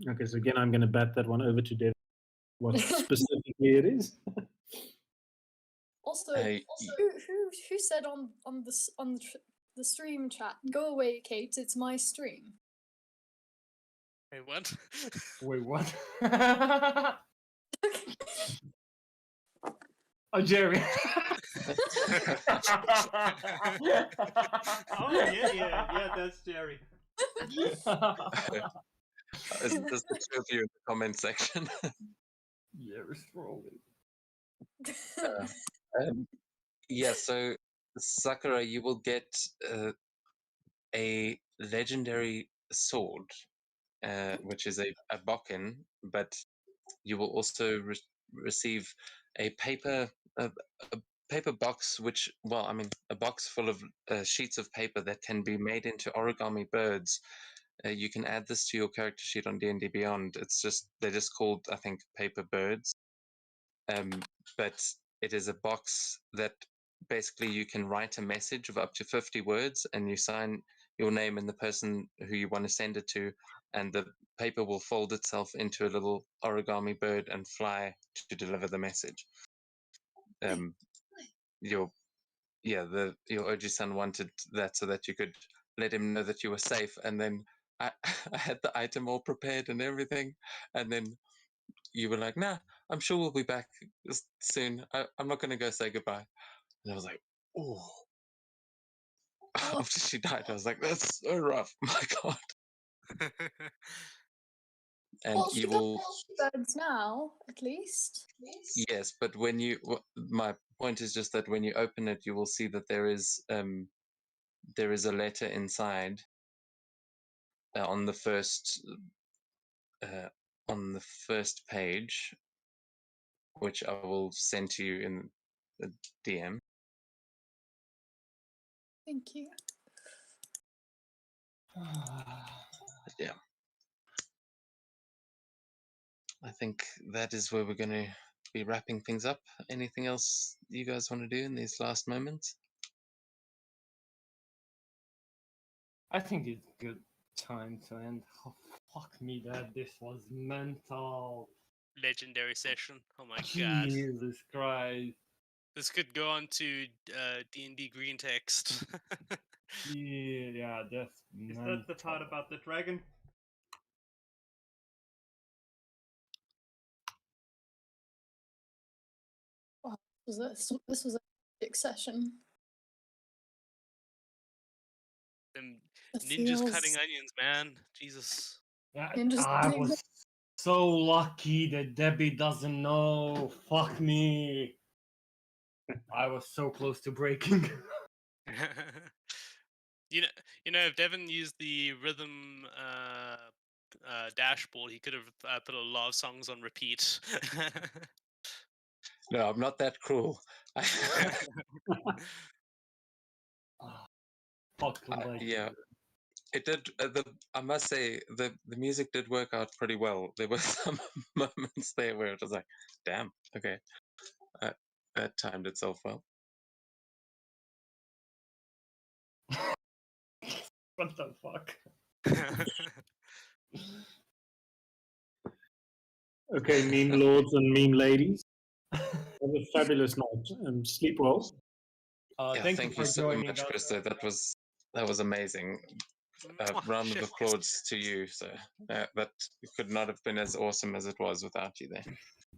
Okay, so again, I'm going to bat that one over to Dev. What specifically it is?
Also, who said on the stream chat, "Go away, Kate. It's my stream."
Wait, what?
Wait, what? Oh, Jerry.
Oh yeah, that's Jerry.
Isn't this the two of you in the comment section?
Jerry's trolling.
Yeah, so Sakura, you will get a legendary sword, which is a bokken, but you will also receive a paper a paper box, which, well, I mean, a box full of sheets of paper that can be made into origami birds. You can add this to your character sheet on D&D Beyond. They're just called, I think, paper birds. But it is a box that basically you can write a message of up to 50 words, and you sign your name and the person who you want to send it to, and the paper will fold itself into a little origami bird and fly to deliver the message. Your Oji-san wanted that so that you could let him know that you were safe, and then I had the item all prepared and everything, and then you were like, "Nah, I'm sure we'll be back soon. I'm not going to go say goodbye." And I was like, "Oh." After she died, I was like, "That's so rough." My God. And
Well,
you
she got
will,
birds now, at least.
yes, but when you, my point is just that when you open it, you will see that there is a letter inside on the first page, which I will send to you in the DM.
Thank you.
Yeah, I think that is where we're going to be wrapping things up. Anything else you guys want to do in these last moments?
I think it's good time to end. Oh, fuck me, that this was mental.
Legendary session. Oh my god.
Jesus Christ.
This could go on to D&D green text.
Yeah, that's
Is
mental.
that the part about the dragon?
Wow, this was a big session.
Them
It
ninjas cutting
feels-
onions, man. Jesus.
Yeah,
Ninjas
I
cutting
was so lucky that Debbie doesn't know. Fuck me. I was so close to breaking.
you know, if Devin used the rhythm dashboard, he could have put a lot of songs on repeat.
No, I'm not that cruel.
Fuck like
Yeah, it did. I must say, the music did work out pretty well. There were some moments there where it was like, "Damn, okay, that timed itself well."
what the fuck?
Okay, meme lords and meme ladies. Have a fabulous night and sleep well.
Yeah,
Thank
thank
you for
you so
joining
much,
us.
Krista. That was amazing. Round of
Chef
applause to you. So that could not have been as awesome as it was without you there.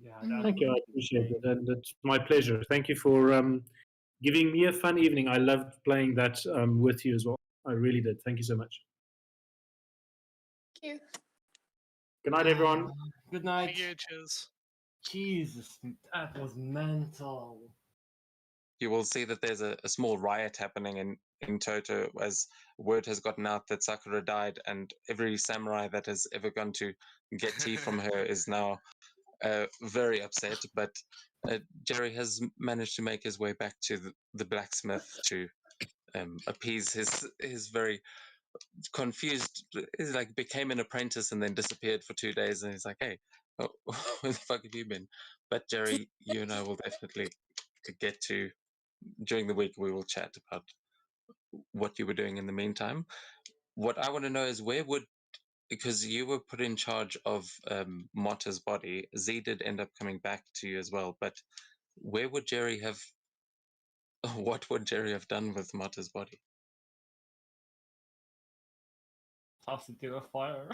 Yeah,
Mm.
Thank you. I appreciate it, and it's my pleasure. Thank you for giving me a fun evening. I loved playing that with you as well. I really did. Thank you so much.
Thank you.
Good night, everyone.
Good night.
Thank you, cheers.
Jesus, that was mental.
You will see that there's a small riot happening in Toto as word has gotten out that Sakura died, and every samurai that has ever gone to get tea from her is now very upset. But Jerry has managed to make his way back to the blacksmith to appease his very confused. He's like became an apprentice and then disappeared for 2 days, and he's like, "Hey, where the fuck have you been?" But Jerry, you and I will definitely get to during the week. We will chat about what you were doing in the meantime. What I want to know is where would, because you were put in charge of Motta's body, Z did end up coming back to you as well, but where would Jerry have, what would Jerry have done with Motta's body?
Toss it to a fire.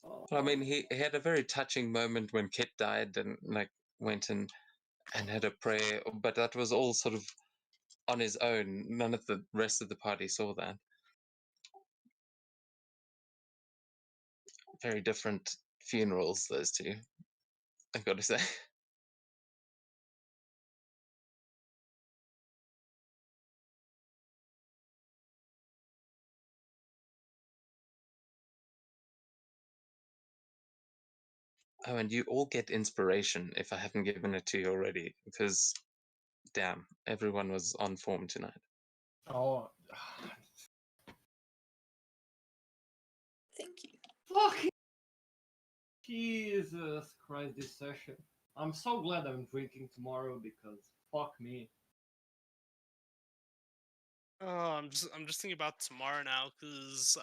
Well, I mean, he had a very touching moment when Kit died and like went and had a prayer, but that was all sort of on his own. None of the rest of the party saw that. Very different funerals, those two, I've got to say. Oh, and you all get inspiration if I haven't given it to you already, because damn, everyone was on form tonight.
Oh,
Thank you.
fucking Jesus Christ! This session. I'm so glad I'm drinking tomorrow because fuck me.
Oh, I'm just thinking about tomorrow now because